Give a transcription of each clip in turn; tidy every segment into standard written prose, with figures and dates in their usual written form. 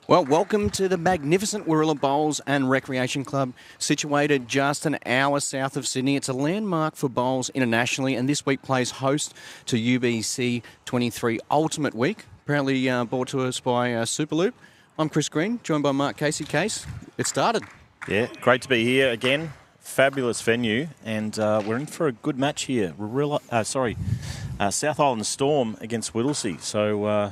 Well, welcome to the magnificent Warilla Bowls and Recreation Club, situated just an hour south of Sydney. It's a landmark for bowls internationally, and this week plays host to UBC 23 Ultimate Week, proudly brought to us by Superloop. I'm Chris Green, joined by Mark Casey. Case, it started. Yeah, great to be here again. Fabulous venue, and we're in for a good match here. South Island Storm against Whittlesea. So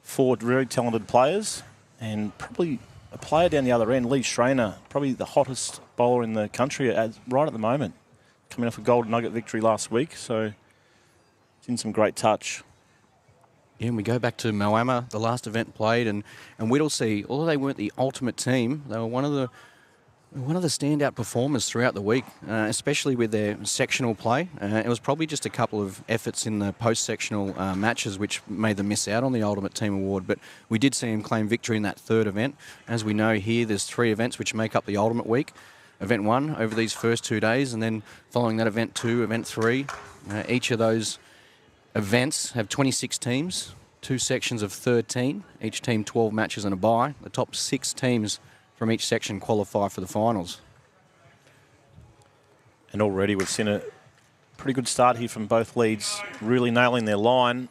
4 very talented players. And probably a player down the other end, Lee Schrainer, probably the hottest bowler in the country right at the moment. Coming off a gold nugget victory last week, so it's in some great touch. Yeah, and we go back to Moama, the last event played, and Whittlesea, although they weren't the ultimate team, they were one of the standout performers throughout the week, especially with their sectional play. It was probably just a couple of efforts in the post-sectional matches which made them miss out on the Ultimate Team Award, but we did see him claim victory in that third event. As we know here, there's 3 events which make up the Ultimate Week. Event 1 over these first 2 days, and then following that Event 2, Event 3. Each of those events have 26 teams, 2 sections of 13, each team 12 matches and a bye. The top 6 teams from each section qualify for the finals. And already we've seen a pretty good start here from both leads, really nailing their line.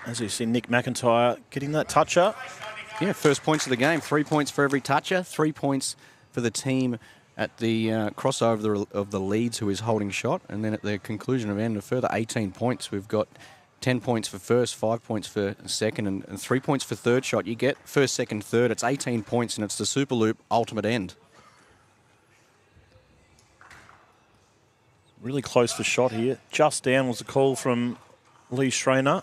As you see, Nick McIntyre getting that toucher. Yeah, first points of the game, 3 points for every toucher, 3 points for the team at the crossover of the leads who is holding shot. And then at the conclusion of end, a further 18 points. We've got 10 points for first, 5 points for second, and 3 points for third shot. You get first, second, third. It's 18 points, and it's the Superloop ultimate end. Really close to shot here. Just down was the call from Lee Schrainer.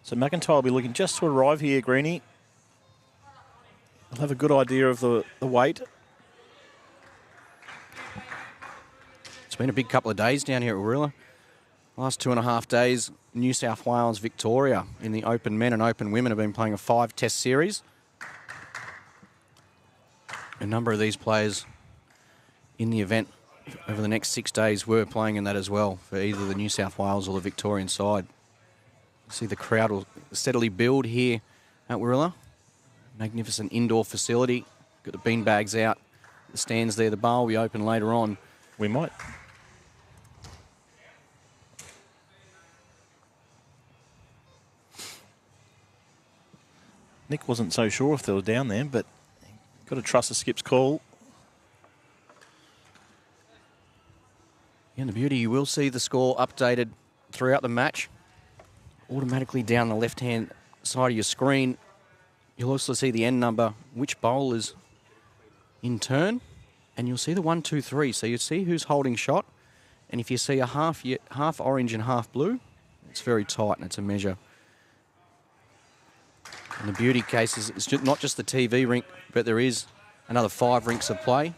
So McIntyre will be looking just to arrive here, Greenie. He'll have a good idea of the weight. It's been a big couple of days down here at Warilla. Last 2.5 days, New South Wales, Victoria in the Open Men and Open Women have been playing a 5-test series. A number of these players in the event over the next 6 days were playing in that as well for either the New South Wales or the Victorian side. You see the crowd will steadily build here at Warilla. Magnificent indoor facility. Got the bean bags out, the stands there. The bar will be open later on. We might. Nick wasn't so sure if they were down there, but got to trust the skip's call. Yeah, and the beauty, you will see the score updated throughout the match. Automatically down the left-hand side of your screen. You'll also see the end number, which bowl is in turn, and you'll see the 1, 2, 3. So you see who's holding shot, and if you see a half orange and half blue, it's very tight and it's a measure. And the beauty case is it's not just the TV rink, but there is another 5 rinks of play.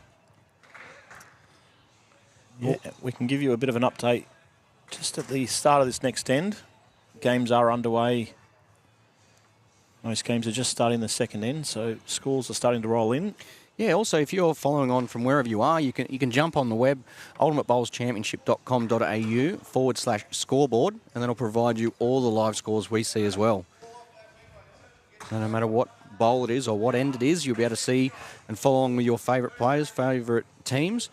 Yeah, we can give you a bit of an update just at the start of this next end. Games are underway. Most games are just starting the second end, so scores are starting to roll in. Yeah, also, if you're following on from wherever you are, you can jump on the web, ultimatebowlschampionship.com.au/scoreboard, and that'll provide you all the live scores we see as well. So no matter what bowl it is or what end it is, you'll be able to see and follow along with your favourite players, favourite teams.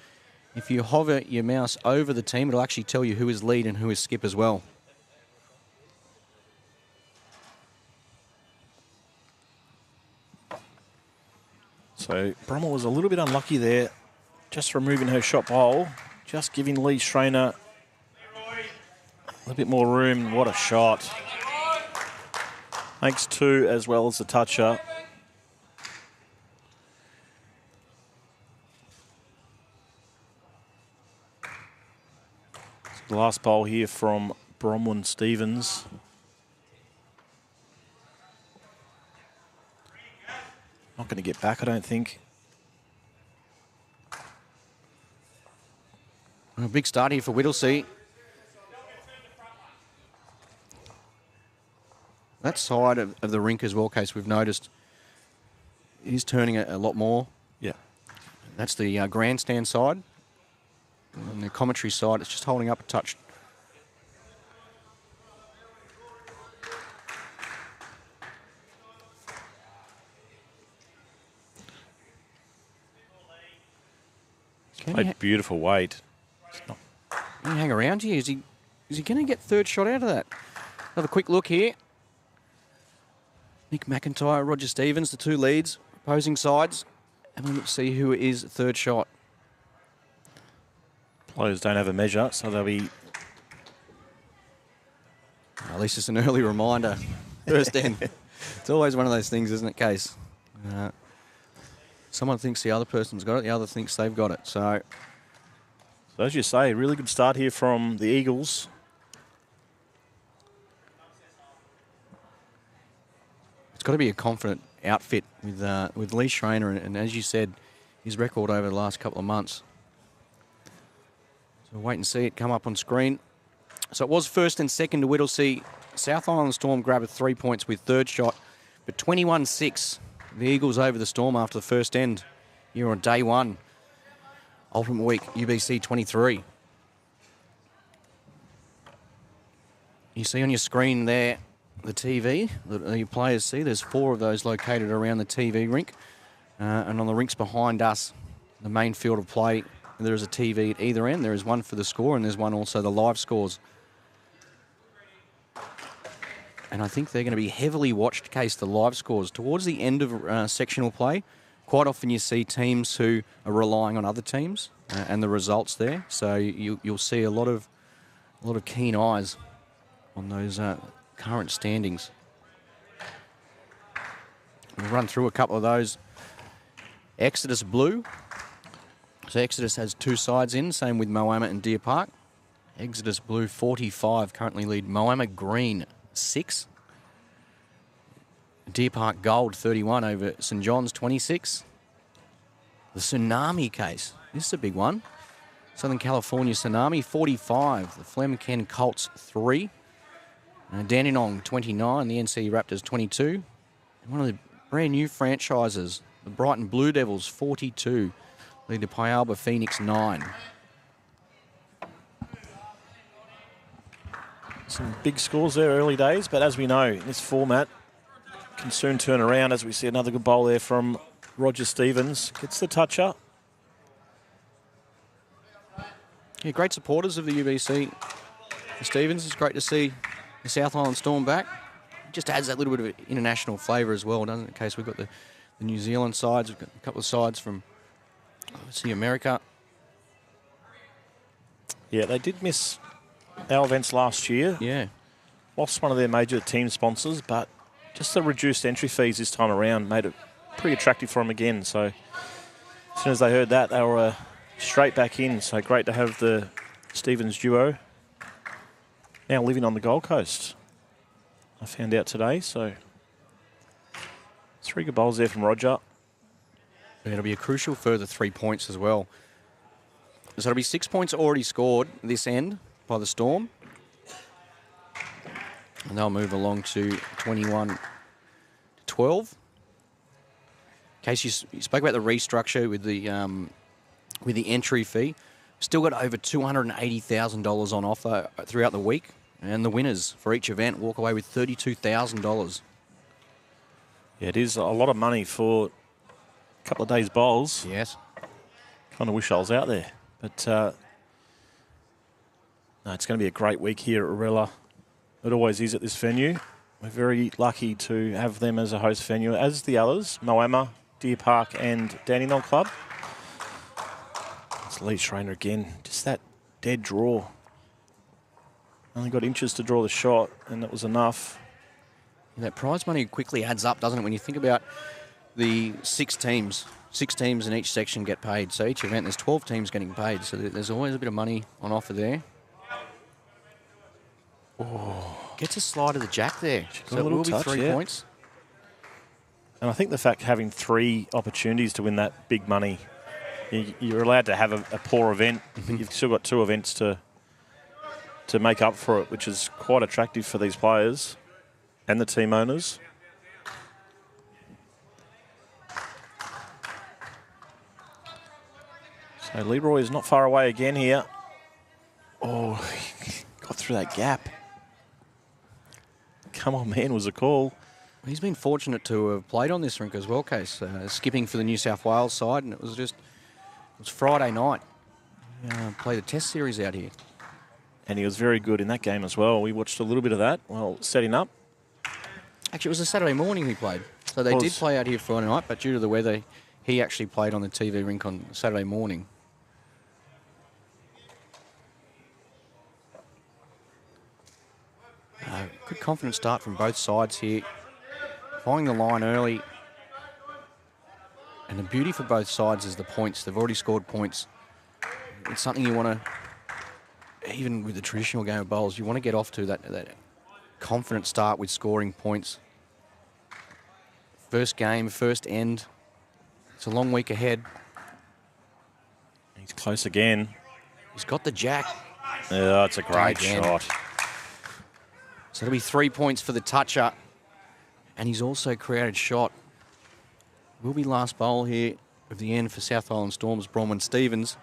If you hover your mouse over the team, it'll actually tell you who is lead and who is skip as well. So Brummel was a little bit unlucky there, just removing her shot bowl, just giving Lee Schrainer a little bit more room. What a shot. Makes 2 as well as the toucher. The last bowl here from Bromwyn Stevens. Not going to get back, I don't think. A big start here for Whittlesea. That side of the rink as well, Case, we've noticed, is turning a lot more. Yeah. That's the grandstand side. On the commentary side, it's just holding up a touch. Played beautiful weight. Can he hang around here? Is he going to get third shot out of that? Another quick look here. Nick McIntyre, Roger Stevens, the two leads, opposing sides. And let's see who is third shot. Players don't have a measure, so they'll be... At least it's an early reminder. First end. It's always one of those things, isn't it, Case? Someone thinks the other person's got it, the other thinks they've got it. So as you say, really good start here from the Eagles. It's got to be a confident outfit with Lee Schreiner, and as you said, his record over the last couple of months. So wait and see it come up on screen. So it was first and second to Whittlesea. South Island Storm grabbed 3 points with third shot, but 21-6. The Eagles over the Storm after the first end here on day one. Ultimate Week, UBC 23. You see on your screen there the TV that your players see. There's 4 of those located around the TV rink. And on the rinks behind us, the main field of play, there is a TV at either end. There is one for the score and there's one also the live scores. And I think they're going to be heavily watched, Case, the live scores. Towards the end of sectional play, quite often you see teams who are relying on other teams and the results there. So you'll see a lot of keen eyes on those current standings. We'll run through a couple of those. Exodus Blue. So Exodus has 2 sides in, same with Moama and Deer Park. Exodus Blue 45 currently lead Moama Green 6. Deer Park Gold 31 over St John's 26. The Tsunami Case. This is a big one. Southern California Tsunami 45. The Flemken Colts 3. Dandenong 29. The NC Raptors 22. And one of the brand new franchises, the Brighton Blue Devils 42. Lead to Pialba Phoenix 9. Some big scores there early days, but as we know, this format can soon turn around as we see another good bowl there from Roger Stevens. Gets the toucher. Yeah, great supporters of the UBC. Stevens, it's great to see the South Island Storm back. It just adds that little bit of international flavour as well, doesn't it? In case we've got the New Zealand sides, we've got a couple of sides from, let's see, America. Yeah, they did miss our events last year. Yeah. Lost one of their major team sponsors, but just the reduced entry fees this time around made it pretty attractive for them again. So as soon as they heard that, they were straight back in. So great to have the Stevens duo now living on the Gold Coast. I found out today, so 3 good bowls there from Roger. It'll be a crucial further 3 points as well. So it'll be 6 points already scored this end by the Storm. And they'll move along to 21-12. In case you spoke about the restructure with the entry fee, still got over $280,000 on offer throughout the week. And the winners for each event walk away with $32,000. Yeah, it is a lot of money for a couple of days bowls. Yes. Kind of wish I was out there. But no, it's going to be a great week here at Warilla. It always is at this venue. We're very lucky to have them as a host venue, as the others, Moama, Deer Park and Dandenong Club. It's Lee Schreiner again. Just that dead draw. Only got inches to draw the shot, and that was enough. That prize money quickly adds up, doesn't it, when you think about the 6 teams. 6 teams in each section get paid. So each event, there's 12 teams getting paid. So there's always a bit of money on offer there. Oh, gets a slide of the jack there. So it will be 3 points. And I think the fact having 3 opportunities to win that big money, you're allowed to have a poor event, but you've still got 2 events to make up for it, which is quite attractive for these players and the team owners. So Leroy is not far away again here. Oh, got through that gap. Come on, man, was a call. He's been fortunate to have played on this rink as well, Case. Skipping for the New South Wales side, and it was Friday night. Play the test series out here. And he was very good in that game as well. We watched a little bit of that while setting up. Actually, it was a Saturday morning he played. So they did play out here Friday night, but due to the weather, he actually played on the TV rink on Saturday morning. Good confident start from both sides here. Finding the line early. And the beauty for both sides is the points. They've already scored points. It's something you want to, even with the traditional game of bowls, you want to get off to that confident start with scoring points. First game, first end. It's a long week ahead. He's close again. He's got the jack. Yeah, that's a great shot. So it'll be 3 points for the toucher. And he's also created shot. Will be last bowl here of the end for South Island Storm's Bronwyn Stevens.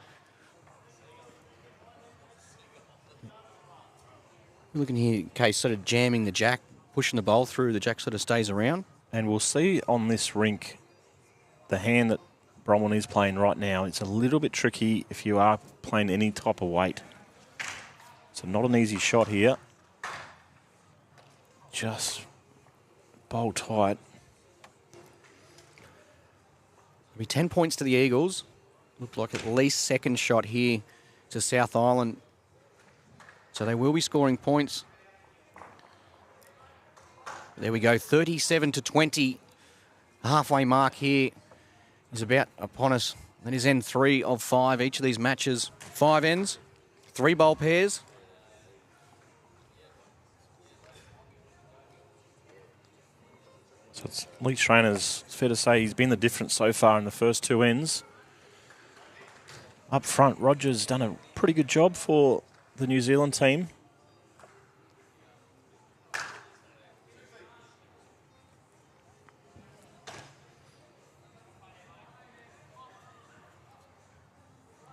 We're looking here, Case sort of jamming the jack, pushing the bowl through. The jack sort of stays around. And we'll see on this rink the hand that Bronwyn is playing right now. It's a little bit tricky if you are playing any type of weight. So not an easy shot here. Just bowl tight. It'll be 10 points to the Eagles. Looked like at least second shot here to South Island. So they will be scoring points. There we go, 37-20. Halfway mark here is about upon us. That is end 3 of 5. Each of these matches, 5 ends, 3 bowl pairs. So it's Lee Schreiner's, it's fair to say he's been the difference so far in the first 2 ends. Up front, Roger's done a pretty good job for the New Zealand team.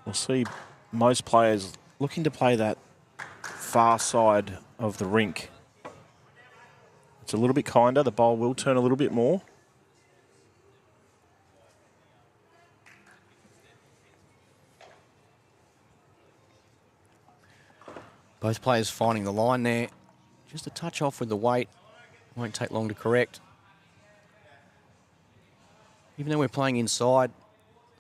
We'll see most players looking to play that far side of the rink. It's a little bit kinder. The bowl will turn a little bit more. Both players finding the line there. Just a touch off with the weight. Won't take long to correct. Even though we're playing inside,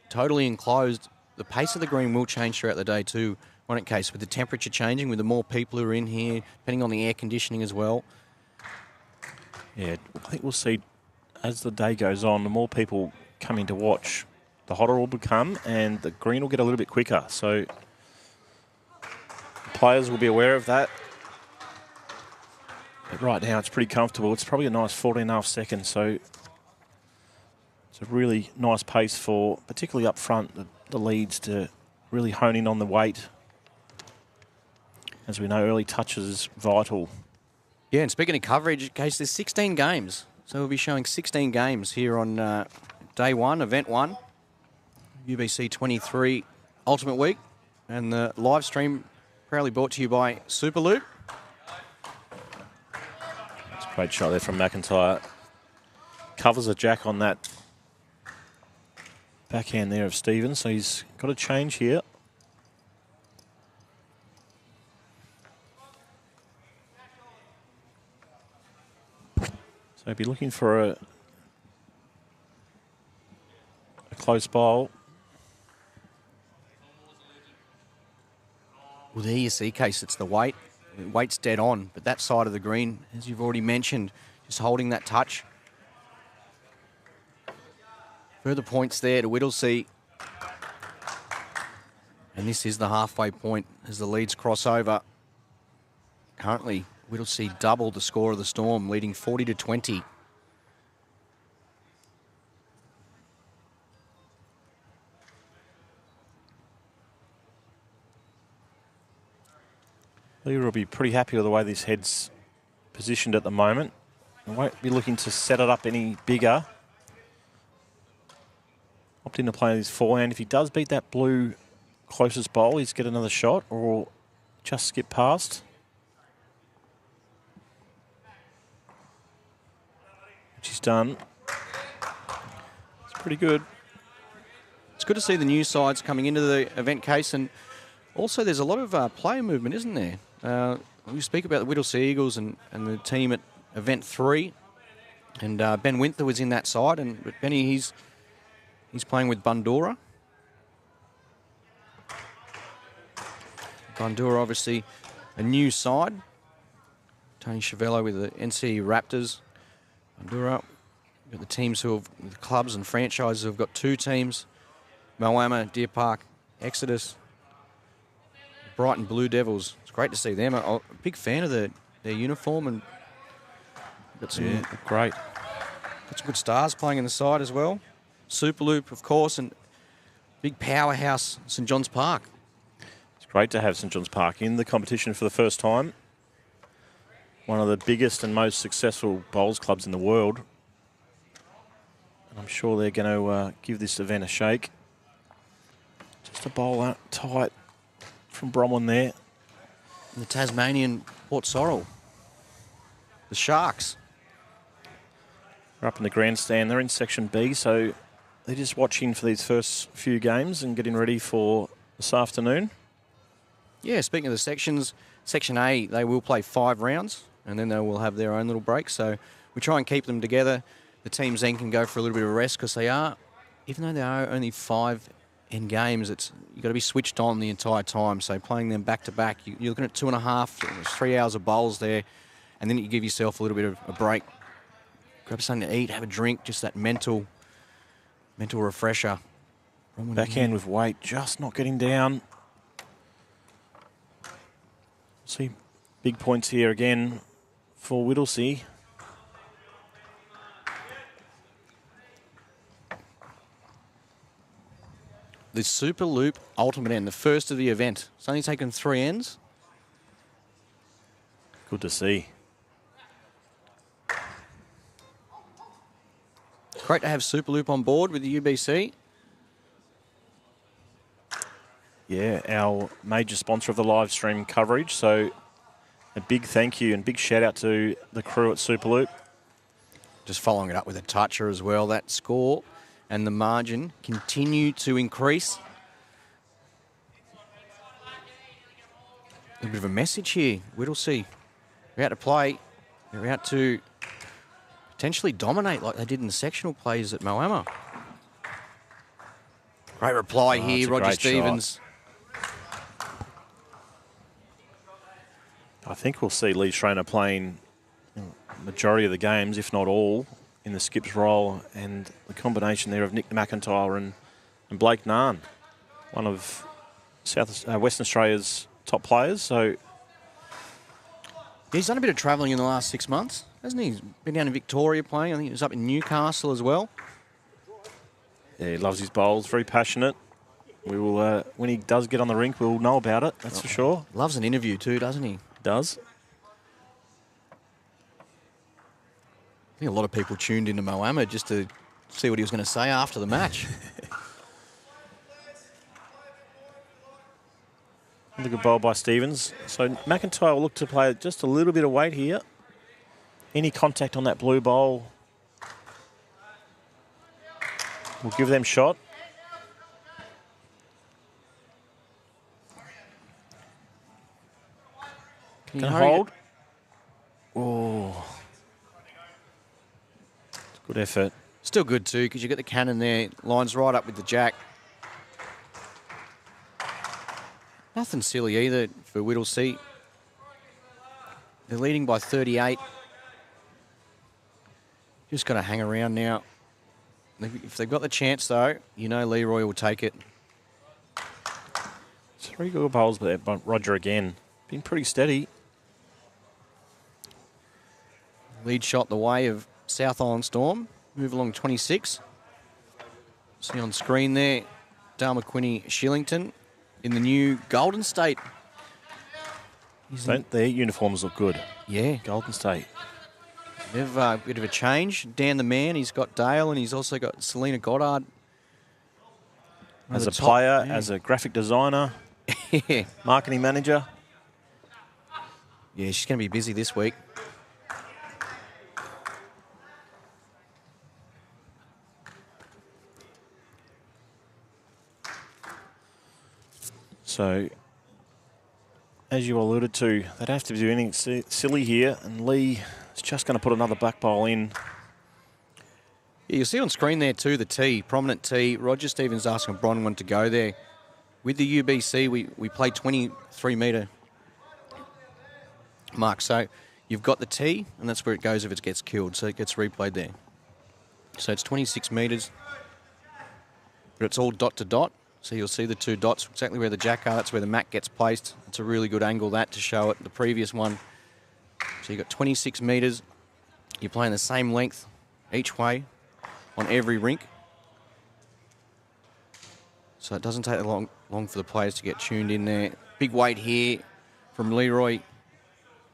totally enclosed, the pace of the green will change throughout the day too. Won't it, Case? With the temperature changing, with the more people who are in here, depending on the air conditioning as well. Yeah, I think we'll see as the day goes on, the more people coming to watch, the hotter it will become and the green will get a little bit quicker. So players will be aware of that. But right now it's pretty comfortable. It's probably a nice 14.5 seconds. So it's a really nice pace for, particularly up front, the leads to really hone in on the weight. As we know, early touch is vital. Yeah, and speaking of coverage, Case, there's 16 games. So we'll be showing 16 games here on day 1, event 1, UBC 23 Ultimate Week. And the live stream proudly brought to you by Superloop. It's a great shot there from McIntyre. Covers a jack on that backhand there of Stevens, so he's got a change here. So he'll be looking for a close bowl. Well, there you see, Case, it's the weight. The weight's dead on, but that side of the green, as you've already mentioned, just holding that touch. Further points there to Whittlesea. And this is the halfway point as the leads cross over. Currently, Whittlesea doubled the score of the Storm, leading 40-20. Leader will be pretty happy with the way this head's positioned at the moment. He won't be looking to set it up any bigger. Opt in to play his forehand. If he does beat that blue closest bowl, he's get another shot or just skip past. Which he's done. It's pretty good. It's good to see the new sides coming into the event, Case, and Also, there's a lot of player movement, isn't there? We speak about the Whittlesea Eagles and the team at Event 3. And Ben Winther was in that side. But Benny, he's playing with Bandura. Bandura, obviously, a new side. Tony Chavello with the NC Raptors. Bandura, we've got the teams the clubs and franchises who have got 2 teams. Moama, Deer Park, Exodus, Brighton Blue Devils. It's great to see them. I'm a big fan of their uniform, and got some great. Got some good stars playing in the side as well. Superloop, of course, and big powerhouse St John's Park. It's great to have St John's Park in the competition for the first time. One of the biggest and most successful bowls clubs in the world. And I'm sure they're going to give this event a shake. Just a bowl out tight from Bromwell there. And the Tasmanian Port Sorrel. The Sharks. They're up in the grandstand. They're in Section B, so they're just watching for these first few games and getting ready for this afternoon. Yeah, speaking of the sections, Section A, they will play 5 rounds, and then they will have their own little break. So we try and keep them together. The teams then can go for a little bit of rest because they are, even though there are only 5 in games, you've got to be switched on the entire time. So playing them back to back, you're looking at 2.5, 3 hours of bowls there, and then you give yourself a little bit of a break. Grab something to eat, have a drink, just that mental refresher. Backhand with weight, just not getting down. See, big points here again for Whittlesea. The Superloop Ultimate End, the first of the event. It's only taken 3 ends. Good to see. Great to have Superloop on board with the UBC. Yeah, our major sponsor of the live stream coverage. So a big thank you and big shout out to the crew at Superloop. Just following it up with a toucher as well. That score and the margin continue to increase. A bit of a message here. Whittlesea, they're out to play. They're out to potentially dominate like they did in the sectional plays at Moama. Great reply here, Roger Stevens. I think we'll see Lee Schreiner playing majority of the games, if not all, in the skips role, and the combination there of Nick McIntyre and Blake Nahn, one of Western Australia's top players. So he's done a bit of travelling in the last 6 months, hasn't he? He's been down in Victoria playing. I think he was up in Newcastle as well. Yeah, he loves his bowls, very passionate. We will, when he does get on the rink, we'll know about it, that's for sure. Loves an interview too, doesn't he? Does. I think a lot of people tuned into Moama just to see what he was going to say after the match. Another good bowl by Stevens. So McIntyre will look to play just a little bit of weight here. Any contact on that blue bowl will give them shot. Can hold. Oh. Good effort. Still good too, because you got the cannon there. Lines right up with the jack. Nothing silly either for Whittlesea. They're leading by 38. Just got to hang around now. If they've got the chance, though, you know Leroy will take it. 3 good bowls by Roger again. Been pretty steady. Lead shot the way of South Island Storm. Move along 26. See on screen there, Dale McQuinney Shillington in the new Golden State. Their uniforms look good. Yeah. Golden State. They've a bit of a change. Dan the man, he's got Dale, and he's also got Selena Goddard. As a player, as a graphic designer, marketing manager. Yeah, she's going to be busy this week. So as you alluded to, they don't have to do anything silly here, and Lee is just going to put another back bowl in. Yeah, you'll see on screen there too, the tee, prominent tee. Roger Stevens asking Bronwyn to go there. With the UBC, we play 23-metre mark. So you've got the tee, and that's where it goes if it gets killed. So it gets replayed there. So it's 26 metres, but it's all dot to dot. So you'll see the two dots, exactly where the jack are. That's where the mat gets placed. It's a really good angle, that, to show it. The previous one. So you've got 26 metres. You're playing the same length each way on every rink. So it doesn't take long for the players to get tuned in there. Big weight here from Leroy.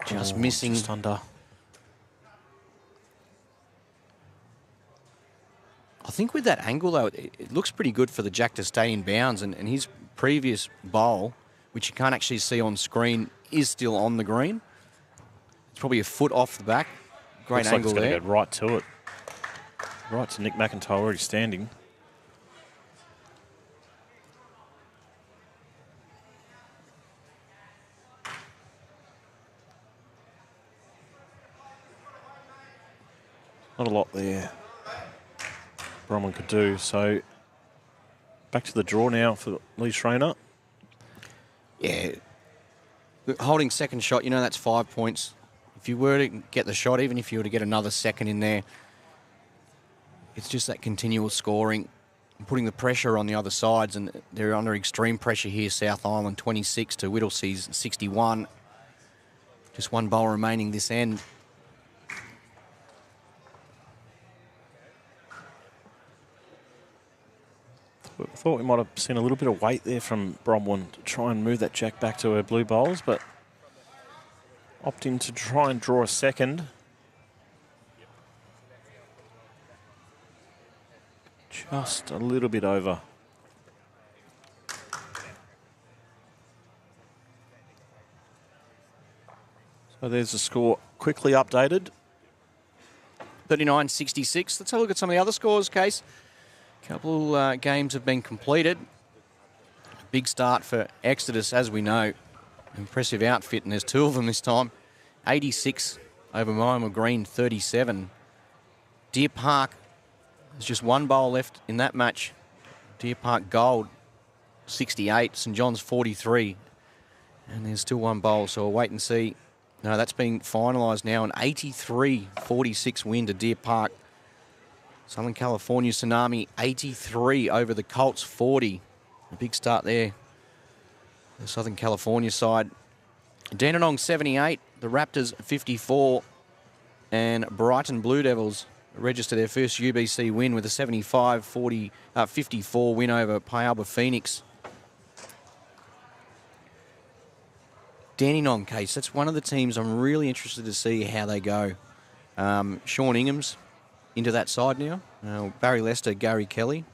Just missing. Just under. I think with that angle, though, it looks pretty good for the jack to stay in bounds. And his previous bowl, which you can't actually see on screen, is still on the green. It's probably a foot off the back. Great Looks angle like it's there. going to go right to it. Right to Nick McIntyre, already standing. Not a lot there Bronwyn could do. So back to the draw now for Lee Schreiner. Yeah. Holding second shot, you know that's 5 points. If you were to get the shot, even if you were to get another second in there, it's just that continual scoring, putting the pressure on the other sides, and they're under extreme pressure here. South Island 26 to Whittlesea's 61. Just one bowl remaining this end. I thought we might have seen a little bit of weight there from Bronwyn to try and move that jack back to her blue bowls, but opting to try and draw a second. Just a little bit over. So there's the score quickly updated. 39-66. Let's have a look at some of the other scores, Case. A couple games have been completed. Big start for Exodus, as we know. Impressive outfit, and there's two of them this time. 86 over Moama Green, 37. Deer Park, there's just one bowl left in that match. Deer Park Gold, 68. St John's, 43. And there's still one bowl, so we'll wait and see. No, that's been finalised now. An 83-46 win to Deer Park. Southern California Tsunami, 83 over the Colts, 40. A big start there. The Southern California side. Dandenong, 78. The Raptors, 54. And Brighton Blue Devils register their first UBC win with a 75-54 win over Pialba Phoenix. Dandenong, Case, that's one of the teams I'm really interested to see how they go. Sean Ingham's into that side now. Barry Lester, Gary Kelly.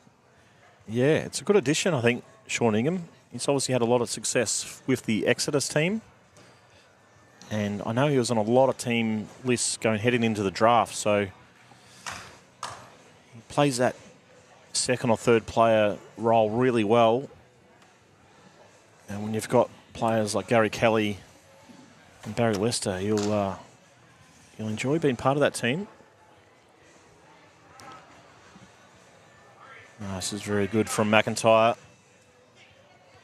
Yeah, it's a good addition, I think, Sean Ingham. He's obviously had a lot of success with the Exodus team. And I know he was on a lot of team lists heading into the draft, so he plays that second or third player role really well. And when you've got players like Gary Kelly and Barry Lester, you'll enjoy being part of that team. Oh, this is very good from McIntyre.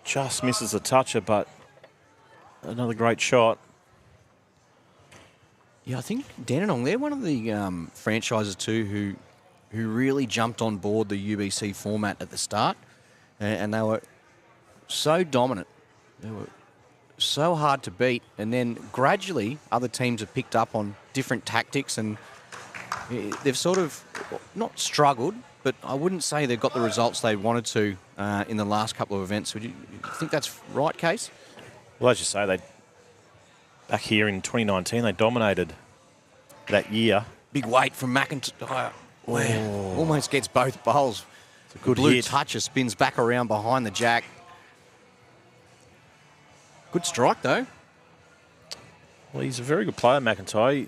Just misses the toucher, but another great shot. Yeah, I think Dandenong, they're one of the franchises too who really jumped on board the UBC format at the start. And they were so dominant. They were so hard to beat. And then gradually other teams have picked up on different tactics, and they've sort of not struggled, but I wouldn't say they've got the results they wanted to in the last couple of events. Would you think that's right, Case? Well, as you say, back here in 2019, they dominated that year. Big weight from McIntyre. Wow. Almost gets both bowls. It's a good blue hit. toucher spins back around behind the jack. Good strike, though. Well, he's a very good player, McIntyre.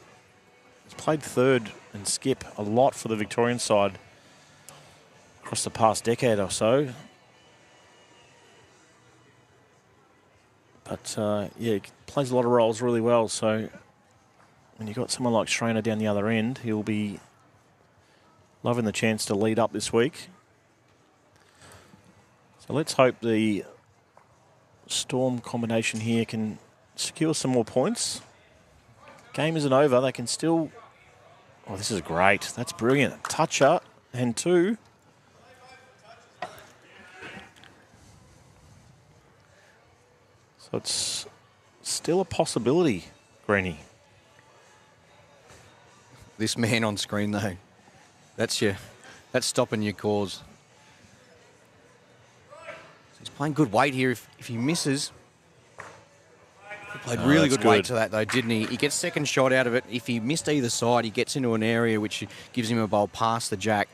He's played third and skip a lot for the Victorian side across the past decade or so. But, yeah, he plays a lot of roles really well. So when you've got someone like Schrainer down the other end, he'll be loving the chance to lead up this week. So let's hope the Storm combination here can secure some more points. Game isn't over. They can still... Oh, this is great. That's brilliant. Toucher and 2. So it's still a possibility, Greenie. This man on screen, though, that's stopping your cause. He's playing good weight here. If he misses, he played really good weight to that, though, didn't he? He gets second shot out of it. If he missed either side, he gets into an area which gives him a bowl past the jack.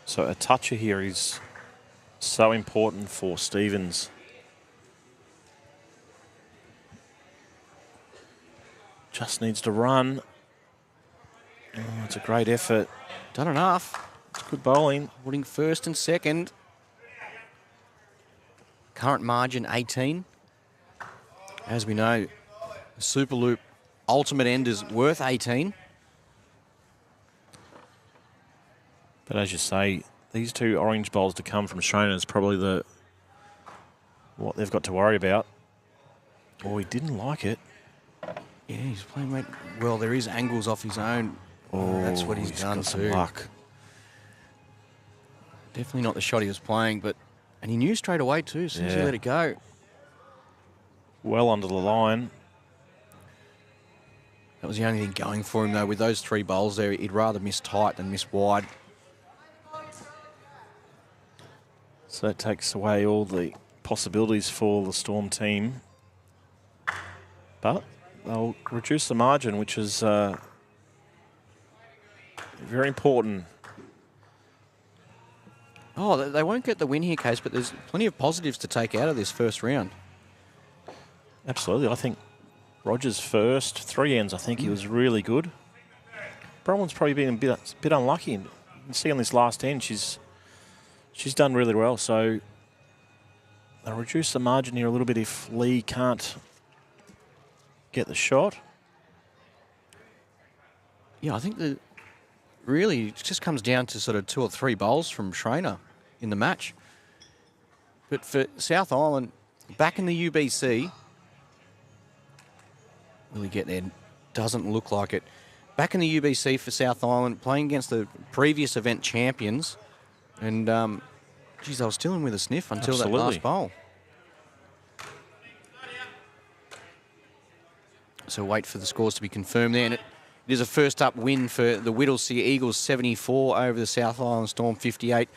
So a toucher here is so important for Stevens. Just needs to run. Oh, it's a great effort. Done enough. It's good bowling. Holding first and second. Current margin 18. As we know, the Superloop ultimate end is worth 18. But as you say, these 2 orange bowls to come from Schrainer is probably what they've got to worry about. Oh, he didn't like it. Yeah, he's playing right. Well, there is angles off his own. Oh, that's what he's done got some too. luck. Definitely not the shot he was playing, and he knew straight away too as soon as he let it go. Well under the line. That was the only thing going for him, though. With those 3 bowls there, he'd rather miss tight than miss wide. So that takes away all the possibilities for the Storm team. But they'll reduce the margin, which is very important. Oh, they won't get the win here, Case, but there's plenty of positives to take out of this first round. Absolutely. I think Rogers' first 3 ends, I think he was really good. Bronwyn's probably been a bit unlucky. You can see on this last end, she's done really well. So they'll reduce the margin here a little bit if Lee can't get the shot. Yeah, I think really it just comes down to sort of 2 or 3 bowls from Schrainer in the match. But for South Island, back in the UBC, will he get there? Doesn't look like it. Back in the UBC for South Island, playing against the previous event champions. And, geez, I was still in with a sniff until that last bowl. So wait for the scores to be confirmed there. And it is a first-up win for the Whittlesea Eagles, 74 over the South Island Storm, 58.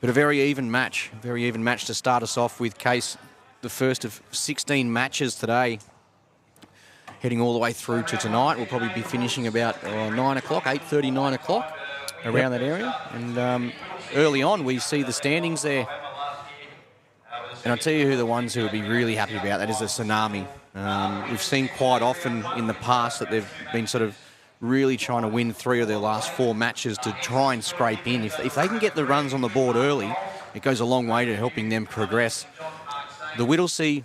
But a very even match to start us off with. Case, the first of 16 matches today, heading all the way through to tonight. We'll probably be finishing about 9 o'clock, 8:30, 9 o'clock, around that area. And early on, we see the standings there. And I'll tell you who the ones who would be really happy about that is the Tsunami. We've seen quite often in the past that they've been sort of really trying to win 3 of their last 4 matches to try and scrape in. If they can get the runs on the board early, it goes a long way to helping them progress. The Whittlesea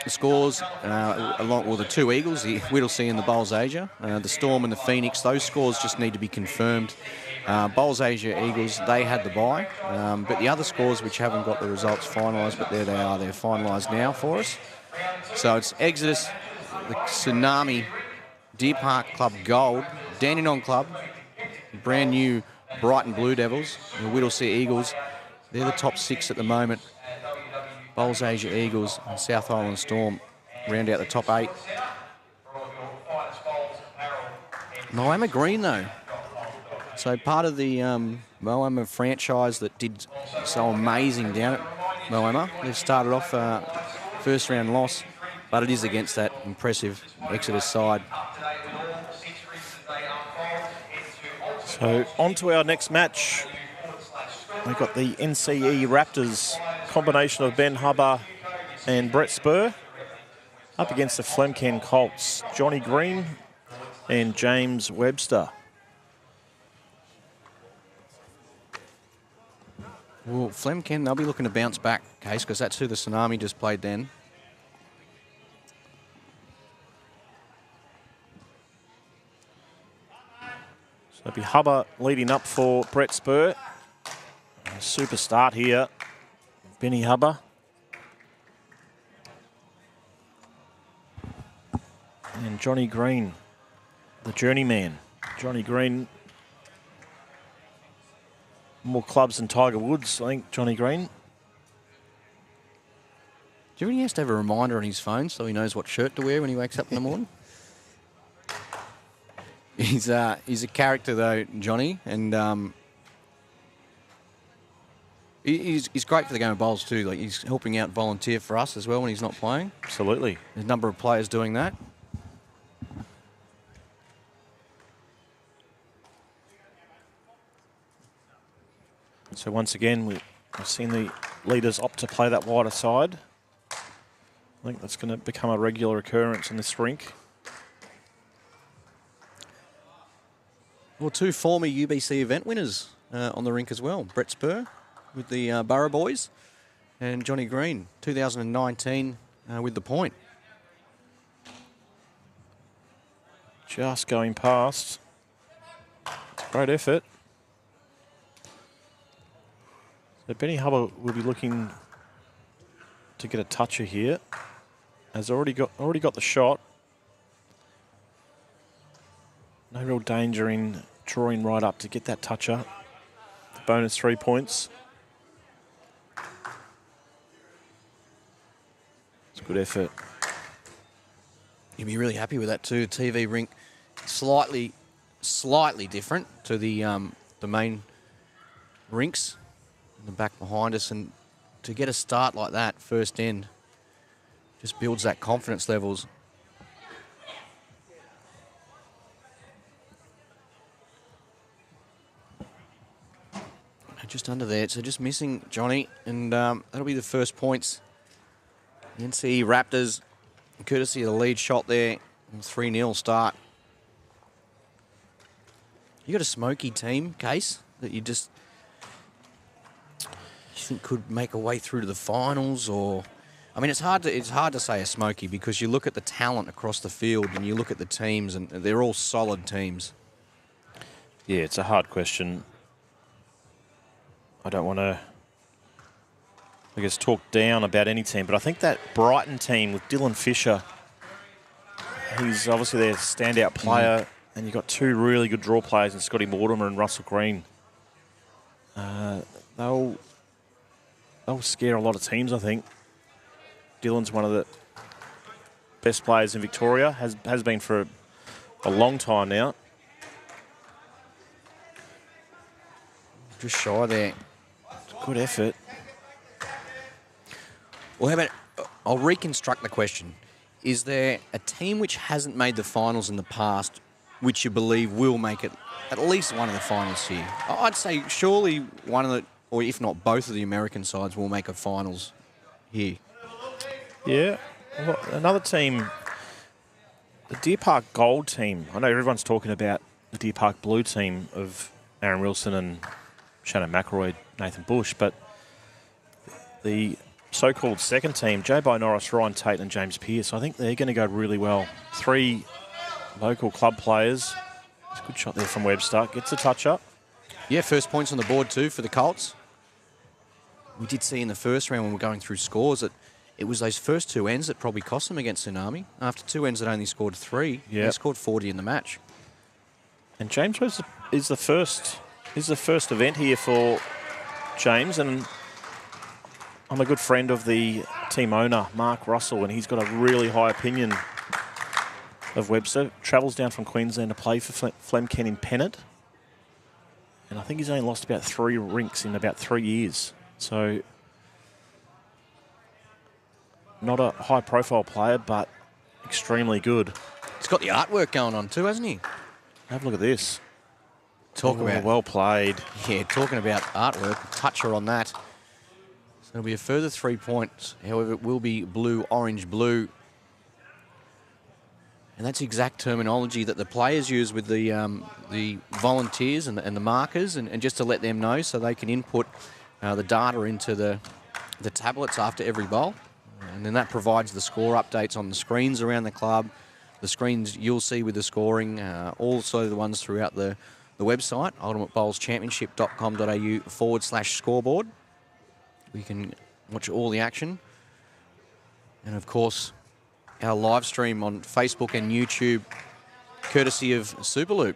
scores, the 2 Eagles, the Whittlesea and the Bowls Asia, the Storm and the Phoenix, those scores just need to be confirmed. Bowls Asia Eagles, they had the bye, but the other scores which haven't got the results finalised, but there they are, they're finalised now for us. So it's Exodus, the Tsunami, Deer Park Club Gold, Dandenong Club, brand new Brighton Blue Devils, the Whittlesea Eagles. They're the top 6 at the moment. Bowls Asia Eagles and South Island Storm round out the top 8. Moama Green, though. So part of the Moama franchise that did so amazing down at Moama. They've started off first round loss, but it is against that impressive Exodus side. So on to our next match. We've got the NCE Raptors, combination of Ben Hubber and Brett Spur, up against the Flemken Colts, Johnny Green and James Webster. Well, Flemken, they'll be looking to bounce back, Case, because that's who the Tsunami just played then. So it'll be Hubba leading up for Brett Spur. A super start here, Benny Hubba. And Johnny Green, the journeyman. Johnny Green, more clubs than Tiger Woods, I think, Johnny Green. Do you reckon he has to have a reminder on his phone so he knows what shirt to wear when he wakes up in the morning? He's a character, though, Johnny, and he's great for the game of bowls, too. Like, he's helping out volunteer for us as well when he's not playing. Absolutely. There's a number of players doing that. So once again, we've seen the leaders opt to play that wider side. I think that's going to become a regular occurrence in this rink. Well, 2 former UBC event winners on the rink as well. Brett Spur with the Borough Boys and Johnny Green, 2019 with the Point. Just going past. Great effort. So Benny Hubba will be looking to get a toucher here. Has already got the shot. No real danger in drawing right up to get that toucher. The bonus 3 points. It's a good effort. You'd be really happy with that too. TV rink, slightly different to the main rinks. The back behind us, and to get a start like that first end just builds that confidence levels. Just under there, so just missing Johnny, and that'll be the first points. The NCE Raptors, courtesy of the lead shot there, 3-0 start. You got a smoky team, Case, that you think could make a way through to the finals, or I mean, it's hard to say a smoky because you look at the talent across the field and you look at the teams and they're all solid teams. Yeah, it's a hard question. I don't want to, I guess, talk down about any team, but I think that Brighton team with Dylan Fisher, he's obviously their standout player, and you've got 2 really good draw players in Scotty Mortimer and Russell Green. They'll scare a lot of teams, I think. Dylan's one of the best players in Victoria, has been for a long time now. Just shy there. Good effort. Well, how about, I'll reconstruct the question. Is there a team which hasn't made the finals in the past which you believe will make it at least one of the finals here? I'd say surely one of the, or if not both of the American sides will make a finals here. Yeah. Well, another team, the Deer Park Gold team. I know everyone's talking about the Deer Park Blue team of Aaron Wilson and Shannon McElroy, Nathan Bush, but the so-called second team, Joe By Norris, Ryan Tate and James Pearce, I think they're going to go really well. 3 local club players. It's a good shot there from Webster. Gets a touch up. Yeah, first points on the board too for the Colts. We did see in the first round when we were going through scores that it was those first 2 ends that probably cost them against Tsunami. After 2 ends that only scored 3, they scored 40 in the match. And James is the first event here for James, and I'm a good friend of the team owner, Mark Russell, and he's got a really high opinion of Webster. Travels down from Queensland to play for Flemken in Pennant. And I think he's only lost about 3 rinks in about 3 years. So, not a high-profile player, but extremely good. He's got the artwork going on too, hasn't he? Have a look at this. Talk about well played. Yeah, talking about artwork, toucher on that. So it'll be a further 3 points. However, it will be blue, orange, blue. And that's exact terminology that the players use with the volunteers and the markers, and just to let them know so they can input the data into the tablets after every bowl. And then that provides the score updates on the screens around the club, the screens you'll see with the scoring, also the ones throughout the website, ultimatebowlschampionship.com.au/scoreboard. We can watch all the action. And of course, our live stream on Facebook and YouTube, courtesy of Superloop.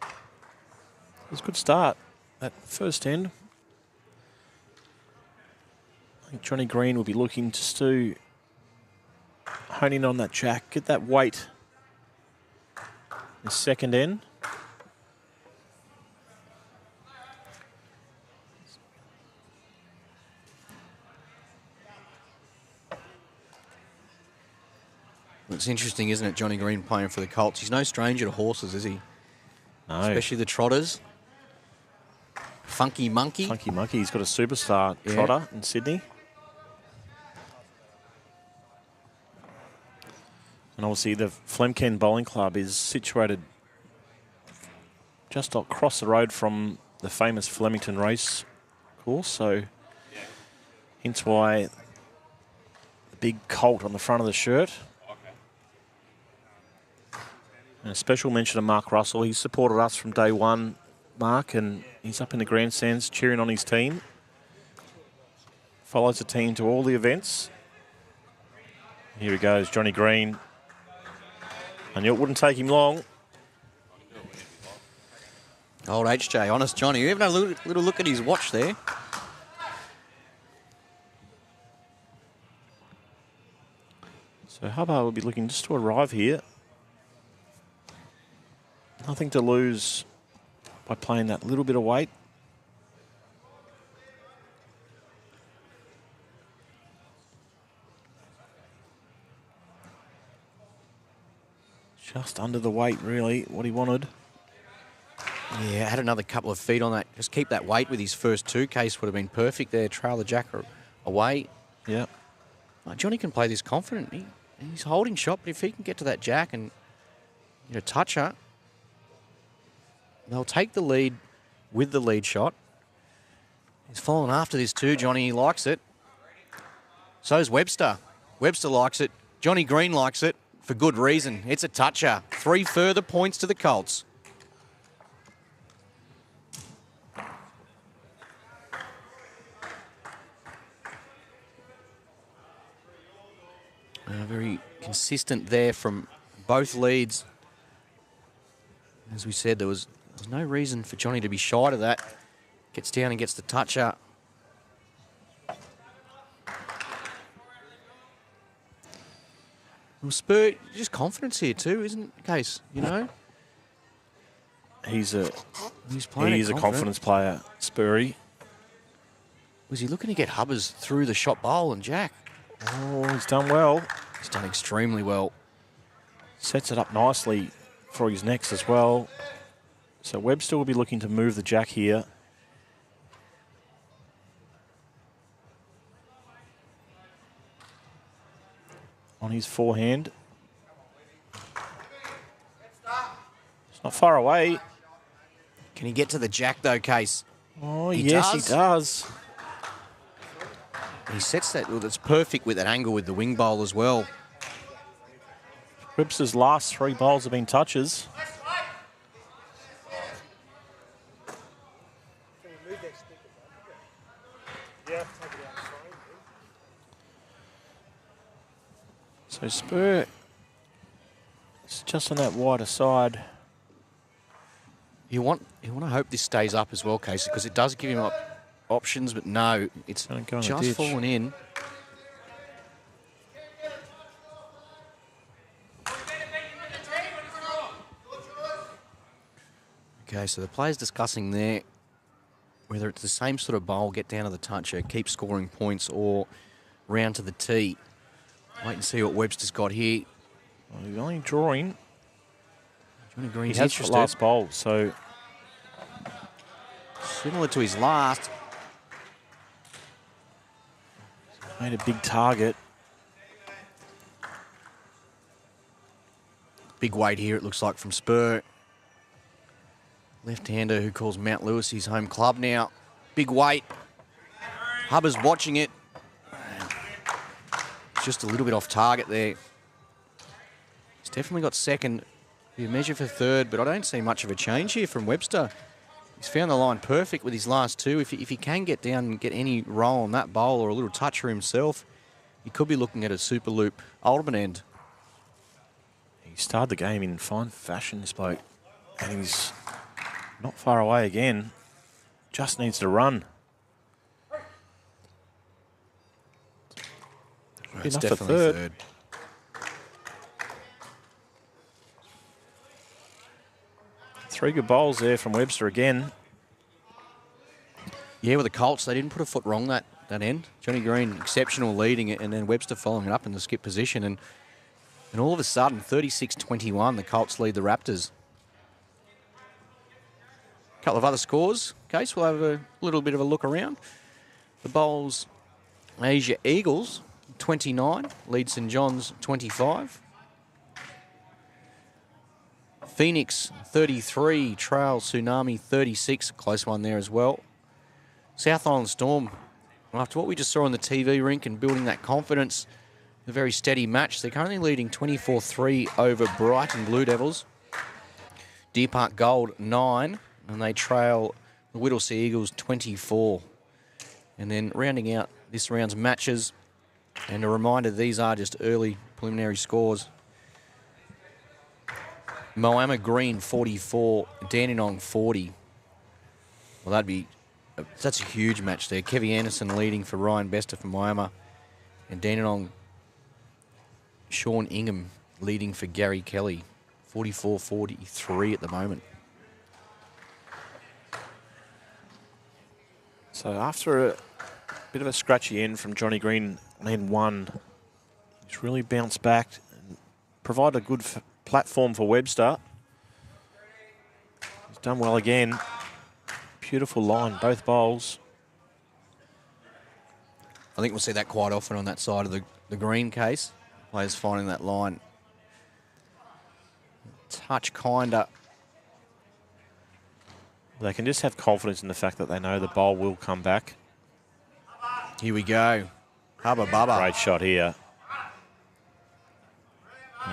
It was a good start at first end. I think Johnny Green will be looking just to hone in on that jack, get that weight in the second end. It's interesting, isn't it, Johnny Green playing for the Colts? He's no stranger to horses, is he? No. Especially the trotters. Funky Monkey. Funky Monkey. He's got a superstar trotter in Sydney. And obviously the Flemken Bowling Club is situated just across the road from the famous Flemington race course. So hence why the big Colt on the front of the shirt. And a special mention to Mark Russell. He's supported us from day one, Mark, and he's up in the grandstands cheering on his team. Follows the team to all the events. Here he goes, Johnny Green. I knew it wouldn't take him long. Old HJ, honest Johnny. You even a little look at his watch there. So Hubbard will be looking just to arrive here. Nothing to lose by playing that little bit of weight. Just under the weight, really, what he wanted. Yeah, had another couple of feet on that. Just keep that weight with his first two. Case would have been perfect there. Trail the jack away. Yeah. Johnny can play this confident. He's holding shot, but if he can get to that jack and touch her, they'll take the lead with the lead shot. He's fallen after this too, Johnny. He likes it. So's Webster. Webster likes it. Johnny Green likes it for good reason. It's a toucher. 3 further points to the Colts. Very consistent there from both leads. As we said, there was no reason for Johnny to be shy of that. Gets down and gets the toucher. Well, Spur, just confidence here too, isn't it, Case? He's a playing confidence player, Spurry. Was he looking to get Hubbers through the shot bowl and jack? Oh, he's done well. He's done extremely well. Sets it up nicely for his next as well. So Webster will be looking to move the jack here. On his forehand. It's not far away. Can he get to the jack though, Case? Oh, yes, he does. He sets that. Well, that's perfect with that angle with the wing bowl as well. Webster's last 3 bowls have been touches. So Spur is just on that wider side. You want to hope this stays up as well, Casey, because it does give him options, but no, it's just fallen in. Okay, so the players discussing there whether it's the same sort of bowl, get down to the toucher, keep scoring points, or round to the tee. Wait and see what Webster's got here. Well, he's only drawing. Johnny Green's he has the last bowl, so similar to his last. Made a big target. Big weight here, it looks like, from Spur. Left-hander who calls Mount Lewis his home club now. Big weight. Hubber's watching it. Just a little bit off target there. He's definitely got second. Be a measure for third, but I don't see much of a change here from Webster. He's found the line perfect with his last two. If he can get down and get any roll on that bowl or a little touch for himself, he could be looking at a Superloop ultimate end. He started the game in fine fashion, this bloke. And he's not far away again. Just needs to run. It's enough for definitely third. Three good bowls there from Webster again. Yeah, with the Colts, they didn't put a foot wrong that end. Johnny Green, exceptional leading it, and then Webster following it up in the skip position. And all of a sudden, 36-21, the Colts lead the Raptors. A couple of other scores. Case, we'll have a little bit of a look around. The Bowls Asia Eagles, 29, lead St John's 25. Phoenix 33, Trail Tsunami 36, close one there as well. South Island Storm, after what we just saw on the TV rink and building that confidence, a very steady match. They're currently leading 24-3 over Brighton Blue Devils. Deer Park Gold 9, and they trail the Whittlesea Eagles 24. And then rounding out this round's matches, and a reminder, these are just early preliminary scores. Moama Green 44, Dandenong 40. Well, that's a huge match there. Kevy Anderson leading for Ryan Bester from Moama, and Dandenong Sean Ingham leading for Gary Kelly, 44-43 at the moment. So after a bit of a scratchy end from Johnny Green on end one, he's really bounced back and provided a good platform for Webster. He's done well again. Beautiful line, both bowls. I think we'll see that quite often on that side of the green case. Players finding that line touch kinder. They can just have confidence in the fact that they know the bowl will come back. Here we go. Hubba bubba. Great shot here.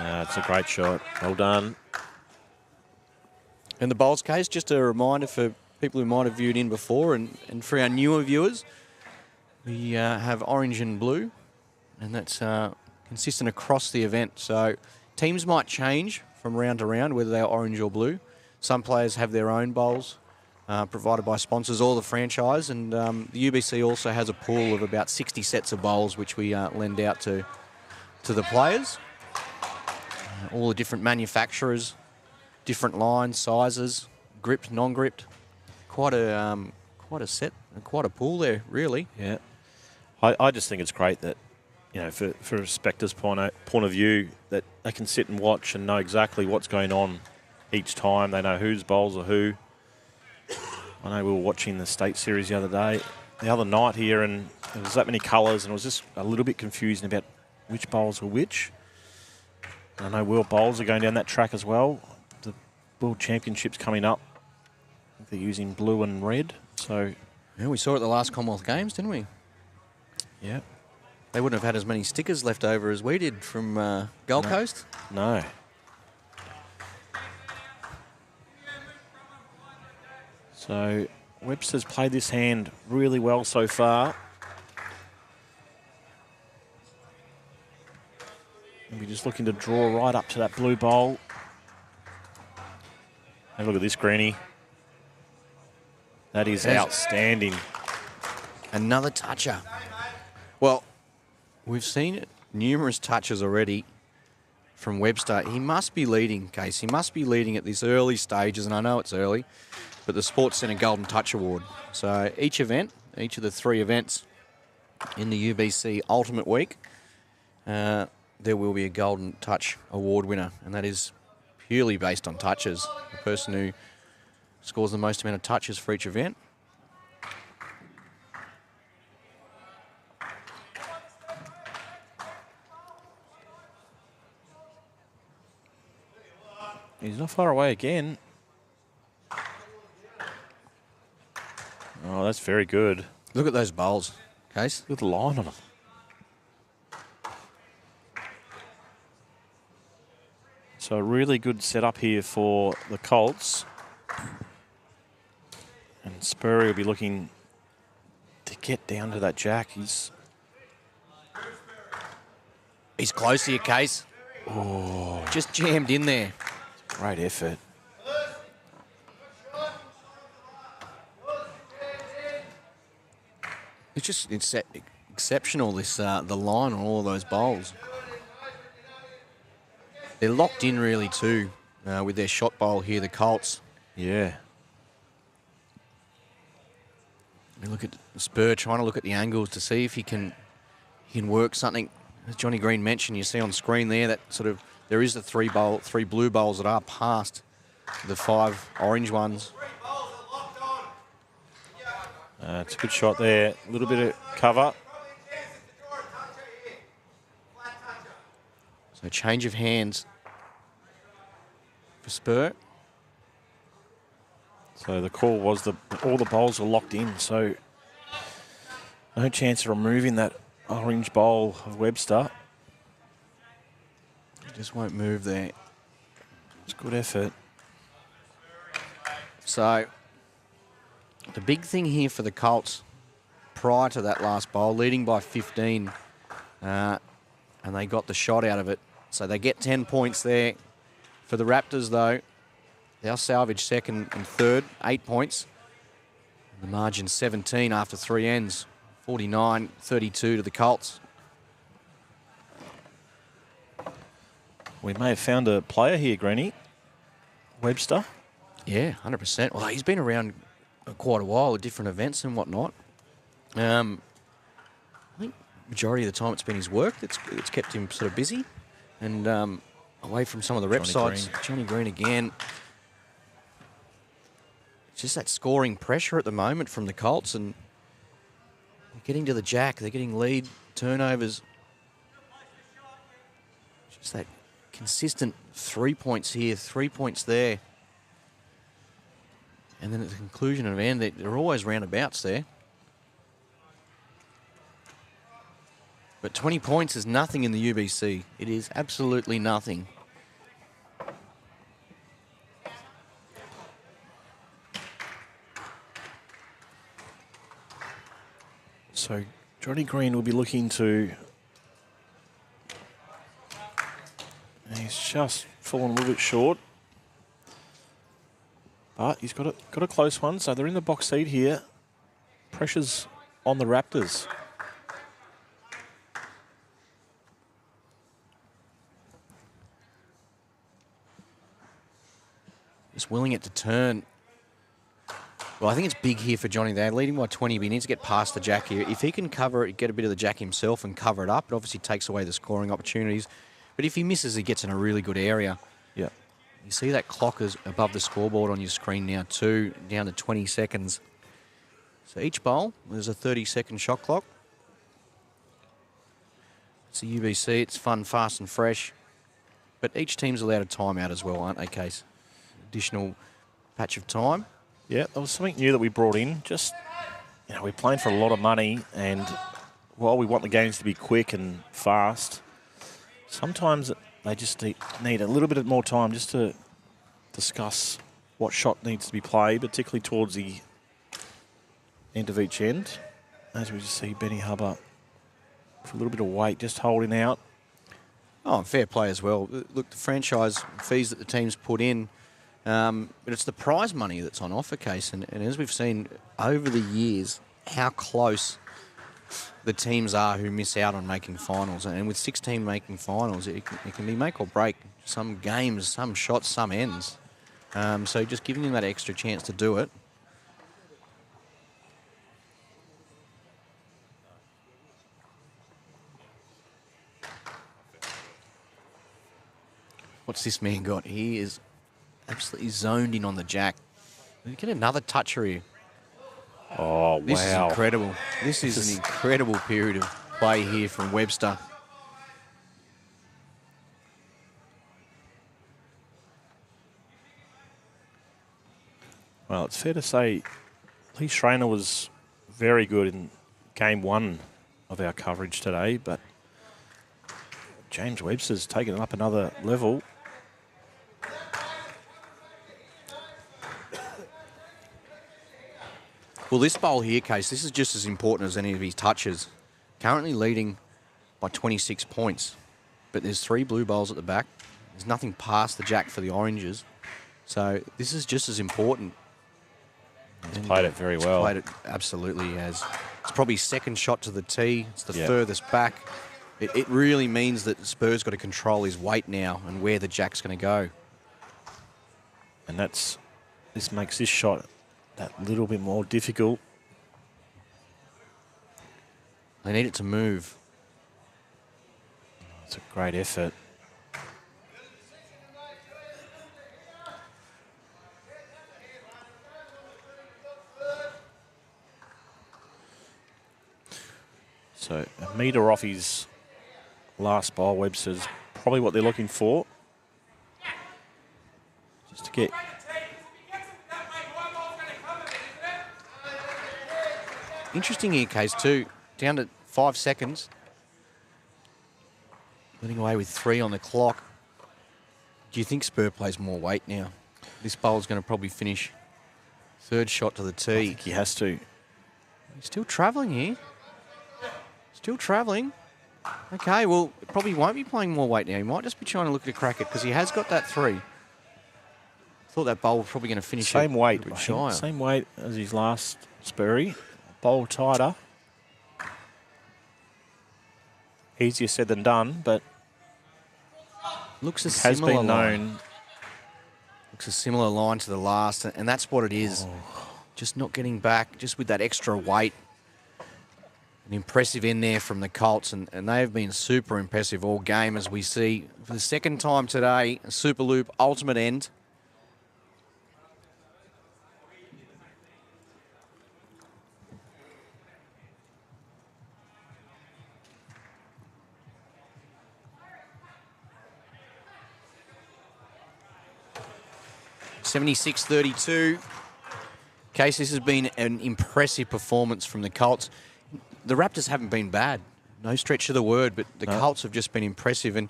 It's a great shot. Well done. In the bowls case, just a reminder for people who might have viewed in before and for our newer viewers, we have orange and blue, and that's consistent across the event. So teams might change from round to round, whether they're orange or blue. Some players have their own bowls provided by sponsors or the franchise, and the UBC also has a pool of about 60 sets of bowls which we lend out to the players. All the different manufacturers, different lines, sizes, gripped, non-gripped. Quite a set and quite a pool there, really. Yeah, I just think it's great that, you know, for a spectator's point of view, that they can sit and watch and know exactly what's going on each time. They know whose bowls are who. I know we were watching the state series the other night here, and there was that many colours, and it was just a little bit confusing about which bowls were which. And I know World Bowls are going down that track as well. The World Championships coming up. They're using blue and red, so... Yeah, we saw it at the last Commonwealth Games, didn't we? Yeah. They wouldn't have had as many stickers left over as we did from Gold Coast. No. So Webster's played this hand really well so far. We're just looking to draw right up to that blue bowl. Have a look at this, Greenie. That is outstanding. Another toucher. Well, we've seen numerous touches already from Webster. He must be leading, Case. He must be leading at this early stages, and I know it's early, but the Sports Centre Golden Touch Award. So each of the 3 events in the UBC Ultimate Week, there will be a Golden Touch Award winner, and that is purely based on touches. The person who scores the most amount of touches for each event. He's not far away again. that's very good. Look at those bowls, Case. Look at the line on them. So a really good setup here for the Colts. And Spurry will be looking to get down to that jack. He's close here, Case. oh, Just jammed in there. great effort. It's exceptional, the line on all of those bowls. They're locked in really too with their shot bowl here, the Colts. Yeah. We look at Spur trying to look at the angles to see if he can work something. As Johnny Green mentioned, you see on screen there that sort of there is the three blue bowls that are past the 5 orange ones. It's a good shot there. A little bit of cover. So change of hands for Spur. So the call was all the bowls are locked in, so no chance of removing that orange bowl of Webster. He just won't move there. It's good effort. So the big thing here for the Colts prior to that last bowl, leading by 15, and they got the shot out of it. So they get 10 points there. For the Raptors, though, they'll salvage second and third, 8 points. The margin 17 after 3 ends, 49-32 to the Colts. We may have found a player here, Greeny. Webster. Yeah, 100%. Well, he's been around quite a while at different events and whatnot. I think majority of the time it's been his work that's kept him sort of busy and away from some of the rep sides. Johnny Green again. It's just that scoring pressure at the moment from the Colts, and they're getting to the jack. They're getting lead turnovers. Just that consistent 3 points here, 3 points there. And then at the conclusion of end, they're always roundabouts there. But 20 points is nothing in the UBC. It is absolutely nothing. So Johnny Green will be looking to... He's just fallen a little bit short. But he's got a close one, so they're in the box seat here. Pressure's on the Raptors. Just willing it to turn. Well, I think it's big here for Johnny. They're leading by 20, but he needs to get past the jack here. If he can cover it, get a bit of the jack himself and cover it up, it obviously takes away the scoring opportunities. But if he misses, he gets in a really good area. Yeah. You see that clock is above the scoreboard on your screen now too, down to 20 seconds. So each bowl, there's a 30-second shot clock. It's a UBC, it's fun, fast and fresh. But each team's allowed a timeout as well, aren't they, Case? Additional patch of time. Yeah, that was something new that we brought in. Just, we're playing for a lot of money, and while we want the games to be quick and fast, sometimes they just need a little bit more time just to discuss what shot needs to be played, particularly towards the end of each end. As we just see Benny Hubber for a little bit of weight, just holding out. Oh, fair play as well. Look, the franchise fees that the teams put in, but it's the prize money that's on offer, Case. And as we've seen over the years, how close the teams are who miss out on making finals. And with 6 teams making finals, it can be make or break. Some games, some shots, some ends. So just giving them that extra chance to do it. What's this man got? He is absolutely zoned in on the jack. We get another toucher here. Oh, wow. This is incredible. This is an incredible period of play here from Webster. Well, it's fair to say Lee Schreiner was very good in game 1 of our coverage today, but James Webster's taken it up another level. Well, this bowl here, Case, this is just as important as any of his touches. Currently leading by 26 points, but there's 3 blue bowls at the back. There's nothing past the jack for the oranges. So this is just as important. He's played it very well. Played it absolutely as. It's probably second shot to the tee. It's the Yep. furthest back. It really means that Spur's got to control his weight now and where the jack's going to go. And this makes this shot that little bit more difficult. They need it to move. It's a great effort. So a metre off his last bowl, Webster's probably what they're looking for. Just to get... Interesting here, Case, too. Down to 5 seconds. Running away with 3 on the clock. Do you think Spur plays more weight now? This bowl's going to probably finish third shot to the I tee. think he has to. He's still travelling here. Still travelling. Okay, well, probably won't be playing more weight now. He might just be trying to look to crack it because he has got that 3. Thought that bowl was probably going to finish Same it weight. a bit shyer. Same weight as his last Spurry. Bowl tighter. Easier said than done, but Looks a has similar been line. known. Looks a similar line to the last, and that's what it is. Just not getting back, just with that extra weight. An impressive end there from the Colts, and they have been super impressive all game, as we see for the second time today, a Superloop ultimate end. (76-32). Case, this has been an impressive performance from the Colts. The Raptors haven't been bad, no stretch of the word, but the Colts have just been impressive, and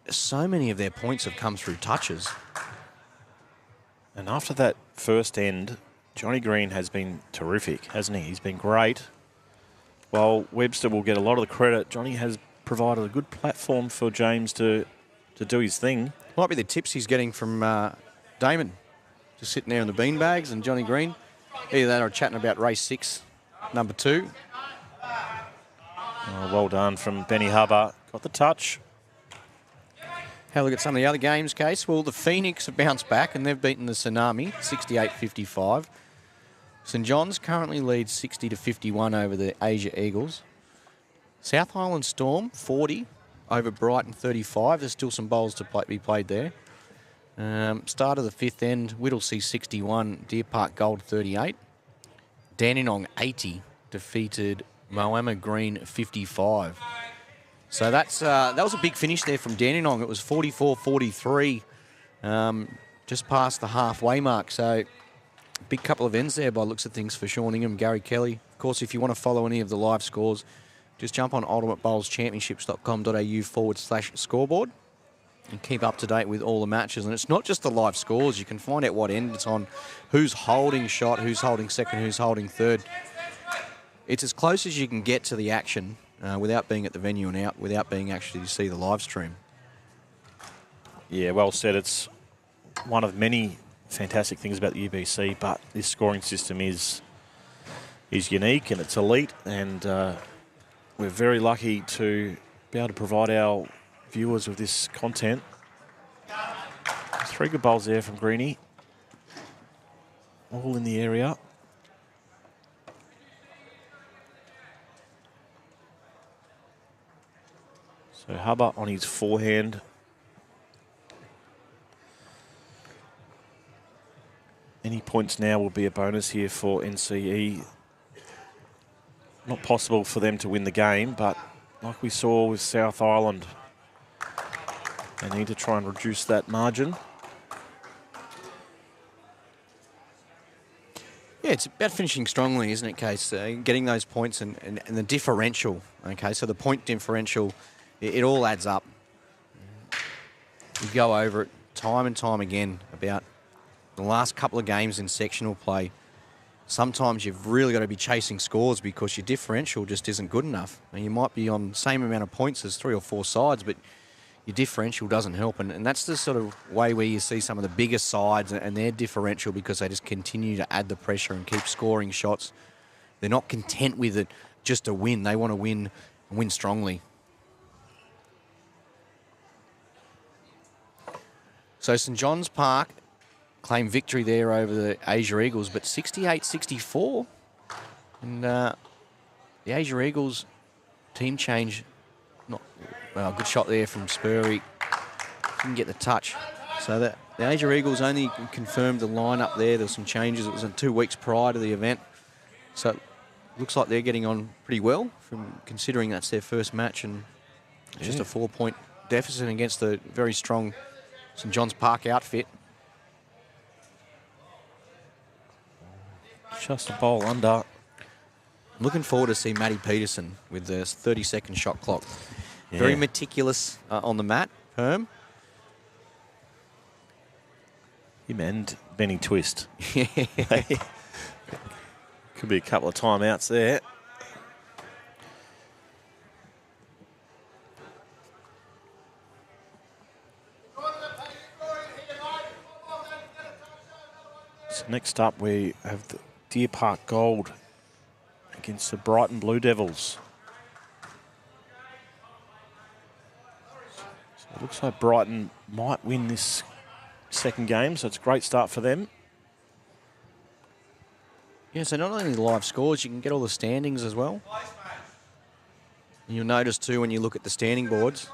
so many of their points have come through touches. And after that first end, Johnny Green has been terrific, hasn't he? He's been great. While Webster will get a lot of the credit, Johnny has provided a good platform for James to do his thing. Might be the tips he's getting from Damon, just sitting there in the beanbags, and Johnny Green. Either that or chatting about race 6, number 2. Oh, well done from Benny Hubber. Got the touch. Have a look at some of the other games, Case. Well, the Phoenix have bounced back and they've beaten the Tsunami 68-55. St John's currently leads 60-51 over the Asia Eagles. South Island Storm 40 over Brighton 35. There's still some bowls to be played there. Start of the 5th end, Whittlesea 61, Deer Park Gold 38. Dandenong 80 defeated Moama Green 55. So that was a big finish there from Dandenong. It was 44-43, just past the halfway mark. So big couple of ends there by looks of things for Sean Ingham, Gary Kelly. Of course, if you want to follow any of the live scores, just jump on ultimatebowlschampionships.com.au/scoreboard and keep up to date with all the matches. And it's not just the live scores. You can find out what end it's on, who's holding shot, who's holding second, who's holding third. It's as close as you can get to the action without being at the venue and without being actually to see the live stream. Yeah, well said. It's one of many fantastic things about the UBC, but this scoring system is unique and it's elite, and we're very lucky to be able to provide our viewers with this content. 3 good bowls there from Greenie, all in the area. So Hubber on his forehand. Any points now will be a bonus here for NCE. Not possible for them to win the game, but like we saw with South Island, they need to try and reduce that margin. Yeah, it's about finishing strongly, isn't it, Case? Getting those points and the differential, okay? So the point differential, it all adds up. We go over it time and time again about the last couple of games in sectional play. Sometimes you've really got to be chasing scores because your differential just isn't good enough. And you might be on the same amount of points as 3 or 4 sides, but your differential doesn't help. And that's the sort of way where you see some of the bigger sides and their differential, because they just continue to add the pressure and keep scoring shots. They're not content with it just to win. They want to win and win strongly. So St John's Park claimed victory there over the Asia Eagles, but 68-64. And the Asia Eagles team change, well, good shot there from Spurry. Didn't get the touch. So the Asia Eagles only confirmed the lineup there. There's some changes. It was in 2 weeks prior to the event. So it looks like they're getting on pretty well, from considering that's their first match, and just a 4-point deficit against the very strong St John's Park outfit. Just a bowl under. I'm looking forward to see Matty Peterson with the 30-second shot clock. Yeah. Very meticulous on the mat, Perm. Him and Benny Twist. Could be a couple of timeouts there. So next up we have the Deer Park Gold against the Brighton Blue Devils. So it looks like Brighton might win this second game, so it's a great start for them. Yeah, so not only the live scores, you can get all the standings as well. And you'll notice too when you look at the standing boards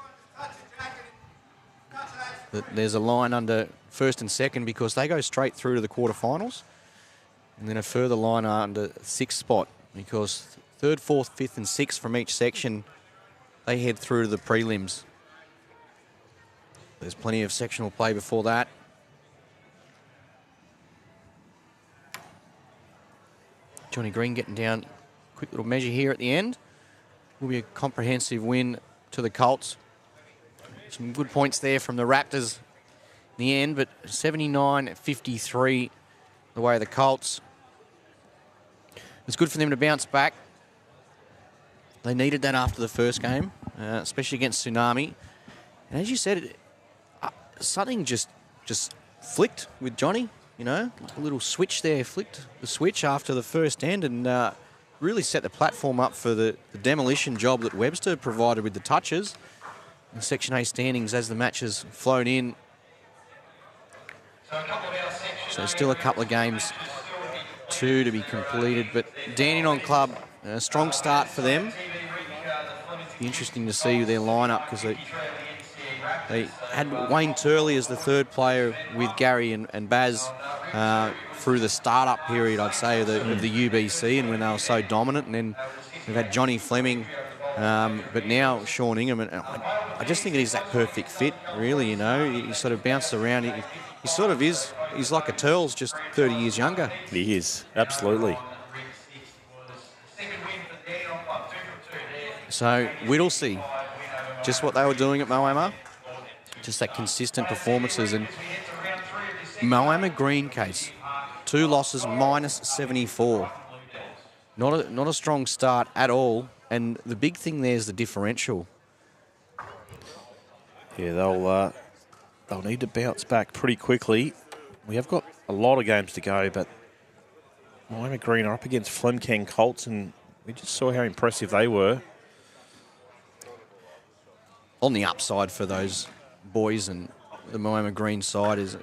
that there's a line under first and second, because they go straight through to the quarterfinals, and then a further line under sixth spot, because third, fourth, fifth and sixth from each section, they head through to the prelims. There's plenty of sectional play before that. Johnny Green getting down, quick little measure here at the end. Will be a comprehensive win to the Colts. Some good points there from the Raptors in the end, but 79-53 the way of the Colts. It's good for them to bounce back. They needed that after the first game, especially against Tsunami. And as you said, something just flicked with Johnny, you know, a little switch there, flicked the switch after the first end, and really set the platform up for the demolition job that Webster provided with the touches. In Section A standings as the match has flown in. So still a couple of games to be completed, but Dandenong Club, a strong start for them. Be interesting to see their lineup, because they had Wayne Turley as the third player with Gary and Baz through the start-up period, I'd say, of the UBC, and when they were so dominant. And then we've had Johnny Fleming, but now Sean Ingham. And I just think it is that perfect fit, really, you know. He sort of bounced around. He sort of is. He's like a Turles, just 30 years younger. He is, absolutely. So Whittlesea, just what they were doing at Moama, just that consistent performances. And Moama Green Case, 2 losses, -74. Not a strong start at all. And the big thing there is the differential. Yeah, they'll need to bounce back pretty quickly. We have got a lot of games to go, but Moama Green are up against Flemkang Colts, and we just saw how impressive they were. On the upside for those boys and the Moama Green side is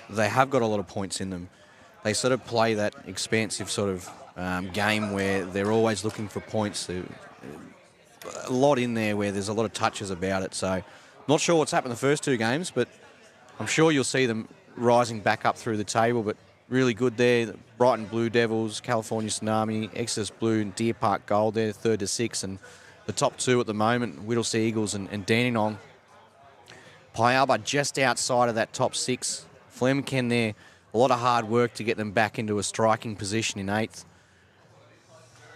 they have got a lot of points in them. They sort of play that expansive sort of game where they're always looking for points. A lot in there where there's a lot of touches about it. So not sure what's happened the first 2 games, but I'm sure you'll see them rising back up through the table. But really good there. The Brighton Blue Devils, California Tsunami, Exodus Blue and Deer Park Gold there, 3rd to 6th. And the top 2 at the moment, Whittlesea Eagles and Dandenong. Pialba just outside of that top 6. Flemken there a lot of hard work to get them back into a striking position in 8th.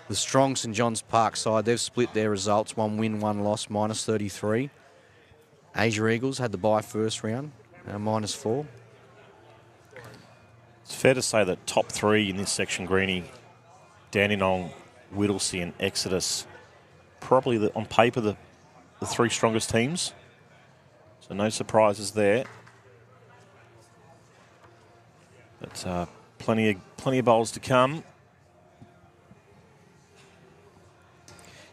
The strong St John's Park side, they've split their results, 1 win, 1 loss, -33. Asia Eagles had the bye first round, -4. It's fair to say that top 3 in this section, Greenie, Dandenong, Whittlesea and Exodus, probably on paper the 3 strongest teams. So no surprises there. But plenty of bowls to come.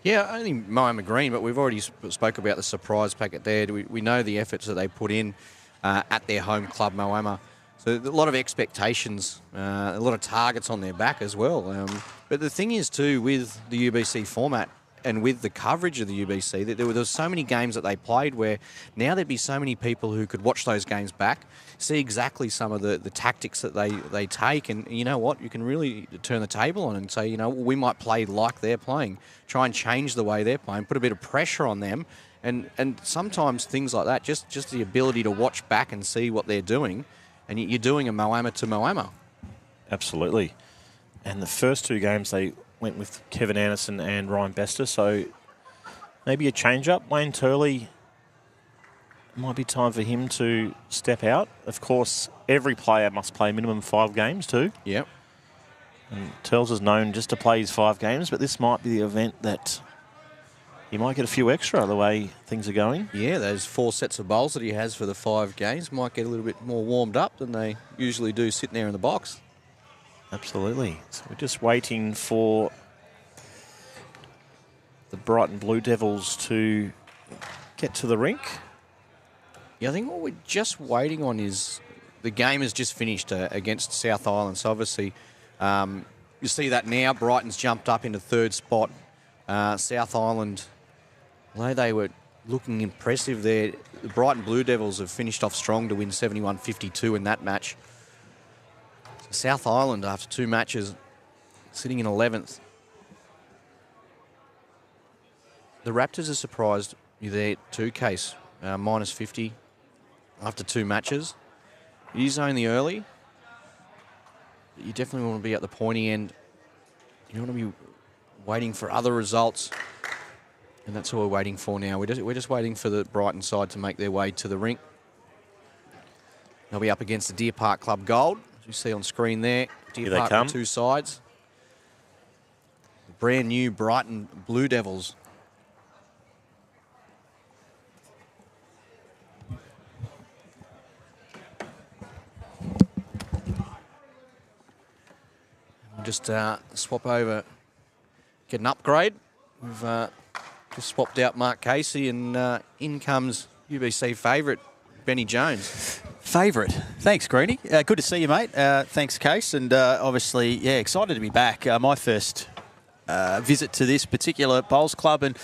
Yeah, only Moama Green, but we've already spoke about the surprise packet there. We know the efforts that they put in at their home club, Moama. So a lot of expectations, a lot of targets on their back as well. But the thing is, too, with the UBC format and with the coverage of the UBC, that there were so many games that they played where now there'd be so many people who could watch those games back, see exactly some of the tactics that they take, and you know what, you can really turn the table on and say, you know, we might play like they're playing, try and change the way they're playing, put a bit of pressure on them, and sometimes things like that, just the ability to watch back and see what they're doing, and you're doing a Moama to Moama. Absolutely. And the first 2 games they went with Kevin Anderson and Ryan Bester, so maybe a change-up. Wayne Turley, might be time for him to step out. Of course, every player must play minimum 5 games too. Yep. And Turles is known just to play his 5 games, but this might be the event that he might get a few extra the way things are going. Yeah, those 4 sets of bowls that he has for the 5 games might get a little bit more warmed up than they usually do sitting there in the box. Absolutely. So we're just waiting for the Brighton Blue Devils to get to the rink. Yeah, I think what we're just waiting on is the game has just finished against South Island. So obviously, you see that now. Brighton's jumped up into 3rd spot. South Island, although they were looking impressive there, the Brighton Blue Devils have finished off strong to win 71-52 in that match. South Island, after 2 matches, sitting in 11th. The Raptors are surprised you there too, Case. -50 after 2 matches. It is only early. But you definitely want to be at the pointy end. You want to be waiting for other results. And that's what we're waiting for now. We're just waiting for the Brighton side to make their way to the rink. They'll be up against the Deer Park Club Gold. You see on screen there, Deer Park on 2 sides. The brand new Brighton Blue Devils. We'll just swap over, get an upgrade. We've just swapped out Mark Casey, and in comes UBC favourite, Benny Jones. Favourite. Thanks, Greenie. Good to see you, mate. Thanks, Case. And obviously, yeah, excited to be back. My first visit to this particular bowls club. And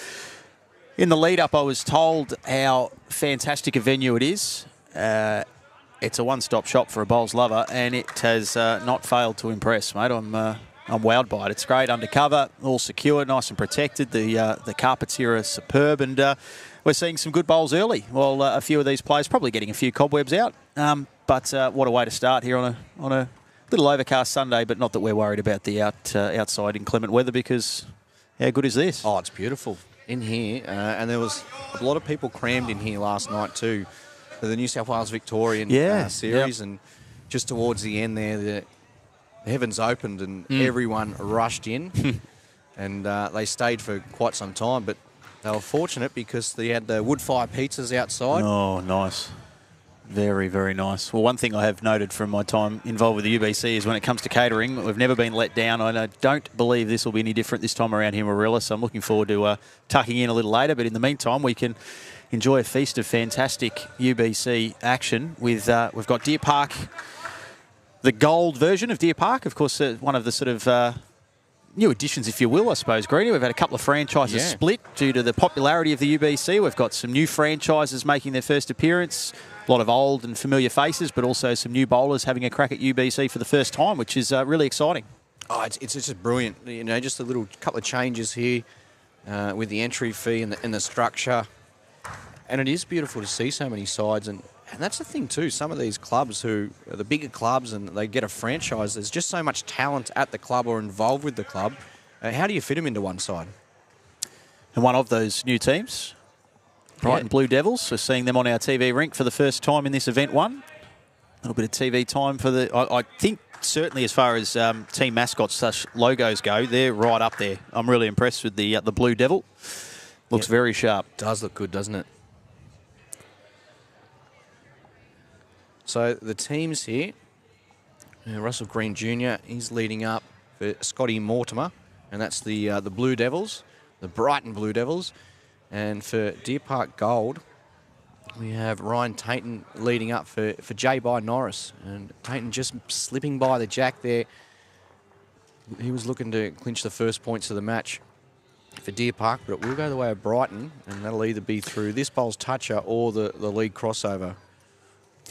in the lead-up, I was told how fantastic a venue it is. It's a one-stop shop for a bowls lover, and it has not failed to impress, mate. I'm wowed by it. It's great undercover, all secure, nice and protected. The carpets here are superb, and we're seeing some good bowls early. Well, a few of these players probably getting a few cobwebs out. But what a way to start here on a little overcast Sunday. But not that we're worried about the outside inclement weather, because how good is this? Oh, it's beautiful in here, and there was a lot of people crammed in here last night too for the New South Wales Victorian series, and just towards the end there, the heavens opened and everyone rushed in, and they stayed for quite some time, but they were fortunate because they had the wood fire pizzas outside. Oh, nice. Very, very nice. Well, one thing I have noted from my time involved with the UBC is when it comes to catering, we've never been let down. I don't believe this will be any different this time around here in Warilla, so I'm looking forward to tucking in a little later. But in the meantime, we can enjoy a feast of fantastic UBC action. We've got Deer Park, the gold version of Deer Park, of course, one of the sort of new additions, if you will, I suppose, Greenie. We've had a couple of franchises split due to the popularity of the UBC. We've got some new franchises making their first appearance, a lot of old and familiar faces, but also some new bowlers having a crack at UBC for the first time, which is really exciting. Oh, it's just brilliant. You know, just a little couple of changes here with the entry fee and the structure. And it is beautiful to see so many sides and And that's the thing too, some of these clubs who are the bigger clubs and they get a franchise, there's just so much talent at the club or involved with the club. How do you fit them into one side? And one of those new teams, Brighton Blue Devils, we're seeing them on our TV rink for the first time in this event one. A little bit of TV time for the... I think certainly as far as team mascots such logos go, they're right up there. I'm really impressed with the Blue Devil. Looks very sharp. Does look good, doesn't it? So the teams here, Russell Green Jr., he's leading up for Scotty Mortimer, and that's the Blue Devils, the Brighton Blue Devils. And for Deer Park Gold, we have Ryan Tainton leading up for J. By Norris. And Tainton just slipping by the jack there. He was looking to clinch the first points of the match for Deer Park, but it will go the way of Brighton, and that'll either be through this bowl's toucher or the league crossover.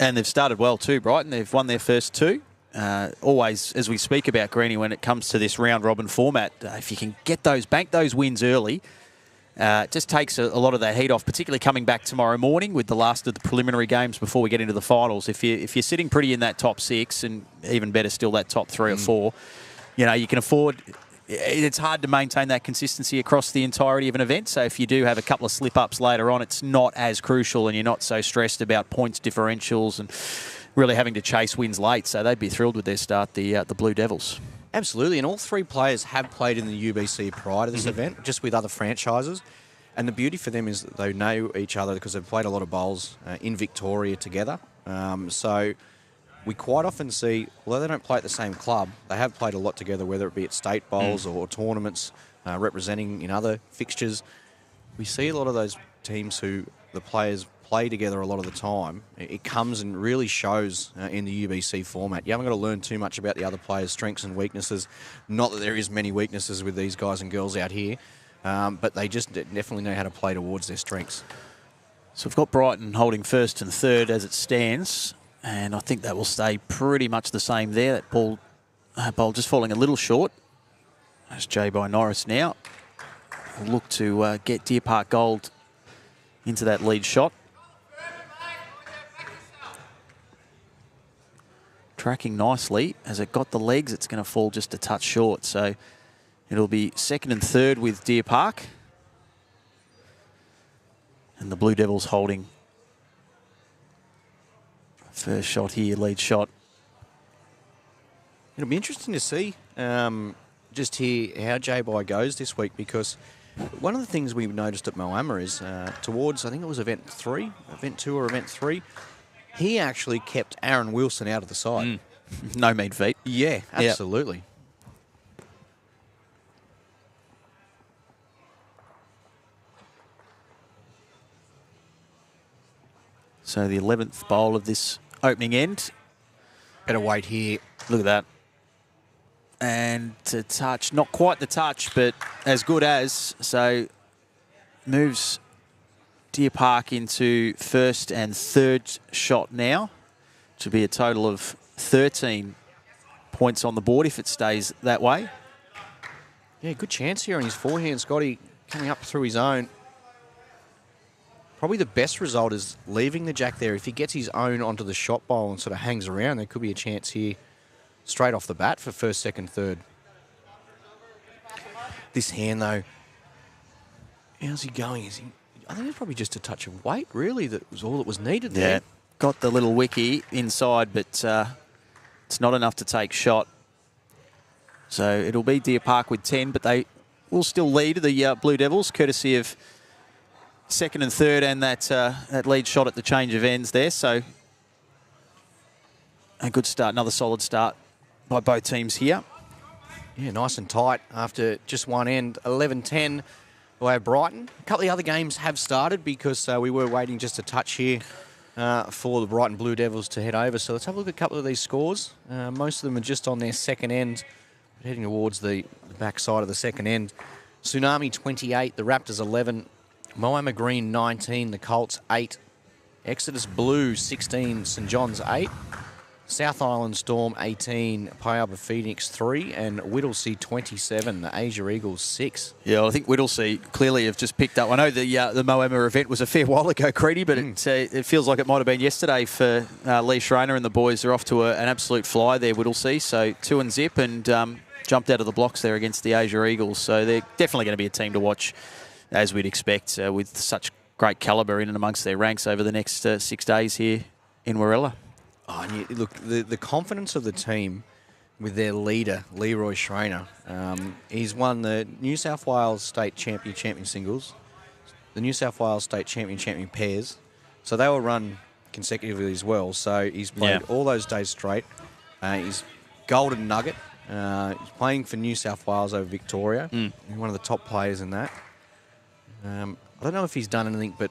And they've started well too, Brighton. They've won their first two. Always, as we speak about, Greenie, when it comes to this round-robin format, if you can get bank those wins early, it just takes a lot of that heat off, particularly coming back tomorrow morning with the last of the preliminary games before we get into the finals. If you're sitting pretty in that top six, and even better still that top three or four, you know, you can afford... It's hard to maintain that consistency across the entirety of an event. So if you do have a couple of slip-ups later on, it's not as crucial and you're not so stressed about points differentials and really having to chase wins late. So they'd be thrilled with their start, the Blue Devils. Absolutely, and all three players have played in the UBC prior to this event, just with other franchises. And the beauty for them is that they know each other because they've played a lot of bowls in Victoria together. So we quite often see, although they don't play at the same club, they have played a lot together, whether it be at state bowls or tournaments representing in other fixtures. We see a lot of those teams who the players play together a lot of the time. It comes and really shows in the UBC format. You haven't got to learn too much about the other players' strengths and weaknesses. Not that there is many weaknesses with these guys and girls out here, but they just definitely know how to play towards their strengths. So we've got Brighton holding first and third as it stands. And I think that will stay pretty much the same there. That ball just falling a little short. That's J. By Norris now. We'll look to get Deer Park Gold into that lead shot. Tracking nicely. As it got the legs, it's going to fall just a touch short. So it'll be second and third with Deer Park. And the Blue Devils holding first shot here, lead shot. It'll be interesting to see just here how J-By goes this week, because one of the things we've noticed at Moama is towards, I think it was event 2 or event 3, he actually kept Aaron Wilson out of the side. No mean feat. Yeah, absolutely. Yep. So the 11th bowl of this opening end. Better wait here. Look at that. And to touch, not quite the touch, but as good as. So moves Deer Park into first and third shot now, which will be a total of 13 points on the board if it stays that way. Yeah, good chance here on his forehand. Scotty coming up through his own. Probably the best result is leaving the jack there. If he gets his own onto the shot bowl and sort of hangs around, there could be a chance here straight off the bat for first, second, third. This hand, though, how's he going? I think it's probably just a touch of weight, really, that was all that was needed there. Yeah, got the little wicky inside, but it's not enough to take shot. So it'll be Deer Park with 10, but they will still lead the Blue Devils, courtesy of second and third and that lead shot at the change of ends there. So a good start, another solid start by both teams here. Yeah, nice and tight after just one end, 11-10 by Brighton. A couple of the other games have started because we were waiting just a touch here for the Brighton Blue Devils to head over. So let's have a look at a couple of these scores. Most of them are just on their second end, heading towards the back side of the second end. Tsunami 28, the Raptors 11, Moama Green 19, the Colts 8, Exodus Blue 16, St John's 8, South Island Storm 18, Piaba Phoenix 3, and Whittlesea 27, the Asia Eagles 6. Yeah, well, I think Whittlesea clearly have just picked up. I know the Moama event was a fair while ago, Creedy, but it feels like it might have been yesterday for Lee Schreiner and the boys. Are off to an absolute fly there, Whittlesea. So 2-0 and jumped out of the blocks there against the Asia Eagles. So they're definitely going to be a team to watch, as we'd expect, with such great calibre in and amongst their ranks over the next 6 days here in Warilla. Oh, and look, the confidence of the team with their leader, Leroy Schreiner. He's won the New South Wales State Champion singles, the New South Wales State Champion pairs. So they will run consecutively as well. So he's played all those days straight. He's golden nugget. He's playing for New South Wales over Victoria. He's one of the top players in that. I don't know if he's done anything but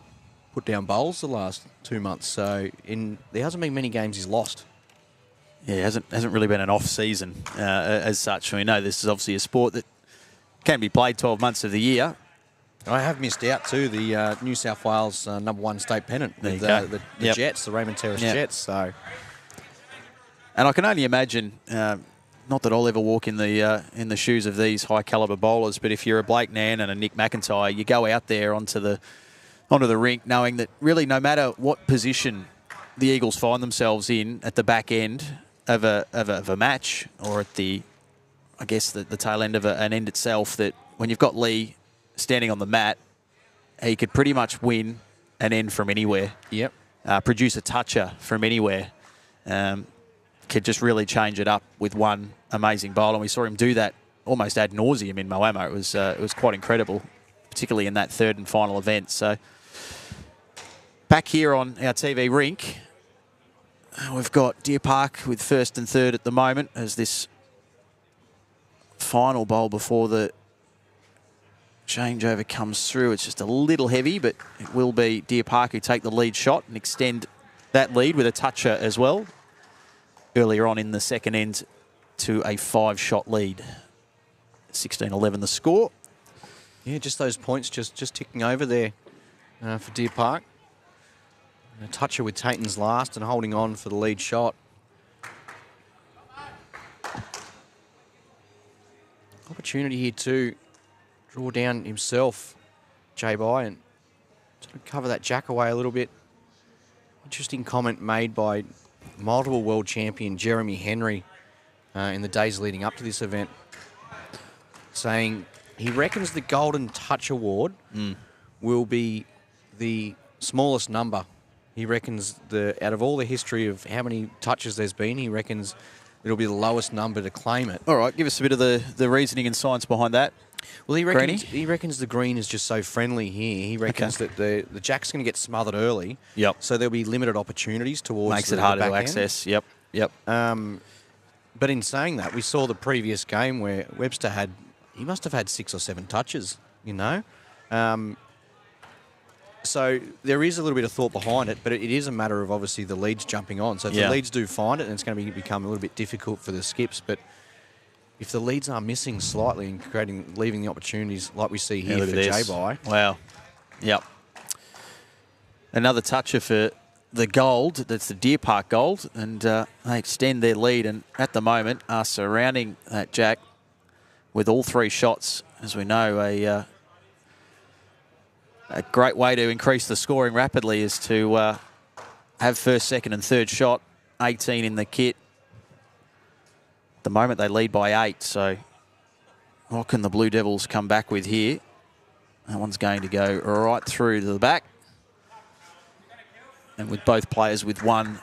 put down bowls the last 2 months. So there hasn't been many games he's lost. Yeah, it hasn't really been an off season as such. We know this is obviously a sport that can be played 12 months of the year. I have missed out too the New South Wales #1 state pennant with the Jets, the Raymond Terrace Jets. So, and I can only imagine. Not that I'll ever walk in the shoes of these high calibre bowlers, but if you're a Blake Nan and a Nick McIntyre, you go out there onto the rink knowing that really no matter what position the Eagles find themselves in at the back end of a match or at the tail end of an end itself, that when you've got Lee standing on the mat, he could pretty much win an end from anywhere. Yep. Produce a toucher from anywhere. Could just really change it up with one amazing bowl, and we saw him do that almost ad nauseum in Moama. It was quite incredible, particularly in that third and final event. So back here on our TV rink, we've got Deer Park with first and third at the moment as this final bowl before the changeover comes through. It's just a little heavy, but it will be Deer Park who take the lead shot and extend that lead with a toucher as well earlier on in the second end to a 5-shot lead. 16-11 the score. Yeah, just those points just ticking over there for Deer Park. A toucher with Tayton's last and holding on for the lead shot. Opportunity here to draw down himself, J-By, and sort of cover that jack away a little bit. Interesting comment made by multiple world champion Jeremy Henry in the days leading up to this event, saying he reckons the Golden Touch Award will be the smallest number. He reckons out of all the history of how many touches there's been, he reckons it'll be the lowest number to claim it. All right, give us a bit of the reasoning and science behind that. Well, he reckons the green is just so friendly here. He reckons that the jack's going to get smothered early. Yep. So there'll be limited opportunities towards Makes it harder to access. Yep. But in saying that, we saw the previous game where Webster he must have had 6 or 7 touches, you know. So there is a little bit of thought behind it, but it is a matter of obviously the leads jumping on. So if the leads do find it, then it's going to become a little bit difficult for the skips. But if the leads are missing slightly and leaving the opportunities like we see here for J-By. Wow. Yep. Another toucher for the gold. That's the Deer Park gold. And they extend their lead and at the moment are surrounding that jack with all 3 shots. As we know, a great way to increase the scoring rapidly is to have first, second and third shot. 18 in the kit. At the moment they lead by 8, so what can the Blue Devils come back with here? That one's going to go right through to the back. And with both players with 1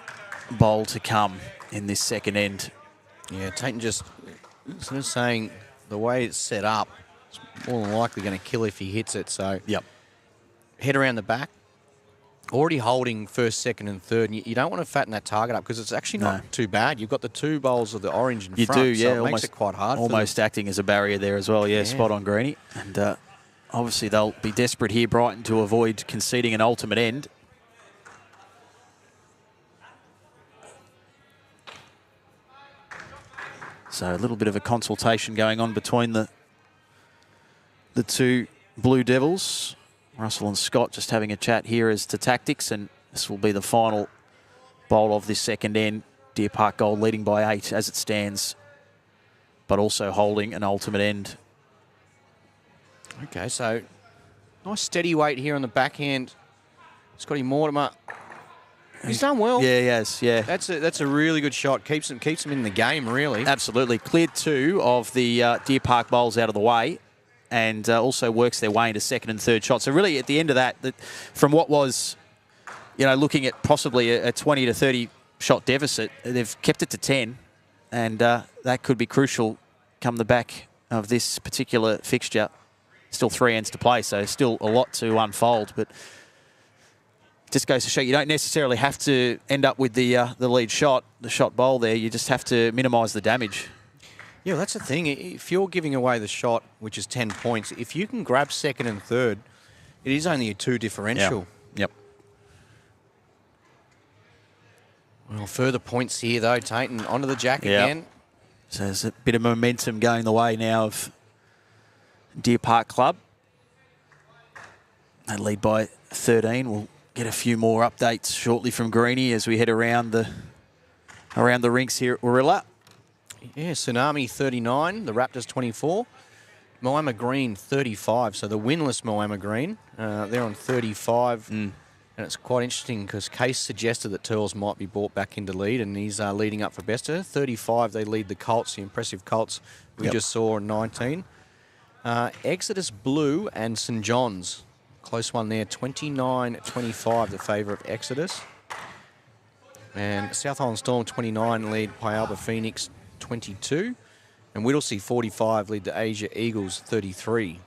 bowl to come in this second end. Yeah, Tayton just sort of saying the way it's set up, it's more than likely going to kill if he hits it. So head around the back. Already holding first, second and third. And you don't want to fatten that target up because it's actually not too bad. You've got the 2 bowls of the orange in front. You do, yeah. So it makes it quite hard. Almost acting as a barrier there as well. Yeah, spot on, Greenie. And obviously they'll be desperate here, Brighton, to avoid conceding an ultimate end. So a little bit of a consultation going on between the 2 Blue Devils. Russell and Scott just having a chat here as to tactics, and this will be the final bowl of this second end. Deer Park Gold leading by 8 as it stands, but also holding an ultimate end. Okay, so nice steady weight here on the backhand. Scotty Mortimer. He's done well. Yeah, he has. Yeah, That's a really good shot. Keeps him in the game, really. absolutely. Cleared 2 of the Deer Park bowls out of the way, and also works their way into second and third shots. So really, at the end of that, from what was, looking at possibly a 20 to 30 shot deficit, they've kept it to 10, and that could be crucial come the back of this particular fixture. Still 3 ends to play, so still a lot to unfold, but just goes to show you don't necessarily have to end up with the lead shot, the shot bowl there. You just have to minimise the damage. Yeah, that's the thing. If you're giving away the shot, which is 10 points, if you can grab second and third, it is only a 2 differential. Yep. Well, further points here, though, Tate, onto the jack again. So there's a bit of momentum going the way now of Deer Park Club. They lead by 13. We'll get a few more updates shortly from Greenie as we head around the rinks here at Warilla. Yeah, Tsunami 39, the Raptors 24. Moama Green 35, so the winless Moama Green. They're on 35. And it's quite interesting because Case suggested that Turles might be brought back into lead, and he's leading up for Bester. 35, they lead the Colts, the impressive Colts we just saw in 19. Exodus Blue and St John's. Close one there, 29-25, the favour of Exodus. And South Island Storm 29 lead Pialba Phoenix 22. And Whittlesea 45 lead the Asia Eagles 33.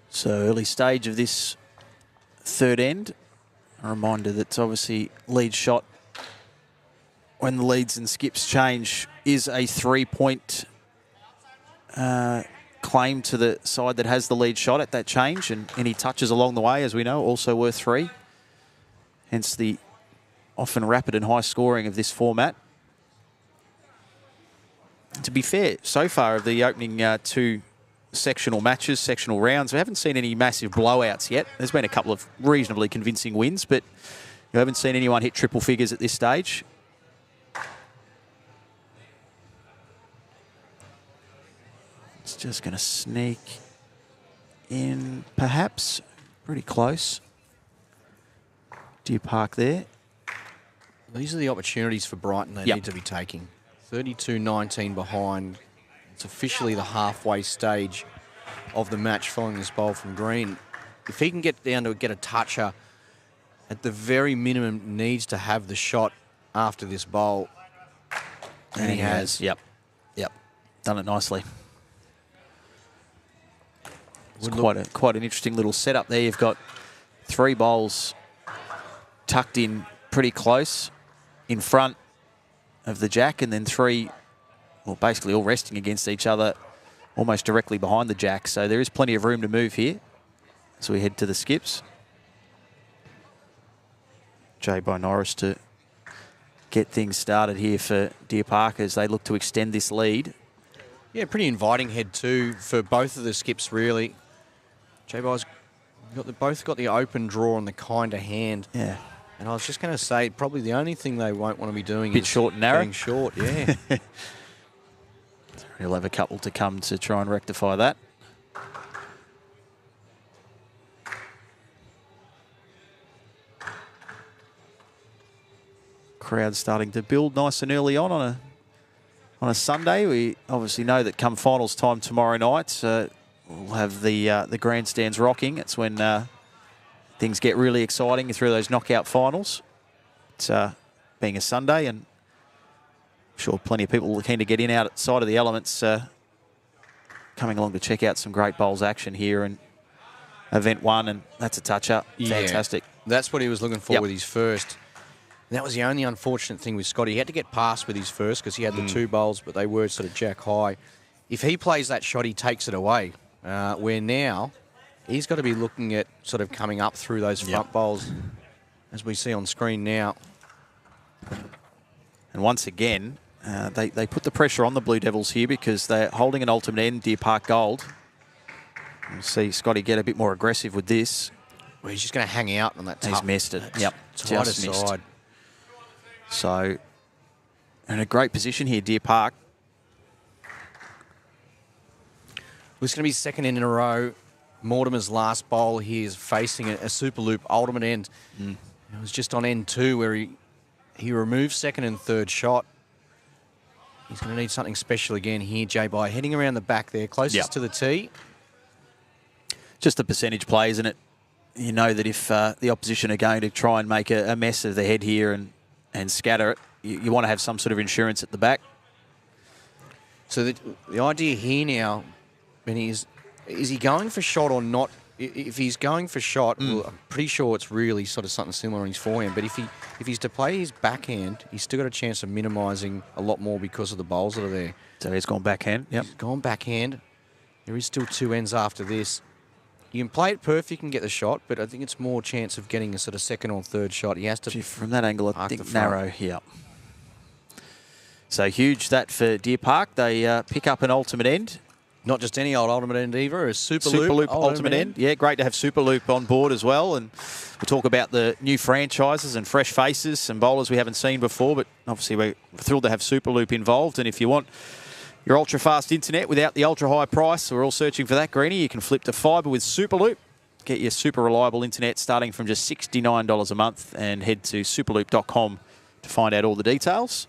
So early stage of this third end. A reminder that's obviously lead shot when the leads and skips change is a 3-point claim to the side that has the lead shot at that change, and any touches along the way, as we know, also worth 3. Hence the often rapid and high scoring of this format. To be fair, so far of the opening 2 sectional matches, sectional rounds, we haven't seen any massive blowouts yet. There's been a couple of reasonably convincing wins, but you haven't seen anyone hit triple figures at this stage. It's just going to sneak in, perhaps. Pretty close. Deer Park there. These are the opportunities for Brighton they need to be taking. 32-19 behind. It's officially the halfway stage of the match following this bowl from Green. If he can get down to get a toucher, at the very minimum needs to have the shot after this bowl. And he has. Yep. Done it nicely. It's quite an interesting little setup there. You've got 3 bowls tucked in pretty close in front of the jack, and then 3, well, basically all resting against each other almost directly behind the jack. So there is plenty of room to move here. So we head to the skips. Jay by Norris to get things started here for Deer Park as they look to extend this lead. Yeah, pretty inviting head too for both of the skips, really. J-Bar's both got the open draw and the kind of hand. Yeah. And I was just going to say, probably the only thing they won't want to be doing Bit is short and narrow. getting short, yeah. He'll have a couple to come to try and rectify that. Crowd starting to build nice and early on a Sunday. We obviously know that come finals time tomorrow night, we'll have the grandstands rocking. It's when things get really exciting through those knockout finals. It's being a Sunday, and I'm sure plenty of people are keen to get in outside of the elements, coming along to check out some great bowls action here in event 1, and that's a toucher. Fantastic. That's what he was looking for with his first. And that was the only unfortunate thing with Scotty. He had to get past with his first because he had the 2 bowls, but they were sort of jack high. If he plays that shot, he takes it away. Where now, he's got to be looking at sort of coming up through those front bowls, as we see on screen now. And once again, they put the pressure on the Blue Devils here because they're holding an ultimate end, Deer Park Gold. We'll see Scotty get a bit more aggressive with this. Well, he's just going to hang out on that He's missed it. Yep, tighter just missed. side. So, in a great position here, Deer Park. It's going to be second in a row. Mortimer's last bowl, he is facing a Superloop ultimate end. It was just on end 2 where he removed second and third shot. He's going to need something special again here, J-By. Heading around the back there, closest to the tee. Just a percentage play, isn't it? You know that if the opposition are going to try and make a mess of the head here and scatter it, you want to have some sort of insurance at the back. So the idea here now, Benny, is he going for shot or not? If he's going for shot, well, I'm pretty sure it's really sort of something similar on his forehand. But if he's to play his backhand, he's still got a chance of minimising a lot more because of the bowls that are there. So he's gone backhand. Yep. He's gone backhand. There is still 2 ends after this. You can play it perfect, you can get the shot, but I think it's more chance of getting a sort of second or third shot. He has to... From that angle, I think narrow. Yeah. So huge that for Deer Park. They pick up an ultimate end. Not just any old ultimate end either, a Superloop. Superloop ultimate end. Yeah, great to have Superloop on board as well. And we'll talk about the new franchises and fresh faces, some bowlers we haven't seen before, but obviously we're thrilled to have Superloop involved. And if you want your ultra-fast internet without the ultra-high price, we're all searching for that, Greenie, you can flip to fibre with Superloop. Get your super reliable internet starting from just $69 a month and head to superloop.com to find out all the details.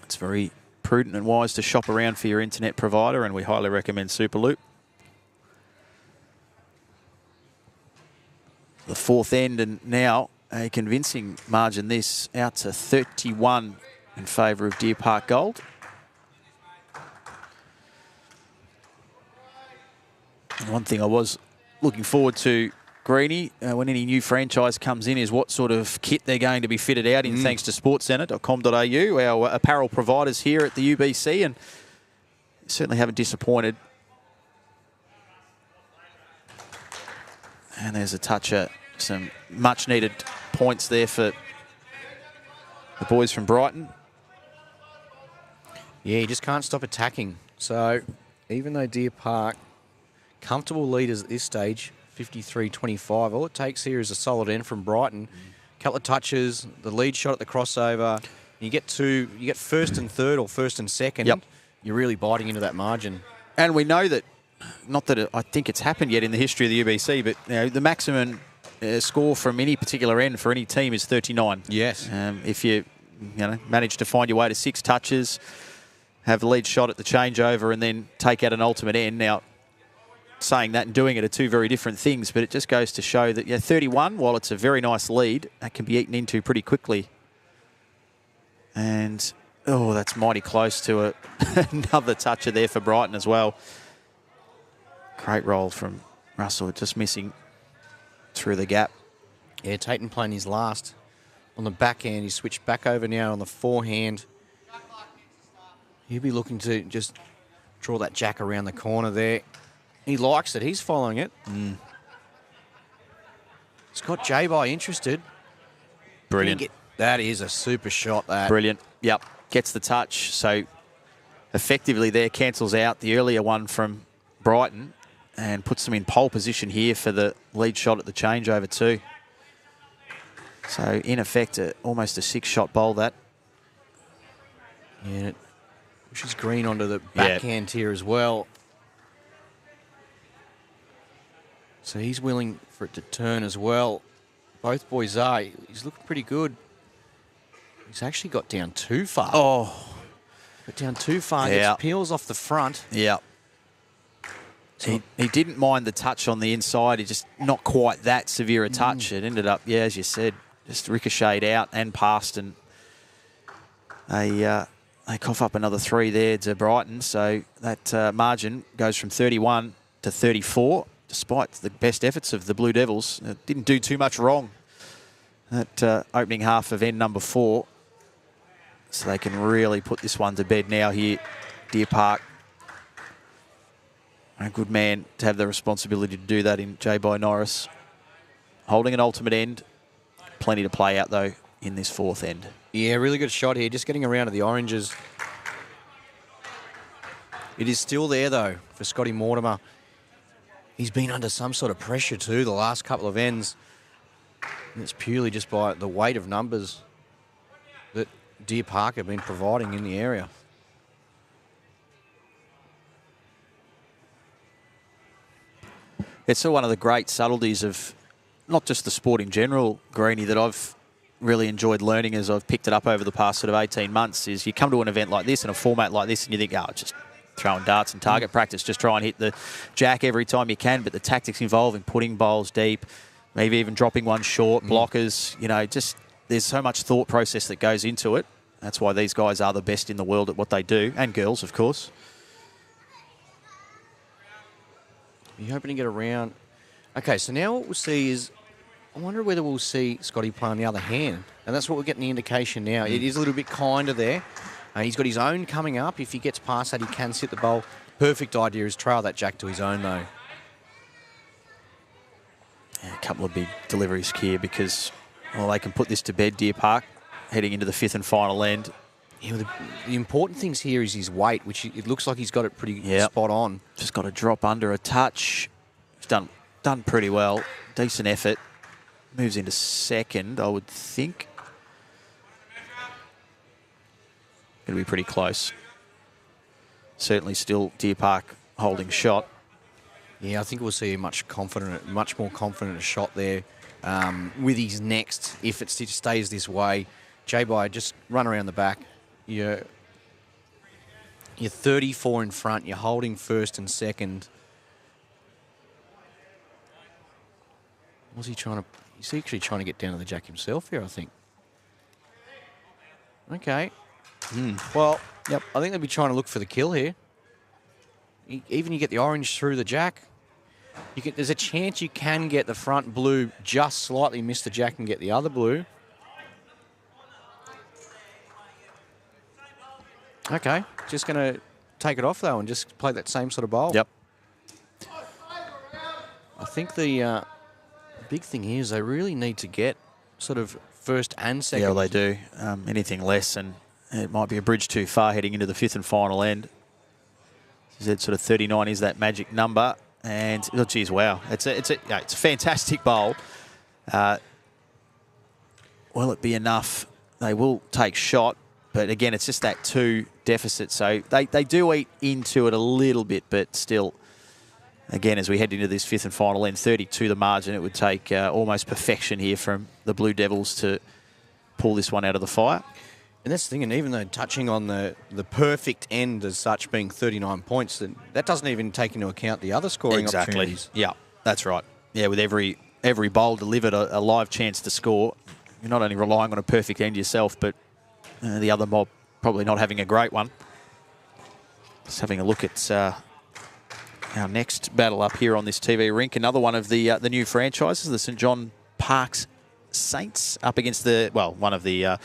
It's very prudent and wise to shop around for your internet provider, and we highly recommend Superloop. The 4th end, and now a convincing margin this out to 31 in favour of Deer Park Gold. And one thing I was looking forward to, Greenie, when any new franchise comes in, is what sort of kit they're going to be fitted out in, thanks to sportscentre.com.au, our apparel providers here at the UBC, and certainly haven't disappointed. And there's a toucher, some much-needed points there for the boys from Brighton. Yeah, you just can't stop attacking. So even though Deer Park, comfortable leaders at this stage, 53-25. All it takes here is a solid end from Brighton. A couple of touches, the lead shot at the crossover. You get first and third or first and second. Yep. You're really biting into that margin. And we know that, not that I think it's happened yet in the history of the UBC, but you know, the maximum score from any particular end for any team is 39. Yes. If you manage to find your way to 6 touches, have the lead shot at the changeover, and then take out an ultimate end. Now, saying that and doing it are 2 very different things, but it just goes to show that 31, while it's a very nice lead, that can be eaten into pretty quickly. And, oh, that's mighty close to another toucher there for Brighton as well. Great roll from Russell, just missing through the gap. Yeah, Tatum playing his last on the backhand. He switched back over now on the forehand. He'll be looking to just draw that jack around the corner there. He likes it. He's following it. It's got J-By interested. Brilliant. That is a super shot, that. Brilliant. Yep. Gets the touch. So effectively there cancels out the earlier one from Brighton and puts them in pole position here for the lead shot at the changeover too. So in effect, almost a 6-shot bowl that. Yeah, it pushes Green onto the backhand here as well. So he's willing for it to turn as well. Both boys are. He's looking pretty good. He's actually got down too far. Oh. Got down too far. Yeah. Gets peels off the front. Yeah. So he didn't mind the touch on the inside. He just not quite that severe a touch. It ended up, as you said, just ricocheted out and past, and they cough up another 3 there to Brighton. So that margin goes from 31 to 34. Despite the best efforts of the Blue Devils, it didn't do too much wrong that opening half of end number 4. So they can really put this one to bed now here, Deer Park. A good man to have the responsibility to do that in J-By Norris. Holding an ultimate end. Plenty to play out, though, in this 4th end. Yeah, really good shot here. Just getting around to the oranges. It is still there, though, for Scotty Mortimer. he's been under some sort of pressure too the last couple of ends. And it's purely just by the weight of numbers that Deer Park have been providing in the area. It's one of the great subtleties of not just the sport in general, Greenie, that I've really enjoyed learning as I've picked it up over the past sort of 18 months, is you come to an event like this and a format like this and you think, oh, just throwing darts and target practice, just try and hit the jack every time you can, but the tactics involved in putting bowls deep, maybe even dropping one short, blockers, you know, just there's so much thought process that goes into it. That's why these guys are the best in the world at what they do, and girls, of course. You're hoping to get around. Okay, so now what we'll see is, I wonder whether we'll see Scotty play on the other hand. And that's what we're getting the indication now. It is a little bit kinder there. He's got his own coming up. If he gets past that, he can sit the bowl. Perfect idea is trail that jack to his own, though. Yeah, a couple of big deliveries here because, well, they can put this to bed, Deer Park, heading into the fifth and final end. Yeah, the important things here is his weight, which it looks like he's got it pretty spot on. Just got to drop under a touch. He's done pretty well. Decent effort. Moves into second, I would think. Going to be pretty close. Certainly still Deer Park holding shot. Yeah, I think we'll see a much more confident shot there with his next, if it stays this way. J-By, just run around the back. You're 34 in front. You're holding first and second. Was he trying to... He's actually trying to get down to the jack himself here, I think. Okay. Well, yep. I think they'll be trying to look for the kill here. Even you get the orange through the jack, there's a chance you can get the front blue just slightly miss the jack and get the other blue. Okay, just going to take it off, though, and just play that same sort of bowl. Yep. I think the big thing here is they really need to get sort of first and second. Yeah, well, they do. Anything less, and it might be a bridge too far heading into the fifth and final end. Sort of 39 is that magic number. And, oh, geez, wow. It's a fantastic bowl. Will it be enough? They will take shot. But, again, it's just that 2 deficit. So they do eat into it a little bit, but still, again, as we head into this fifth and final end, 32 the margin, it would take almost perfection here from the Blue Devils to pull this one out of the fire. And that's the thing, and even though touching on the perfect end as such being 39 points, that doesn't even take into account the other scoring opportunities. Yeah, that's right. Yeah, with every bowl delivered a live chance to score, you're not only relying on a perfect end yourself, but the other mob probably not having a great one. Just having a look at our next battle up here on this TV rink. Another one of the new franchises, the St John Parks Saints, up against one of the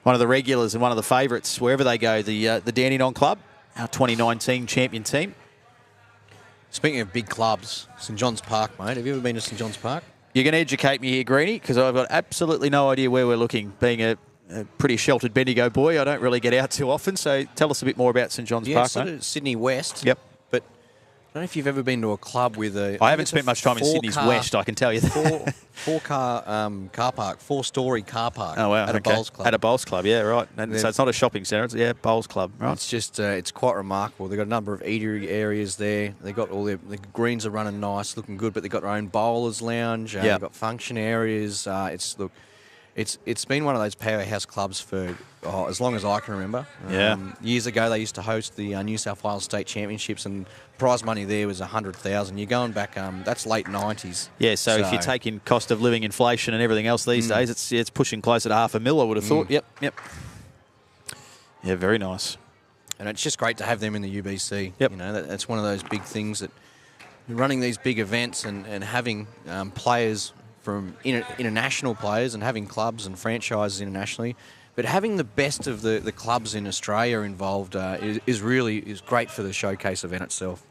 regulars and one of the favourites wherever they go, the Dandenong Club, our 2019 champion team. Speaking of big clubs, St John's Park, mate. Have you ever been to St John's Park? You're going to educate me here, Greenie, because I've got absolutely no idea where we're looking. Being a pretty sheltered Bendigo boy, I don't really get out too often. So tell us a bit more about St John's Park, sort mate. of Sydney West. Yep. But I don't know if you've ever been to a club with a... I haven't spent much time in Sydney's West, I can tell you that. Four-car car park, 4-storey car park. Oh, wow. At a bowls club. At a bowls club, yeah, right. And so it's not a shopping centre, it's bowls club, right? It's just, it's quite remarkable. They've got a number of eatery areas there. They've got the greens are running nice, looking good, but they've got their own bowlers lounge. They've got function areas. It's been one of those powerhouse clubs for as long as I can remember. Years ago, they used to host the New South Wales State Championships, and prize money there was $100,000. You're going back, that's late 90s. Yeah, so if you take in cost of living, inflation, and everything else these days, it's pushing closer to $500,000, I would have thought. Yep. Yeah, very nice. And it's just great to have them in the UBC. Yep. You know, that's one of those big things that running these big events and having players from international players and having clubs and franchises internationally, but having the best of the clubs in Australia involved is great for the showcase event itself.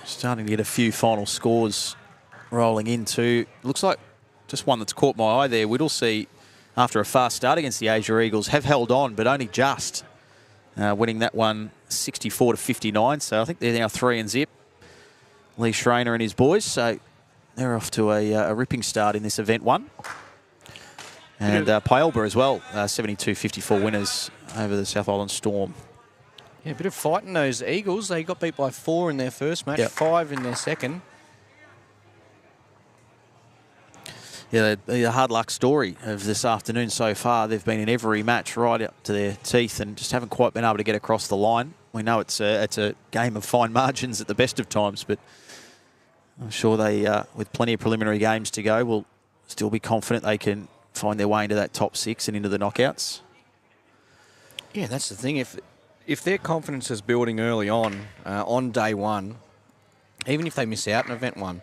Starting to get a few final scores rolling into. Looks like just one that's caught my eye there. Whittlesea, after a fast start against the Asia Eagles, have held on, but only just. Winning that one 64-59, so I think they're now 3 and zip. Lee Schreiner and his boys. So they're off to a ripping start in this event 1. And Pyelba as well, 72-54 winners over the South Island Storm. Yeah, a bit of fight in those Eagles. They got beat by 4 in their first match, 5 in their second. Yeah, the hard luck story of this afternoon so far. They've been in every match right up to their teeth and just haven't quite been able to get across the line. We know it's a game of fine margins at the best of times, but I'm sure they, with plenty of preliminary games to go, will still be confident they can find their way into that top 6 and into the knockouts. Yeah, that's the thing. If their confidence is building early on day 1, even if they miss out in event 1,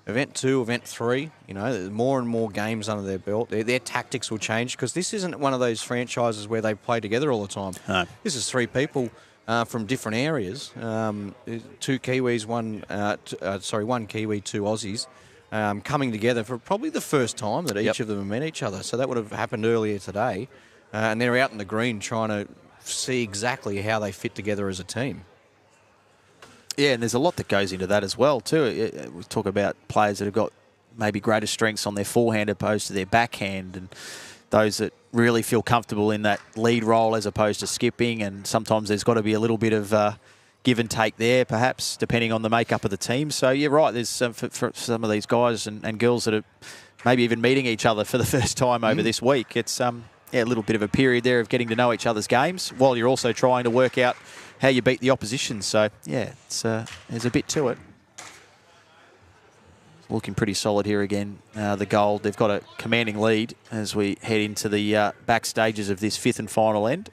event 2, event 3, there's more and more games under their belt. Their tactics will change because this isn't one of those franchises where they play together all the time. No. This is 3 people from different areas. 2 Kiwis, one Kiwi, 2 Aussies, coming together for probably the first time that each of them have met each other. So that would have happened earlier today. And they're out in the green trying to see exactly how they fit together as a team. Yeah, and there's a lot that goes into that as well, too. We talk about players that have got maybe greater strengths on their forehand opposed to their backhand, and those that really feel comfortable in that lead role as opposed to skipping, and sometimes there's got to be a little bit of give and take there, perhaps, depending on the makeup of the team. So, you're right, there's for some of these guys and girls that are maybe even meeting each other for the first time over this week. It's a little bit of a period there of getting to know each other's games while you're also trying to work out how you beat the opposition. So, yeah, there's a bit to it. Looking pretty solid here again, the gold. They've got a commanding lead as we head into the back stages of this 5th and final end.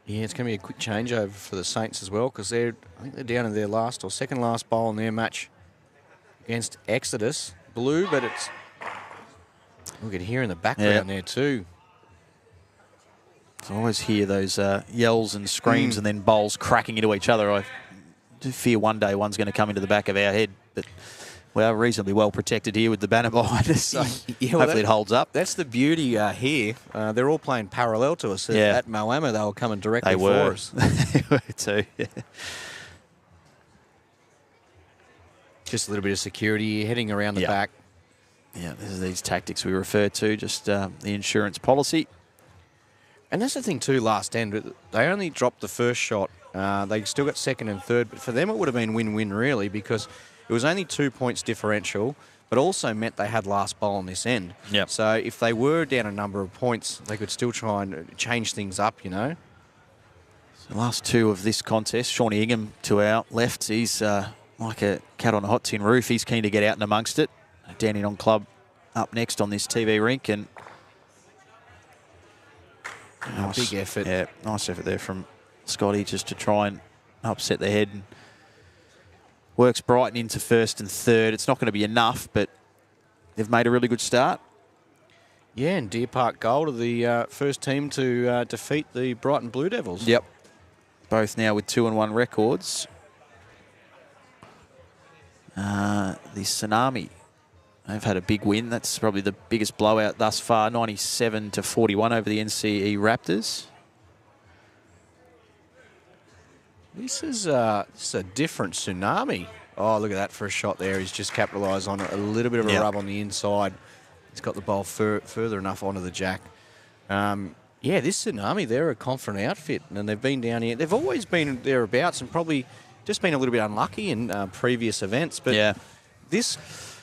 Yeah, it's going to be a quick changeover for the Saints as well because I think they're down to their last or second last bowl in their match against Exodus. Blue, but it's... We can hear in the background there too. I always hear those yells and screams and then bowls cracking into each other. I do fear one day one's going to come into the back of our head, but we are reasonably well protected here with the banner behind us, so hopefully it holds up. That's the beauty here. They're all playing parallel to us. At Moama, they were coming directly for us. They were too, yeah. Just a little bit of security heading around the back. Yeah, this is these tactics we refer to, just the insurance policy. And that's the thing too, last end. They only dropped the first shot. They still got second and third, but for them it would have been win-win really because it was only 2 points differential, but also meant they had last bowl on this end. Yep. So if they were down a number of points, they could still try and change things up, So the last 2 of this contest, Shawnee Ingham to our left. He's like a cat on a hot tin roof. He's keen to get out and amongst it. Dandenong Club up next on this TV rink, and big effort. Yeah, nice effort there from Scotty just to try and upset the head. And works Brighton into first and third. It's not going to be enough, but they've made a really good start. Yeah, and Deer Park Gold are the first team to defeat the Brighton Blue Devils. Yep. Both now with 2-1 records. The Tsunami, they've had a big win. That's probably the biggest blowout thus far, 97-41 over the NCE Raptors. This is a different Tsunami. Oh, look at that for a shot there. He's just capitalised on it. A little bit of a rub on the inside. He's got the ball further enough onto the jack. This Tsunami, they're a confident outfit, and they've been down here. They've always been thereabouts and probably just been a little bit unlucky in previous events. But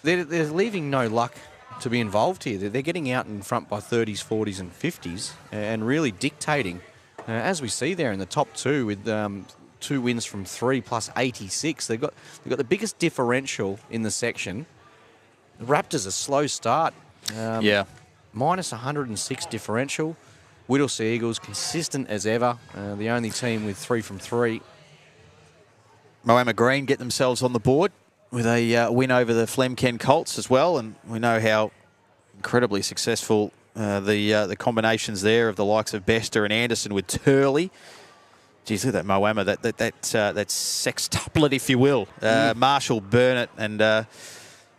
they're leaving no luck to be involved here. They're getting out in front by 30s, 40s and 50s and really dictating, as we see there in the top 2 with 2 wins from 3 plus 86. They've got the biggest differential in the section. The Raptors a slow start. Minus 106 differential. Whittlesea Eagles consistent as ever. The only team with 3 from 3. Moama Green get themselves on the board with a win over the Flemken Colts as well, and we know how incredibly successful the combinations there of the likes of Bester and Anderson with Turley. Geez, look at that Moama, that sextuplet, if you will. Marshall, Burnett, and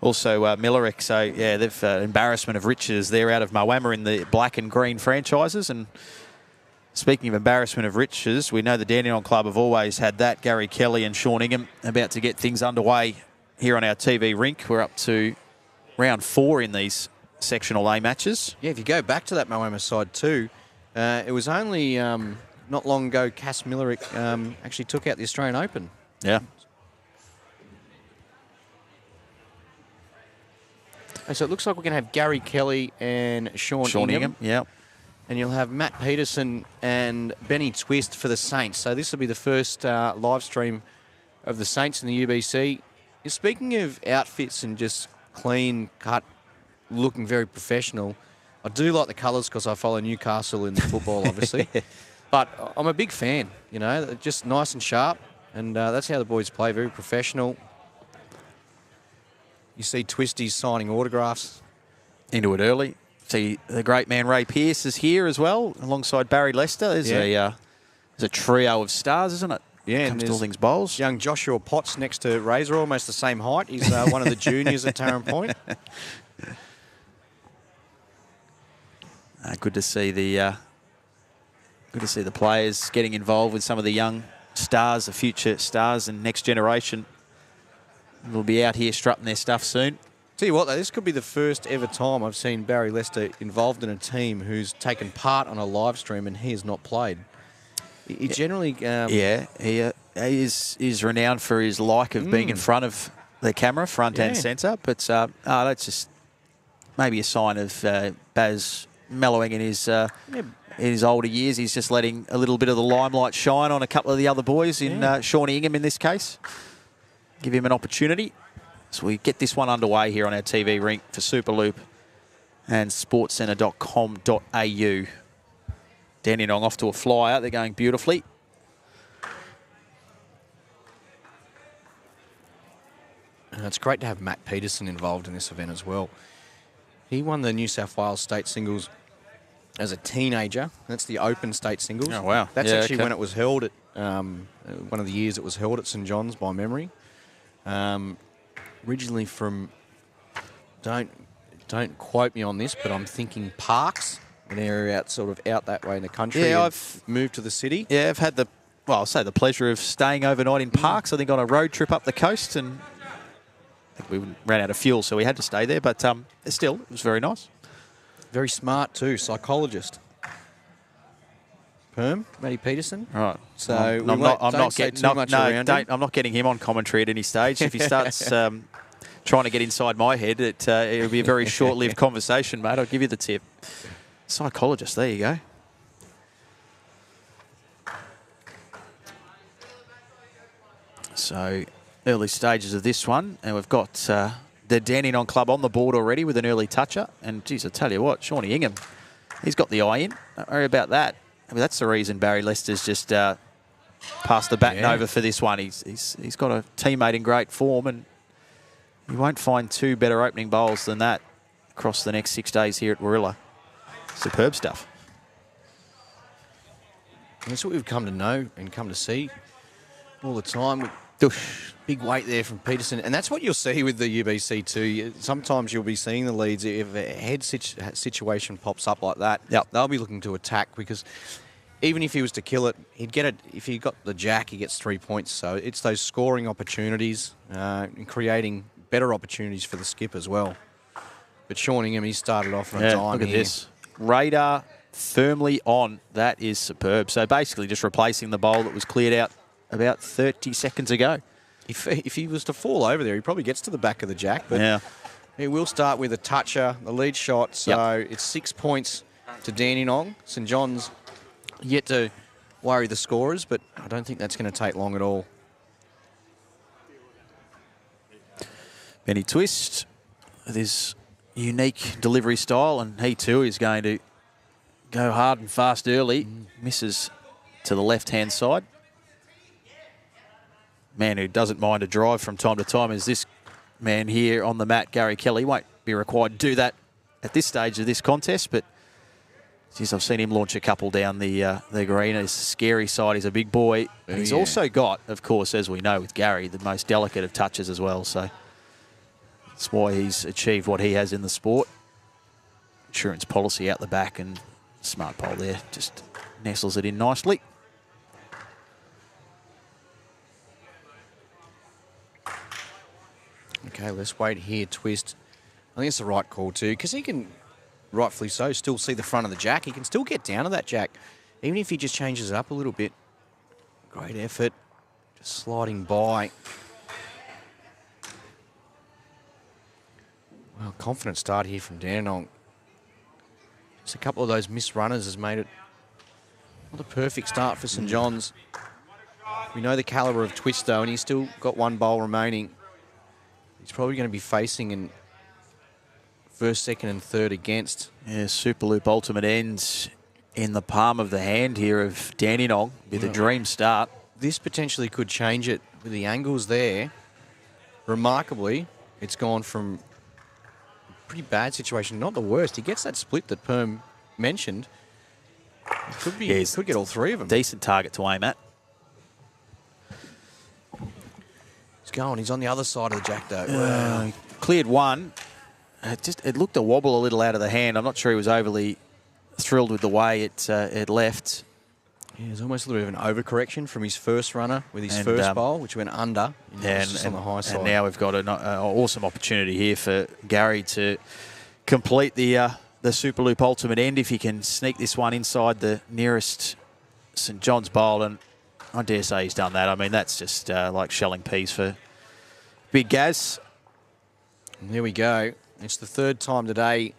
also Millerick. So, yeah, they've embarrassment of riches there out of Moama in the black and green franchises, and Speaking of embarrassment of riches, we know the Dandenong Club have always had that. Gary Kelly and Sean Ingham about to get things underway here on our TV rink. We're up to round 4 in these sectional A matches. Yeah, if you go back to that Moama side too, it was only not long ago Cass Millerick actually took out the Australian Open. Yeah. So it looks like we're going to have Gary Kelly and Sean Ingham. Yeah. And you'll have Matt Peterson and Benny Twist for the Saints. So this will be the first live stream of the Saints in the UBC. Speaking of outfits and just clean cut, looking very professional, I do like the colours because I follow Newcastle in football, obviously. But I'm a big fan, you know, just nice and sharp. And that's how the boys play, very professional. You see Twisties signing autographs. Into it early. See the great man Ray Pearce is here as well, alongside Barry Lester. There's a trio of stars, isn't it? Yeah, Comes and to all things bowls. Young Joshua Potts next to Razor, almost the same height. He's one of the juniors at Tarrant Point. Good to see the players getting involved with some of the young stars, the future stars and next generation. Will be out here strutting their stuff soon. Tell you what, though, this could be the first ever time I've seen Barry Lester involved in a team who's taken part on a live stream and he has not played. He generally... he is renowned for his like of being in front of the camera, front and centre. But that's just maybe a sign of Baz mellowing in his older years. He's just letting a little bit of the limelight shine on a couple of the other boys, in Sean Ingham in this case. Give him an opportunity. So we get this one underway here on our TV rink for Superloop and sportscentre.com.au. Dandenong off to a flyer. They're going beautifully. And it's great to have Matt Peterson involved in this event as well. He won the New South Wales State Singles as a teenager. That's the Open State Singles. Oh, wow. That's actually when it was held at, one of the years it was held at St John's by memory. Originally from, don't quote me on this, but I'm thinking Parks, an area out that way in the country. Yeah, I've moved to the city. Yeah, I've had I'll say the pleasure of staying overnight in Parks. I think on a road trip up the coast, and I think we ran out of fuel, so we had to stay there. But still, it was very nice. Very smart too, psychologist. Perm, Matty Peterson. Right. So I'm not getting him on commentary at any stage. If he starts trying to get inside my head, it'll be a very short-lived conversation, mate. I'll give you the tip. Psychologist, there you go. So early stages of this one, and we've got the Dandenong Club on the board already with an early toucher. And geez, I tell you what, Shawnee Ingham, he's got the eye in. Don't worry about that. I mean, that's the reason Barry Lester's just passed the baton over for this one. He's got a teammate in great form, and you won't find two better opening bowls than that across the next 6 days here at Warilla. Superb stuff. That's what we've come to know and come to see all the time. Big weight there from Peterson. And that's what you'll see with the UBC too. Sometimes you'll be seeing the leads. If a head situation pops up like that, they'll be looking to attack, because even if he was to kill it, he'd get it. If he got the jack, he gets 3 points. So it's those scoring opportunities and creating better opportunities for the skip as well. But Sean Ingham, he started off on a dime. Look at this. Radar firmly on. That is superb. So basically just replacing the bowl that was cleared out about 30 seconds ago. If he was to fall over there, he probably gets to the back of the jack. But he will start with a toucher, the lead shot. So it's 6 points to Dandenong. St John's yet to worry the scorers, but I don't think that's going to take long at all. Benny Twist with his unique delivery style, and he too is going to go hard and fast early. Misses to the left-hand side. Man who doesn't mind a drive from time to time is this man here on the mat, Gary Kelly. Won't be required to do that at this stage of this contest, but geez, I've seen him launch a couple down the green. His scary side. He's a big boy. And he's also got, of course, as we know with Gary, the most delicate of touches as well. So that's why he's achieved what he has in the sport. Insurance policy out the back, and smart pole there. Just nestles it in nicely. Okay, let's wait here, Twist. I think it's the right call too, because he can, rightfully so, still see the front of the jack. He can still get down to that jack, even if he just changes it up a little bit. Great effort, just sliding by. Well, confident start here from Dandenong. Just a couple of those missed runners has made it not a perfect start for St John's. We know the calibre of Twist though, and he's still got one bowl remaining. He's probably going to be facing in first, second and third against. Yeah, Superloop ultimate ends in the palm of the hand here of Dandenong with a dream start. This potentially could change it with the angles there. Remarkably, it's gone from a pretty bad situation, not the worst. He gets that split that Perm mentioned. It could be, Yeah, could get all three of them. Decent target to aim at. He's going. He's on the other side of the jack though. Wow. Cleared one. It looked a wobble a little out of the hand. I'm not sure he was overly thrilled with the way it left. Yeah, there's almost a little bit of an overcorrection from his first runner with his first bowl, which went under. Just on the high side. And now we've got an awesome opportunity here for Gary to complete the Superloop ultimate end if he can sneak this one inside the nearest St John's bowl. And I dare say he's done that. I mean, that's just like shelling peas for Big Gaz. And there we go. It's the third time today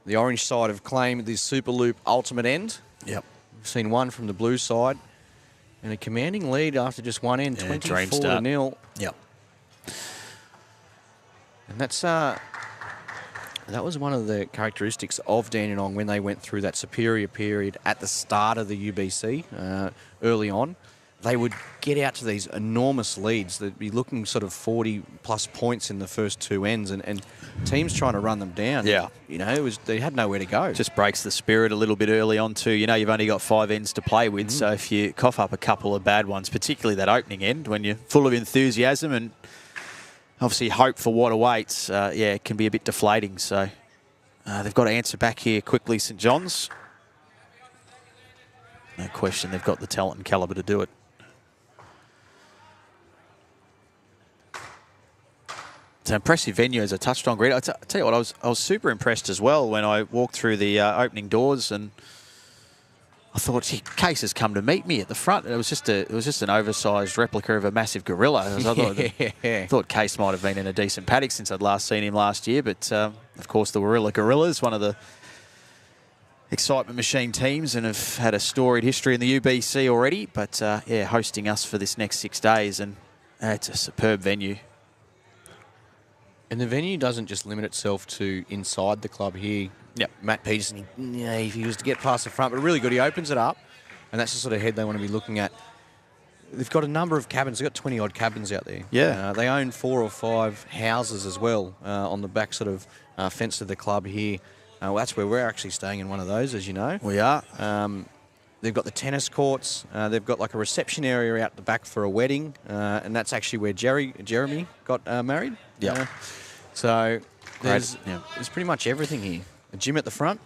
the orange side have claimed this Superloop ultimate end. Yep. We've seen one from the blue side. And a commanding lead after just one end, 24-0. Yep. And that's that was one of the characteristics of Dandenong when they went through that superior period at the start of the UBC early on. They would get out to these enormous leads. They'd be looking sort of 40-plus points in the first two ends, and teams trying to run them down. Yeah. You know, they had nowhere to go. Just breaks the spirit a little bit early on too. You know, you've only got 5 ends to play with, so if you cough up a couple of bad ones, particularly that opening end, when you're full of enthusiasm and obviously hope for what awaits, yeah, it can be a bit deflating. So they've got to answer back here quickly, St John's. No question, they've got the talent and calibre to do it. It's an impressive venue, as I touched on, Greg. I tell you what, I was super impressed as well when I walked through the opening doors, and I thought, gee, Case has come to meet me at the front. It was just an oversized replica of a massive gorilla. I thought Case might have been in a decent paddock since I'd last seen him last year, but of course the Warilla Gorillas, one of the excitement machine teams, and have had a storied history in the UBC already. But yeah, hosting us for this next 6 days, and it's a superb venue. And the venue doesn't just limit itself to inside the club here. Yep. Matt Peterson, if he was to get past the front, but really good. He opens it up, and that's the sort of head they want to be looking at. They've got a number of cabins. They've got 20-odd cabins out there. Yeah. They own 4 or 5 houses as well on the back sort of fence of the club here. Well, that's where we're actually staying in one of those, as you know. We are. They've got the tennis courts. They've got like a reception area out the back for a wedding, and that's actually where Jeremy got married. Yeah. So there's Yeah. pretty much everything here. A gym at the front.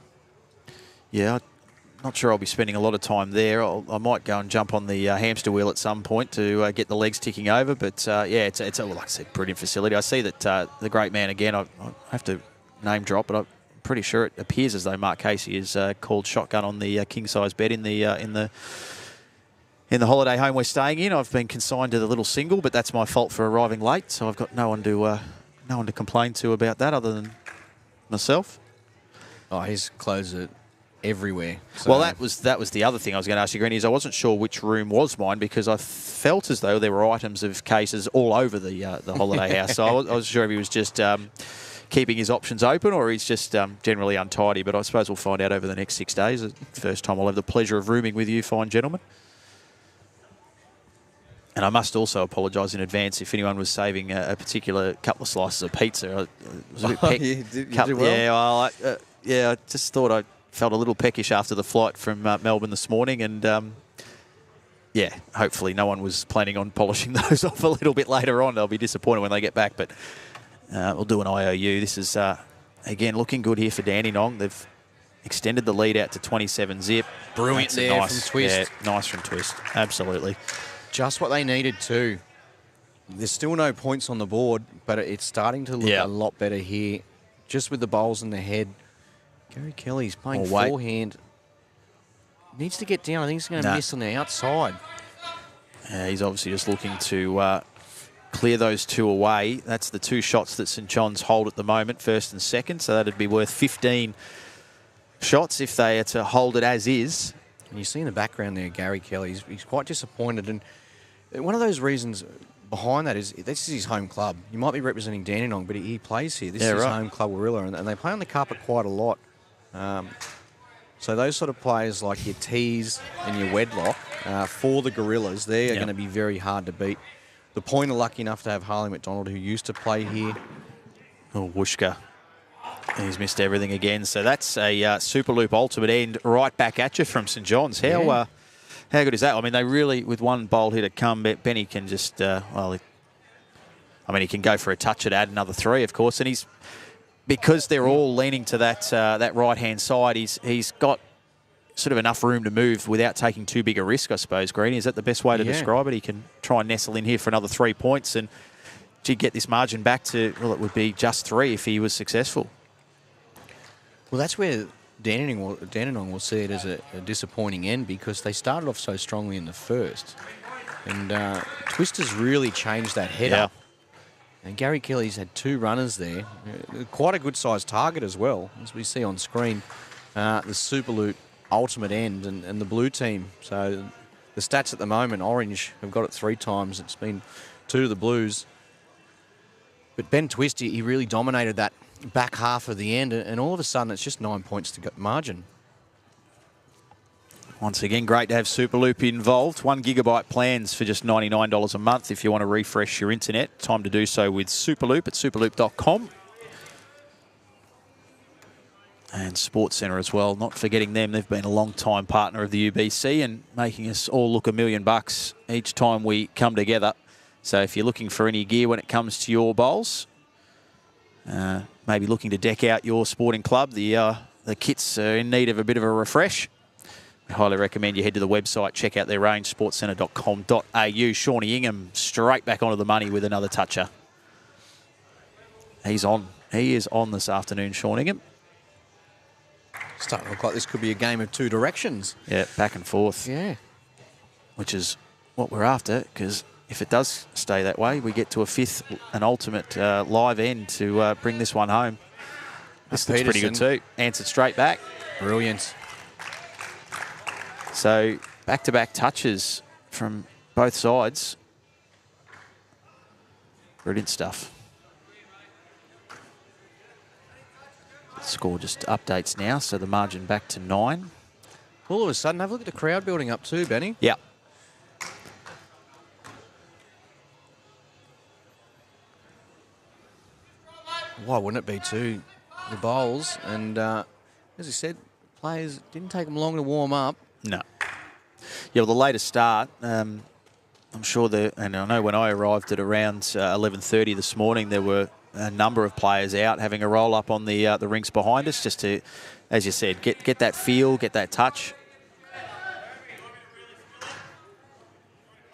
Yeah, I'm not sure I'll be spending a lot of time there. I might go and jump on the hamster wheel at some point to get the legs ticking over. But yeah, it's like I said, brilliant facility. I see that the great man again. I have to name drop, but I'm pretty sure it appears as though Mark Casey is called shotgun on the king size bed in the holiday home we're staying in. I've been consigned to the little single, but that's my fault for arriving late. So I've got no one to complain to about that other than myself. Oh, his clothes are everywhere. So. Well, that was the other thing I was going to ask you, Greeny, is I wasn't sure which room was mine because I felt as though there were items of cases all over the holiday house. So I wasn't sure if he was just keeping his options open or he's just generally untidy. But I suppose we'll find out over the next 6 days. The first time I'll have the pleasure of rooming with you, fine gentlemen. And I must also apologise in advance if anyone was saving a particular couple of slices of pizza. It was a bit you did well. Yeah, well, I just thought I felt a little peckish after the flight from Melbourne this morning, and yeah, hopefully no one was planning on polishing those off a little bit later on. They'll be disappointed when they get back, but we'll do an IOU. This is again looking good here for Dandenong. They've extended the lead out to 27 zip. Brilliant That's there from Twist. Yeah, nice from Twist. Absolutely. Just what they needed too. There's still no points on the board, but it's starting to look a lot better here. Just with the bowls in the head. Gary Kelly's playing forehand. Needs to get down. I think he's going to miss on the outside. He's obviously just looking to clear those two away. That's the two shots that St John's hold at the moment, first and second. So that'd be worth 15 shots if they are to hold it as is. And you see in the background there, Gary Kelly, he's quite disappointed. And one of those reasons behind that is this is his home club. You might be representing Dandenong, but he plays here. This is his home club, Warilla, and they play on the carpet quite a lot. So those sort of players like your Tees and your Wedlock, for the Gorillas, they are going to be very hard to beat. The Point are lucky enough to have Harley McDonald, who used to play here. Oh, Wooshka. He's missed everything again. So that's a Superloop ultimate end right back at you from St John's. How good is that? I mean, they really, with one bold hit at come, Benny can just, he can go for a touch and add another three, of course. And because they're all leaning to that right-hand side, he's got sort of enough room to move without taking too big a risk, I suppose, Greeny. Is that the best way to describe it? He can try and nestle in here for another 3 points and get this margin back to, well, it would be just 3 if he was successful. Well, that's where Dandenong will see it as a disappointing end, because they started off so strongly in the first. And Twister's really changed that head up. And Gary Kelly's had 2 runners there. Quite a good-sized target as well, as we see on screen. The Superloop ultimate end and the blue team. So the stats at the moment, Orange have got it 3 times. It's been 2 to the Blues. But Ben Twist, he really dominated that back half of the end, and all of a sudden it's just 9 points to margin. Once again, great to have Superloop involved. 1 gigabyte plans for just $99 a month if you want to refresh your internet. Time to do so with Superloop at superloop.com. And Sports Centre as well, not forgetting them. They've been a long-time partner of the UBC and making us all look $1 million each time we come together. So if you're looking for any gear when it comes to your bowls, maybe looking to deck out your sporting club, the kits are in need of a bit of a refresh, I highly recommend you head to the website, check out their range, sportscentre.com.au. Shawnee Ingham straight back onto the money with another toucher. He's on. He is on this afternoon, Shawn Ingham. Starting to look like this could be a game of 2 directions. Yeah, back and forth. Yeah. Which is what we're after, because if it does stay that way, we get to a 5th and ultimate live end to bring this one home. This looks pretty good too. Answered straight back. Brilliant. So back-to-back touches from both sides. Brilliant stuff. The score just updates now, so the margin back to 9. All of a sudden, have a look at the crowd building up too, Benny. Yeah. Why wouldn't it be too? The bowls, and as I said, players didn't take them long to warm up. No. Yeah, well, the latest start, I'm sure and I know when I arrived at around 11:30 this morning, there were a number of players out having a roll up on the rinks behind us, just to, as you said, get that feel, get that touch.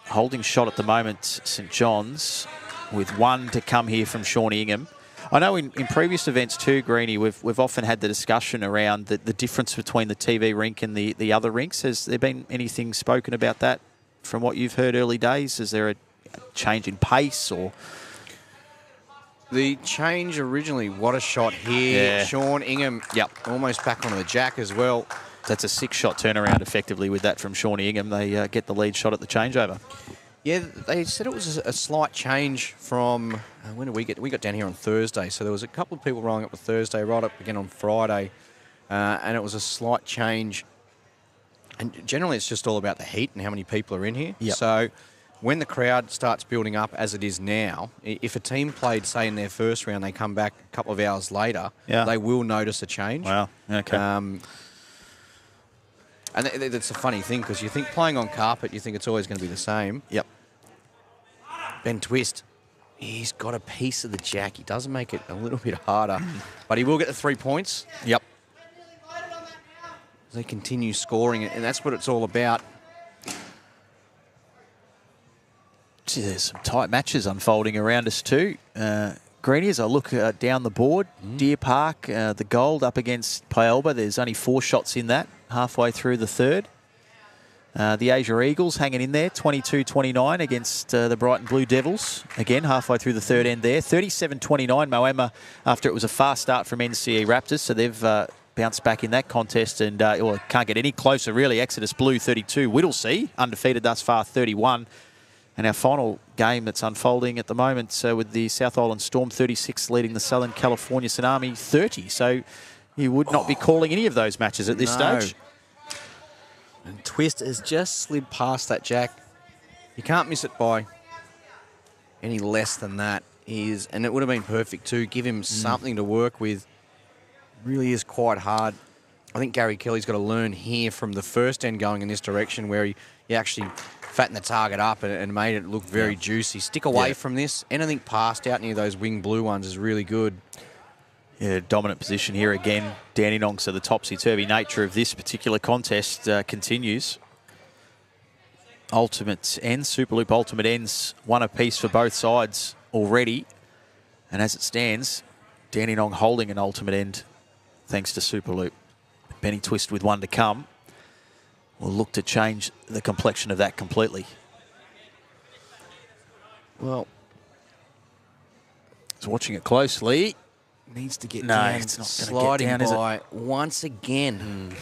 Holding shot at the moment, St John's, with 1 to come here from Shawnee Ingham. I know in previous events too, Greeny, we've often had the discussion around the difference between the TV rink and the other rinks. Has there been anything spoken about that from what you've heard early days? Is there a change in pace or? The change originally, what a shot here. Yeah. Shawn Ingham, almost back onto the jack as well. That's a 6-shot turnaround effectively with that from Shawnee Ingham. They get the lead shot at the changeover. Yeah, they said it was a slight change from, when did we get? We got down here on Thursday, so there was a couple of people rolling up on Thursday, right up again on Friday, and it was a slight change. And generally it's just all about the heat and how many people are in here. Yep. So when the crowd starts building up, as it is now, if a team played, say, in their first round, they come back a couple of hours later, they will notice a change. Wow, okay. And that's a funny thing, because you think playing on carpet, you think it's always going to be the same. Yep. Ben Twist, he's got a piece of the jack. He does make it a little bit harder, but he will get the 3 points. Yep. they continue scoring, and that's what it's all about. Gee, there's some tight matches unfolding around us too. Greeny, as I look down the board, Deer Park, the Gold up against Pialba. There's only 4 shots in that, halfway through the third. The Asia Eagles hanging in there, 22-29 against the Brighton Blue Devils. Again, halfway through the third end there. 37-29 Moama after it was a fast start from NCE Raptors. So they've bounced back in that contest and can't get any closer really. Exodus Blue 32. Whittlesea undefeated thus far 31. And our final game that's unfolding at the moment with the South Island Storm 36 leading the Southern California Tsunami 30. So you would not be calling any of those matches at this stage. And Twist has just slid past that jack. You can't miss it by any less than that. And it would have been perfect too. Give him something to work with. Really is quite hard. I think Gary Kelly's got to learn here from the first end going in this direction where he actually fattened the target up and made it look very juicy. Stick away from this. Anything past out near those wing blue ones is really good. Yeah, dominant position here again. Dandenong, so the topsy-turvy nature of this particular contest continues. Ultimate ends, Superloop Ultimate ends, one apiece for both sides already. And as it stands, Dandenong holding an ultimate end thanks to Superloop. Benny Twist with one to come will look to change the complexion of that completely. Well, he's watching it closely. Needs to get no, down. it's not Sliding get down, by once again.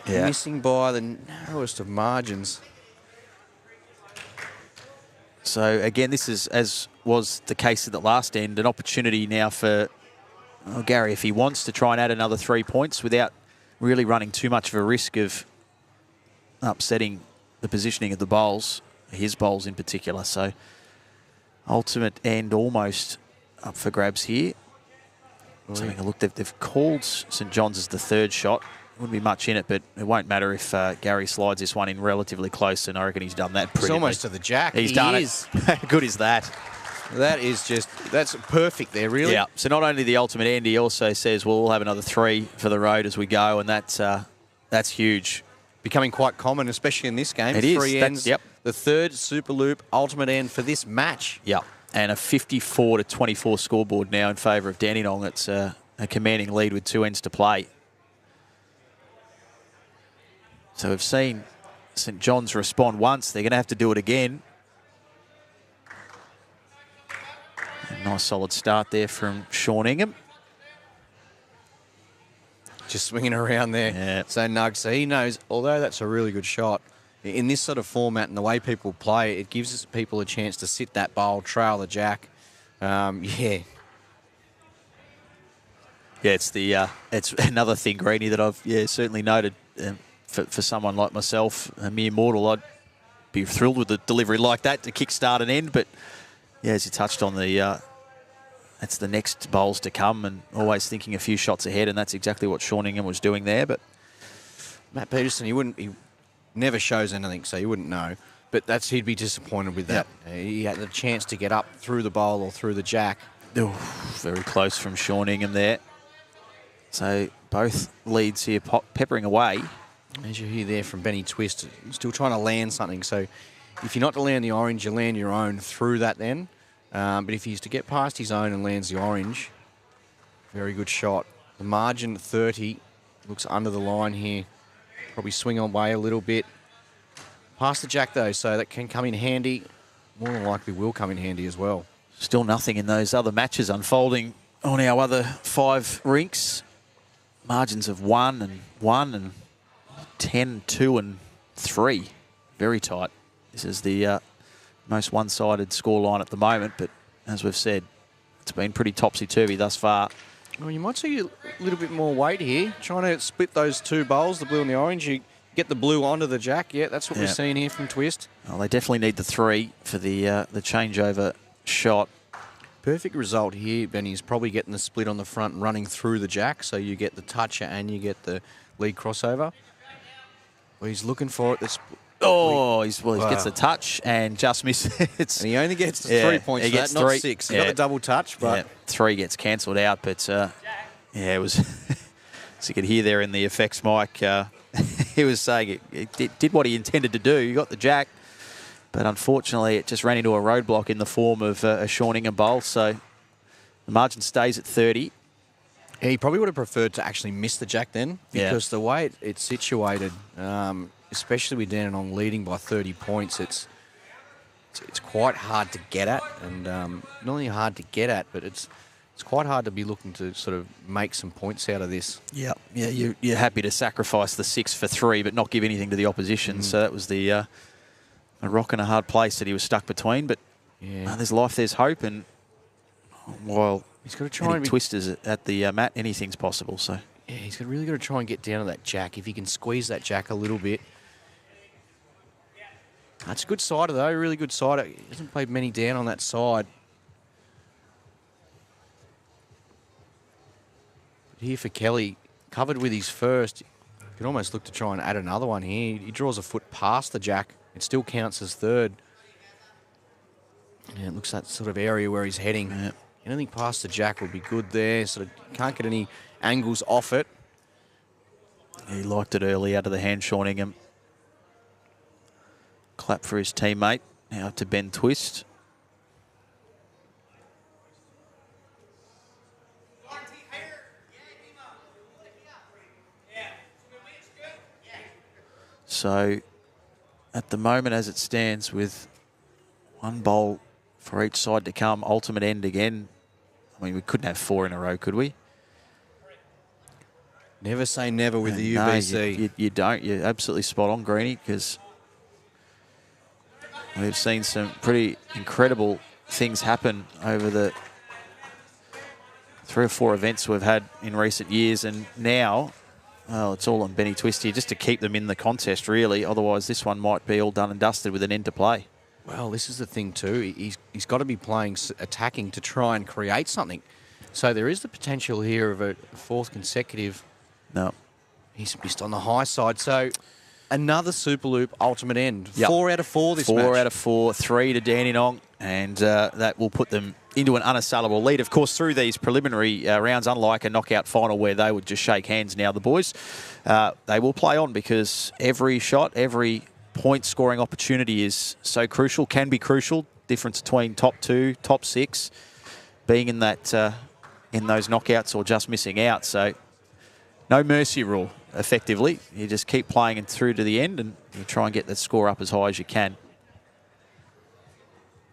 Yeah. Missing by the narrowest of margins. So again, this is, as was the case at the last end, an opportunity now for Gary, if he wants to try and add another 3 points without really running too much of a risk of upsetting the positioning of the bowls, his bowls in particular. So ultimate end almost up for grabs here. Just having a look, they've called St John's as the third shot. Wouldn't be much in it, but it won't matter if Gary slides this one in relatively close, and I reckon he's done that pretty. It's almost to the jack. He's done it. How good is that? That is that's perfect there, really. Yeah, so not only the ultimate end, he also says, well, we'll have another 3 for the road as we go, and that's huge. Becoming quite common, especially in this game. It is. 3 ends. Yep. The third Superloop ultimate end for this match. Yep. And a 54-24 scoreboard now in favour of Dandenong. It's a commanding lead with 2 ends to play. So we've seen St John's respond once. They're going to have to do it again. A nice solid start there from Sean Ingham. Just swinging around there. Yeah. So Nug, so he knows, although that's a really good shot, in this sort of format and the way people play, it gives people a chance to sit that bowl, trail the jack. Yeah, it's another thing, Greeny, that I've certainly noted for someone like myself, a mere mortal. I'd be thrilled with a delivery like that to kickstart an end, but as you touched on, that's the next bowls to come, and always thinking a few shots ahead, and that's exactly what Sean Ingham was doing there. But Matt Peterson, he never shows anything, so you wouldn't know. But he'd be disappointed with that. Yep. He had the chance to get up through the bowl or through the jack. Very close from Sean Ingham there. So both leads here peppering away. As you hear there from Benny Twist, still trying to land something. So if you're not to land the orange, you land your own through that then. But if he's to get past his own and lands the orange, very good shot. The margin 30 looks under the line here. Probably swing away a little bit. Past the jack though, so that can come in handy. More than likely will come in handy as well. Still nothing in those other matches unfolding on our other 5 rinks. Margins of 1 and 1 and 10, 2 and 3. Very tight. This is the most one-sided scoreline at the moment, but as we've said, it's been pretty topsy-turvy thus far. Well, you might see a little bit more weight here. Trying to split those 2 bowls, the blue and the orange. You get the blue onto the jack. Yeah, that's what we're seeing here from Twist. Well, they definitely need the 3 for the changeover shot. Perfect result here, Benny, is probably getting the split on the front and running through the jack, so you get the toucher and you get the lead crossover. Well, he's looking for it. He Gets the touch and just misses. And he only gets 3 points for that, not 6. He got the double touch, but 3 gets cancelled out. But it was, as you could hear there in the effects mic, he was saying it did what he intended to do. He got the jack, but unfortunately it just ran into a roadblock in the form of a Sean Ingham bowl. So the margin stays at 30. Yeah, he probably would have preferred to actually miss the jack then, because the way it's situated, especially with Dandenong leading by 30 points, it's quite hard to get at, and not only hard to get at, but it's quite hard to be looking to sort of make some points out of this. Yeah, you're happy to sacrifice the 6 for 3, but not give anything to the opposition. So that was a rock and a hard place that he was stuck between. But there's life, there's hope, and while he's got to try and twisters at the mat, anything's possible. So yeah, he's really got to try and get down to that jack. If he can squeeze that jack a little bit. That's a good sider though, really good sider. He hasn't played many down on that side. Here for Kelly, covered with his first. You can almost look to try and add another one here. He draws a foot past the jack. It still counts as third. Yeah, it looks that sort of area where he's heading. Yeah. Anything past the jack would be good there. Sort of can't get any angles off it. He liked it early out of the hand, Sean Ingham. Clap for his teammate. Now to Ben Twist. So, at the moment, as it stands, with one bowl for each side to come, ultimate end again. I mean, we couldn't have 4 in a row, could we? Never say never with the UBC. No, you don't. You're absolutely spot on, Greenie, because we've seen some pretty incredible things happen over the 3 or 4 events we've had in recent years, and now... well, it's all on Benny Twist here, just to keep them in the contest, really. Otherwise, this one might be all done and dusted with an end to play. Well, this is the thing too. He's got to be playing attacking to try and create something. So there is the potential here of a 4th consecutive. No. He's missed on the high side. So another Superloop ultimate end. Yep. 4 out of 4 this match. 4 out of 4, 3 to Dandenong, and that will put them into an unassailable lead. Of course, through these preliminary rounds, unlike a knockout final where they would just shake hands now, the boys, they will play on, because every shot, every point scoring opportunity is so crucial, can be crucial. Difference between top 2, top 6, being in that in those knockouts or just missing out. So no mercy rule, effectively. You just keep playing it through to the end, and you try and get the score up as high as you can.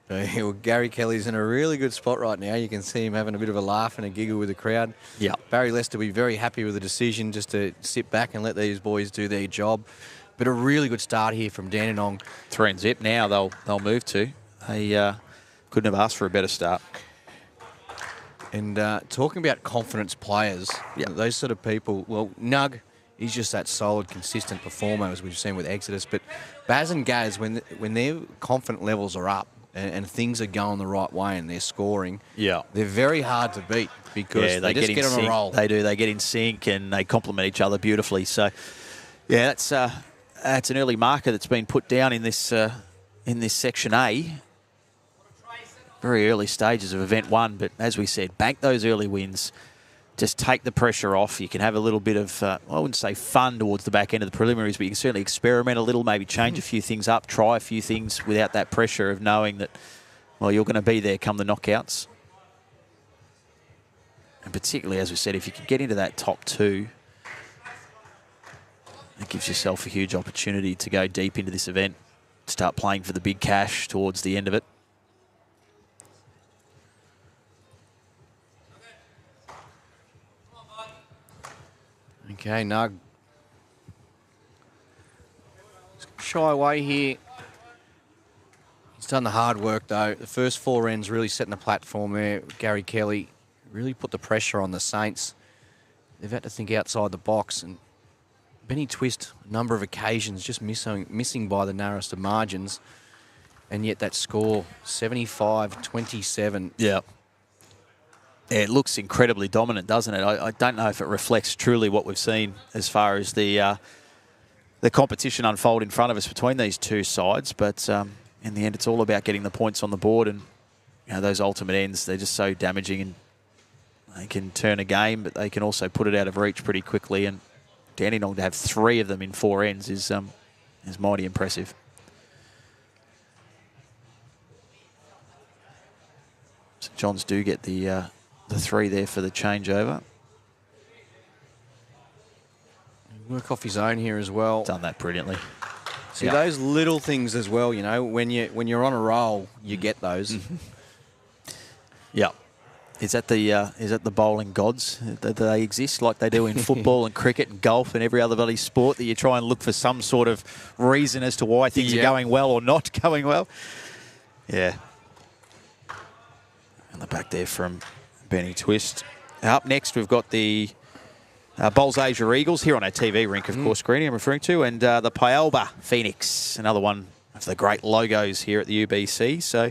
Well, Gary Kelly's in a really good spot right now. You can see him having a bit of a laugh and a giggle with the crowd. Yeah. Barry Lester will be very happy with the decision just to sit back and let these boys do their job. But a really good start here from Dandenong. 3 and zip now they'll move to. They couldn't have asked for a better start. And talking about confidence players, those sort of people, well, Nug, he's just that solid, consistent performer, as we've seen with Exodus. But Baz and Gaz, when their confident levels are up, and things are going the right way and they're scoring, they're very hard to beat, because they just get on a roll. They do. They get in sync and they complement each other beautifully. So, yeah, that's an early marker that's been put down in this Section A. Very early stages of Event 1, but as we said, bank those early wins. Just take the pressure off. You can have a little bit of, I wouldn't say fun towards the back end of the preliminaries, but you can certainly experiment a little, maybe change a few things up, try a few things without that pressure of knowing that, well, you're going to be there come the knockouts. And particularly, as we said, if you can get into that top 2, it gives yourself a huge opportunity to go deep into this event, start playing for the big cash towards the end of it. Okay, Nug. Shy away here. He's done the hard work, though. The first 4 ends really setting the platform there. Gary Kelly really put the pressure on the Saints. They've had to think outside the box. And Benny Twist, a number of occasions, just missing by the narrowest of margins. And yet that score, 75-27. Yeah. It looks incredibly dominant, doesn't it? I don't know if it reflects truly what we've seen as far as the competition unfold in front of us between these two sides. But in the end, it's all about getting the points on the board. And those ultimate ends, they're just so damaging. And they can turn a game, but they can also put it out of reach pretty quickly. And Dandenong to have 3 of them in 4 ends is mighty impressive. St John's do get the 3 there for the changeover. Work off his own here as well. Done that brilliantly. See those little things as well. You know, when you're on a roll, you get those. Yeah. Is that the bowling gods? Do they exist like they do in football and cricket and golf and every other bloody sport, that you try and look for some sort of reason as to why things are going well or not going well? Yeah. And the back there from Benny Twist. Up next, we've got the Bowls Asia Eagles here on our TV rink, of course, Greeny, I'm referring to, and the Pialba Phoenix, another one of the great logos here at the UBC. So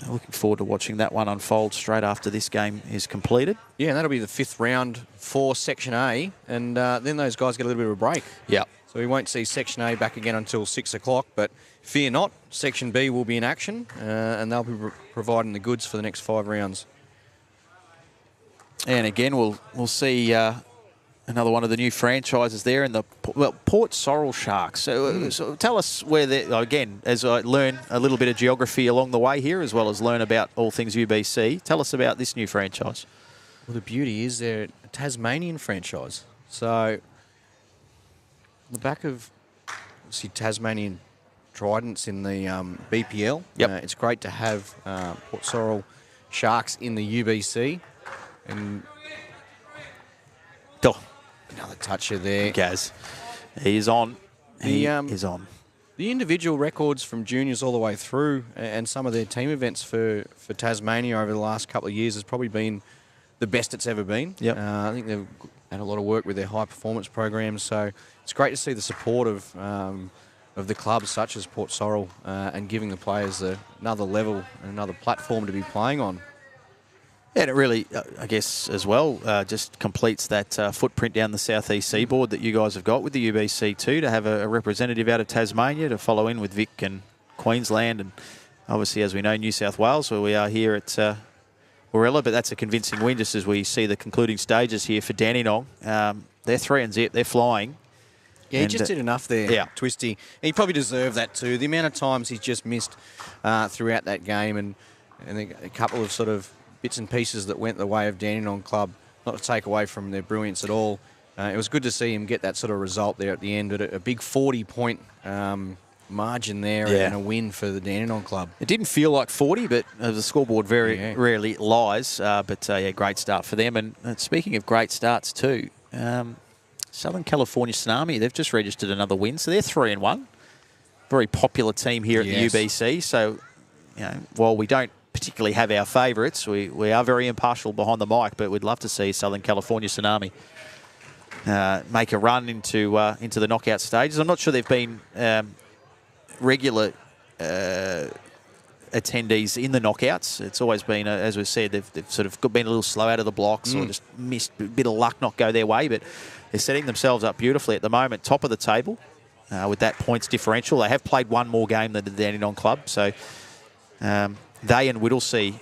looking forward to watching that one unfold straight after this game is completed. Yeah, and that'll be the 5th round for Section A, and then those guys get a little bit of a break. Yeah. So we won't see Section A back again until 6 o'clock, but fear not, Section B will be in action, and they'll be providing the goods for the next 5 rounds. And again, we'll see another one of the new franchises there in the Port Sorrel Sharks. So tell us where they again, as I learn a little bit of geography along the way here, as well as learn about all things UBC. Tell us about this new franchise. Well, the beauty is they're a Tasmanian franchise. So on the back of obviously Tasmanian Tridents in the BPL. Yep. It's great to have Port Sorrel Sharks in the UBC. And another toucher there. Gaz. He is on. He is on. The individual records from juniors all the way through and some of their team events for Tasmania over the last couple of years has probably been the best it's ever been. Yep. I think they've had a lot of work with their high performance programs, so it's great to see the support of the clubs such as Port Sorrel and giving the players another level and another platform to be playing on. And it really, I guess, as well, just completes that footprint down the southeast seaboard that you guys have got with the UBC too, to have a representative out of Tasmania to follow in with Vic and Queensland, and obviously, as we know, New South Wales, where we are here at Warilla. But that's a convincing win, just as we see the concluding stages here for Dandenong. They're 3-0, they're flying. Yeah, he just did enough there, yeah. Twisty. He probably deserved that too. The amount of times he's just missed throughout that game, and a couple of sort of bits and pieces that went the way of Dandenong Club, not to take away from their brilliance at all. It was good to see him get that sort of result there at the end, a big 40-point margin there and a win for the Dandenong Club. It didn't feel like 40, but the scoreboard very rarely lies. But great start for them. And speaking of great starts too, Southern California Tsunami, they've just registered another win, so they're 3-1. Very popular team here at the UBC. So, while we don't particularly have our favourites, we are very impartial behind the mic, but we'd love to see Southern California Tsunami make a run into the knockout stages. I'm not sure they've been regular attendees in the knockouts. It's always been, as we've said, they've sort of been a little slow out of the blocks or just missed a bit of luck not go their way, but they're setting themselves up beautifully at the moment, top of the table with that points differential. They have played one more game than the Dandenong Club, so they and Whittlesea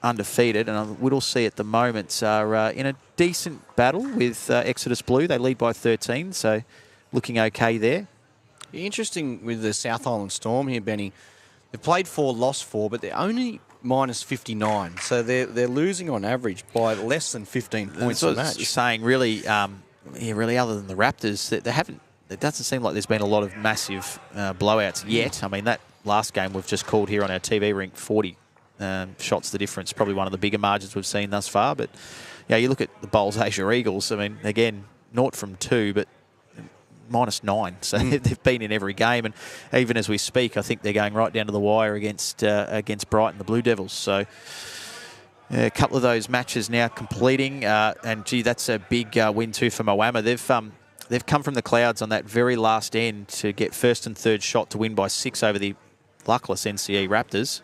undefeated, and Whittlesea at the moment are in a decent battle with Exodus Blue. They lead by 13, so looking okay there. Interesting with the South Island Storm here, Benny. They've played 4, lost 4, but they're only minus 59, so they're losing on average by less than 15 points a match. Saying really, really, other than the Raptors, they haven't. It doesn't seem like there's been a lot of massive blowouts yet. I mean, that last game we've just called here on our TV rink, 40 shots the difference, probably one of the bigger margins we've seen thus far. But you look at the Bowls Asia Eagles, I mean, again, 0 from 2, but minus 9. So they've been in every game, and even as we speak, I think they're going right down to the wire against Brighton, the Blue Devils. So a couple of those matches now completing, and gee, that's a big win too for Moama. They've come from the clouds on that very last end to get first and third shot to win by 6 over the luckless NCE Raptors.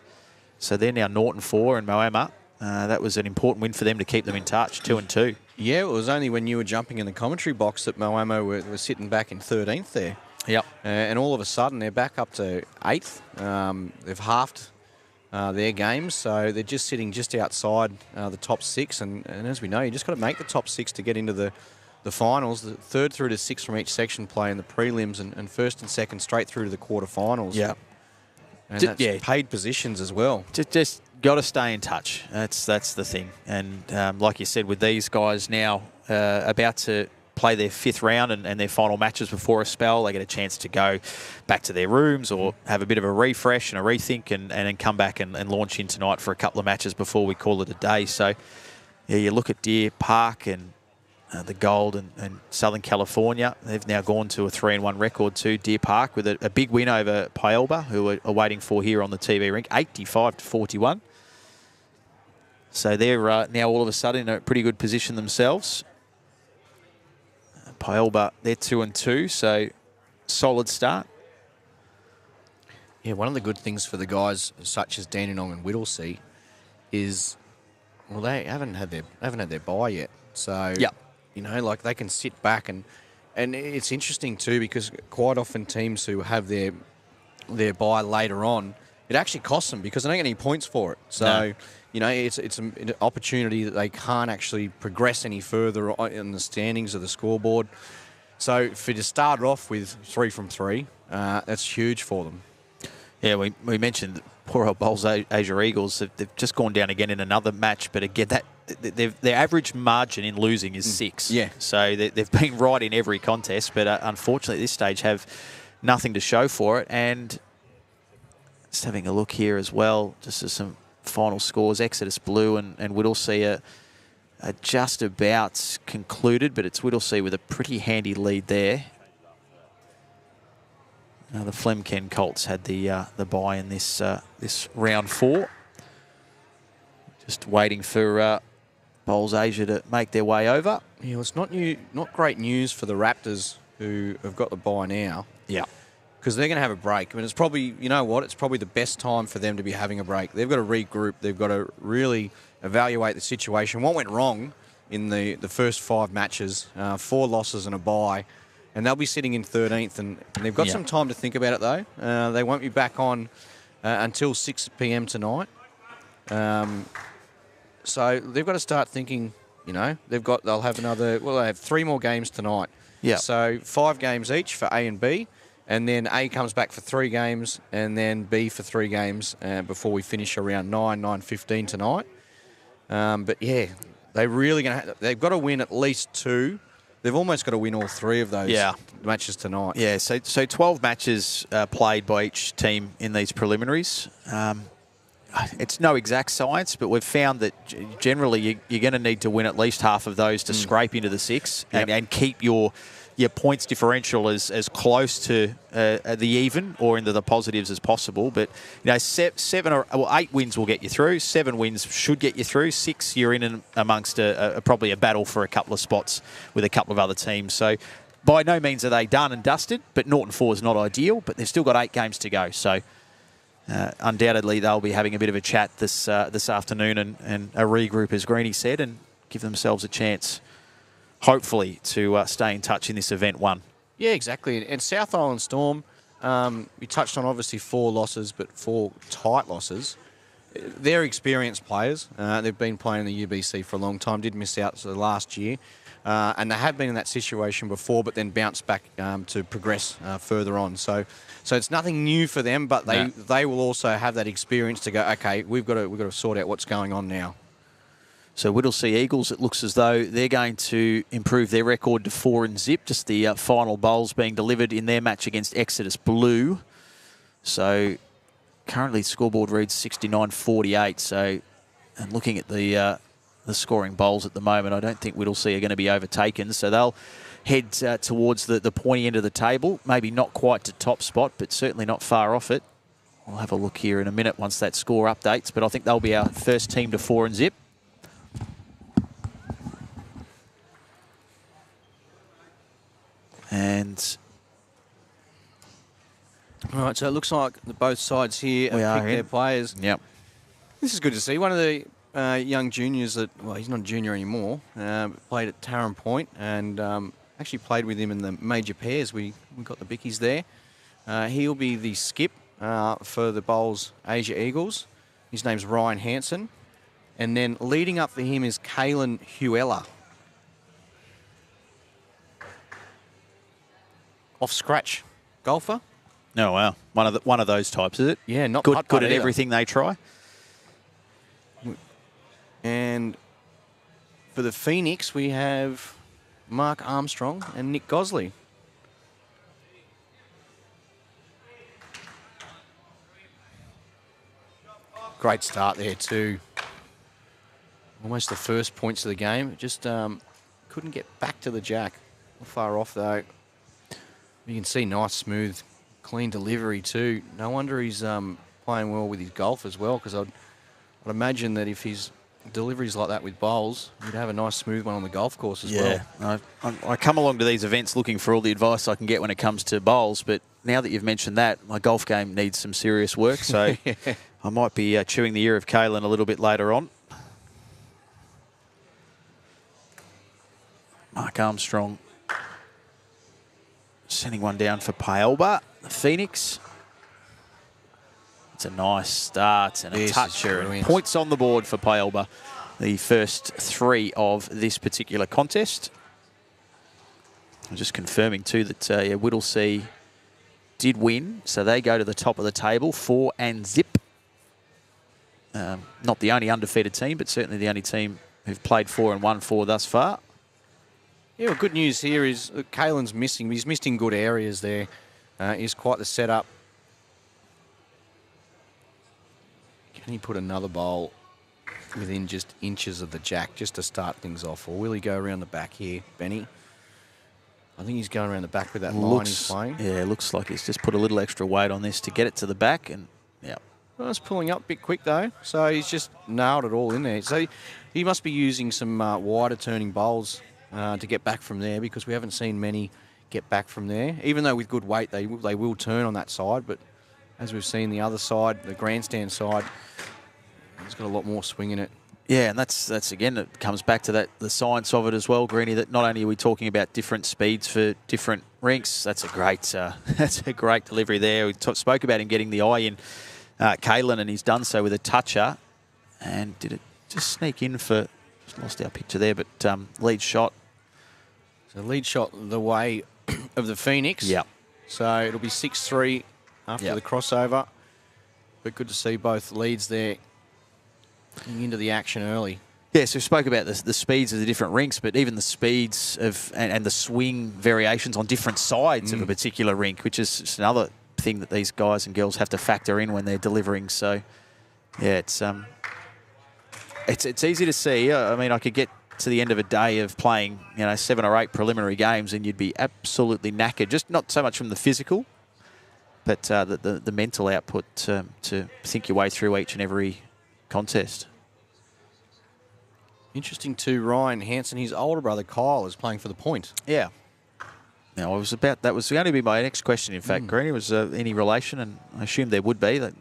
So they're now 0-4 in Moama. That was an important win for them to keep them in touch, 2-2. Yeah, it was only when you were jumping in the commentary box that Moama were sitting back in 13th there. Yep. And all of a sudden they're back up to 8th. They've halved their games, so they're just sitting just outside the top 6. And as we know, you just got to make the top 6 to get into the the finals, the third through to sixth from each section play in the prelims, and first and second straight through to the quarterfinals. Yeah. And that's paid positions as well. Just got to stay in touch. That's the thing. And like you said, with these guys now about to play their fifth round and their final matches before a spell, they get a chance to go back to their rooms or have a bit of a refresh and a rethink and then come back and launch in tonight for a couple of matches before we call it a day. So, yeah, you look at Deer Park and the Gold and Southern California. They've now gone to a 3-1 record too. Deer Park with a big win over Pyelba, who are waiting for here on the TV rink, 85-41. So they're now all of a sudden in a pretty good position themselves. Pyelba, they're 2-2, so solid start. Yeah, one of the good things for the guys such as Dandenong and Whittlesea is, well, they haven't had their bye yet. So yep. You know, like they can sit back and it's interesting too because quite often teams who have their bye later on, it actually costs them because they don't get any points for it. So, you know, it's an opportunity that they can't actually progress any further in the standings of the scoreboard. So for to start off with 3 from 3, that's huge for them. Yeah, we mentioned poor old Bowls Asia Eagles. They've just gone down again in another match, but again, their average margin in losing is 6. Yeah. So they've been right in every contest, but unfortunately at this stage have nothing to show for it. And just having a look here as well, just as some final scores, Exodus Blue and Whittlesea are just about concluded, but it's Whittlesea with a pretty handy lead there. The Flemken Colts had the bye in this round 4. Just waiting for Bowls Asia to make their way over. Yeah, well, it's not great news for the Raptors who have got the bye now. Yeah. Because they're going to have a break. I mean, it's probably, you know what, it's probably the best time for them to be having a break. They've got to regroup. They've got to really evaluate the situation. What went wrong in the first 5 matches, 4 losses and a bye, and they'll be sitting in 13th, and they've got some time to think about it, though. They won't be back on until 6 p.m. tonight. So they've got to start thinking, you know, they'll have they have 3 more games tonight. Yeah. So 5 games each for A and B. And then A comes back for 3 games, and then B for 3 games before we finish around 9:15 tonight. But yeah, they've got to win at least 2. They've almost got to win all 3 of those matches tonight. Yeah, so 12 matches played by each team in these preliminaries. It's no exact science, but we've found that generally you're going to need to win at least half of those to scrape into the 6 and keep your points differential as close to the even or into the positives as possible. But, you know, 8 wins will get you through. 7 wins should get you through. 6, you're in and amongst probably a battle for a couple of spots with a couple of other teams. So by no means are they done and dusted, but Norton 4 is not ideal, but they've still got 8 games to go. So undoubtedly they'll be having a bit of a chat this afternoon and a regroup, as Greeny said, and give themselves a chance, hopefully, to stay in touch in this event 1. Yeah, exactly. And South Island Storm, you touched on obviously 4 losses, but 4 tight losses. They're experienced players. They've been playing in the UBC for a long time, did miss out last year. And they have been in that situation before, but then bounced back to progress further on. So it's nothing new for them, but they will also have that experience to go, okay, we've got to sort out what's going on now. So Whittlesea Eagles, it looks as though they're going to improve their record to 4-0. Just the final bowls being delivered in their match against Exodus Blue. So currently scoreboard reads 69-48. So, and looking at the scoring bowls at the moment, I don't think Whittlesea are going to be overtaken. So they'll head towards the pointy end of the table. Maybe not quite to top spot, but certainly not far off it. We'll have a look here in a minute once that score updates. But I think they'll be our first team to 4-0. And all right, so it looks like both sides here have picked their players. Yep. This is good to see. One of the young juniors that, well, he's not a junior anymore, played at Taran Point and actually played with him in the major pairs. We got the Bickies there. He'll be the skip for the Bowls Asia Eagles. His name's Ryan Hansen. And then leading up for him is Kalen Huella. off scratch golfer. Oh wow, one of those types, is it? Yeah, not good putt-putt at either. everything they try. And for the Phoenix, we have Mark Armstrong and Nick Gosley. Great start there too. Almost the first points of the game. Just couldn't get back to the jack. Not far off though. You can see nice, smooth, clean delivery too. No wonder he's playing well with his golf as well, because I'd imagine that if his deliveries like that with bowls, he'd have a nice, smooth one on the golf course as well. Yeah, I come along to these events looking for all the advice I can get when it comes to bowls, but now that you've mentioned that, my golf game needs some serious work, so Yeah. I might be chewing the ear of Kalen a little bit later on. Mark Armstrong sending one down for Paelba, the Phoenix. It's a nice start and a This is toucher. And brilliant. points on the board for Paelba, the first 3 of this particular contest. I'm just confirming too that Whittlesea did win, so they go to the top of the table, 4 and zip. Not the only undefeated team, but certainly the only team who've played 4 and won 4 thus far. Yeah, well, good news here is that Kalen's missing. He's missed in good areas there. He's quite the setup. Can he put another bowl within just inches of the jack just to start things off? Or will he go around the back here, Benny? I think he's going around the back with that line he's playing. Yeah, looks like he's just put a little extra weight on this to get it to the back. And yeah, Well, it's pulling up a bit quick, though. So he's just nailed it all in there. So he must be using some wider turning bowls to get back from there, because we haven't seen many get back from there. Even though with good weight, they will turn on that side. But as we've seen the other side, the grandstand side, he's got a lot more swing in it. yeah, and that's again, it comes back to that the science of it as well, Greeny. That not only are we talking about different speeds for different rinks, that's a great delivery there. We spoke about him getting the eye in Kalen, and he's done so with a toucher. And did it just sneak in for? Just lost our picture there, but lead shot. So lead shot the way of the Phoenix. Yeah. So it'll be 6-3 after the crossover. But good to see both leads there getting into the action early. Yeah, so we spoke about the speeds of the different rinks, but even the speeds of and the swing variations on different sides of a particular rink, which is just another thing that these guys and girls have to factor in when they're delivering. So, yeah, it's easy to see. I mean, I could get to the end of a day of playing, 7 or 8 preliminary games, and you'd be absolutely knackered. Just not so much from the physical, but the mental output to think your way through each and every contest. Interesting too, Ryan Hansen, his older brother Kyle is playing for the Point. Yeah. Now, that was going to be my next question, in fact, Greeny, was any relation, and I assumed there would be. That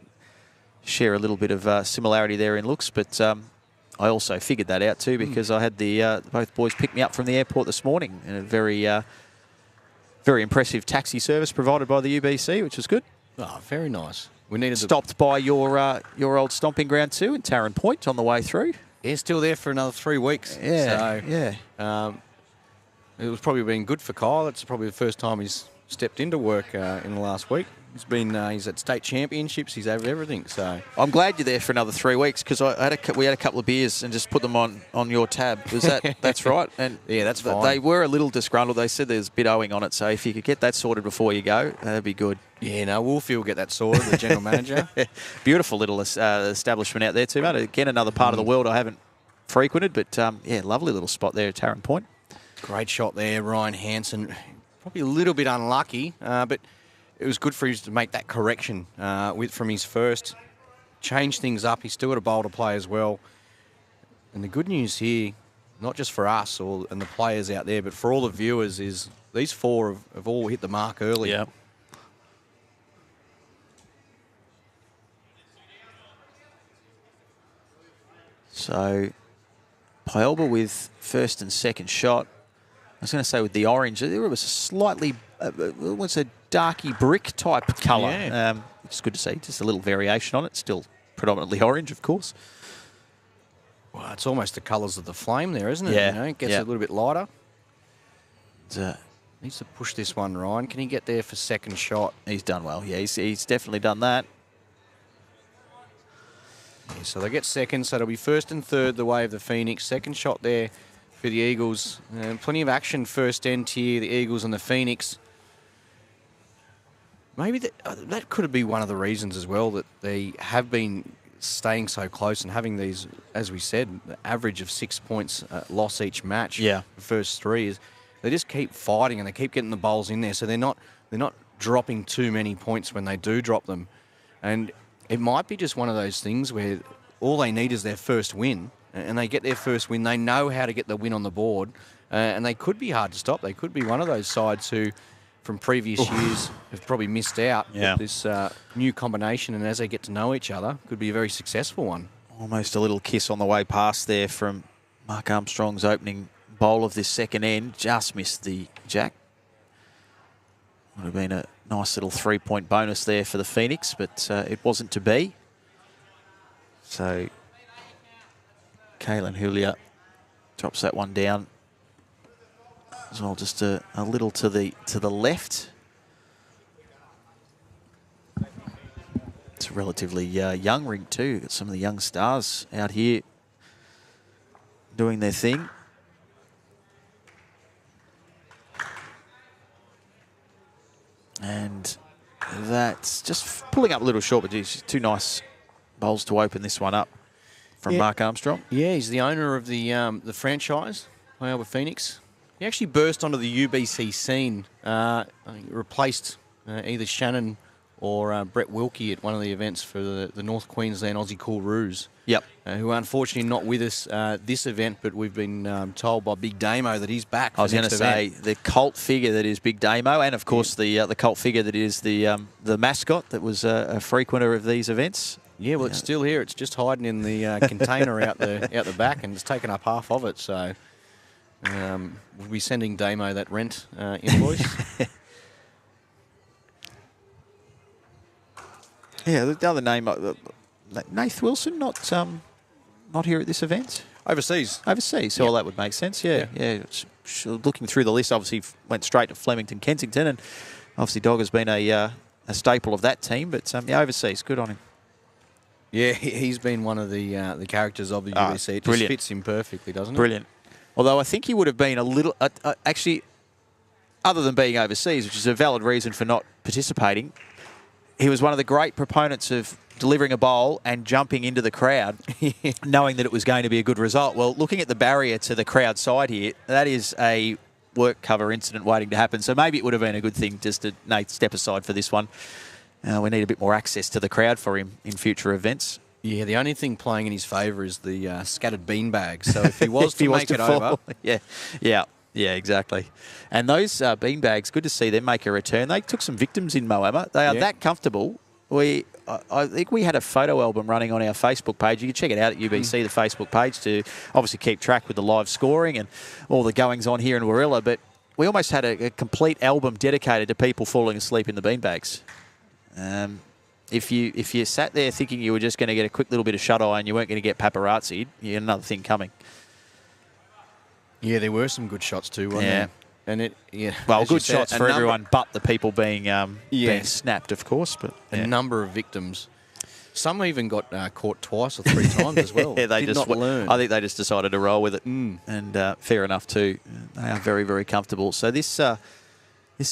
share a little bit of similarity there in looks, but I also figured that out too, because I had both boys pick me up from the airport this morning in a very impressive taxi service provided by the UBC, which was good. Oh, very nice. We needed Stopped by your old stomping ground too in Tarrant Point on the way through. He's still there for another 3 weeks. Yeah, So, yeah. It was probably been good for Kyle. It's probably the first time he's stepped into work in the last week. He's at state championships. He's over everything. So I'm glad you're there for another 3 weeks, because we had a couple of beers and just put them on your tab. Was that's right? And yeah, that's fine. They were a little disgruntled. They said there's a bit owing on it, so if you could get that sorted before you go, that'd be good. Yeah, no, Wolfie will get that sorted, the general manager. Beautiful little establishment out there too, mate. Again, another part of the world I haven't frequented, but yeah, lovely little spot there at Tarrant Point. Great shot there, Ryan Hansen. Probably a little bit unlucky, but it was good for him to make that correction from his first. Change things up. He's still got a bowl to play as well. And the good news here, not just for us and the players out there, but for all the viewers, is these 4 have all hit the mark early. Yeah. So, Paelba with first and second shot. I was going to say with the orange, there was a slightly, what's a darky brick type colour. Yeah. It's good to see, just a little variation on it. Still predominantly orange, of course. Well, it's almost the colours of the flame there, isn't it? Yeah. It gets a little bit lighter. Needs to push this one, Ryan. Can he get there for second shot? He's done well. Yeah, he's definitely done that. Yeah, so they get second, so it'll be first and third the way of the Phoenix. Second shot there for the Eagles. Plenty of action first end here, the Eagles and the Phoenix. Maybe that could be one of the reasons as well that they have been staying so close and having these, as we said, the average of 6 points loss each match. Yeah. The first three is they just keep fighting and they keep getting the bowls in there, so they're not dropping too many points when they do drop them. And it might be just one of those things where all they need is their first win, and they get their first win. They know how to get the win on the board, and they could be hard to stop. They could be one of those sides who, from previous years, have probably missed out with this new combination, and as they get to know each other, could be a very successful one. Almost a little kiss on the way past there from Mark Armstrong's opening bowl of this second end. Just missed the jack. Would have been a nice little 3-point bonus there for the Phoenix, but it wasn't to be. So Kalen Julia drops that one down as well, just a little to the left. It's a relatively young ring too. Got some of the young stars out here doing their thing. And that's just pulling up a little short, but geez, two nice bowls to open this one up from Mark Armstrong. Yeah, he's the owner of the franchise, Moama Phoenix. He actually burst onto the UBC scene. I think replaced either Shannon or Brett Wilkie at one of the events for the North Queensland Aussie Cool Roos. Yep. Who are unfortunately not with us this event, but we've been told by Big Damo that he's back. I was going to say the cult figure that is Big Damo, and of course the cult figure that is the mascot that was a frequenter of these events. Yeah, well, it's still here. It's just hiding in the container out the back, and it's taken up half of it. So we'll be sending Damo that rent invoice. Yeah, the other name, Nath Wilson, not here at this event. Overseas. So well, that would make sense. Yeah. Looking through the list, obviously went straight to Flemington, Kensington, and obviously Dog has been a staple of that team. But overseas, good on him. Yeah, he's been one of the characters of the UBC. It just fits him perfectly, doesn't it? Brilliant. Although I think he would have been a little actually, other than being overseas, which is a valid reason for not participating. He was one of the great proponents of delivering a bowl and jumping into the crowd, knowing that it was going to be a good result. Well, looking at the barrier to the crowd side here, that is a work cover incident waiting to happen. So maybe it would have been a good thing just to step aside for this one. We need a bit more access to the crowd for him in future events. Yeah, the only thing playing in his favour is the scattered beanbags. So if he was to make it over... Yeah, exactly. And those beanbags, good to see them make a return. They took some victims in Moama. They are that comfortable. I think we had a photo album running on our Facebook page. You can check it out at UBC, the Facebook page, to obviously keep track with the live scoring and all the goings on here in Warilla. But we almost had a complete album dedicated to people falling asleep in the beanbags. If you sat there thinking you were just going to get a quick little bit of shut-eye and you weren't going to get paparazzi'd, you had another thing coming. Yeah, there were some good shots too, wasn't there? And well, good shots for everyone, but the people being snapped, of course. But a number of victims. Some even got caught twice or 3 times as well. They did not learn. I think they just decided to roll with it, and fair enough too. They are very, very comfortable. So this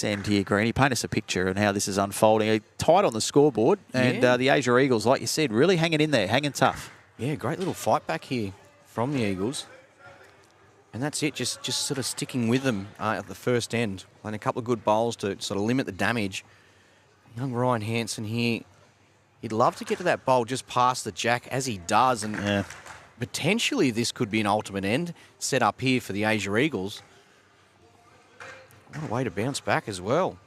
end here, Greeny, paint us a picture and how this is unfolding. Tight on the scoreboard, and the Asia Eagles, like you said, really hanging in there, hanging tough. Yeah, great little fight back here from the Eagles. And that's it, just sort of sticking with them at the first end. Playing a couple of good bowls to sort of limit the damage. Young Ryan Hansen here, he'd love to get to that bowl just past the jack, as he does. And potentially this could be an ultimate end set up here for the Asia Eagles. What a way to bounce back as well.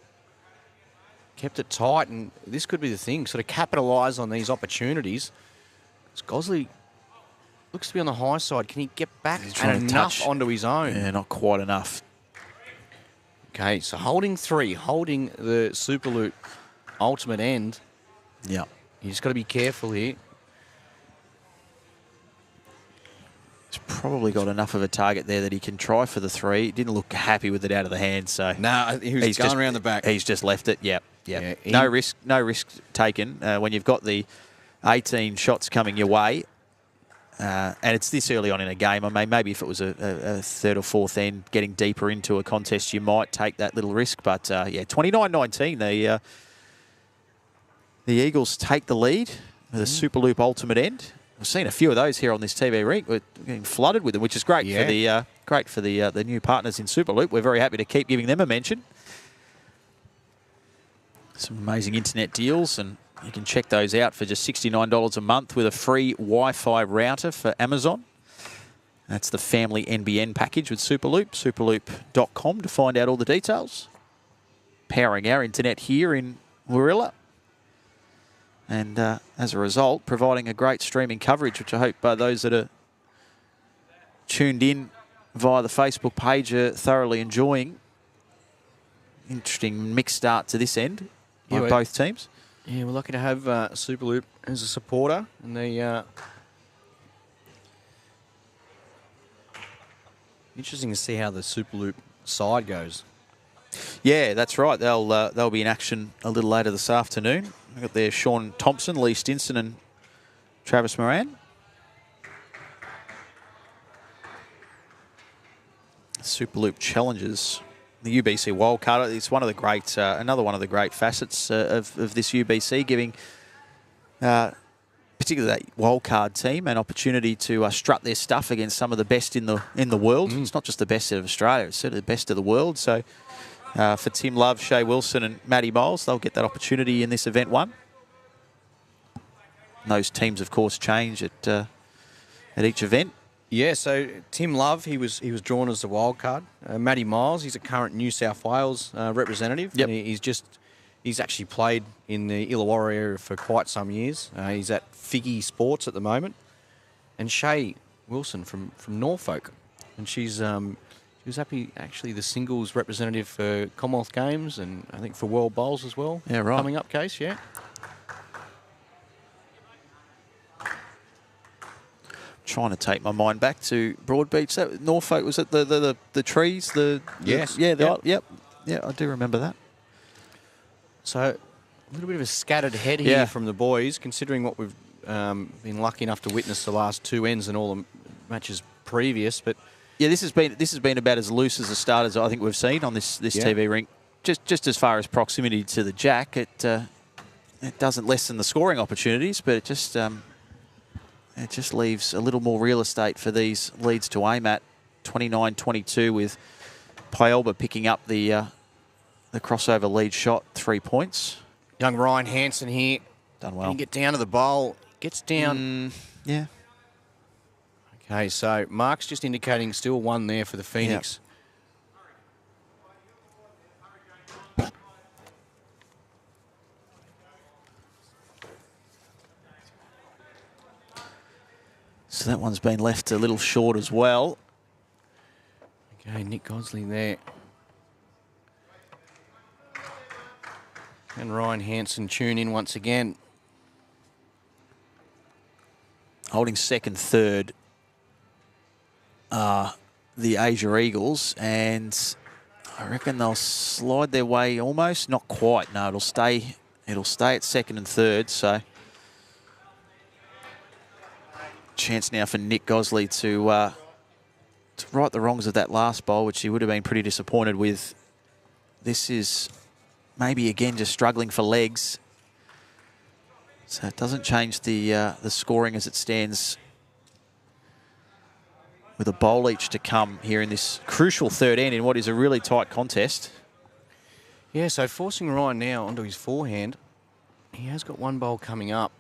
Kept it tight, and this could be the thing, sort of capitalise on these opportunities. It's Gosley looks to be on the high side. Can he get back and enough onto his own? Yeah, not quite enough. Okay, so holding 3, holding the Superloop ultimate end. Yeah. You just got to be careful here. It's probably got enough of a target there that he can try for the 3. He didn't look happy with it out of the hand, so No, he was going around the back. He's just left it. Yep. Yeah, No risk taken when you've got the 18 shots coming your way. And it's this early on in a game. I mean, maybe if it was a third or fourth end, getting deeper into a contest, you might take that little risk. But, yeah, 29-19, the Eagles take the lead with a Superloop ultimate end. We've seen a few of those here on this TV rink. We're getting flooded with them, which is great for the new partners in Superloop. We're very happy to keep giving them a mention. Some amazing internet deals, and you can check those out for just $69 a month with a free Wi-Fi router for Amazon. That's the family NBN package with Superloop, superloop.com to find out all the details. Powering our internet here in Warilla. And as a result, providing a great streaming coverage, which I hope those that are tuned in via the Facebook page are thoroughly enjoying. Interesting mixed start to this end by both teams. Yeah, we're lucky to have Superloop as a supporter, and they interesting to see how the Superloop side goes. Yeah, that's right. They'll be in action a little later this afternoon. We've got there Sean Thompson, Lee Stinson, and Travis Moran. Superloop challenges the UBC wildcard. It's one of the great, another one of the great facets of this UBC, giving particularly that wildcard team an opportunity to strut their stuff against some of the best in the world. It's not just the best of Australia; it's certainly the best of the world. So for Tim Love, Shea Wilson, and Matty Miles, they'll get that opportunity in this event 1. And those teams, of course, change at each event. Yeah, so Tim Love, he was drawn as the wild card. Matty Miles, he's a current New South Wales representative. Yep. And he's actually played in the Illawarra area for quite some years. He's at Figgy Sports at the moment. And Shea Wilson from Norfolk, and she was actually the singles representative for Commonwealth Games and I think for World Bowls as well. Yeah, right. Coming up, Case, yeah. Trying to take my mind back to Broadbeach. That Norfolk, was it the trees? Yes. Yep. I do remember that. So a little bit of a scattered head here from the boys, considering what we've been lucky enough to witness the last 2 ends and all the matches previous. But yeah, this has been about as loose as a start as I think we've seen on this TV rink. Just as far as proximity to the jack, it doesn't lessen the scoring opportunities, but it just leaves a little more real estate for these leads to aim at. 29-22 with Pyelba picking up the crossover lead shot, 3 points. Young Ryan Hansen here. Done well. Can get down to the bowl. Gets down. Yeah. Okay, so Mark's just indicating still 1 there for the Phoenix. Yep. So that one's been left a little short as well. Okay, Nick Godsley there. And Ryan Hansen tune in once again. Holding second, third the Asia Eagles, and I reckon they'll slide their way almost, not quite. No, it'll stay at second and third. So chance now for Nick Godsley to right the wrongs of that last bowl, which he would have been pretty disappointed with. This is maybe again just struggling for legs. So it doesn't change the scoring as it stands, with a bowl each to come here in this crucial third end in what is a really tight contest. Yeah, so forcing Ryan now onto his forehand. He has got 1 bowl coming up.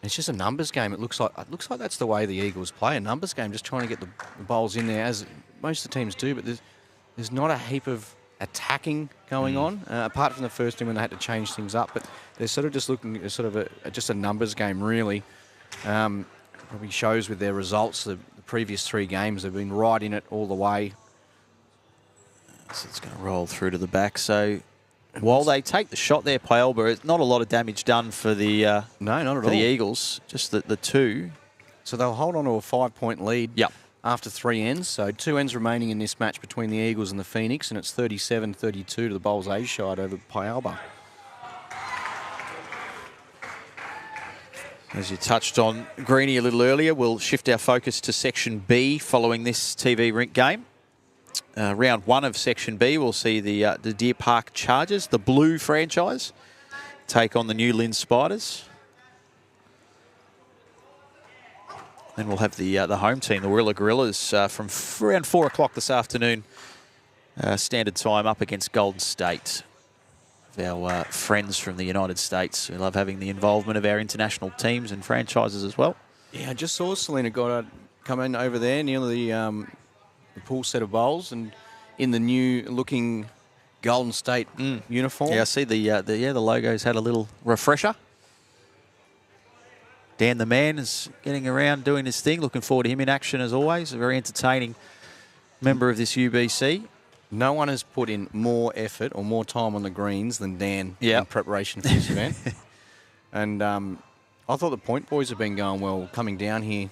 It's just a numbers game. It looks like that's the way the Eagles play, a numbers game, just trying to get the bowls in there, as most of the teams do. But there's not a heap of attacking going on, apart from the first team when they had to change things up. But they're sort of just looking at sort of just a numbers game, really. Probably shows with their results. The previous 3 games, they've been right in it all the way. So it's going to roll through to the back. So while they take the shot there, Pyelba, it's not a lot of damage done for the no, not at all. For the Eagles, just the 2. So they'll hold on to a 5-point lead after 3 ends. So 2 ends remaining in this match between the Eagles and the Phoenix, and it's 37-32 to the Bulls A side over Pialba. As you touched on, Greenie, a little earlier, we'll shift our focus to Section B following this TV rink game. Round 1 of Section B, we'll see the Deer Park Chargers, the Blue franchise, take on the New Lynn Spiders. Then we'll have the home team, the Warilla Gorillas, from around 4 o'clock this afternoon, standard time, up against Golden State. Our friends from the United States. We love having the involvement of our international teams and franchises as well. Yeah, I just saw Selena Goddard come in over there near the pool set of bowls and in the new-looking Golden State uniform. Yeah, I see the logos had a little refresher. Dan the man is getting around doing his thing. Looking forward to him in action as always. A very entertaining member of this UBC. No one has put in more effort or more time on the greens than Dan in preparation for this event. And I thought the Point Boys have been going well, coming down here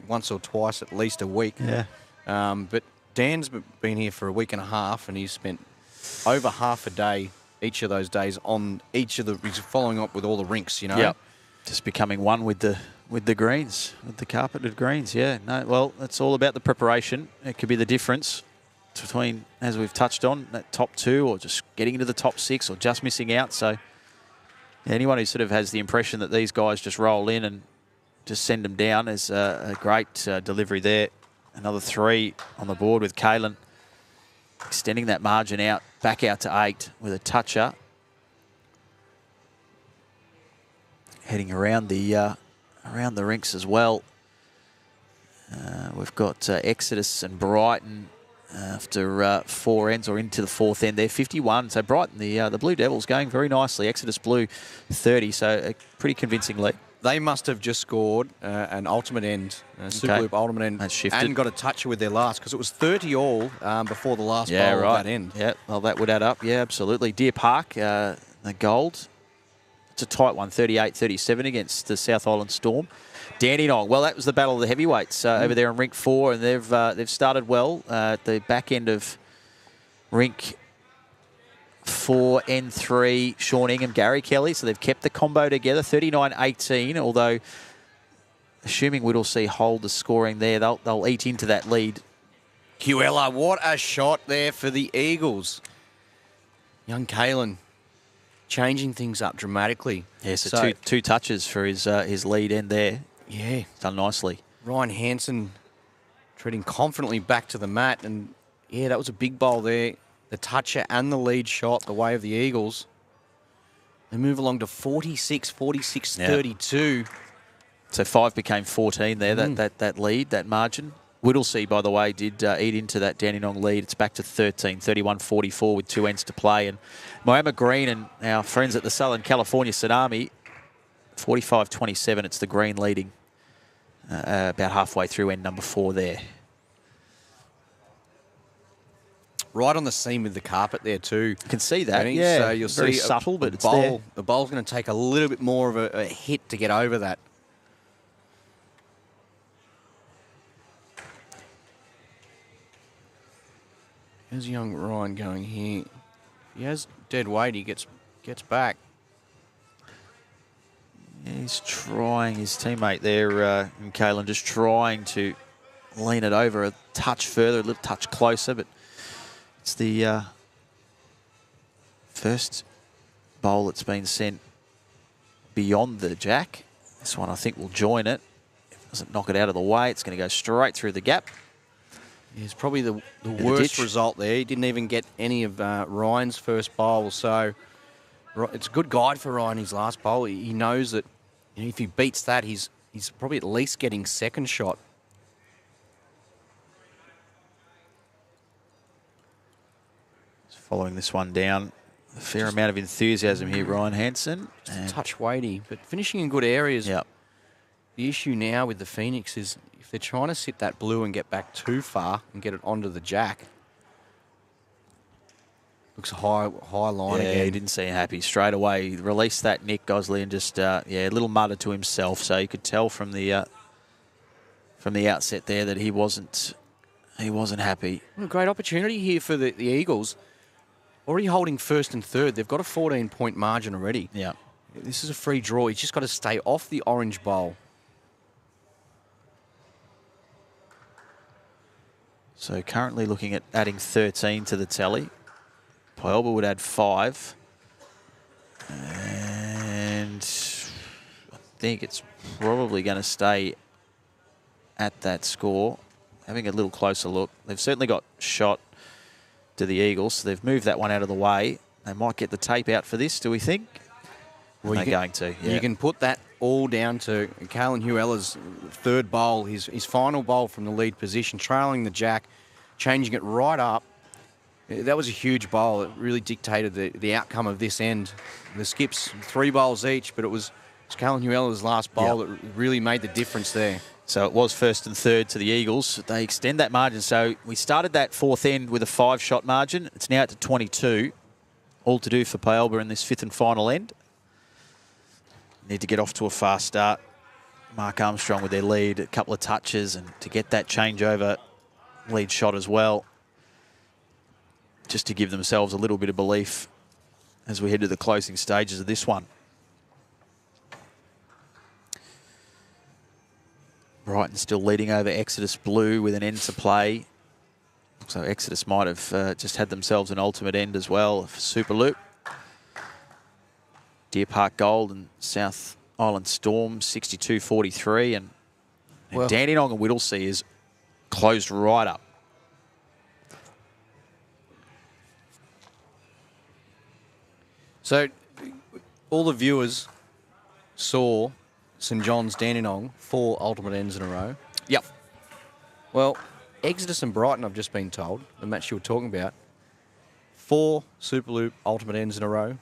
once or twice at least a week. Yeah. But Dan's been here for a week and a half, and he's spent over half a day each of those days on each of the. He's following up with all the rinks, you know. Yep. Just becoming one with the greens, with the carpeted greens. Yeah. No. Well, it's all about the preparation. It could be the difference between, as we've touched on, that top 2 or just getting into the top 6 or just missing out. So anyone who sort of has the impression that these guys just roll in and just send them down is a great delivery there. Another 3 on the board with Kalen, extending that margin out, back out to 8 with a toucher. Heading around the rinks as well. We've got Exodus and Brighton after 4 ends or into the 4th end there, 51. So Brighton, the Blue Devils going very nicely. Exodus Blue 30, so a pretty convincing lead. They must have just scored an ultimate end, Superloop ultimate end, and got a toucher with their last, because it was 30 all before the last bowl of that end. Yeah, well, that would add up. Yeah, absolutely. Deer Park, the gold. It's a tight one, 38-37 against the South Island Storm. Dandenong, well, that was the battle of the heavyweights over there in Rink 4, and they've started well at the back end of Rink 4, N3, Sean Ingham, Gary Kelly. So they've kept the combo together, 39-18, although assuming Whittlesea hold the scoring there, they'll eat into that lead. Cuella, what a shot there for the Eagles. Young Kalen changing things up dramatically. Yeah, so two touches for his lead end there. Yeah. Done nicely. Ryan Hansen treading confidently back to the mat, and yeah, that was a big bowl there. The toucher and the lead shot the way of the Eagles. They move along to 46, 32. So 5 became 14 there, that lead, that margin. Whittlesea, by the way, did eat into that Dandenong lead. It's back to 13, 31-44 with 2 ends to play. And Moama Green and our friends at the Southern California Tsunami, 45-27. It's the Green leading about halfway through end number 4 there. Right on the seam with the carpet there too. You can see that, Benny. yeah. So you'll very see subtle, but it's bowl, there. The bowl's going to take a little bit more of a hit to get over that. Here's young Ryan going here. If he has dead weight, he gets back. Yeah, he's trying, his teammate there, Kalen, just trying to lean it over a touch further, a little touch closer, but it's the first bowl that's been sent beyond the jack. This one, I think, will join it. If it doesn't knock it out of the way, it's going to go straight through the gap. It's probably the worst result there. He didn't even get any of Ryan's first bowl, so it's a good guide for Ryan, his last bowl. He knows that if he beats that, he's probably at least getting second shot. Following this one down, a fair amount of enthusiasm here, Ryan Hansen. Just a touch weighty, but finishing in good areas. Yep. The issue now with the Phoenix is if they're trying to sit that blue and get back too far and get it onto the jack. Looks high line again. Yeah, he didn't seem happy straight away. He released that Nick Gosley and just, a little mutter to himself. So you could tell from the from the outset there that he wasn't happy. What a great opportunity here for the Eagles. Already holding first and third. They've got a 14-point margin already. Yeah. This is a free draw. He's just got to stay off the orange bowl. So currently looking at adding 13 to the tally. Pielba would add 5. And I think it's probably going to stay at that score. Having a little closer look. They've certainly got shot to the Eagles, so they've moved that one out of the way. They might get the tape out for this, do we think? Well, they're going to. Yeah. You can put that all down to Kalen Huella's third bowl, his final bowl from the lead position, trailing the jack, changing it right up. That was a huge bowl. It really dictated the outcome of this end. The skips 3 bowls each, but it was Kalen Huella's last bowl that really made the difference there. So it was first and third to the Eagles. They extend that margin. So we started that fourth end with a 5-shot margin. It's now at to 22. All to do for Pielba in this fifth and final end. Need to get off to a fast start. Mark Armstrong with their lead, a couple of touches, and to get that changeover lead shot as well, just to give themselves a little bit of belief as we head to the closing stages of this one. Brighton still leading over Exodus Blue with an end to play. So Exodus might have just had themselves an ultimate end as well for Superloop. Deer Park Gold and South Island Storm 62-43, and Dandenong and Whittlesea is closed right up. So all the viewers saw St John's Dandenong 4 ultimate ends in a row. Yep. Well, Exodus and Brighton, I've just been told, the match you were talking about, 4 Superloop ultimate ends in a row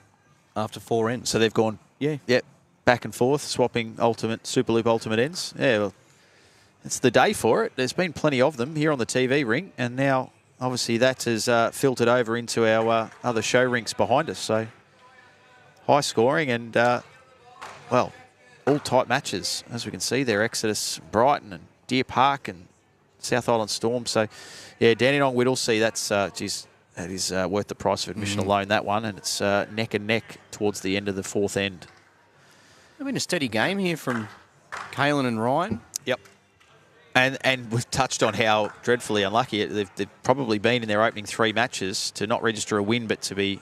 after 4 ends. So they've gone back and forth, swapping Superloop ultimate ends. Yeah, well, it's the day for it. There's been plenty of them here on the TV ring, and now obviously that has filtered over into our other show rinks behind us. So high scoring and, well, all tight matches, as we can see there. Exodus, Brighton and Deer Park and South Island Storm. So, yeah, Dandenong Whittlesea, that's, that is worth the price of admission alone, that one. And it's neck and neck towards the end of the fourth end. It's been a steady game here from Kalen and Ryan. Yep. And we've touched on how dreadfully unlucky they've probably been in their opening 3 matches to not register a win, but to be,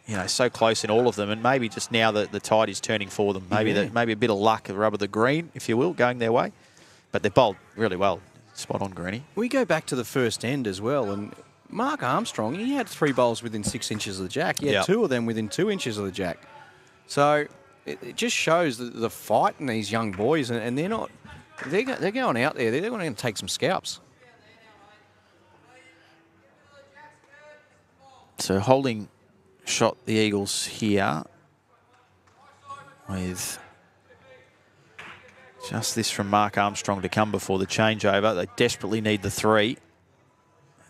you know, so close in all of them. And maybe just now the tide is turning for them. Maybe maybe a bit of luck, a rub of the green, if you will, going their way. But they've bowled really well. Spot on, Greeny. We go back to the first end as well, and Mark Armstrong, he had 3 bowls within 6 inches of the jack. He had 2 of them within 2 inches of the jack. So it just shows the fight in these young boys, and they're not. They're going out there. They're going to take some scalps. So holding shot the Eagles here with just this from Mark Armstrong to come before the changeover. They desperately need the 3.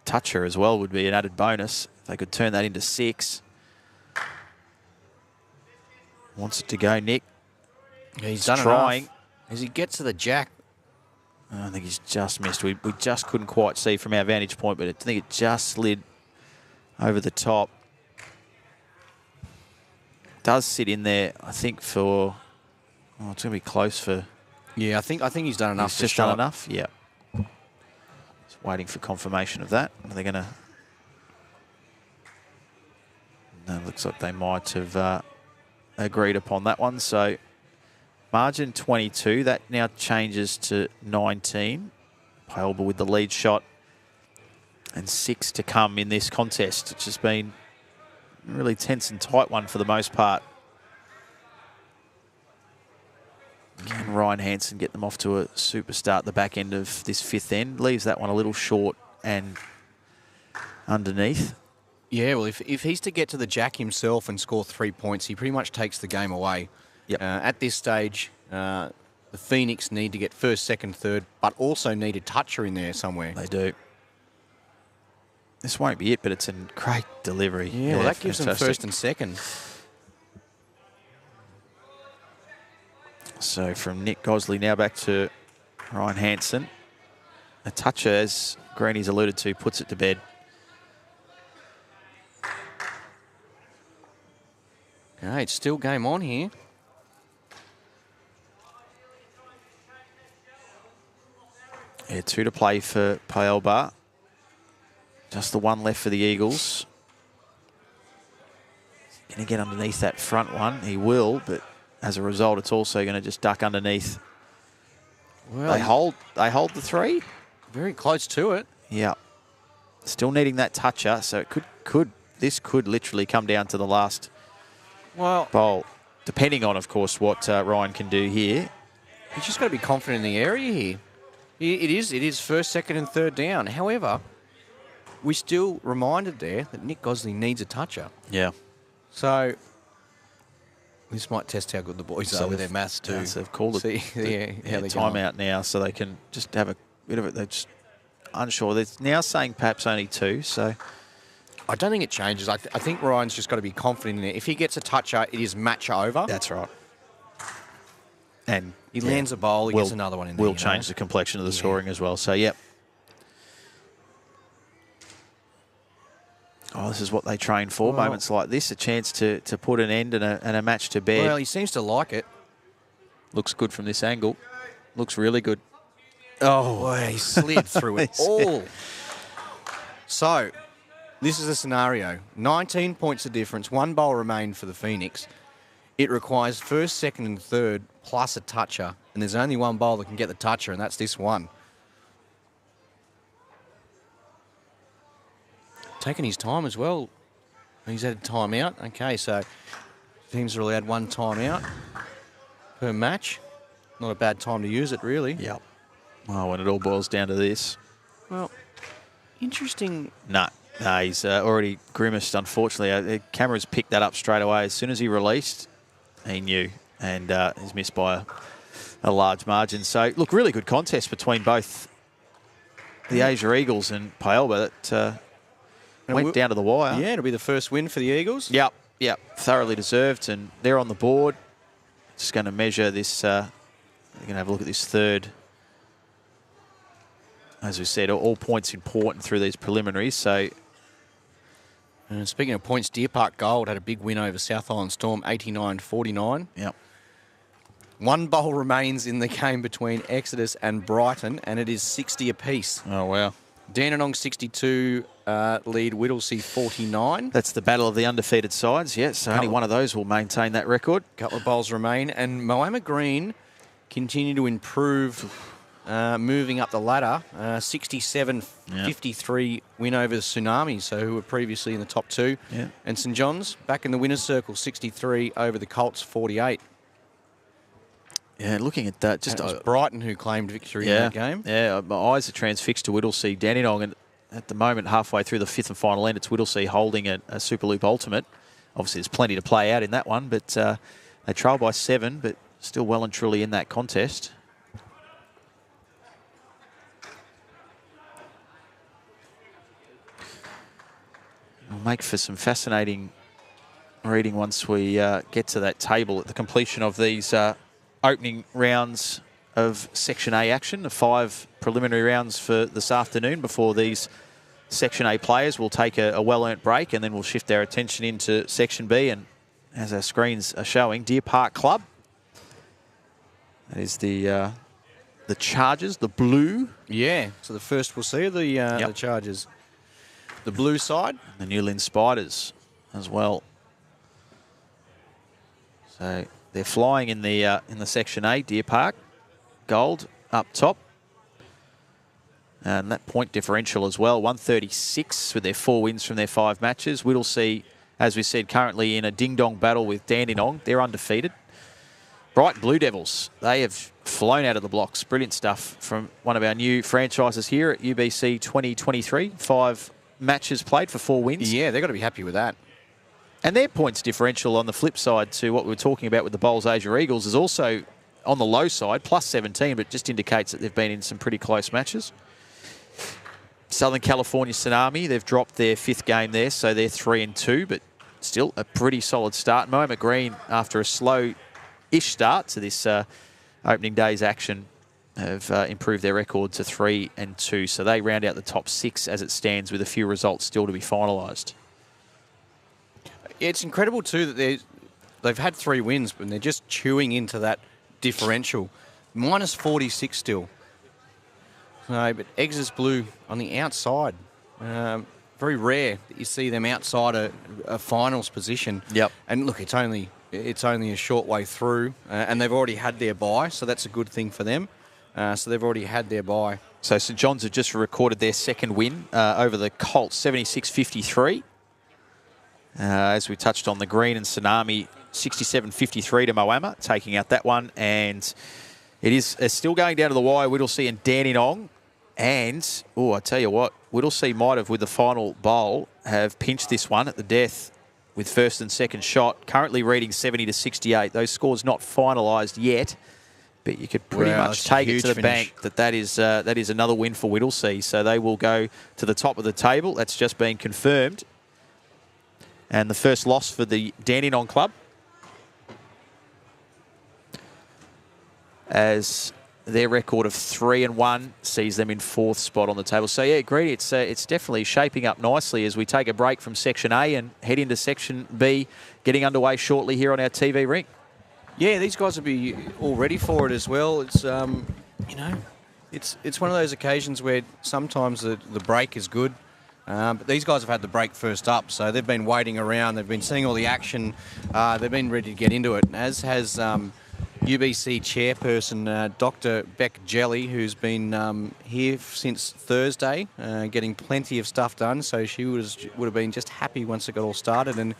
Toucher as well would be an added bonus. If they could turn that into 6. Wants it to go, Nick. He's done trying. Enough. As he gets to the jack. I think he's just missed. We just couldn't quite see from our vantage point, but I think it just slid over the top. Does sit in there, I think, for... Oh, it's going to be close for... Yeah, I think he's done enough. He's just done enough? Yeah. Just waiting for confirmation of that. Are they going to... No, looks like they might have agreed upon that one. So margin 22. That now changes to 19. Pielba with the lead shot. And 6 to come in this contest. It's just been a really tense and tight one for the most part. Can Ryan Hansen get them off to a super start the back end of this 5th end? Leaves that one a little short and underneath. Yeah, well, if he's to get to the jack himself and score 3 points, he pretty much takes the game away. Yep. At this stage, the Phoenix need to get first, second, third, but also need a toucher in there somewhere. They do. This won't be it, but it's a great delivery. Yeah, well, that gives them first and second. So from Nick Gosley now back to Ryan Hansen. a toucher, as Greeny's alluded to, puts it to bed. Okay, it's still game on here. Yeah, 2 to play for Paelba. Just the 1 left for the Eagles. Going to get underneath that front one. He will, but as a result, it's also going to just duck underneath. Well, They hold the 3. very close to it. Yeah. Still needing that toucher, so it this could literally come down to the last bowl, depending on, of course, what Ryan can do here. He's just got to be confident in the area here. It is first, second and third down. However, we still reminded there that Nick Gosley needs a toucher. Yeah. So this might test how good the boys are with their maths too. Yes, they've called it how they timeout now, so they can just have a bit of it. They're just unsure. They're now saying perhaps only 2, so... I don't think it changes. I think Ryan's just got to be confident in it. If he gets a toucher, it is match over. That's right. And he lands a bowl, he gets another one in there. Will change the complexion of the scoring as well. So, yep. Oh, this is what they train for. Well, moments like this, a chance to put an end and a match to bed. Well, he seems to like it. Looks good from this angle. Looks really good. Oh, well, he slid through it all. So, this is a scenario. 19 points of difference. 1 bowl remained for the Phoenix. It requires first, second and third plus a toucher. And there's only 1 bowl that can get the toucher, and that's this one. Taking his time as well. He's had a timeout. Okay, so teams are allowed 1 timeout per match. Not a bad time to use it, really. Yep. Well, when it all boils down to this. Well, interesting. No, he's already grimaced, unfortunately. The cameras picked that up straight away. As soon as he released, he knew. And he's missed by a large margin. So, look, really good contest between both the Asia Eagles and Paelba. That went down to the wire. Yeah, it'll be the first win for the Eagles. Yep. Thoroughly deserved. And they're on the board. Just going to measure this. We're going to have a look at this third. As we said, all points important through these preliminaries. So, and speaking of points, Deer Park Gold had a big win over South Island Storm, 89-49. Yep. 1 bowl remains in the game between Exodus and Brighton, and it is 60 apiece. Oh, wow. Dandenong 62 lead Whittlesea 49. That's the battle of the undefeated sides, yes. So only one of those will maintain that record. A couple of bowls remain, and Moama Green continue to improve, moving up the ladder. 67-53 win over the Tsunami, so who were previously in the top 2. Yeah. And St John's back in the winner's circle, 63 over the Colts 48. Yeah, looking at that, just it was Brighton who claimed victory in that game. Yeah, my eyes are transfixed to Whittlesea, Dandenong, and at the moment, halfway through the 5th and final end, it's Whittlesea holding a Superloop Ultimate. Obviously, there's plenty to play out in that one, but they trail by 7, but still well and truly in that contest. It'll make for some fascinating reading once we get to that table at the completion of these opening rounds of Section A action, the 5 preliminary rounds for this afternoon before these Section A players will take a well-earned break, and then we'll shift our attention into Section B. And as our screens are showing, Deer Park Club. That is the Chargers, the blue. Yeah, so the first we'll see are the Chargers. The blue side. The Newland Spiders as well. So they're flying in the Section A, Deer Park. Gold up top. And that point differential as well, 136 with their 4 wins from their 5 matches. Whittlesea, as we said, currently in a ding-dong battle with Dandenong. They're undefeated. Brighton Blue Devils, they have flown out of the blocks. Brilliant stuff from one of our new franchises here at UBC 2023. 5 matches played for 4 wins. Yeah, they've got to be happy with that. And their points differential on the flip side to what we were talking about with the Bowls Asia Eagles is also on the low side, plus 17, but just indicates that they've been in some pretty close matches. Southern California Tsunami, they've dropped their 5th game there, so they're 3-2, but still a pretty solid start. Moama Green, after a slow-ish start to this opening day's action, have improved their record to 3-2. So they round out the top 6 as it stands, with a few results still to be finalised. It's incredible too that they've had 3 wins, but they're just chewing into that differential. Minus 46 still. No, but Exeter Blue on the outside. Very rare that you see them outside a finals position. Yep. And look, it's only a short way through, and they've already had their bye, so that's a good thing for them. So they've already had their bye. So St John's have just recorded their second win over the Colts, 76-53. As we touched on, the Green and Tsunami, 67-53 to Moama, taking out that one. And it's still going down to the wire, Whittlesea and Dandenong. And, I tell you what, Whittlesea might have, with the final bowl, have pinched this one at the death with first and second shot. Currently reading 70-68. Those scores not finalised yet, but you could pretty much take it to the bank that is another win for Whittlesea. So they will go to the top of the table. That's just been confirmed. And the first loss for the Dandenong club, as their record of 3-1 sees them in 4th spot on the table. So yeah, Greedy, it's definitely shaping up nicely as we take a break from Section A and head into Section B, getting underway shortly here on our TV ring. Yeah, these guys will be all ready for it as well. It's it's one of those occasions where sometimes the break is good, but these guys have had the break first up, so they've been waiting around. They've been seeing all the action. They've been ready to get into it, as has UBC chairperson Dr. Beck Jelly, who's been here since Thursday, getting plenty of stuff done. So she would have been just happy once it got all started, and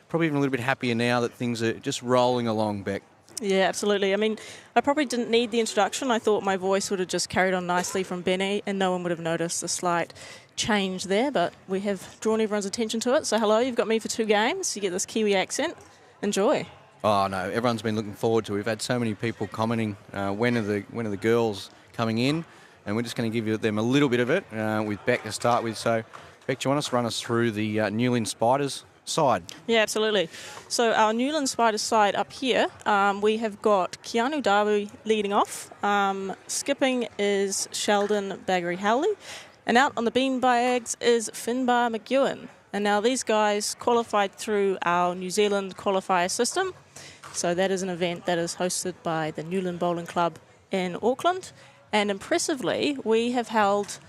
probably even a little bit happier now that things are just rolling along, Beck. Yeah, absolutely. I mean, I probably didn't need the introduction. I thought my voice would have just carried on nicely from Benny, and no one would have noticed the slight change there, but we have drawn everyone's attention to it. So hello, you've got me for 2 games. You get this Kiwi accent. Enjoy. Oh no, everyone's been looking forward to it. We've had so many people commenting, when are the girls coming in, and we're just going to give them a little bit of it with Beck to start with. So, Beck, do you want to run us through the Newland Spiders side? Yeah, absolutely. So our Newland Spiders side up here, we have got Keanu Darby leading off. Skipping is Sheldon Baggery-Howley, and out on the beanbags is Finbar McEwen. And now these guys qualified through our New Zealand qualifier system. So that is an event that is hosted by the Newland Bowling Club in Auckland. And impressively, we have held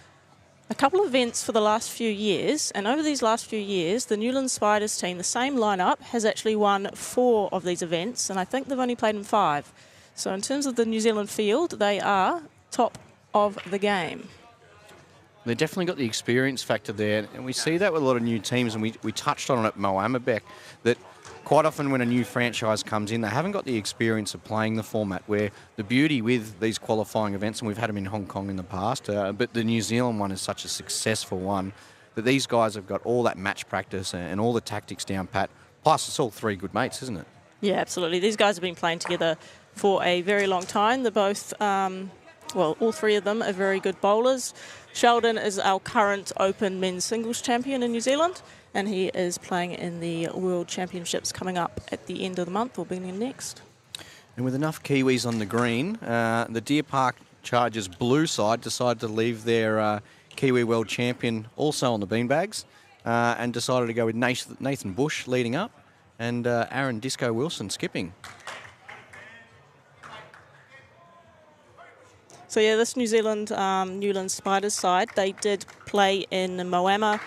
a couple of events for the last few years. And over these last few years, the Newland Spiders team, the same lineup, has actually won 4 of these events. And I think they've only played in 5. So in terms of the New Zealand field, they are top of the game. They've definitely got the experience factor there, and we see that with a lot of new teams, and we touched on it at Moama, Beck, that quite often when a new franchise comes in, they haven't got the experience of playing the format, where the beauty with these qualifying events, and we've had them in Hong Kong in the past, but the New Zealand one is such a successful one, that these guys have got all that match practice and all the tactics down pat, plus it's all 3 good mates, isn't it? Yeah, absolutely. These guys have been playing together for a very long time. They're both, all 3 of them are very good bowlers. Sheldon is our current Open men's singles champion in New Zealand, and he is playing in the World Championships coming up at the end of the month or beginning of next. And with enough Kiwis on the green, the Deer Park Chargers blue side decided to leave their Kiwi World Champion also on the beanbags and decided to go with Nathan Bush leading up and Aaron Disco Wilson skipping. So yeah, this New Zealand Newland Spiders side, they did play in Moama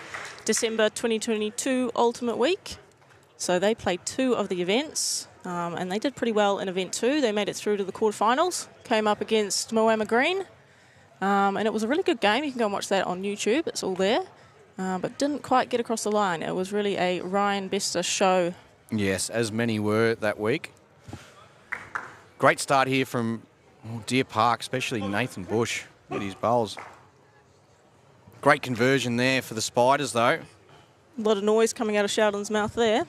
December 2022 Ultimate Week. So they played 2 of the events, and they did pretty well in event 2. They made it through to the quarterfinals, came up against Moama Green, and it was a really good game. You can go and watch that on YouTube, it's all there, but didn't quite get across the line. It was really a Ryan Bester show. Yes, as many were that week. Great start here from Deer Park, especially Nathan Bush with his bowls. Great conversion there for the Spiders, though. A lot of noise coming out of Sheldon's mouth there.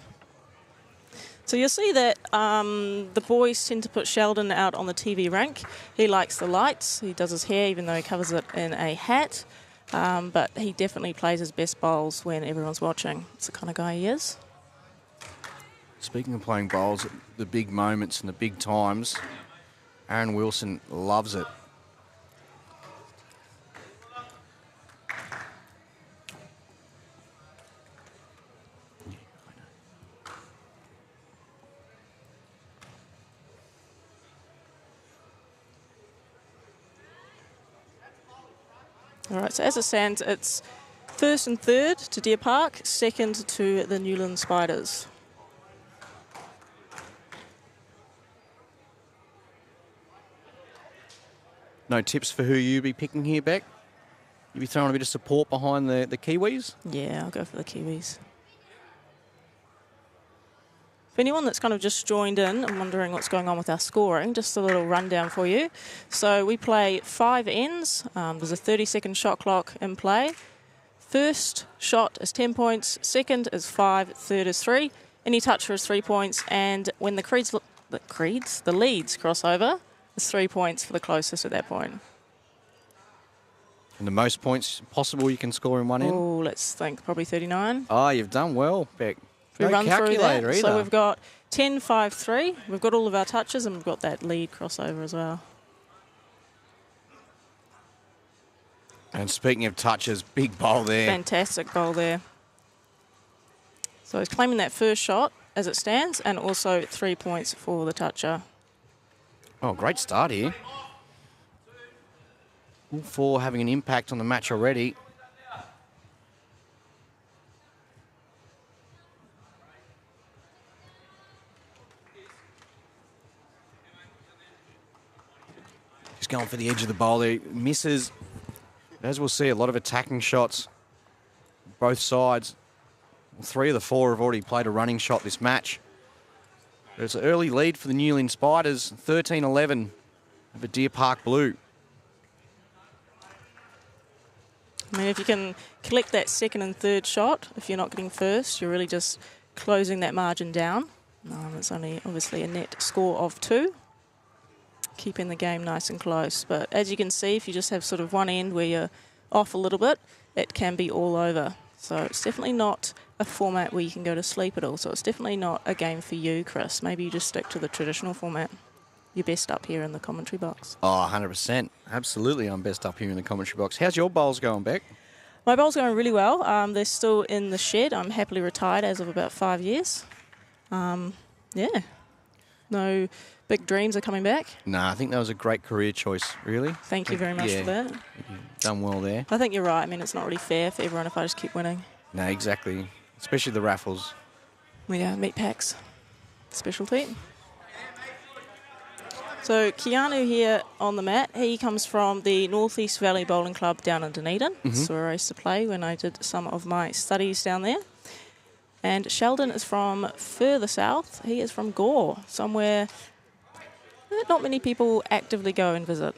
So you'll see that the boys tend to put Sheldon out on the TV rank. He likes the lights. He does his hair, even though he covers it in a hat. But he definitely plays his best bowls when everyone's watching. It's the kind of guy he is. Speaking of playing bowls, the big moments and the big times, Aaron Wilson loves it. All right, so as it stands, it's first and third to Deer Park, second to the Newland Spiders. No tips for who you be picking here, Beck? You be throwing a bit of support behind the Kiwis? Yeah, I'll go for the Kiwis. For anyone that's kind of just joined in and wondering what's going on with our scoring, just a little rundown for you. So we play 5 ends. There's a 30-second shot clock in play. First shot is 10 points, second is 5, third is 3. Any toucher is 3 points, and when the leads cross over, it's 3 points for the closest at that point. And the most points possible you can score in one end? Oh, let's think, probably 39. Oh, you've done well, Beck. We No run through calculator that. either. So we've got 10, 5, 3. We've got all of our touches, and we've got that lead crossover as well. And speaking of touches, big bowl there. Fantastic goal there. So he's claiming that first shot as it stands, and also 3 points for the toucher. Oh, great start here. All 4 having an impact on the match already. He's going for the edge of the bowl there. Misses. As we'll see, a lot of attacking shots. Both sides. 3 of the 4 have already played a running shot this match. There's an early lead for the Newland Spiders, 13-11 over Deer Park Blue. I mean, if you can collect that second and third shot, if you're not getting first, you're really just closing that margin down. It's only obviously a net score of 2, keeping the game nice and close. But as you can see, if you just have sort of one end where you're off a little bit, it can be all over. So it's definitely not a format where you can go to sleep at all. So it's definitely not a game for you, Chris. Maybe you just stick to the traditional format. You're best up here in the commentary box. Oh, 100%. Absolutely, I'm best up here in the commentary box. How's your bowls going, Beck? My bowl's going really well. They're still in the shed. I'm happily retired as of about 5 years. Yeah. No big dreams are coming back. Nah, I think that was a great career choice, really. Thank you very much for that. You've done well there. I think you're right. I mean, it's not really fair for everyone if I just keep winning. No, exactly. Especially the raffles. Yeah, meat packs. Specialty. So Keanu here on the mat, he comes from the North East Valley Bowling Club down in Dunedin. So I used to play when I did some of my studies down there. And Sheldon is from further south. He is from Gore, somewhere not many people actively go and visit.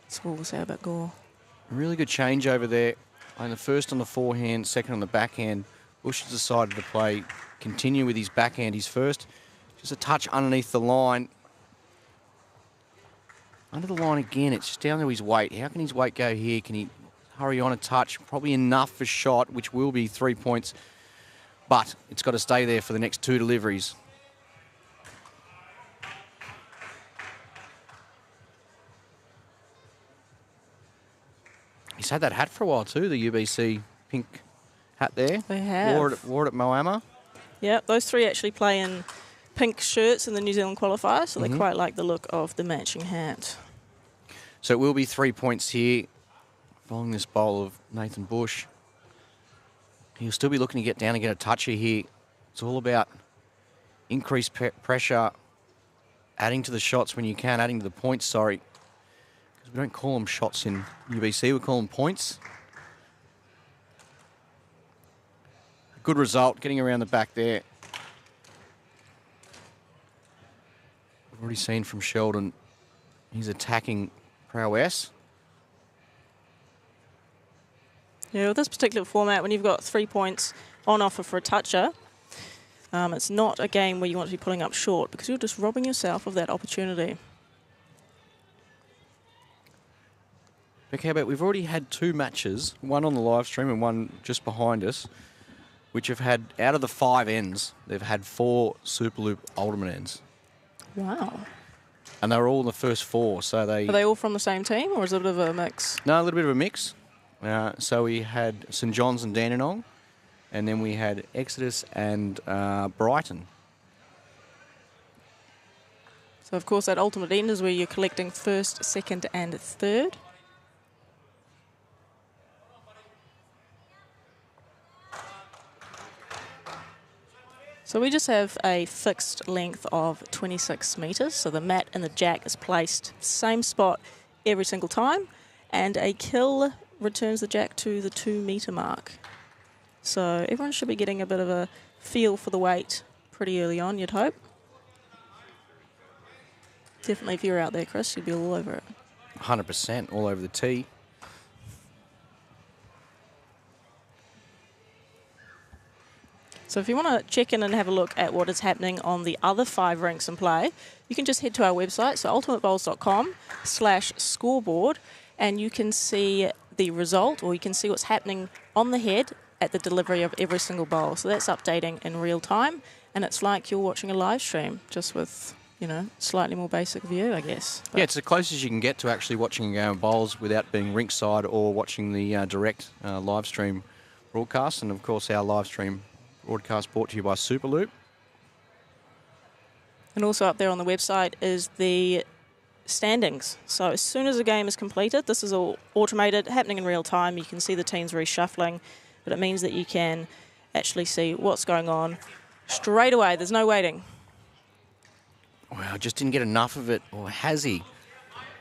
That's what we'll say about Gore. A really good change over there. And the first on the forehand, second on the backhand. Bush has decided to continue with his backhand. His first, just a touch underneath the line. Under the line again, it's just down to his weight. How can his weight go here? Can he hurry on a touch? Probably enough for shot, which will be 3 points. But it's got to stay there for the next 2 deliveries. He's had that hat for a while too, the UBC pink hat there. They have. Wore it at Moama. Yeah, those 3 actually play in pink shirts in the New Zealand qualifier, so they quite like the look of the matching hat. So it will be 3 points here following this bowl of Nathan Bush. He'll still be looking to get down and get a toucher here. It's all about increased pressure, adding to the shots when you can, adding to the points, sorry. We don't call them shots in UBC, we call them points. Good result, getting around the back there. We've already seen from Sheldon his attacking prowess. Yeah, with this particular format, when you've got 3 points on offer for a toucher, it's not a game where you want to be pulling up short because you're just robbing yourself of that opportunity. Okay, but we've already had 2 matches, one on the live stream and one just behind us, which have had, out of the 5 ends, they've had 4 Superloop Ultimate ends. Wow. And they were all in the first 4, so they... Are they all from the same team, or is it a bit of a mix? No, a little bit of a mix. So we had St John's and Dandenong, and then we had Exodus and Brighton. So, of course, that ultimate end is where you're collecting first, second and third. So we just have a fixed length of 26 metres. So the mat and the jack is placed same spot every single time. And a kill returns the jack to the 2 metre mark. So everyone should be getting a bit of a feel for the weight pretty early on, you'd hope. Definitely if you were out there, Chris, you'd be all over it. 100% all over the tee. So if you want to check in and have a look at what is happening on the other 5 rinks in play, you can just head to our website, so ultimatebowls.com/scoreboard, and you can see the result, or you can see what's happening on the head at the delivery of every single bowl. So that's updating in real time, and it's like you're watching a live stream, just with, you know, slightly more basic view, I guess. But yeah, it's the closest you can get to actually watching a game of bowls without being rinkside or watching the direct live stream broadcast. And, of course, our live stream broadcast brought to you by Superloop. And also up there on the website is the standings. So as soon as a game is completed, this is all automated, happening in real time. You can see the teams reshuffling, but it means that you can actually see what's going on straight away. There's no waiting. Wow, just didn't get enough of it. Or has he?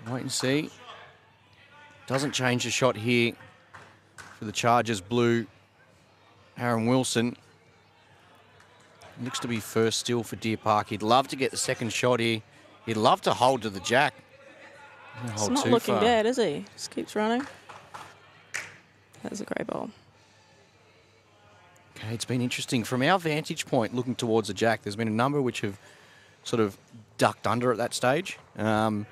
Wait and see. Doesn't change the shot here for the Chargers blue. Aaron Wilson. Looks to be first still for Deer Park. He'd love to get the second shot here. He'd love to hold to the jack. It's not looking bad, is he? Just keeps running. That's a great bowl. Okay, it's been interesting. From our vantage point, looking towards the jack, there's been a number which have sort of ducked under at that stage. But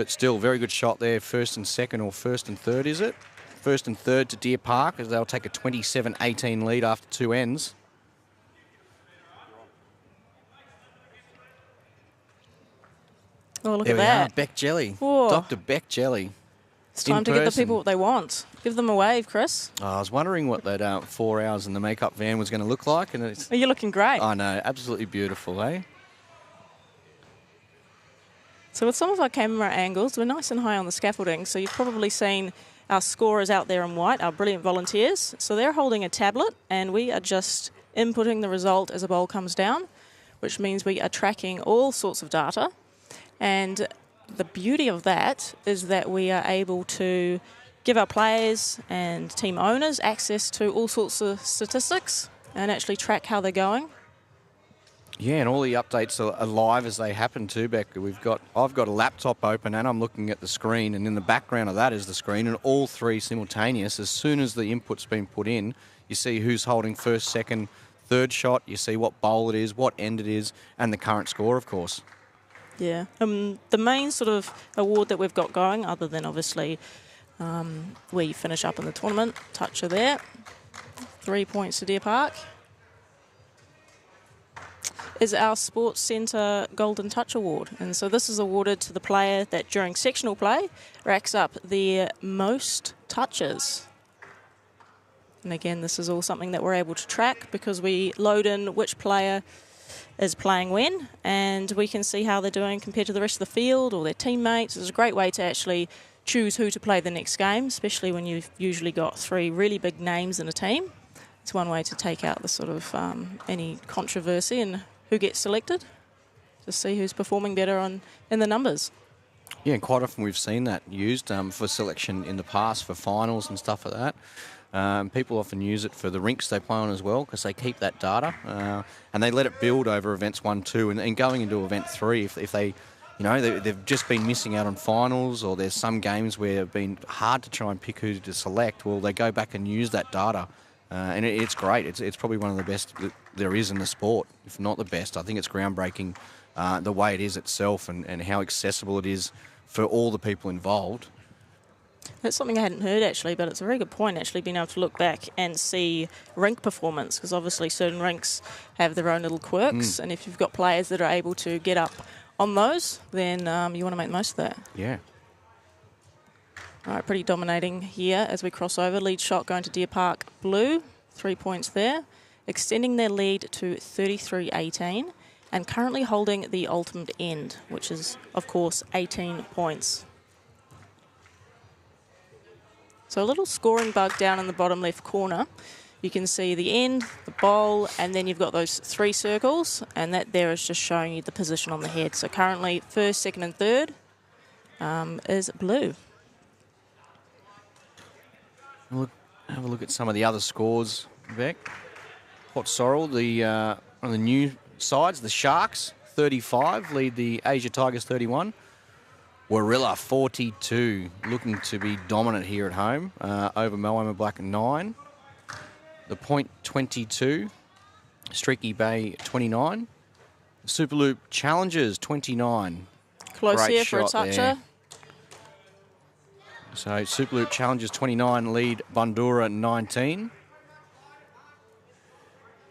still, very good shot there. First and second, or first and third, is it? First and third to Deer Park, as they'll take a 27-18 lead after 2 ends. Oh, look There at we that. are, Beck Jelly. Whoa. Dr. Beck Jelly. It's time to give the people what they want. Give them a wave, Chris. Oh, I was wondering what that 4 hours in the makeup van was going to look like. And it's, Oh, you're looking great. I know, absolutely beautiful, eh? So with some of our camera angles, we're nice and high on the scaffolding. So you've probably seen our scorers out there in white, our brilliant volunteers. So they're holding a tablet, and we are just inputting the result as a bowl comes down, which means we are tracking all sorts of data. And the beauty of that is that we are able to give our players and team owners access to all sorts of statistics and actually track how they're going. Yeah, and all the updates are live as they happen too, Beck. I've got a laptop open and I'm looking at the screen, and in the background of that is the screen, and all 3 simultaneous. As soon as the input's been put in, you see who's holding first, second, third shot, you see what bowl it is, what end it is, and the current score, of course. Yeah. The main sort of award that we've got going, other than obviously where you finish up in the tournament, toucher there, 3 points to Deer Park, is our Sports Centre Golden Touch Award. And so this is awarded to the player that during sectional play racks up the most touches. And again, this is all something that we're able to track because we load in which player is playing when, and we can see how they're doing compared to the rest of the field or their teammates. It's a great way to actually choose who to play the next game, especially when you've usually got 3 really big names in a team. It's one way to take out the sort of any controversy and who gets selected, to see who's performing better in the numbers. Yeah, and quite often we've seen that used for selection in the past for finals and stuff like that. People often use it for the rinks they play on as well, because they keep that data and they let it build over events 1, 2, and going into event 3, if they, you know, they've just been missing out on finals, or there's some games where it's been hard to try and pick who to select. Well, they go back and use that data, and it's great. It's probably one of the best that there is in the sport, if not the best. I think it's groundbreaking the way it is itself, and how accessible it is for all the people involved. That's something I hadn't heard, actually, but it's a very good point, actually, being able to look back and see rink performance, because obviously certain rinks have their own little quirks, and if you've got players that are able to get up on those, then you want to make the most of that. Yeah. All right, pretty dominating here as we cross over. Lead shot going to Deer Park blue, 3 points there, extending their lead to 33-18, and currently holding the ultimate end, which is, of course, 18 points. So a little scoring bug down in the bottom left corner. You can see the end, the bowl, and then you've got those 3 circles, and that there is just showing you the position on the head. So currently, first, second, and third is blue. Have a look at some of the other scores, Beck. Hot Sorrel, one of the new sides, the Sharks, 35, lead the Asia Tigers 31. Warilla, 42, looking to be dominant here at home over Moama Black 9. The Point 22, Streaky Bay 29. Superloop Challengers 29. Close Great here for a shot toucher. there. So Superloop Challengers 29 lead Bandura 19.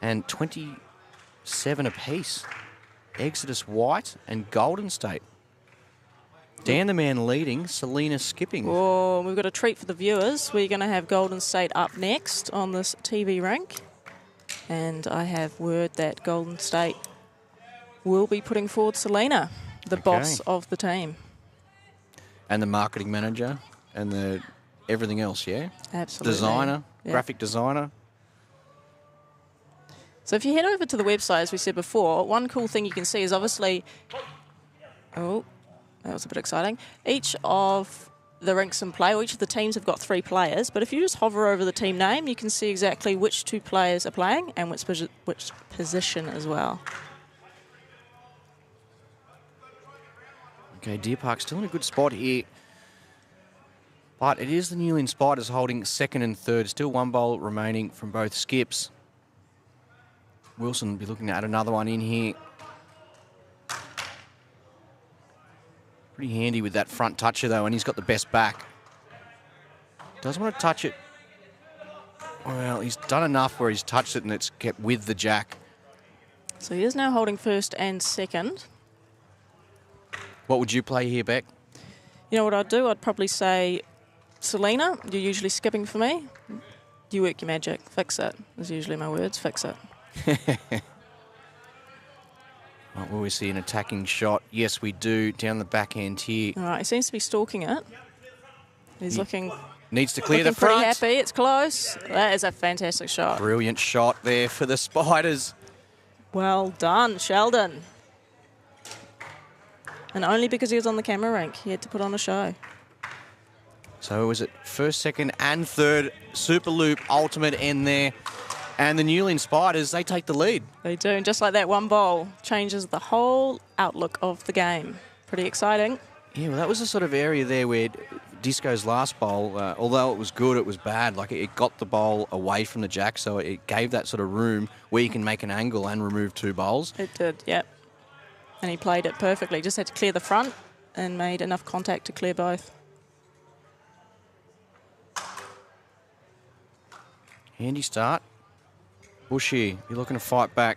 And 27 apiece. Exodus White and Golden State. Dan the Man leading, Selena skipping. Oh, we've got a treat for the viewers. We're going to have Golden State up next on this TV rink. And I have word that Golden State will be putting forward Selena, the boss of the team. And the marketing manager and the everything else, yeah? Absolutely. Designer, Yeah. graphic designer. So if you head over to the website, as we said before, one cool thing you can see is obviously... Oh, that was a bit exciting. Each of the rinks in play, or each of the teams have got 3 players, but if you just hover over the team name, you can see exactly which 2 players are playing and which position as well. Okay, Deer Park still in a good spot here. But it is the Newland Spiders holding second and third. Still 1 bowl remaining from both skips. Wilson will be looking at another one in here. Pretty handy with that front toucher, though, and he's got the best back. Doesn't want to touch it. Well, he's done enough where he's touched it and it's kept with the jack. So he is now holding first and second. What would you play here, Beck? You know what I'd do? I'd probably say, Selena, you're usually skipping for me. You work your magic. Fix it, is usually my words. Fix it. Oh, will we see an attacking shot? Yes, we do, down the backhand here. All right, he seems to be stalking it. He's looking Needs to clear the looking pretty front. happy. It's close. That is a fantastic shot. Brilliant shot there for the Spiders. Well done, Sheldon. And only because he was on the camera rink, he had to put on a show. So was it first, second and third Superloop ultimate in there. And the Newland Spiders, they take the lead. They do, and just like that, 1 bowl changes the whole outlook of the game. Pretty exciting. Yeah, well, that was the sort of area there where Disco's last bowl, although it was good, it was bad. Like, it got the bowl away from the jack, so it gave that sort of room where you can make an angle and remove 2 bowls. It did, yep. And he played it perfectly. Just had to clear the front and made enough contact to clear both. Handy start. Bushy, you're looking to fight back.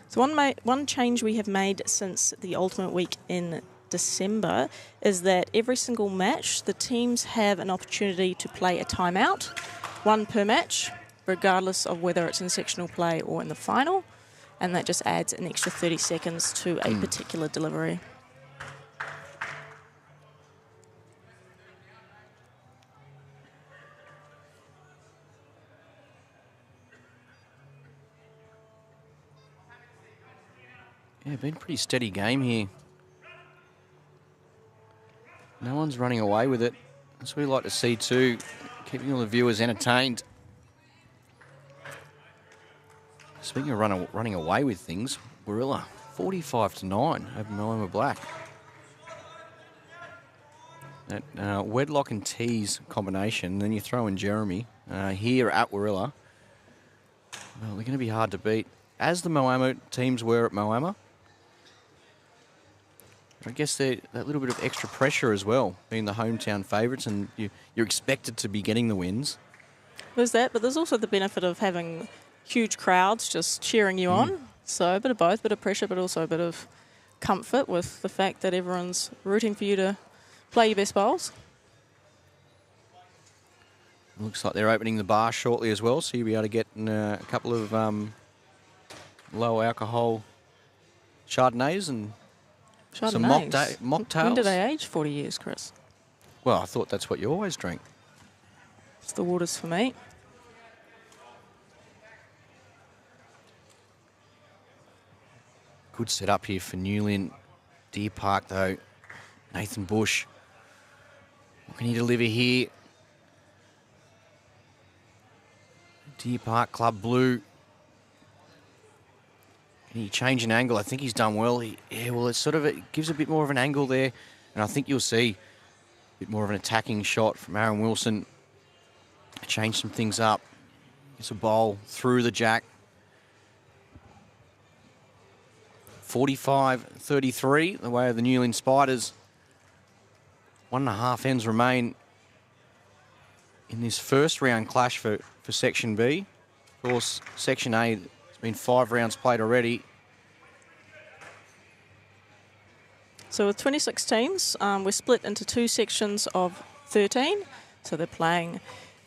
So one change we have made since the Ultimate Week in December is that every single match, the teams have an opportunity to play a timeout, 1 per match, regardless of whether it's in sectional play or in the final. And that just adds an extra 30 seconds to a particular delivery. Yeah, been a pretty steady game here. No one's running away with it. That's what we like to see too, keeping all the viewers entertained. Speaking of running away with things, Warilla, 45-9 over Moama Black. That Wedlock and Tees combination, then you throw in Jeremy here at Warilla. Well, they're going to be hard to beat, as the Moama teams were at Moama. I guess that little bit of extra pressure as well, being the hometown favourites, and you're expected to be getting the wins. There's that, but there's also the benefit of having huge crowds just cheering you on. So a bit of both, a bit of pressure, but also a bit of comfort with the fact that everyone's rooting for you to play your best bowls. Looks like they're opening the bar shortly as well, so you'll be able to get a couple of low alcohol Chardonnays and some mocktails. When do they age? 40 years, Chris. Well, I thought that's what you always drink. It's the waters for me. Good setup here for Newlyn. Deer Park, though. Nathan Bush. What can he deliver here? Deer Park Club Blue. Can he change an angle? I think he's done well. Well, it gives a bit more of an angle there. And I think you'll see a bit more of an attacking shot from Aaron Wilson. Change some things up. It's a bowl through the jack. 45-33, the way of the Newlyn Spiders. 1.5 ends remain in this first round clash for Section B. Of course, Section A, it's been 5 rounds played already. So with 26 teams, we're split into 2 sections of 13. So they're playing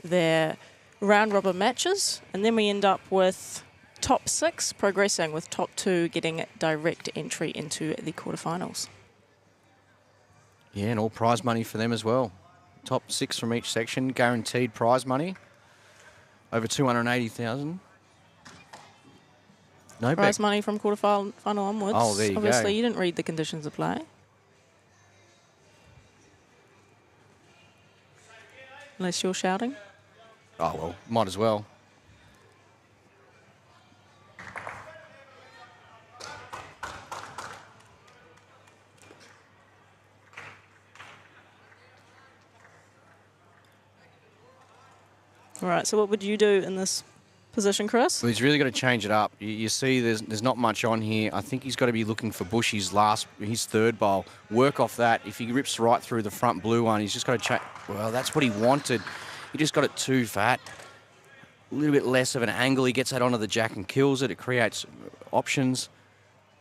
their round robin matches, and then we end up with top 6 progressing, with top 2 getting direct entry into the quarterfinals. Yeah, and all prize money for them as well. Top 6 from each section, guaranteed prize money. Over 280,000. No Prize bet. money from quarterfinal onwards. Oh, there you go. Obviously, you didn't read the conditions of play. Unless you're shouting. Oh, well, might as well. All right, so what would you do in this position, Chris? Well, he's really got to change it up. You see there's not much on here. I think he's got to be looking for Bushy's his third bowl. Work off that. If he rips right through the front blue one, he's just got to change. Well, that's what he wanted. He just got it too fat. A little bit less of an angle. He gets that onto the jack and kills it. It creates options.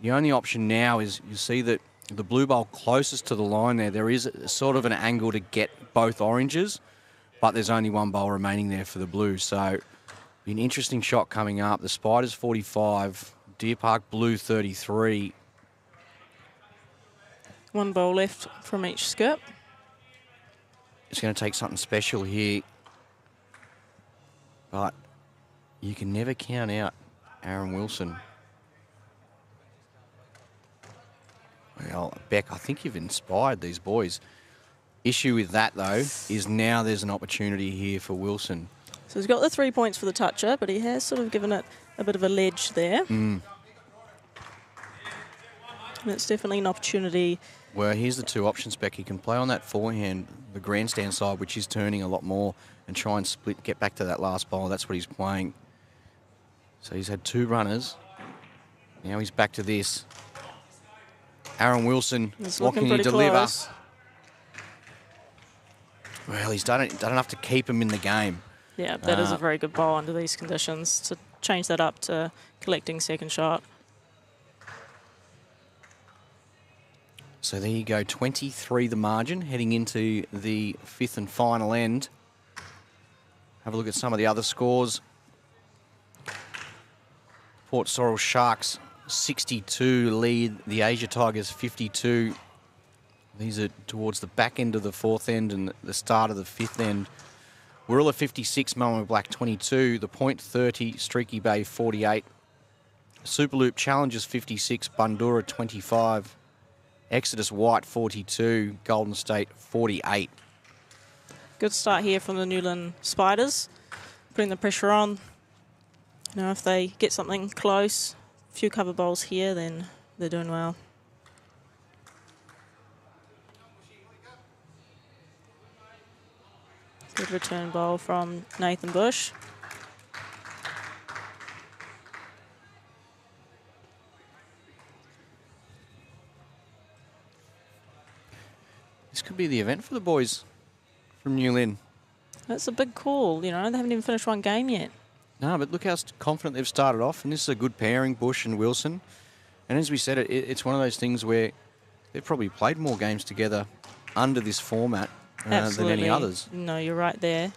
The only option now is you see that the blue bowl closest to the line there is sort of an angle to get both oranges, but there's only 1 bowl remaining there for the blue. So an interesting shot coming up. The Spiders 45, Deer Park Blue 33. 1 bowl left from each skip. It's going to take something special here. But you can never count out Aaron Wilson. Well, Beck, I think you've inspired these boys. Issue with that, though, is now there's an opportunity here for Wilson. So he's got the 3 points for the toucher, but he has sort of given it a bit of a ledge there. And it's definitely an opportunity. Well, here's the 2 options, Beck. He can play on that forehand, the grandstand side, which is turning a lot more, and try and split, get back to that last bowl. That's what he's playing. So he's had 2 runners. Now he's back to this. Aaron Wilson, what can he deliver? Close. Well, he's done enough to keep him in the game. Yeah, that is a very good bowl under these conditions, to change that up to collecting second shot. So there you go, 23 the margin, heading into the 5th and final end. Have a look at some of the other scores. Port Sorrel Sharks 62 lead the Asia Tigers 52. These are towards the back end of the 4th end and the start of the 5th end. Warilla 56, Moama Black 22, The Point 30, Streaky Bay 48. Superloop Challengers 56, Bandura 25. Exodus White 42, Golden State 48. Good start here from the Newlyn Spiders, putting the pressure on. You know, if they get something close, a few cover bowls here, then they're doing well. Good return bowl from Nathan Bush. This could be the event for the boys from Newlyn. That's a big call, you know, they haven't even finished 1 game yet. No, but look how confident they've started off, and this is a good pairing, Bush and Wilson. And as we said, it's one of those things where they've probably played more games together under this format than any others. No, you're right there.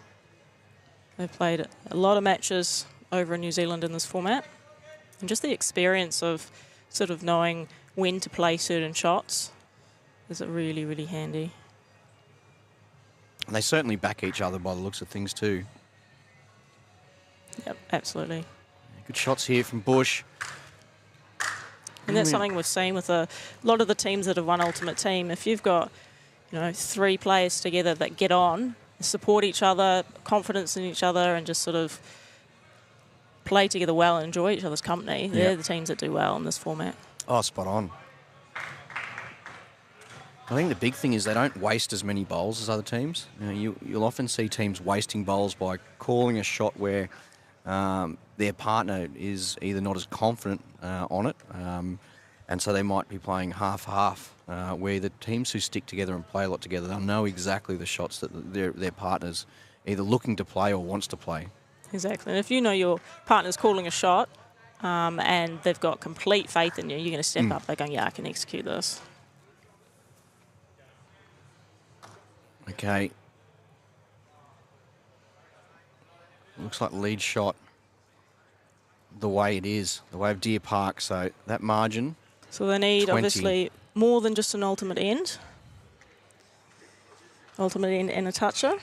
They've played a lot of matches over in New Zealand in this format. And just the experience of sort of knowing when to play certain shots is really, really handy. And they certainly back each other by the looks of things too. Yep, absolutely. Good shots here from Bush. And that's something we've seen with a lot of the teams that have won Ultimate Team. If you've got, 3 players together that get on, support each other, confidence in each other, and just sort of play together well and enjoy each other's company, they're the teams that do well in this format. Oh, spot on. I think the big thing is they don't waste as many bowls as other teams. You'll often see teams wasting bowls by calling a shot where their partner is either not as confident on it, and so they might be playing half-half, where the teams who stick together and play a lot together, they'll know exactly the shots that their partner's either looking to play or wants to play. Exactly. And if you know your partner's calling a shot and they've got complete faith in you, you're going to step up. They're going, I can execute this. Okay. Looks like lead shot the way it is, the way of Deer Park. So that margin. So they need, 20. obviously, more than just an ultimate end. Ultimate end and a toucher.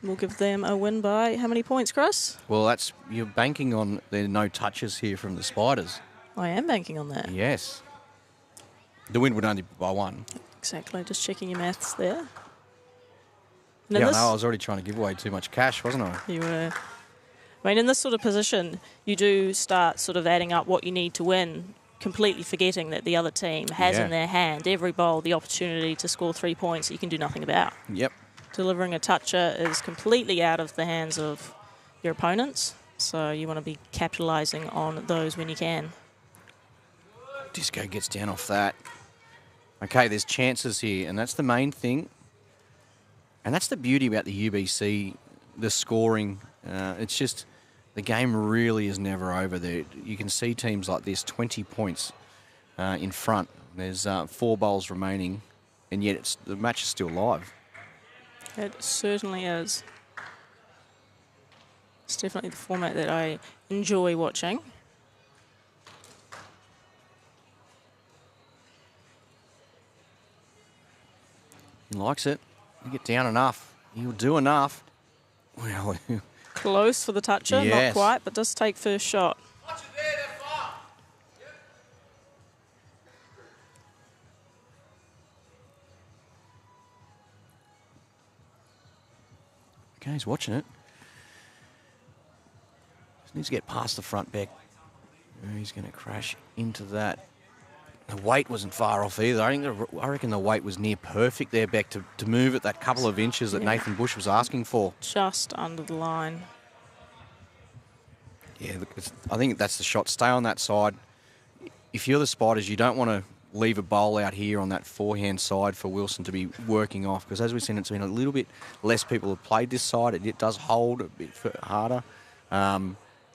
We'll give them a win by how many points, Chris? Well, you're banking on there are no touches here from the Spiders. I am banking on that. Yes. The win would only be by 1. Exactly. Just checking your maths there. And Yeah, I was already trying to give away too much cash, wasn't I? You were. I mean, in this sort of position, you do start sort of adding up what you need to win, completely forgetting that the other team has in their hand every bowl the opportunity to score 3 points that you can do nothing about. Yep. Delivering a toucher is completely out of the hands of your opponents, so you want to be capitalising on those when you can. Disco gets down off that. Okay, there's chances here, and that's the main thing. And that's the beauty about the UBC, the scoring. It's just the game really is never over there. You can see teams like this, 20 points in front. There's 4 bowls remaining, and yet the match is still live. It certainly is. It's definitely the format that I enjoy watching. He likes it. You get down enough. You'll do enough. Well, Close for the toucher, yes. Not quite, but does take first shot. okay, he's watching it. Just needs to get past the front back. He's going to crash into that. The weight wasn't far off either. I reckon the weight was near perfect there, Beck, to move it that couple of inches that Nathan Bush was asking for. Just under the line. Yeah, look, I think that's the shot. Stay on that side. If you're the Spiders, you don't want to leave a bowl out here on that forehand side for Wilson to be working off, because as we've seen, it's been a little bit less people have played this side. It does hold a bit harder.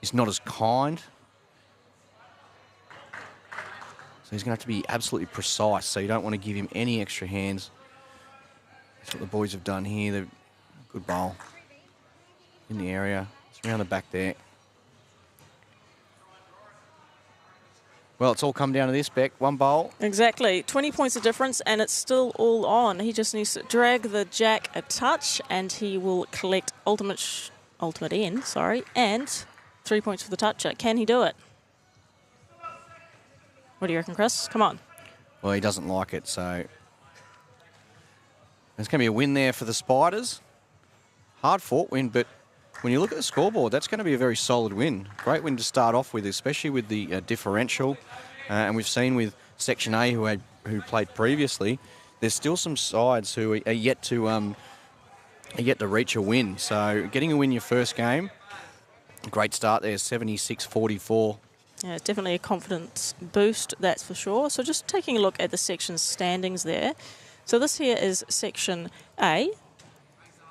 It's not as kind. So he's going to have to be absolutely precise, so you don't want to give him any extra hands. That's what the boys have done here. They've good bowl in the area. It's around the back there. Well, it's all come down to this, Beck. 1 bowl. Exactly. 20 points of difference, and it's still all on. He just needs to drag the jack a touch, and he will collect ultimate end, and 3 points for the toucher. Can he do it? What do you reckon, Chris? Come on. Well, he doesn't like it, so there's going to be a win there for the Spiders. Hard-fought win, but when you look at the scoreboard, that's going to be a very solid win. Great win to start off with, especially with the differential. And we've seen with Section A, who played previously, there's still some sides who are yet to reach a win. So getting a win your first game, great start there, 76-44. Yeah, it's definitely a confidence boost, that's for sure. So just taking a look at the section standings there. So this here is Section A.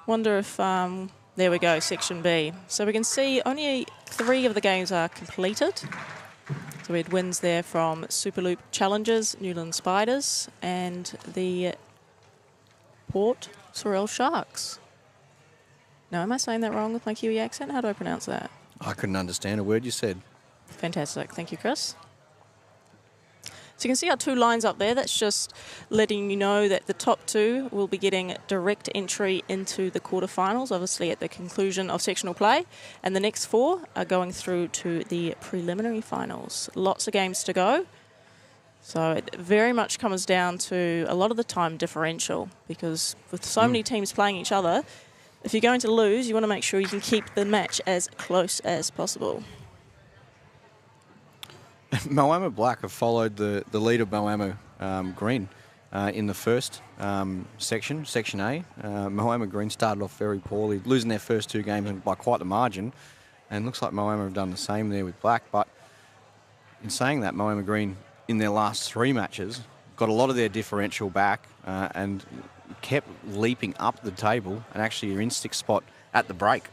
Wonder if, there we go, Section B. So we can see only 3 of the games are completed. So we had wins there from Superloop Challengers, Newland Spiders, and the Port Sorel Sharks. Now, am I saying that wrong with my Kiwi accent? How do I pronounce that? I couldn't understand a word you said. Fantastic. Thank you, Chris. So you can see our 2 lines up there. That's just letting you know that the top 2 will be getting direct entry into the quarterfinals, obviously at the conclusion of sectional play. And the next 4 are going through to the preliminary finals. Lots of games to go. So it very much comes down to a lot of the time differential, because with so many teams playing each other, if you're going to lose, you want to make sure you can keep the match as close as possible. Moama Black have followed the lead of Moama Green in the first section, Section A. Moama Green started off very poorly, losing their first 2 games by quite the margin. And looks like Moama have done the same there with Black. But in saying that, Moama Green, in their last 3 matches, got a lot of their differential back and kept leaping up the table and actually are in 6th spot at the break.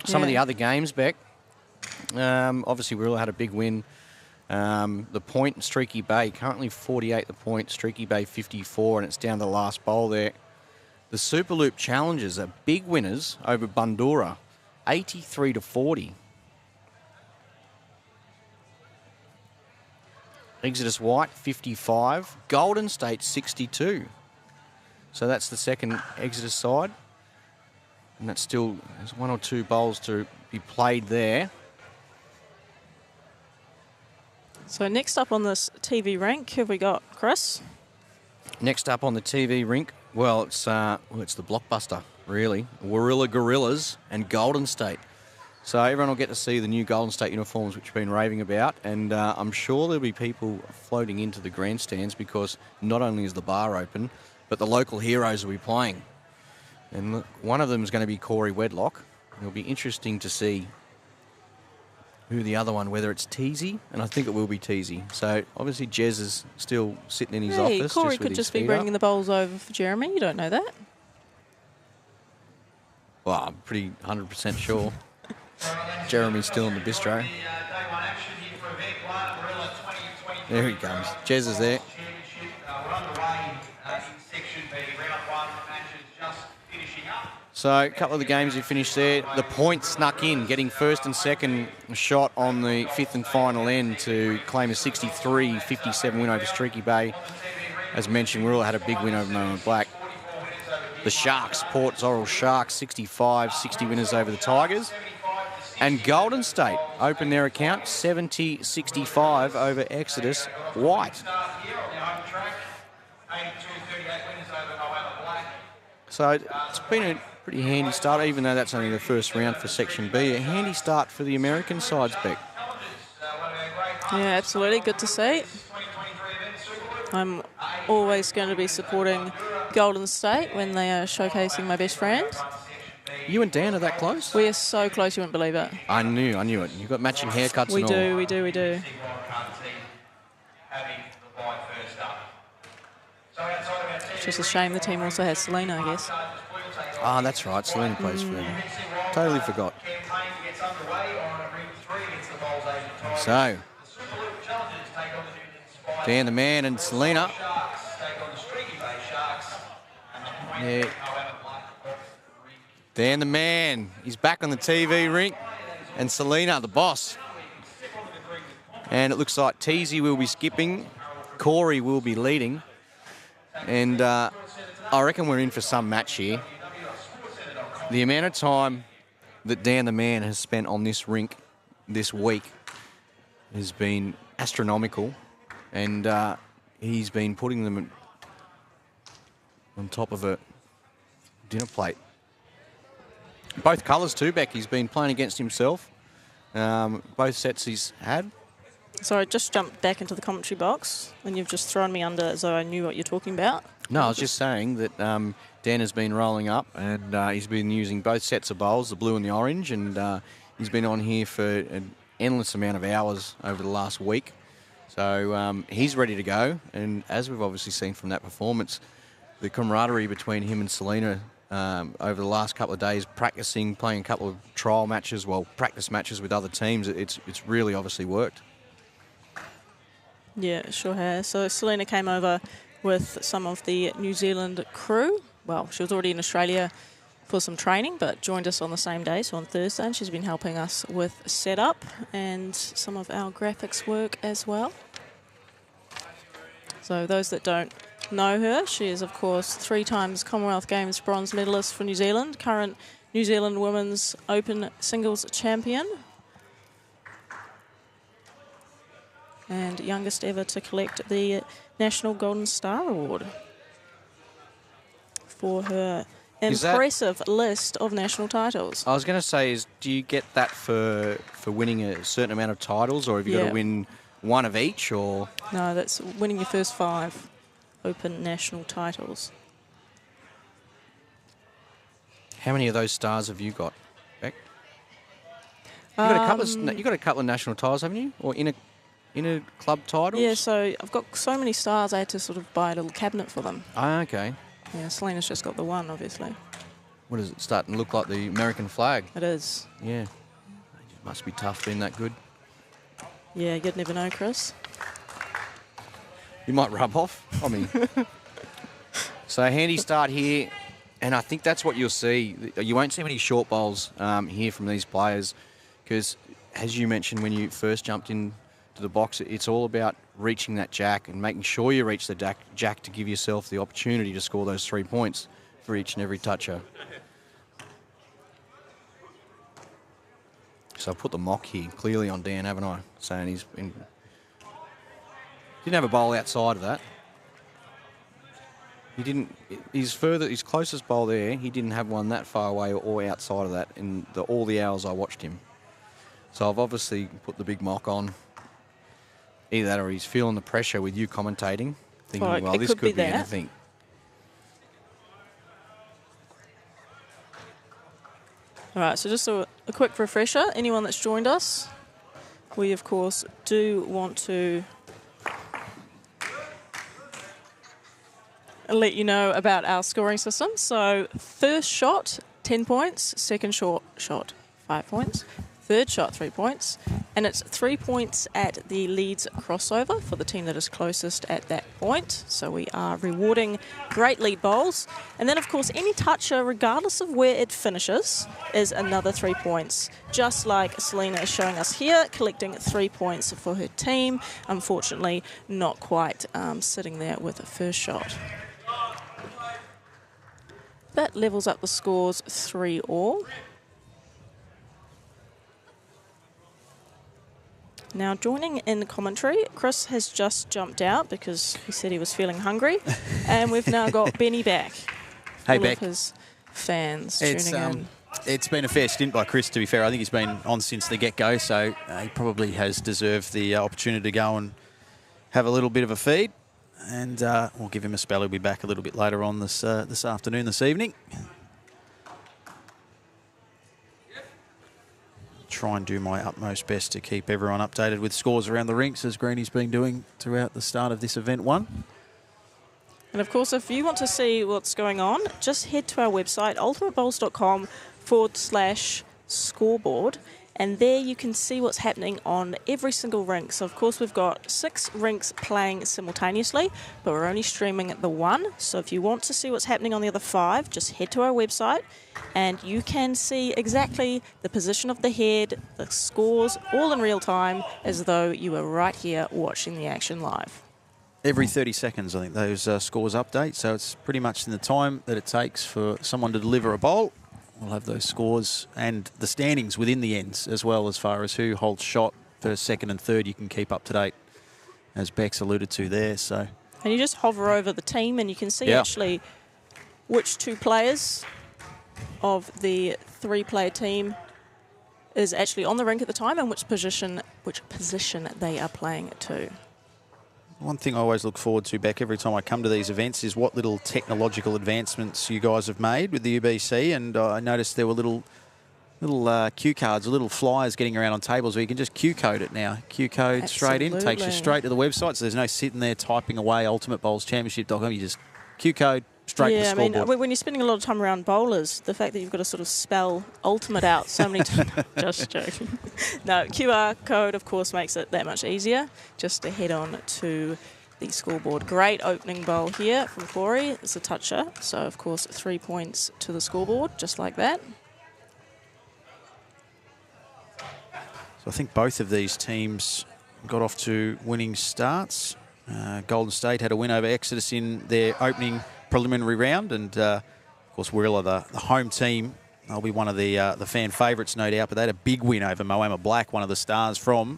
Some of the other games, Beck, obviously Warilla had a big win. The point, Streaky Bay, currently 48 the point, Streaky Bay 54, and it's down to the last bowl there. The Superloop Challengers are big winners over Bandura, 83-40. Exodus White, 55. Golden State, 62. So that's the second Exodus side. And that's still, there's 1 or 2 bowls to be played there. So next up on this TV rank, who have we got, Chris? Next up on the TV rink, well, it's the blockbuster, really. Warilla Gorillas and Golden State. So everyone will get to see the new Golden State uniforms, which we've been raving about, and I'm sure there'll be people floating into the grandstands because not only is the bar open, but the local heroes will be playing. And look, one of them is going to be Corey Wedlock. It'll be interesting to see who the other one, whether it's Teasy, and I think it will be Teasy. So obviously Jez is still sitting in his office. Corey just could just be bringing the bowls over for Jeremy. You don't know that. Well, I'm pretty 100% sure. Jeremy's still in the bistro. There he comes. Jez is there. So a couple of the games you finished there. The point snuck in, getting first and second shot on the 5th and final end to claim a 63-57 win over Streaky Bay. As mentioned, Warilla had a big win over Moama Black. The Sharks, Port Zorrel Sharks, 65-60 winners over the Tigers. And Golden State opened their account 70-65 over Exodus White. So it's been a pretty handy start, even though that's only the first round for Section B. A handy start for the American sides, Beck. Yeah, absolutely. Good to see. I'm always going to be supporting Golden State when they are showcasing my best friend. You and Dan are that close? We are so close, you wouldn't believe it. I knew it. You've got matching haircuts we and all. We do. It's just a shame the team also has Selena, I guess. Ah, that's right. Selena plays for them. Totally forgot. So, Dan the man and Selena. Yeah. Dan the man. He's back on the TV rink. And Selena, the boss. And it looks like Teasy will be skipping. Corey will be leading. And I reckon we're in for some match here. The amount of time that Dan the man has spent on this rink this week has been astronomical. And he's been putting them on top of a dinner plate. Both colours too, Beck. He's been playing against himself. Both sets he's had. Sorry, I just jumped back into the commentary box and you've just thrown me under as though I knew what you're talking about. No, I was just saying that Dan has been rolling up and he's been using both sets of bowls, the blue and the orange, and he's been on here for an endless amount of hours over the last week. So he's ready to go, and as we've obviously seen from that performance, the camaraderie between him and Selena over the last couple of days, practicing, playing a couple of trial matches, practice matches with other teams, it's really obviously worked. Yeah, it sure has. So Selena came over with some of the New Zealand crew. Well, she was already in Australia for some training, but joined us on the same day, so on Thursday, and she's been helping us with setup and some of our graphics work as well. So those that don't know her, she is, of course, 3 times Commonwealth Games bronze medalist for New Zealand, current New Zealand Women's Open Singles champion. and youngest ever to collect the National Golden Star Award for her impressive list of national titles. I was going to say, do you get that for winning a certain amount of titles, or have you got to win one of each, or? No, that's winning your first 5 open national titles. How many of those stars have you got, Beck? You got a couple of national titles, haven't you? Or inner club titles? Yeah, so I've got so many stars I had to sort of buy a little cabinet for them. Ah, okay. Yeah, Selena's just got the one, obviously. What is it, starting to look like the American flag? It is. Yeah. It must be tough being that good. Yeah, you'd never know, Chris. You might rub off on me. So handy start here, and I think that's what you'll see. You won't see many short bowls here from these players, because as you mentioned when you first jumped into the box, it's all about reaching that jack and making sure you reach the jack to give yourself the opportunity to score those 3 points for each and every toucher. So I put the mock here clearly on Dan, haven't I? Saying he's been... Didn't have a bowl outside of that. He didn't... His closest bowl there, he didn't have one that far away or outside of that in all the hours I watched him. So I've obviously put the big mock on. Either that or he's feeling the pressure with you commentating, thinking, well, this could be anything. All right, so just a quick refresher. Anyone that's joined us, we, of course, do want to let you know about our scoring system. So first shot, 10 points. Second shot, 5 points. Third shot, 3 points. And it's 3 points at the leads crossover for the team that is closest at that point. So we are rewarding great lead bowls. And then, of course, any toucher, regardless of where it finishes, is another 3 points. Just like Selena is showing us here, collecting 3 points for her team. Unfortunately, not quite sitting there with a first shot. That levels up the scores 3-all. Now, joining in commentary, Chris has just jumped out because he said he was feeling hungry, and we've now got Benny back. Hey, all Beck. of his fans tuning in. It's been a fair stint by Chris, to be fair. I think he's been on since the get-go, so he probably has deserved the opportunity to go and have a little bit of a feed. And we'll give him a spell. He'll be back a little bit later on this afternoon, this evening. Try and do my utmost best to keep everyone updated with scores around the rinks, as Greeny's been doing throughout the start of this event 1. And of course, if you want to see what's going on, just head to our website, ultimatebowls.com/scoreboard, and there you can see what's happening on every single rink. So of course, we've got 6 rinks playing simultaneously, but we're only streaming the 1. So if you want to see what's happening on the other 5, just head to our website, and you can see exactly the position of the head, the scores, all in real time, as though you were right here watching the action live. Every 30 seconds, I think, those scores update. So it's pretty much in the time that it takes for someone to deliver a bowl. We'll have those scores and the standings within the ends, as well, as far as who holds shot first, second and third. You can keep up to date, as Bex alluded to there. So, and you just hover over the team and you can see actually which 2 players of the 3-player team is actually on the rink at the time and which position they are playing to. one thing I always look forward to, Beck, every time I come to these events is what little technological advancements you guys have made with the UBC. And I noticed there were little cue cards, little flyers getting around on tables where you can just cue code it now. Cue code straight in, takes you straight to the website. So there's no sitting there typing away ultimatebowlschampionship.com. You just cue code straight to the scoreboard. I mean, when you're spending a lot of time around bowlers, the fact that you've got to sort of spell ultimate out so many times. Just joking. No, QR code, of course, makes it that much easier just to head on to the scoreboard. Great opening bowl here from Corey. It's a toucher. So, of course, 3 points to the scoreboard, just like that. So I think both of these teams got off to winning starts. Golden State had a win over Exodus in their opening preliminary round, and of course Warilla, the home team, they'll be one of the fan favourites, no doubt, but they had a big win over Moama Black, one of the stars from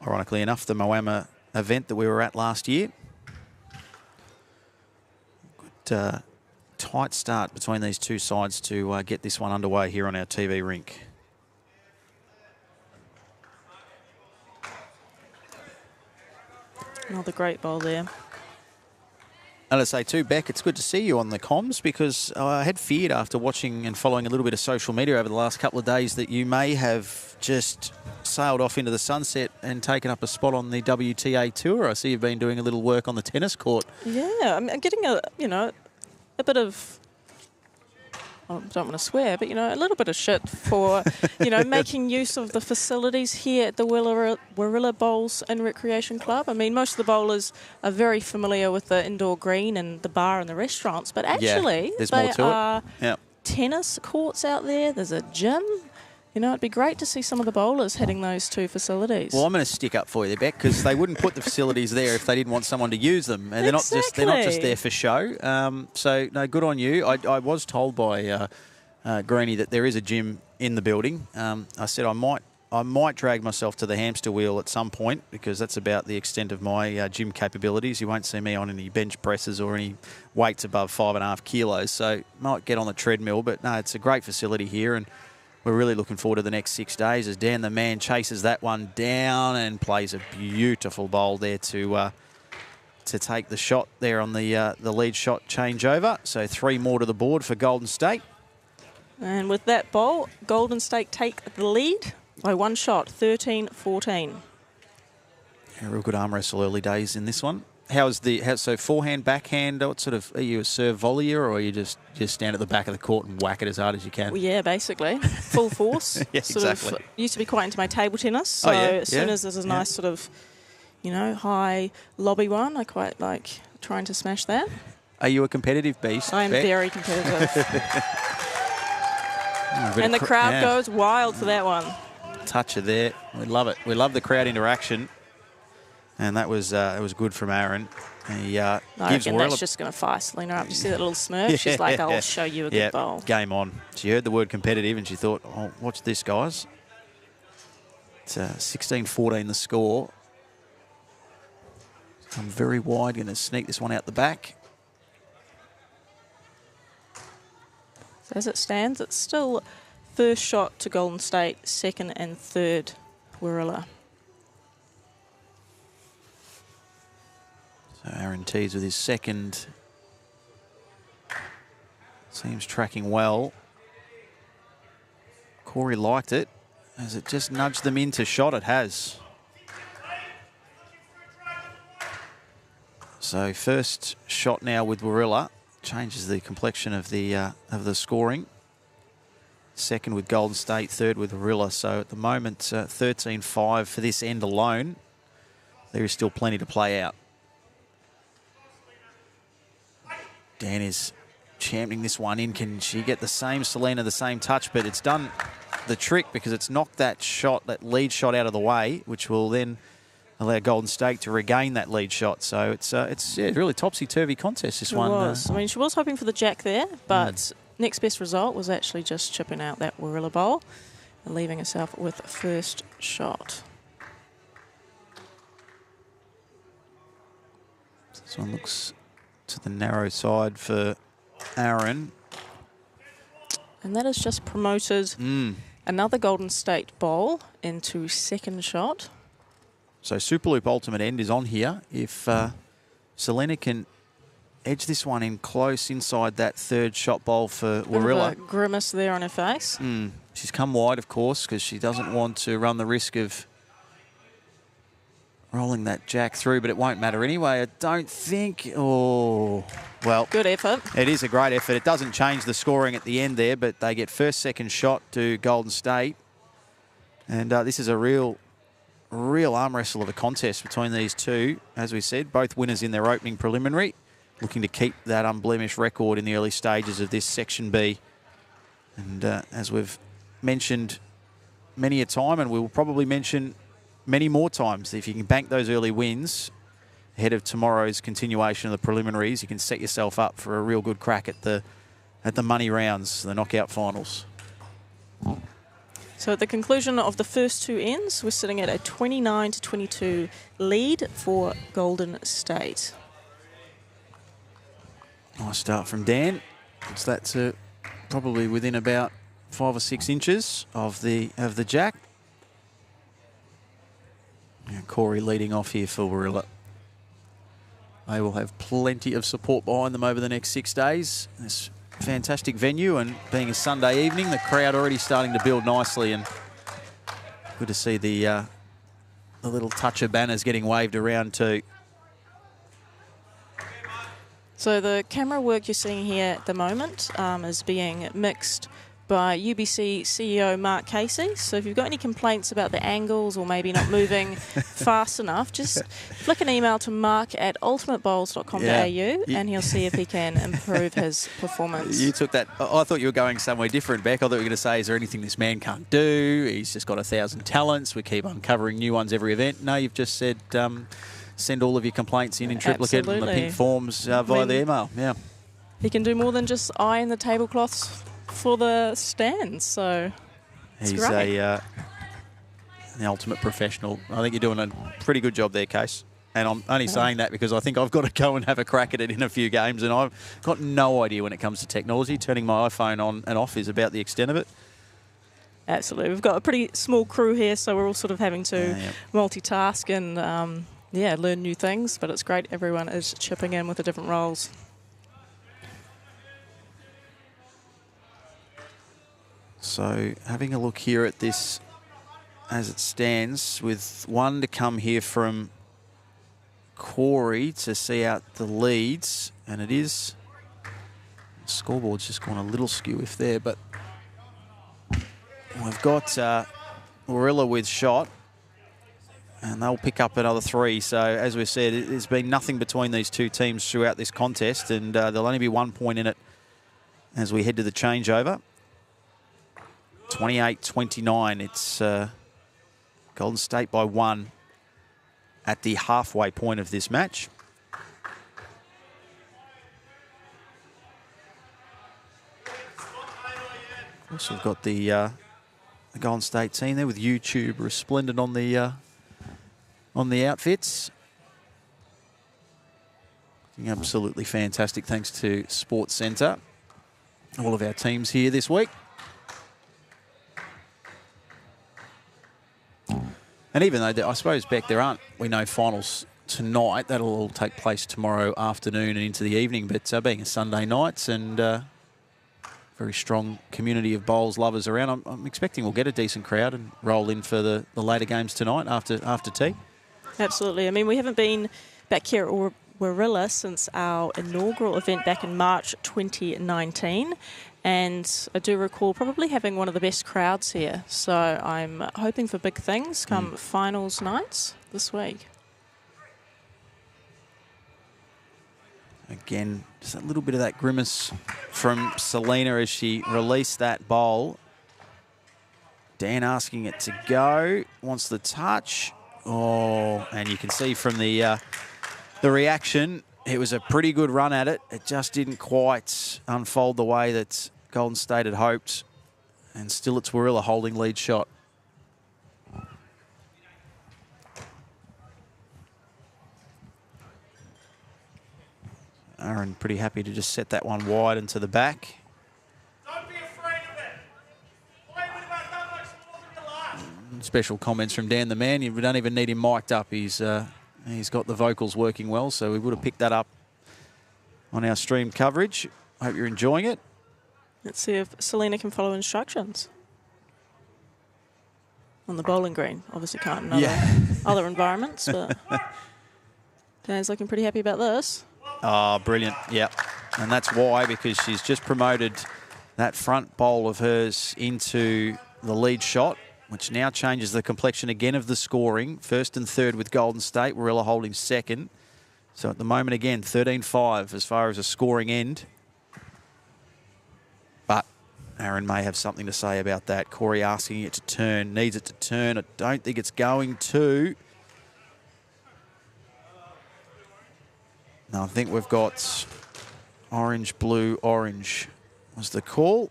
ironically enough, the Moama event that we were at last year. Good tight start between these two sides to get this one underway here on our TV rink. Another great bowl there. And I say too, Beck, it's good to see you on the comms, because I had feared after watching and following a little bit of social media over the last couple of days that you may have just sailed off into the sunset and taken up a spot on the WTA Tour. I see you've been doing a little work on the tennis court. Yeah, I'm getting a bit of, I don't want to swear, but, a little bit of shit for, making use of the facilities here at the Warilla Bowls and Recreation Club. I mean, most of the bowlers are very familiar with the indoor green and the bar and the restaurants, but actually there's there more to are it. Yep. tennis courts out there. There's a gym. It'd be great to see some of the bowlers hitting those two facilities. Well, I'm going to stick up for you there, Beck, because they wouldn't put the facilities there if they didn't want someone to use them, and they're not just there for show. So no, good on you. I was told by Greenie that there is a gym in the building. I said I might drag myself to the hamster wheel at some point, because that's about the extent of my gym capabilities. You won't see me on any bench presses or any weights above 5.5 kilos. So might get on the treadmill, but no, it's a great facility here, and we're really looking forward to the next 6 days as Dan the man chases that one down and plays a beautiful bowl there to take the shot there on the lead shot changeover. So 3 more to the board for Golden State. And with that bowl, Golden State take the lead by 1 shot, 13-14. A real good arm wrestle early days in this one. So forehand, backhand, what sort of, are you a serve volleyer, or you just stand at the back of the court and whack it as hard as you can? Well, yeah, basically. Full force. Yeah, exactly. Used to be quite into my table tennis. So as soon as there's a nice sort of, high lobby one, I quite like trying to smash that. Are you a competitive beast, I am Beck? very competitive. And the crowd goes wild for that one. Touch it there. We love it. We love the crowd interaction. And that was good from Aaron. He I reckon that's just going to fire Selena up. You see that little smirk? She's like, I'll show you a good bowl. Game on. She heard the word competitive and she thought, oh, watch this, guys. It's 16-14 the score. I'm very wide. Going to sneak this one out the back. So as it stands, it's still first shot to Golden State, second and third Warilla. So Aaron tees with his second. Seems tracking well. Corey liked it. Has it just nudged them into shot? It has. So first shot now with Warilla. Changes the complexion of the scoring. Second with Golden State, third with Warilla. So at the moment, 13-5 for this end alone. There is still plenty to play out. Dan is championing this one in. Can she get the same Selena, the same touch? But it's done the trick, because it's knocked that shot, that lead shot, out of the way, which will then allow Golden State to regain that lead shot. So it's really topsy-turvy contest, this one. It was. I mean, she was hoping for the jack there, but next best result was actually just chipping out that Warilla bowl and leaving herself with first shot. This one looks to the narrow side for Aaron. And that has just promoted another Golden State bowl into second shot. So Superloop Ultimate End is on here. If Selena can edge this one in close inside that third shot bowl for Warilla. A grimace there on her face. She's come wide, of course, because she doesn't want to run the risk of rolling that jack through, but it won't matter anyway, I don't think. Oh, well. Good effort. It is a great effort. It doesn't change the scoring at the end there, but they get first, second shot to Golden State. And this is a real arm wrestle of a contest between these two. As we said, both winners in their opening preliminary, looking to keep that unblemished record in the early stages of this Section B. And as we've mentioned many a time, and we will probably mention many more times, if you can bank those early wins ahead of tomorrow's continuation of the preliminaries, you can set yourself up for a real good crack at the money rounds, the knockout finals. So at the conclusion of the first two ends, we're sitting at a 29-22 lead for Golden State. Nice start from Dan. It's that to probably within about 5 or 6 inches of the jack. And Corey leading off here for Warilla. They will have plenty of support behind them over the next 6 days. This fantastic venue, and being a Sunday evening, the crowd already starting to build nicely, and good to see the little touch of banners getting waved around too. So the camera work you're seeing here at the moment is being mixed by UBC CEO Mark Casey. So if you've got any complaints about the angles or maybe not moving fast enough, just flick an email to mark@ultimatebowls.com.au and he'll see if he can improve his performance. You took that. I thought you were going somewhere different, Beck. I thought you were going to say, is there anything this man can't do? He's just got 1,000 talents. We keep uncovering new ones every event. No, you've just said send all of your complaints in triplicate and the pink forms via the email. Yeah. He can do more than just iron the tablecloths for the stands, so he's the ultimate professional. I think you're doing a pretty good job there, Case. And I'm only saying that because I think I've got to go and have a crack at it in a few games, and I've got no idea when it comes to technology. Turning my iPhone on and off is about the extent of it. Absolutely. We've got a pretty small crew here, so we're all sort of having to multitask and learn new things, but it's great everyone is chipping in with the different roles. So having a look here at this as it stands, with one to come here from Corey to see out the leads, and it is, the scoreboard's just gone a little skew if there, but we've got Warilla with shot, and they'll pick up another 3. So as we said, there's been nothing between these two teams throughout this contest, and there'll only be 1 point in it as we head to the changeover. 28-29, it's Golden State by 1 at the halfway point of this match. Also got the Golden State team there with YouTube resplendent on the outfits. Looking absolutely fantastic, thanks to Sports Centre. All of our teams here this week. And even though, I suppose, Beck, there aren't, we know, finals tonight. That'll all take place tomorrow afternoon and into the evening. But being a Sunday night and very strong community of bowls lovers around, I'm expecting we'll get a decent crowd and roll in for the later games tonight after tea. Absolutely. I mean, we haven't been back here at Warilla since our inaugural event back in March 2019. And I do recall probably having one of the best crowds here. So I'm hoping for big things come finals nights this week. Again, just a little bit of that grimace from Selena as she released that bowl. Dan asking it to go, wants the touch. Oh, and you can see from the reaction, it was a pretty good run at it. It just didn't quite unfold the way that Golden State had hoped. And still it's Warilla holding lead shot. Aaron pretty happy to just set that one wide into the back. Don't be afraid of it. Play with about that much more than you like. Special comments from Dan the man. You don't even need him mic'd up. He's got the vocals working well, so we would have picked that up on our stream coverage. Hope you're enjoying it. Let's see if Selena can follow instructions. On the bowling green. Obviously can't in other environments, but Dan's looking pretty happy about this. Oh, brilliant. Yeah. And that's why, because she's just promoted that front bowl of hers into the lead shot, which now changes the complexion again of the scoring. First and third with Golden State, Warilla holding second. So at the moment, again, 13-5 as far as a scoring end. But Aaron may have something to say about that. Corey asking it to turn, needs it to turn. I don't think it's going to. No, I think we've got orange, blue, orange was the call.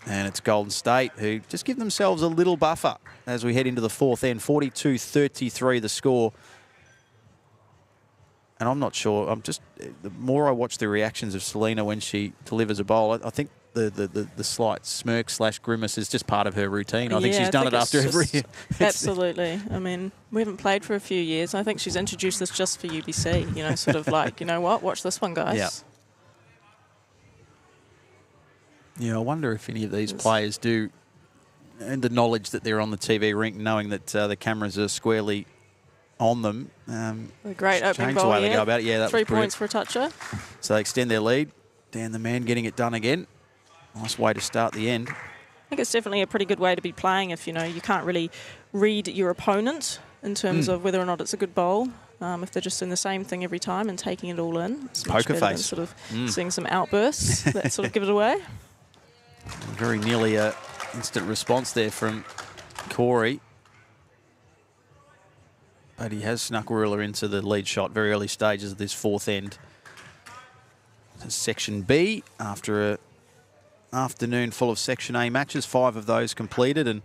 And it's Golden State who just give themselves a little buffer as we head into the fourth end. 42-33 the score. And I'm not sure. The more I watch the reactions of Selena when she delivers a bowl, I think the slight smirk / grimace is just part of her routine. I think she's done it after every. Absolutely. I mean, we haven't played for a few years. I think she's introduced this just for UBC. You know, sort of like, you know what? Watch this one, guys. Yeah. Yeah, I wonder if any of these players do, and the knowledge that they're on the TV rink, knowing that the cameras are squarely on them. A great opening the ball way they go about it. Yeah, that 3 was brilliant. points for a toucher. So they extend their lead. Dan the man getting it done again. Nice way to start the end. I think it's definitely a pretty good way to be playing if, you know, you can't really read your opponent in terms of whether or not it's a good bowl. If they're just doing the same thing every time and taking it all in. It's much Poker better face. than sort of seeing some outbursts that sort of give it away. Very nearly a instant response there from Corey. But he has snuck Warilla into the lead shot very early stages of this fourth end. Section B, after an afternoon full of Section A matches, 5 of those completed, and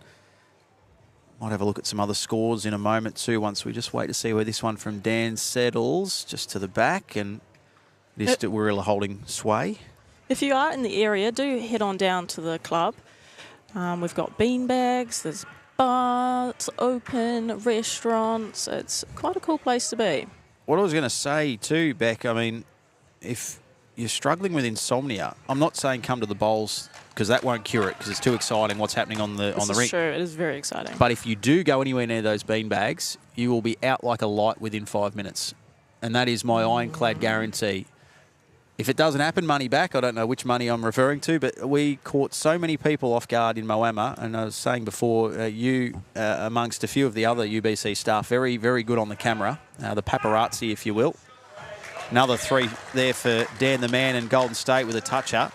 might have a look at some other scores in a moment too once we just wait to see where this one from Dan settles, just to the back, and it is still Warilla holding sway. If you are in the area, do head on down to the club. We've got bean bags, there's bars open, restaurants. It's quite a cool place to be. What I was going to say too, Beck, I mean, if you're struggling with insomnia, I'm not saying come to the bowls because that won't cure it because it's too exciting what's happening on the This is rink. true, it is very exciting. But if you do go anywhere near those bean bags, you will be out like a light within 5 minutes. And that is my ironclad guarantee. If it doesn't happen, money back. I don't know which money I'm referring to, but we caught so many people off guard in Moama. And I was saying before, you, amongst a few of the other UBC staff, very, very good on the camera. The paparazzi, if you will. Another 3 there for Dan the man and Golden State with a touch-up.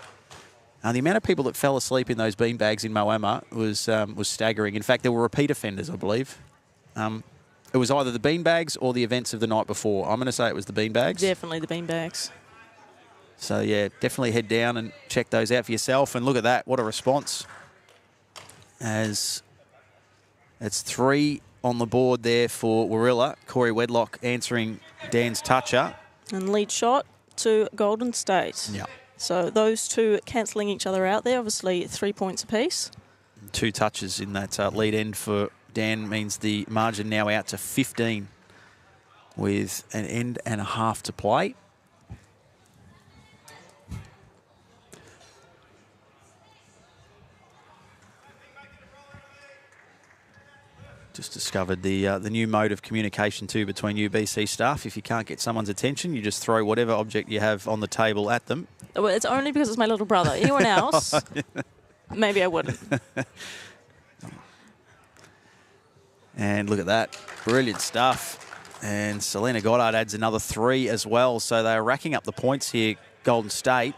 The amount of people that fell asleep in those beanbags in Moama was staggering. In fact, there were repeat offenders, I believe. It was either the beanbags or the events of the night before. I'm going to say it was the beanbags. Definitely the bean bags. So, yeah, definitely head down and check those out for yourself. And look at that. What a response. As it's 3 on the board there for Warilla. Corey Wedlock answering Dan's toucher. And lead shot to Golden State. Yeah. So those two cancelling each other out there. Obviously 3 points apiece. 2 touches in that lead end for Dan means the margin now out to 15 with an end and a half to play. Just discovered the new mode of communication too between UBC staff. If you can't get someone's attention, you just throw whatever object you have on the table at them. Well, it's only because it's my little brother. Anyone else, maybe I wouldn't. And look at that. Brilliant stuff. And Selena Goddard adds another 3 as well. So they're racking up the points here, Golden State.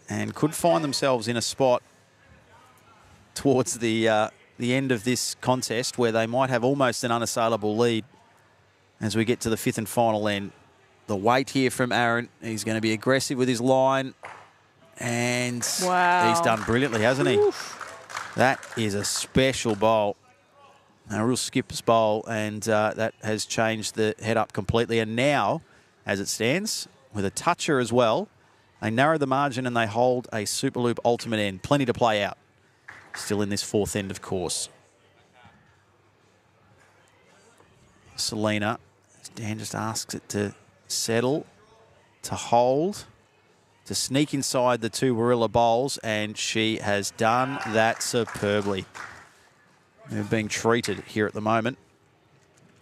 And could find themselves in a spot towards the end of this contest where they might have almost an unassailable lead as we get to the 5th and final end. The weight here from Aaron. He's going to be aggressive with his line. And wow, he's done brilliantly, hasn't he? Oof. That is a special bowl. A real skipper's bowl, and that has changed the head up completely. And now, as it stands, with a toucher as well, they narrow the margin and they hold a Superloop ultimate end. Plenty to play out. Still in this 4th end, of course. Selena, Dan just asks it to settle, to hold, to sneak inside the 2 Warilla bowls, and she has done that superbly. They're being treated here at the moment.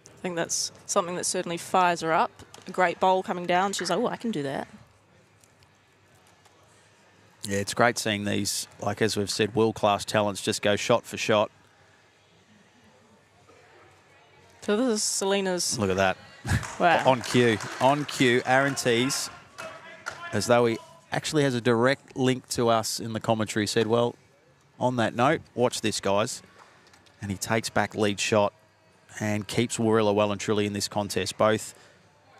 I think that's something that certainly fires her up. A great bowl coming down. She's like, oh, I can do that. Yeah, it's great seeing these, like as we've said, world-class talents just go shot for shot. So this is Selena's. Look at that. Wow. On cue, Aaron Tees, as though he actually has a direct link to us in the commentary, said, well, on that note, watch this, guys. And he takes back lead shot and keeps Warilla well and truly in this contest. Both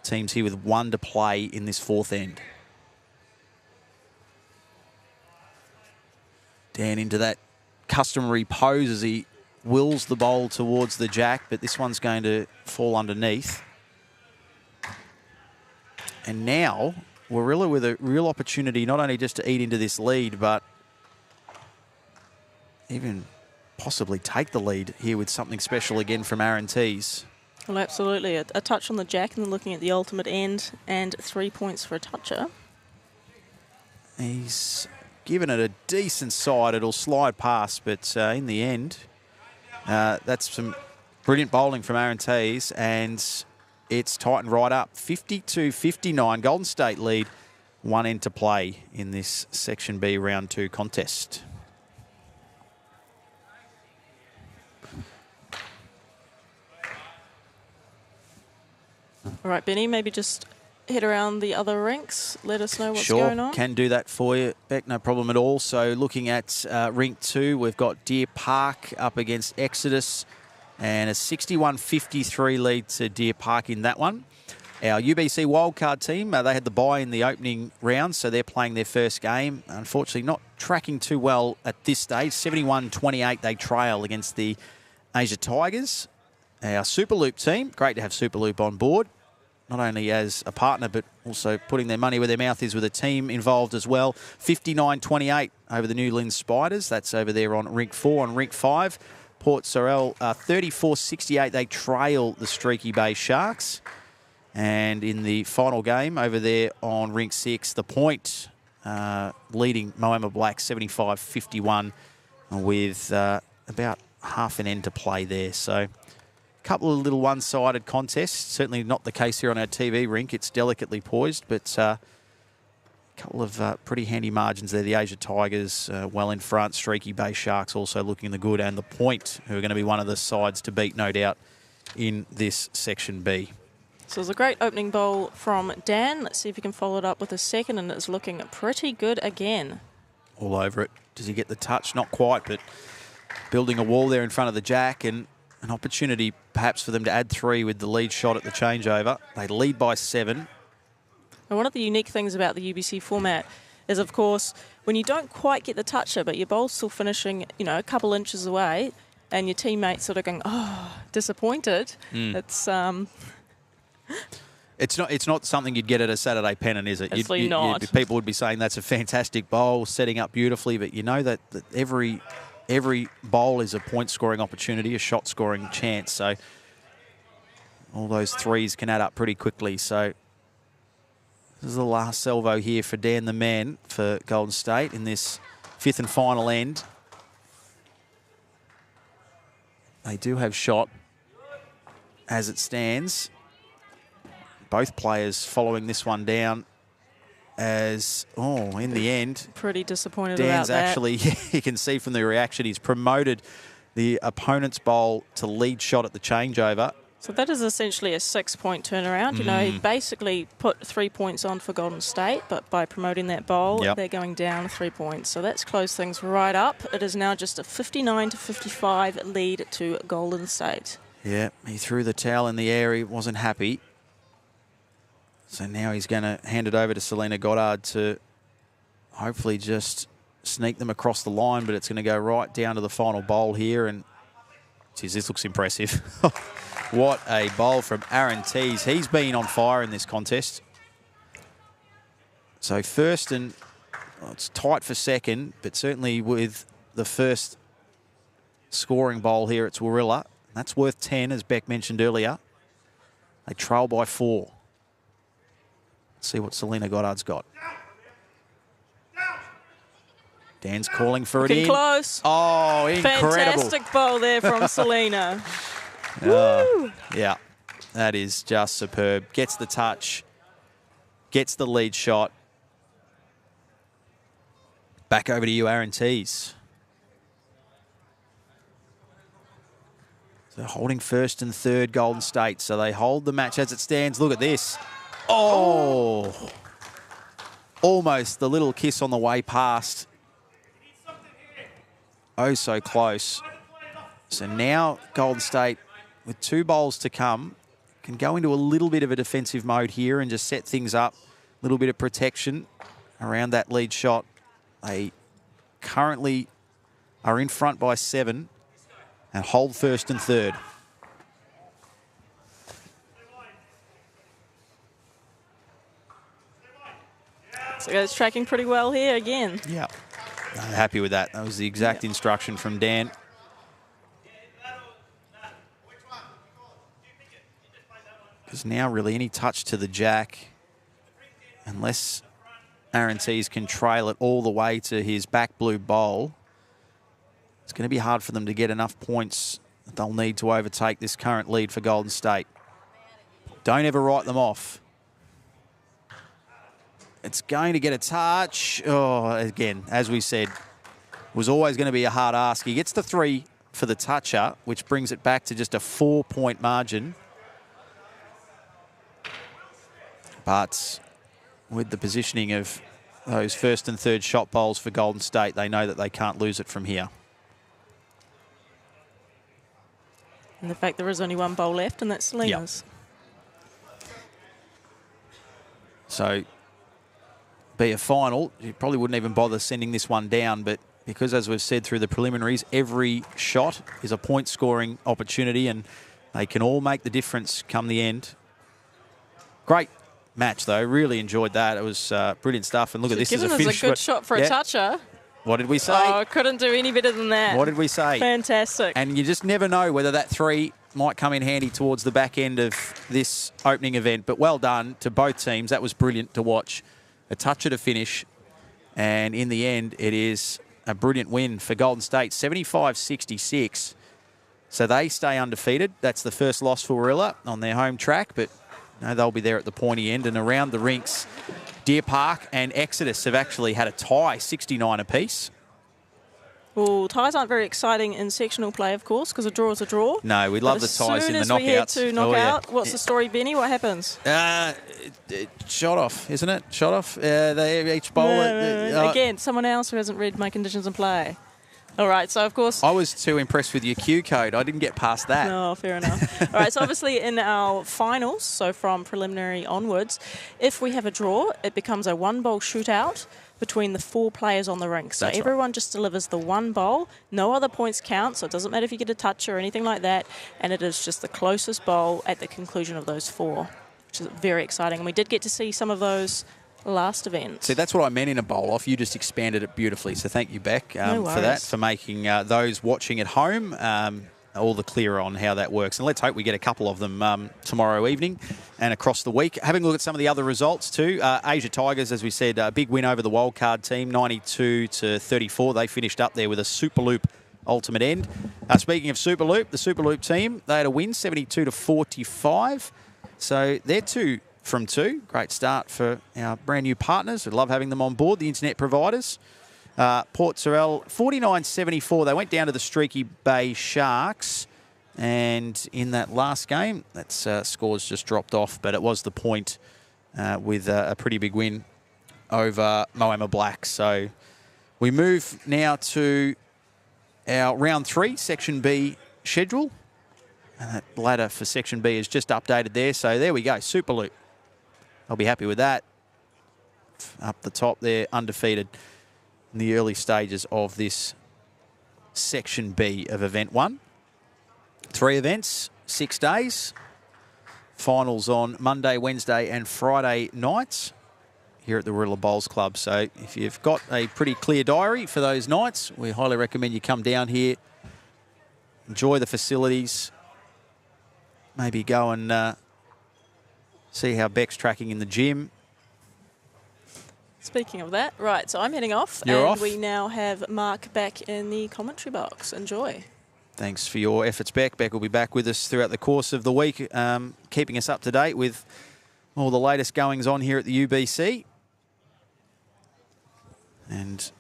teams here with 1 to play in this 4th end. Dan into that customary pose as he wills the bowl towards the jack, but this one's going to fall underneath. And now, Warilla with a real opportunity not only just to eat into this lead, but even possibly take the lead here with something special again from Aaron Tees. Well, absolutely. A touch on the jack and then looking at the ultimate end and 3 points for a toucher. He's given it a decent side. It'll slide past, but in the end, that's some brilliant bowling from Aaron Tees, and it's tightened right up. 52-59, Golden State lead. One end to play in this Section B Round 2 contest. All right, Benny, maybe just head around the other rinks. Let us know what's Sure, going on. can do that for you, Beck, no problem at all. So looking at rink 2, we've got Deer Park up against Exodus, and a 61-53 lead to Deer Park in that one. Our UBC wildcard team, they had the bye in the opening round, so they're playing their first game. Unfortunately, not tracking too well at this stage. 71-28, they trail against the Asia Tigers. Our Superloop team, great to have Superloop on board, not only as a partner, but also putting their money where their mouth is with a team involved as well. 59-28 over the New Lynn Spiders. That's over there on rink 4. On rink 5, Port Sorel, 34-68, they trail the Streaky Bay Sharks. And in the final game over there on rink 6, the Point leading Moama Black 75-51 with about half an end to play there. So a couple of little one-sided contests. Certainly not the case here on our TV rink. It's delicately poised, but a couple of pretty handy margins there. The Asia Tigers well in front. Streaky Bay Sharks also looking the good. And the Point, who are going to be one of the sides to beat, no doubt, in this Section B. So it was a great opening bowl from Dan. Let's see if he can follow it up with a second, and it's looking pretty good again. All over it. Does he get the touch? Not quite, but building a wall there in front of the jack, and an opportunity perhaps for them to add 3 with the lead shot at the changeover. They lead by 7. And one of the unique things about the UBC format is, of course, when you don't quite get the toucher, but your bowl's still finishing, you know, a couple inches away, and your teammates sort of going, oh, disappointed. It's not something you'd get at a Saturday pennant, is it? Absolutely not. People would be saying that's a fantastic bowl, setting up beautifully, but you know that every bowl is a point-scoring opportunity, a shot-scoring chance. So all those threes can add up pretty quickly. So this is the last salvo here for Dan the Man for Golden State in this 5th and final end. They do have shot as it stands. Both players following this one down as, in the end, Pretty disappointed Dan's about that. actually, you can see from the reaction, he's promoted the opponent's bowl to lead shot at the changeover. So that is essentially a 6-point turnaround. You know, he basically put 3 points on for Golden State, but by promoting that bowl, Yep. they're going down 3 points. So that's closed things right up. It is now just a 59-55 lead to Golden State. Yeah, he threw the towel in the air. He wasn't happy. So now he's going to hand it over to Selena Goddard to hopefully just sneak them across the line, but it's going to go right down to the final bowl here. And, geez, this looks impressive. What a bowl from Aaron Tees. He's been on fire in this contest. So first, and it's tight for second, but certainly with the first scoring bowl here, it's Warilla. That's worth 10, as Beck mentioned earlier. They trail by 4. Let's see what Selena Goddard's got. Dan's calling for it Looking in. close. Oh, incredible. Fantastic bowl there from Selena. Yeah, that is just superb. Gets the touch, gets the lead shot. Back over to you, Aaron Tees. So holding first and third, Golden State. So they hold the match as it stands. Look at this. Oh, almost the little kiss on the way past. Oh, so close. So now Golden State, with 2 bowls to come, can go into a little bit of a defensive mode here and just set things up. A little bit of protection around that lead shot. They currently are in front by 7 and hold first and third. So it's tracking pretty well here again. Yeah. I'm happy with that. That was the exact instruction from Dan. Because now really any touch to the jack, unless Aaron Tees can trail it all the way to his back blue bowl, it's going to be hard for them to get enough points that they'll need to overtake this current lead for Golden State. Don't ever write them off. It's going to get a touch. Oh, again, as we said, was always going to be a hard ask. He gets the 3 for the toucher, which brings it back to just a 4-point margin. But with the positioning of those first and third shot bowls for Golden State, they know that they can't lose it from here. And the fact there is only one bowl left, and that's Selena's. Yep. So, be a final, you probably wouldn't even bother sending this one down, but because, as we've said through the preliminaries, every shot is a point-scoring opportunity, and they can all make the difference come the end. Great match, though. Really enjoyed that. It was brilliant stuff. And look at this as a finish. Given us a good shot for a toucher. What did we say? Oh, couldn't do any better than that. What did we say? Fantastic. And you just never know whether that 3 might come in handy towards the back end of this opening event. But well done to both teams. That was brilliant to watch. A toucher to finish. And in the end, it is a brilliant win for Golden State, 75-66. So they stay undefeated. That's the first loss for Warilla on their home track, but no, they'll be there at the pointy end. And around the rinks, Deer Park and Exodus have actually had a tie, 69 apiece. Well, ties aren't very exciting in sectional play, of course, because a draw is a draw. No, we love the ties in the knockouts. As soon as we head to knockout, what's the story, Benny? What happens? Shot off, isn't it? Shot off. They each bowl. Again, someone else who hasn't read my conditions in play. All right, so of course... I was too impressed with your cue code. I didn't get past that. No, fair enough. All right, so obviously in our finals, so from preliminary onwards, if we have a draw, it becomes a 1-bowl shootout between the 4 players on the rink. So everyone just delivers the 1 bowl. No other points count, so it doesn't matter if you get a touch or anything like that. And it is just the closest bowl at the conclusion of those 4, which is very exciting. And we did get to see some of those last event. See, that's what I meant in a bowl off. You just expanded it beautifully. So thank you, Beck, No for that, for making those watching at home all the clearer on how that works. And let's hope we get a couple of them tomorrow evening and across the week. Having a look at some of the other results too. Asia Tigers, as we said, a big win over the wildcard team, 92-34. They finished up there with a Superloop ultimate end. Speaking of Superloop, the Superloop team, they had a win, 72-45. So they're 2 from 2. Great start for our brand new partners. We love having them on board, the internet providers. Port Sorell, 49-74. They went down to the Streaky Bay Sharks. And in that last game, that scores just dropped off. But it was the point with a pretty big win over Moama Black. So we move now to our round 3, Section B schedule. And that ladder for Section B is just updated there. So there we go, Superloop. I'll be happy with that. Up the top there, undefeated in the early stages of this Section B of Event 1. 3 events, 6 days. Finals on Monday, Wednesday and Friday nights here at the Warilla Bowls Club. So if you've got a pretty clear diary for those nights, we highly recommend you come down here, enjoy the facilities, maybe go and see how Beck's tracking in the gym. Speaking of that, right, so I'm heading off. You're and off. We now have Mark back in the commentary box. Enjoy. Thanks for your efforts, Beck. Beck will be back with us throughout the course of the week, keeping us up to date with all the latest goings on here at the UBC. And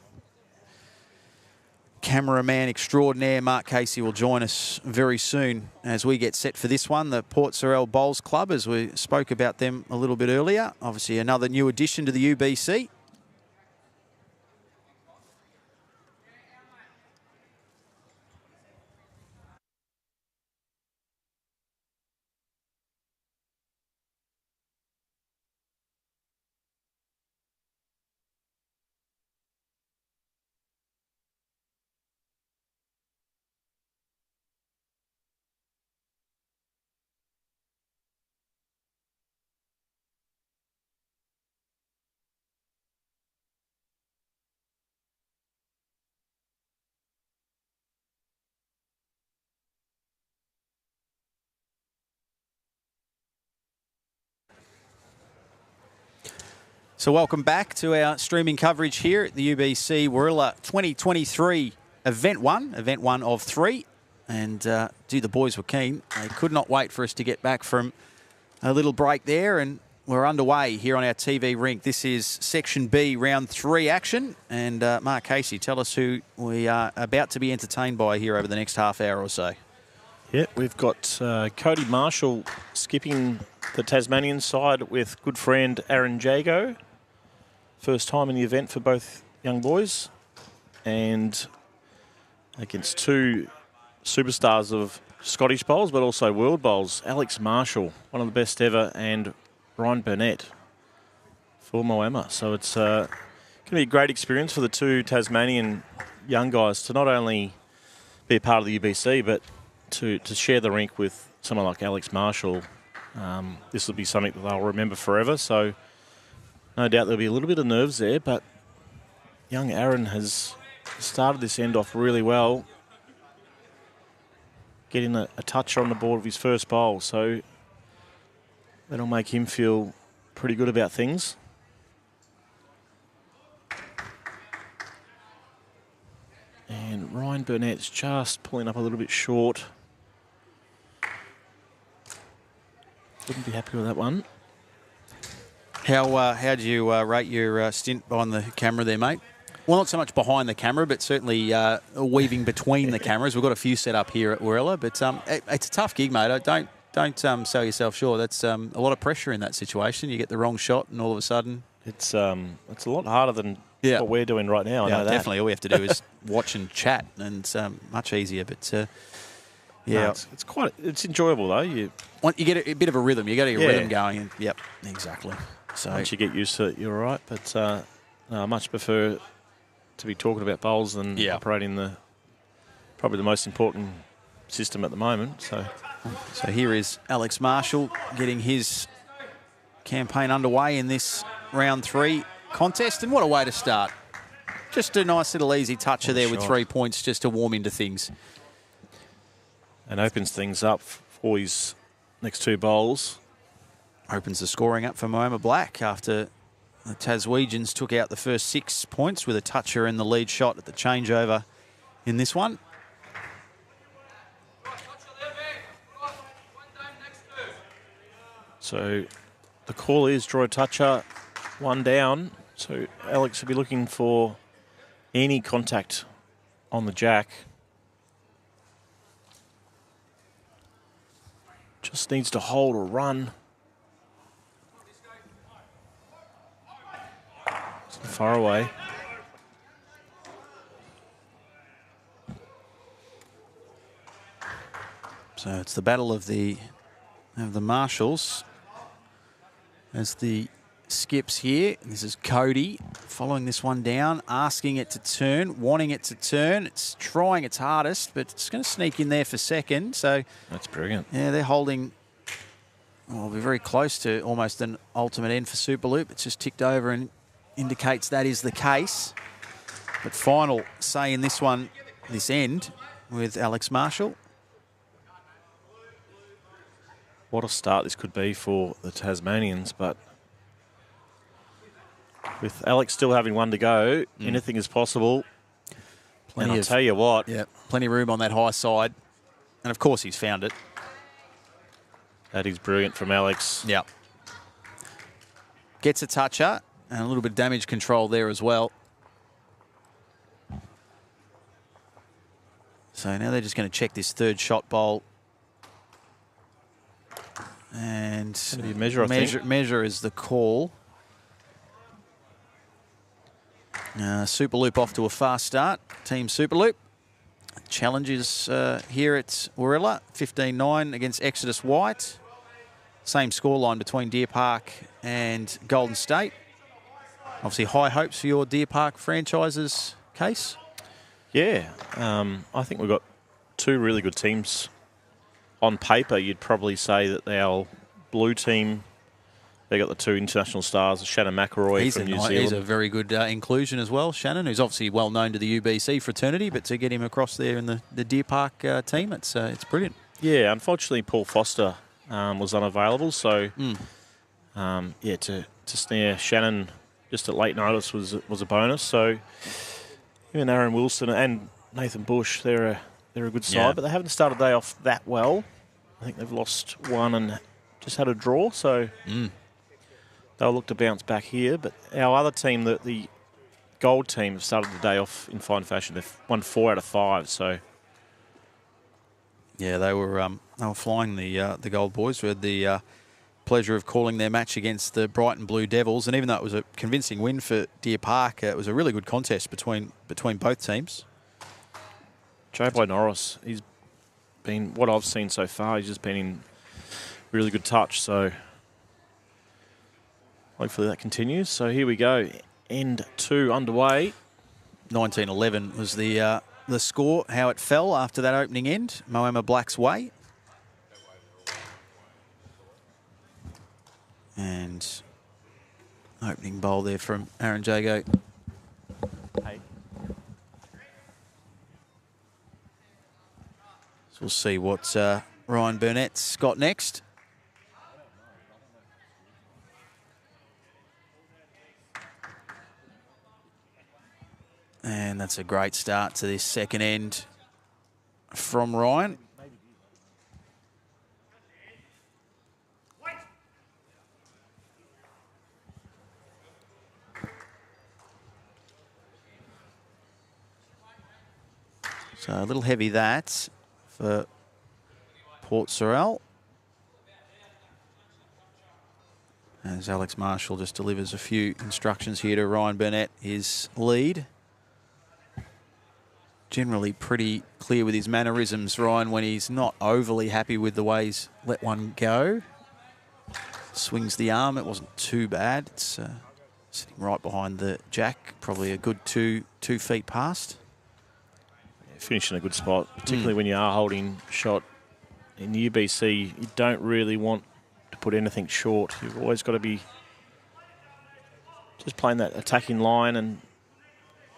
cameraman extraordinaire Mark Casey will join us very soon as we get set for this one, the Port Sorell Bowls Club, as we spoke about them a little bit earlier. Obviously another new addition to the UBC. So welcome back to our streaming coverage here at the UBC Warilla 2023 Event 1 of 3. And gee, the boys were keen. They could not wait for us to get back from a little break there, and we're underway here on our TV rink. This is Section B, Round 3 action. And Mark Casey, tell us who we are about to be entertained by here over the next half hour or so. Yeah, we've got Cody Marshall skipping the Tasmanian side with good friend Aaron Jago. First time in the event for both young boys. And against two superstars of Scottish bowls, but also world bowls, Alex Marshall, one of the best ever, and Ryan Burnett for Moama. So it's going to be a great experience for the two Tasmanian young guys to not only be a part of the UBC, but to share the rink with someone like Alex Marshall. This will be something that they'll remember forever. So no doubt there'll be a little bit of nerves there, but young Aaron has started this end off really well, getting a toucher on the board of his first bowl. So that'll make him feel pretty good about things. And Ryan Burnett's just pulling up a little bit short. Wouldn't be happy with that one. How do you rate your stint behind the camera there, mate? Well, not so much behind the camera, but certainly weaving between the cameras. We've got a few set up here at Warilla, but it's a tough gig, mate. Don't sell yourself short. That's a lot of pressure in that situation. You get the wrong shot, and all of a sudden, it's a lot harder than what we're doing right now. I know that. Definitely. All we have to do is watch and chat, and it's much easier. But no, it's enjoyable though. You get a bit of a rhythm. You got to get a rhythm going. And, yep, exactly. So once you get used to it, you're all right. But I much prefer to be talking about bowls than operating probably the most important system at the moment. So here is Alex Marshall getting his campaign underway in this round 3 contest. And what a way to start. Just a nice little easy toucher there with 3 points just to warm into things. And opens things up for his next 2 bowls. Opens the scoring up for Moama Black after the Taswegians took out the first 6 points with a toucher in the lead shot at the changeover in this one. So the call is draw a toucher, 1 down. So Alex will be looking for any contact on the jack. Just needs to hold or run. It's far away. So it's the battle of the marshals as the skips here. This is Cody following this one down, asking it to turn, wanting it to turn. It's trying its hardest, but it's going to sneak in there for second. So that's brilliant. Yeah, they're holding. Well, we're very close to almost an ultimate end for Superloop. It's just ticked over and indicates that is the case. But final say in this one, this end with Alex Marshall. What a start this could be for the Tasmanians, but with Alex still having 1 to go, anything is possible. And I'll tell you what. Yeah, plenty of room on that high side. And of course he's found it. That is brilliant from Alex. Yeah. Gets a toucher and a little bit of damage control there as well. So now they're just going to check this 3rd shot bowl. And measure, I think. Measure is the call. Superloop off to a fast start. Team Superloop. Challenges here at Warilla. 15-9 against Exodus White. Same scoreline between Deer Park and Golden State. Obviously high hopes for your Deer Park franchises, Case. Yeah, I think we've got 2 really good teams. On paper, you'd probably say that our blue team, they got the 2 international stars, Shannon McElroy from New Zealand. He's a very good inclusion as well, Shannon, who's obviously well known to the UBC fraternity, but to get him across there in the Deer Park team, it's brilliant. Yeah, unfortunately, Paul Foster was unavailable, so to snare Shannon just at late notice was a bonus. So even Aaron Wilson and Nathan Bush, they're a good side, but they haven't started the day off that well. I think they've lost one and just had a draw, so they'll look to bounce back here. But our other team, the Gold team, have started the day off in fine fashion. They've won 4 out of 5, so... Yeah, they were flying, the Gold boys. We had the pleasure of calling their match against the Brighton Blue Devils, and even though it was a convincing win for Deer Park, it was a really good contest between both teams. Joe Boy Norris, he's been, what I've seen so far, he's just been in really good touch, so hopefully that continues. So here we go, end 2 underway. 19-11 was the score, how it fell after that opening end. Moama Black's way. And opening bowl there from Aaron Jago. So we'll see what Ryan Burnett's got next. And that's a great start to this second end from Ryan. So a little heavy that for Port Sorrel. As Alex Marshall just delivers a few instructions here to Ryan Burnett, his lead. Generally pretty clear with his mannerisms, Ryan, when he's not overly happy with the way he's let one go. Swings the arm, it wasn't too bad. It's sitting right behind the jack, probably a good two feet past. Finish in a good spot, particularly when you are holding shot. In the UBC, you don't really want to put anything short. You've always got to be just playing that attacking line and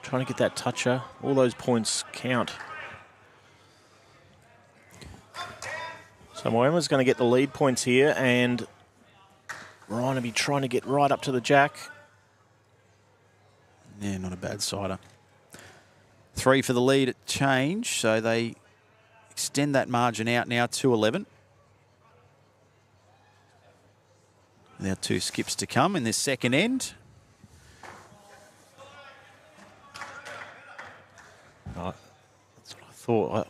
trying to get that toucher. All those points count. So Moama's going to get the lead points here, and Ryan will be trying to get right up to the jack. Yeah, not a bad sider. 3 for the lead at change, so they extend that margin out now to 11. Now 2 skips to come in this second end. That's what I thought.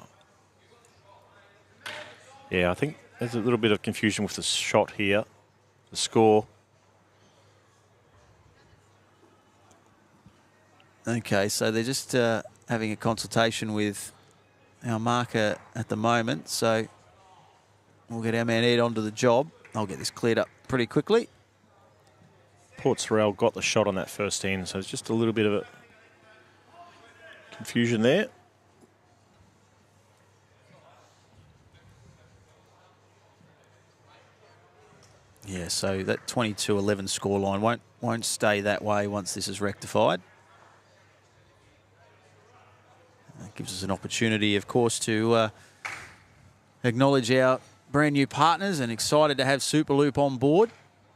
Yeah, I think there's a little bit of confusion with the shot here, the score. Okay, so they're just having a consultation with our marker at the moment, so we'll get our man Ed onto the job. I'll get this cleared up pretty quickly. Port Sorrel got the shot on that first end, so it's just a little bit of a confusion there. Yeah, so that 22-11 scoreline won't stay that way once this is rectified. That gives us an opportunity, of course, to acknowledge our brand new partners, and excited to have Superloop on board.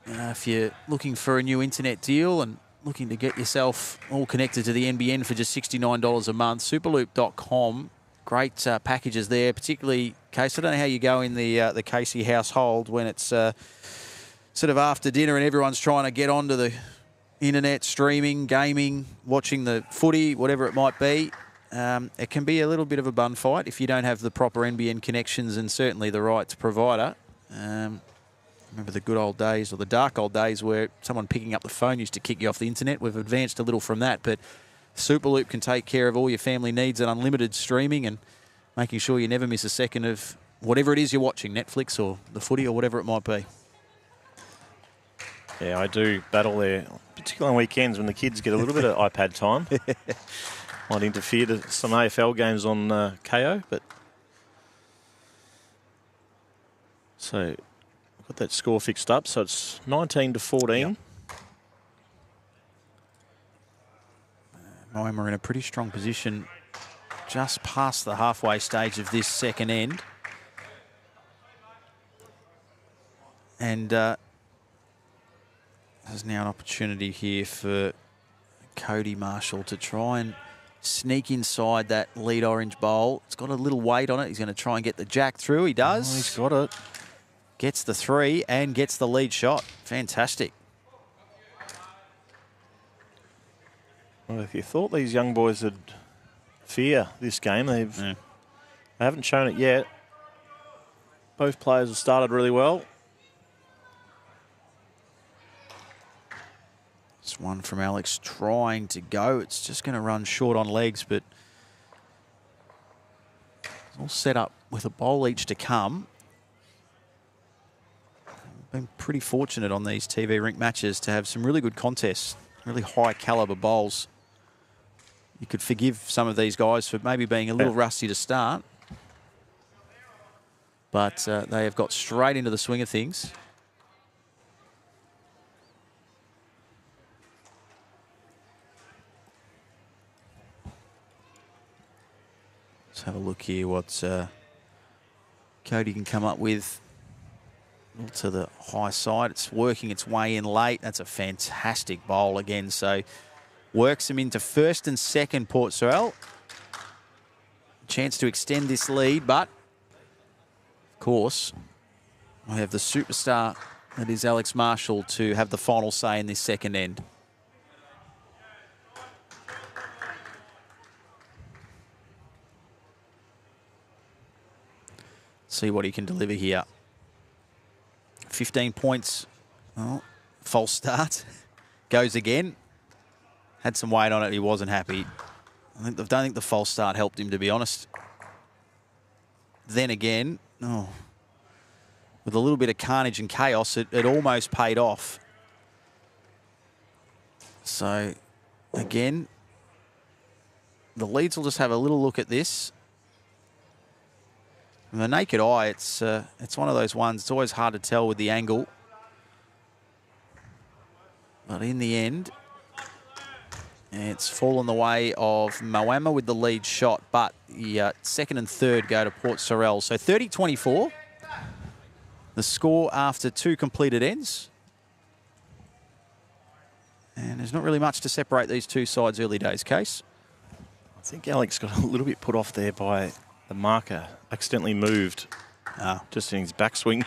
If you're looking for a new internet deal and looking to get yourself all connected to the NBN for just $69 a month, superloop.com. Great packages there, particularly, Case. I don't know how you go in the Casey household when it's sort of after dinner and everyone's trying to get onto the internet, streaming, gaming, watching the footy, whatever it might be. It can be a little bit of a bun fight if you don't have the proper NBN connections and certainly the right provider. Remember the good old days, or the dark old days, where someone picking up the phone used to kick you off the internet. We've advanced a little from that, but Superloop can take care of all your family needs and unlimited streaming and making sure you never miss a second of whatever it is you're watching, Netflix or the footy or whatever it might be. Yeah, I do battle there, particularly on weekends when the kids get a little bit of iPad time. Might interfere to some AFL games on KO, but... So, I've got that score fixed up, so it's 19-14. Yep. Moama in a pretty strong position just past the halfway stage of this second end. And as There's now an opportunity here for Cody Marshall to try and sneak inside that lead orange bowl. It's got a little weight on it. He's going to try and get the jack through. He does. Oh, he's got it. Gets the 3 and gets the lead shot. Fantastic. Well, if you thought these young boys would fear this game, they haven't shown it yet. Both players have started really well. This one from Alex trying to go. It's just going to run short on legs, but it's all set up with a bowl each to come. Been pretty fortunate on these TV rink matches to have some really good contests, really high caliber bowls. You could forgive some of these guys for maybe being a little rusty to start, but they have got straight into the swing of things. Let's have a look here what Cody can come up with. To the high side. It's working its way in late. That's a fantastic bowl again. So works him into first and second, Port Sorell. Chance to extend this lead, but of course, I have the superstar that is Alex Marshall to have the final say in this second end. See what he can deliver here. 15 points. Oh, false start. Goes again. Had some weight on it. He wasn't happy. I don't think the false start helped him, to be honest. Then again, with a little bit of carnage and chaos, it almost paid off. So, again, the Leeds will just have a little look at this. From the naked eye, it's one of those ones, it's always hard to tell with the angle. But in the end, it's fallen the way of Moama with the lead shot, but the second and third go to Port Sorell. So 30-24, the score after 2 completed ends. And there's not really much to separate these two sides early days, Case. I think Alex got a little bit put off there by the marker. Accidentally moved just in his backswing.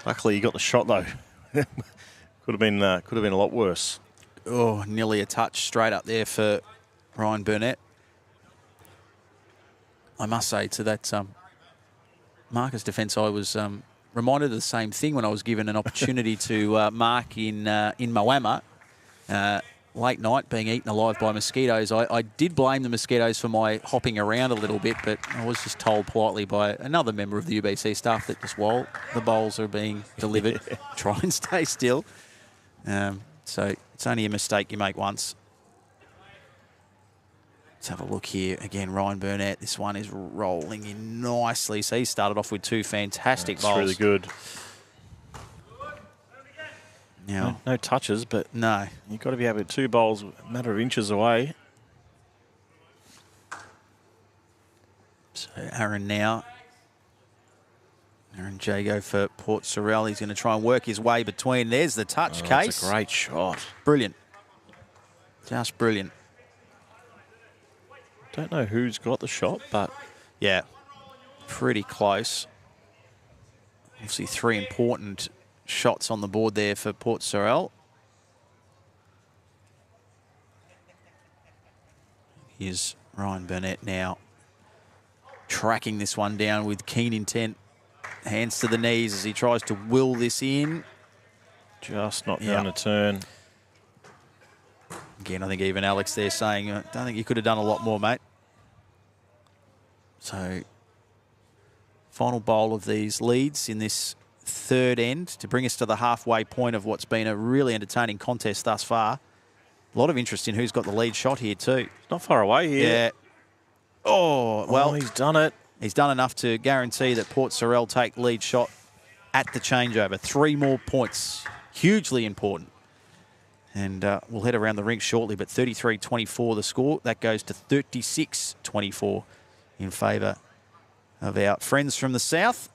Luckily, he got the shot though. could have been a lot worse. Oh, nearly a touch straight up there for Ryan Burnett. I must say to that marker's defence, I was reminded of the same thing when I was given an opportunity to mark in Moama. Late night, being eaten alive by mosquitoes. I did blame the mosquitoes for my hopping around a little bit, but I was just told politely by another member of the UBC staff that just while the bowls are being delivered, try and stay still. So it's only a mistake you make once. Let's have a look here. Again, Ryan Burnett. This one is rolling in nicely. So he started off with 2 fantastic bowls. Really good. Now, no touches, but no, you've got to be able to 2 bowls a matter of inches away. So Aaron Jago for Port Sorell. He's going to try and work his way between. There's the touch, Case. That's a great shot. Brilliant. Just brilliant. Don't know who's got the shot, but yeah, pretty close. Obviously 3 important shots on the board there for Port Sorell. Here's Ryan Burnett now tracking this one down with keen intent. Hands to the knees as he tries to will this in. Just not going to turn. Again, I think even Alex there saying, I don't think you could have done a lot more, mate. So, final bowl of these leads in this third end to bring us to the halfway point of what's been a really entertaining contest thus far. A lot of interest in who's got the lead shot here too. It's not far away here. Yeah. Oh, well. He's done it. He's done enough to guarantee that Port Sorell take lead shot at the changeover. 3 more points. Hugely important. And we'll head around the rink shortly, but 33-24 the score. That goes to 36-24 in favour of our friends from the south.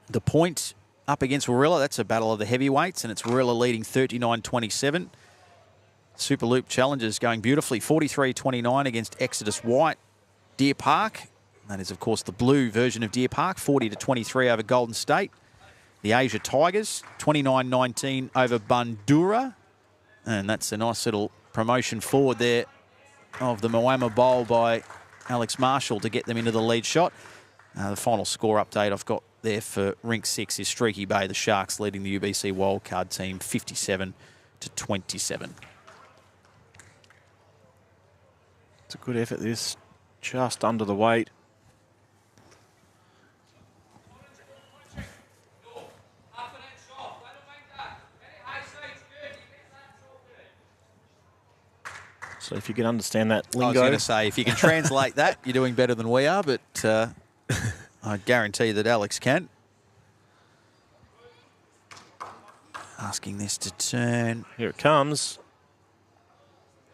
The point up against Warilla. That's a battle of the heavyweights, and it's Warilla leading 39-27. Superloop challenges going beautifully. 43-29 against Exodus White. Deer Park, that is, of course, the blue version of Deer Park, 40-23 over Golden State. The Asia Tigers, 29-19 over Bandura. And that's a nice little promotion forward there of the Moama Bowl by Alex Marshall to get them into the lead shot. The final score update I've got there for Rink 6 is Streaky Bay, the Sharks, leading the UBC wildcard team 57-27. It's a good effort, this. Just under the weight. So if you can understand that lingo. I was going to say, if you can translate that, you're doing better than we are, but I guarantee that Alex can. Asking this to turn. Here it comes.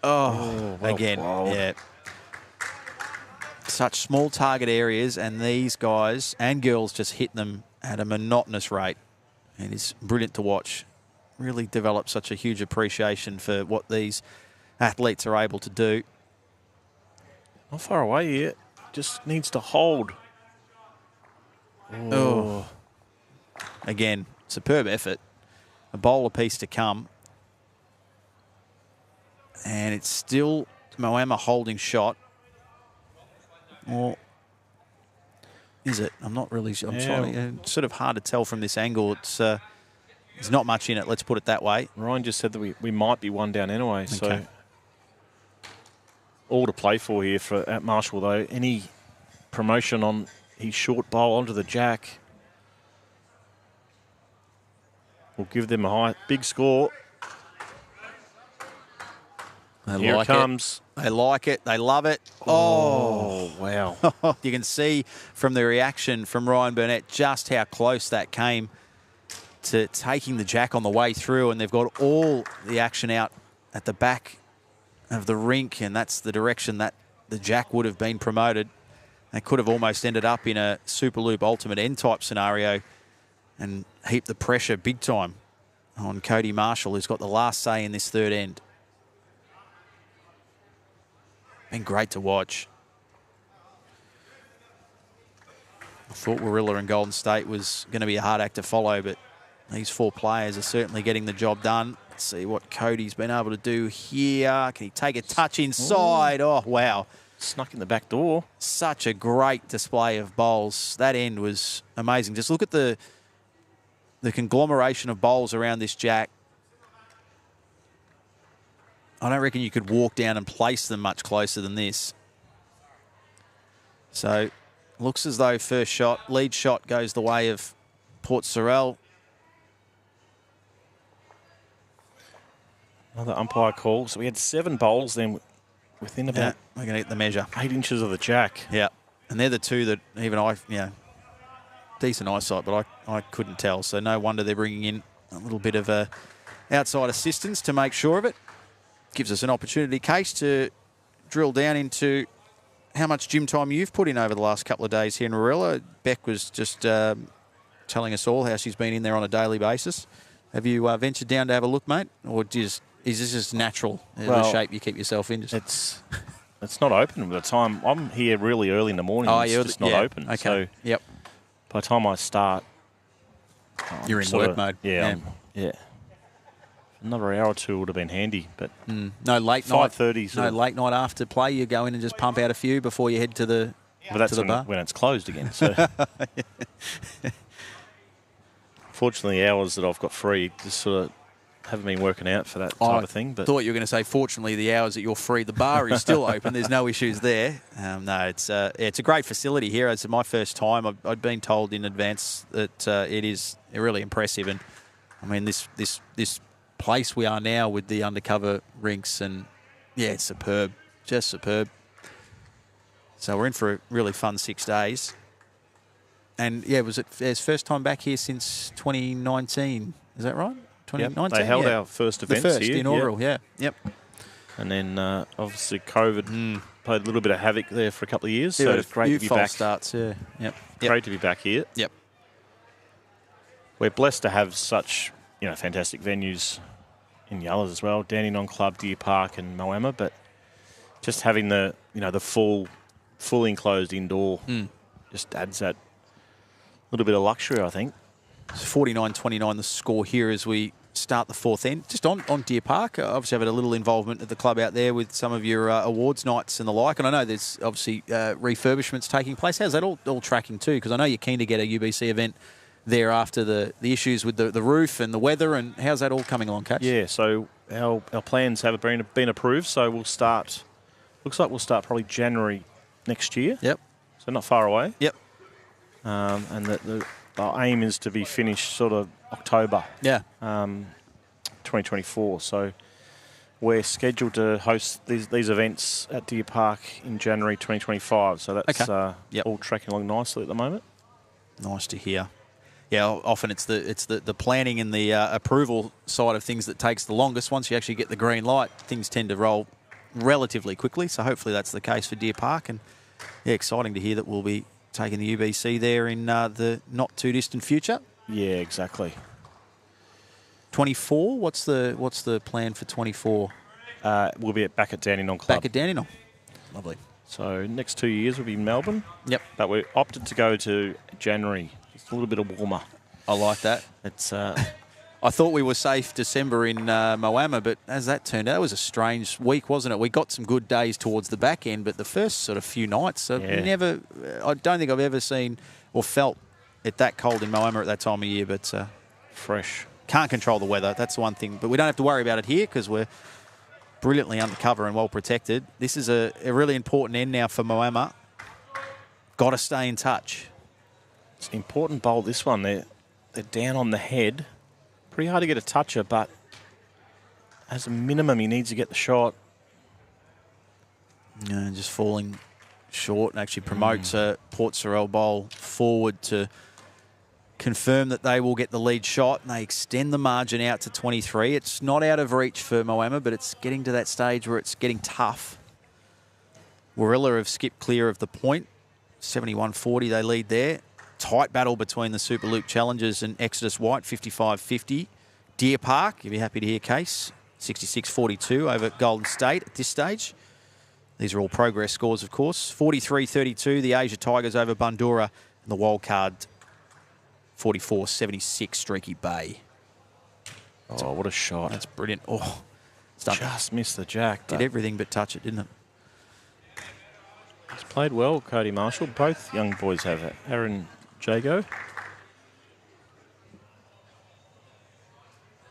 Oh, well again, bowled. yeah. Such small target areas, and these guys and girls just hit them at a monotonous rate. And it's brilliant to watch. Really develop such a huge appreciation for what these athletes are able to do. Not far away yet. Just needs to hold. Oh. Again, superb effort. A bowler piece to come. And it's still Moama holding shot. Or is it? I'm not really sure. I'm trying. It's sort of hard to tell from this angle. It's there's not much in it. Let's put it that way. Ryan just said that we might be one down anyway. Okay. So all to play for here for at Marshall though. Any promotion on his short bowl onto the jack will give them a big score. Here it comes. They like it. They love it. Oh, wow. You can see from the reaction from Ryan Burnett just how close that came to taking the jack on the way through, and they've got all the action out at the back of the rink, and that's the direction that the jack would have been promoted. They could have almost ended up in a Superloop Ultimate N-type scenario and heaped the pressure big time on Cody Marshall, who's got the last say in this third end. Been great to watch. I thought Warilla and Golden State was going to be a hard act to follow, but these four players are certainly getting the job done. Let's see what Cody's been able to do here. Can he take a touch inside? Oh, wow. Snuck in the back door. Such a great display of bowls. That end was amazing. Just look at the conglomeration of bowls around this jack. I don't reckon you could walk down and place them much closer than this. So, looks as though first shot, lead shot goes the way of Port Sorel. Another umpire call. So we had 7 bowls then within about we're going to get the measure. 8 inches of the jack. Yeah. And they're the two that even I, decent eyesight, but I couldn't tell. So no wonder they're bringing in a little bit of outside assistance to make sure of it. Gives us an opportunity, Case, to drill down into how much gym time you've put in over the last couple of days here in Warilla. Beck was just telling us all how she's been in there on a daily basis. Have you ventured down to have a look, mate? Or is this just natural, the shape you keep yourself in? It's not open by the time. I'm here really early in the morning. It's just not open. Okay. So by the time I start... You're in work mode. Yeah. Another hour or two would have been handy, but no late night. 5:30. No late night after play. You go in and just pump out a few before you head to the but that's to the bar. When it's closed again. So fortunately, the hours that I've got free just sort of haven't been working out for that type of thing. But thought you were going to say, fortunately, the hours that you're free, the bar is still open. There's no issues there. No, it's a great facility here. It's my first time. I'd been told in advance that it is really impressive, and I mean this place we are now with the undercover rinks, and it's superb, just superb. So we're in for a really fun 6 days. And was it his first time back here since 2019? Is that right? 2019. They held our first events the first here. Inaugural, Yep. And then obviously COVID played a little bit of havoc there for a couple of years. So it's great to be back. Starts, Yep. Great to be back here. Yep. we're blessed to have such, fantastic venues in Yallas as well. Dandenong Club, Deer Park and Moama, but just having the fully enclosed indoor just adds that little bit of luxury, I think. It's 49-29 the score here as we start the fourth end. Just on Deer Park, obviously having a little involvement at the club out there with some of your awards nights and the like. And I know there's obviously refurbishments taking place. How's that all tracking too? Because I know you're keen to get a UBC event there after the issues with the roof and the weather. And how's that all coming along, Coach? Yeah, so our plans have been approved. So looks like we'll start probably January next year. Yep. So not far away. Yep. And our aim is to be finished sort of October. Yeah. 2024. So we're scheduled to host these events at Deer Park in January 2025. So that's all tracking along nicely at the moment. Nice to hear. Yeah, often it's the planning and the approval side of things that takes the longest. Once you actually get the green light, things tend to roll relatively quickly. So hopefully that's the case for Deer Park. And yeah, exciting to hear that we'll be taking the UBC there in the not too distant future. Yeah, exactly. 24. What's the plan for 24? We'll be back at Dandenong Club. Back at Dandenong. Lovely. So next 2 years will be Melbourne. Yep. But we opted to go to January. It's a little bit of warmer. I like that. It's. I thought we were safe December in Moama, but as that turned out, it was a strange week, wasn't it? We got some good days towards the back end, but the first sort of few nights, I don't think I've ever seen or felt it that cold in Moama at that time of year, but fresh. Can't control the weather, that's the one thing. But we don't have to worry about it here because we're brilliantly undercover and well protected. This is a really important end now for Moama. Got to stay in touch. It's an important bowl, this one. They're down on the head. Pretty hard to get a toucher, but as a minimum, he needs to get the shot. Just falling short and actually promotes a Port Sorell bowl forward to confirm that they will get the lead shot, and they extend the margin out to 23. It's not out of reach for Moama, but it's getting to that stage where it's getting tough. Warilla have skipped clear of the point. 71-40 they lead there. Tight battle between the Superloop challengers and Exodus White, 55-50. Deer Park, you'll be happy to hear, Case, 66-42 over Golden State at this stage. These are all progress scores, of course. 43-32, the Asia Tigers over Bandura, and the wildcard 44-76, Streaky Bay. Oh, what a shot. That's brilliant. Oh, just missed the jack. Did everything but touch it, didn't it? He's played well, Cody Marshall. Both young boys have it. Aaron Jago.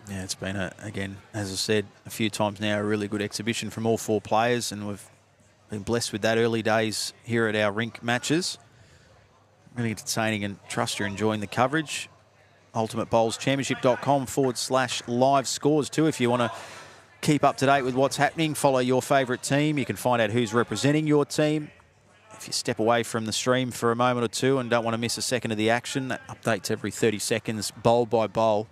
Yeah, it's been, again, as I said a few times now, a really good exhibition from all four players, and we've been blessed with that early days here at our rink matches. Really entertaining, and trust you're enjoying the coverage. UltimateBowlsChampionship.com/live scores too. If you want to keep up to date with what's happening, follow your favourite team. You can find out who's representing your team. If you step away from the stream for a moment or two and don't want to miss a second of the action, that updates every 30 seconds, bowl by bowl.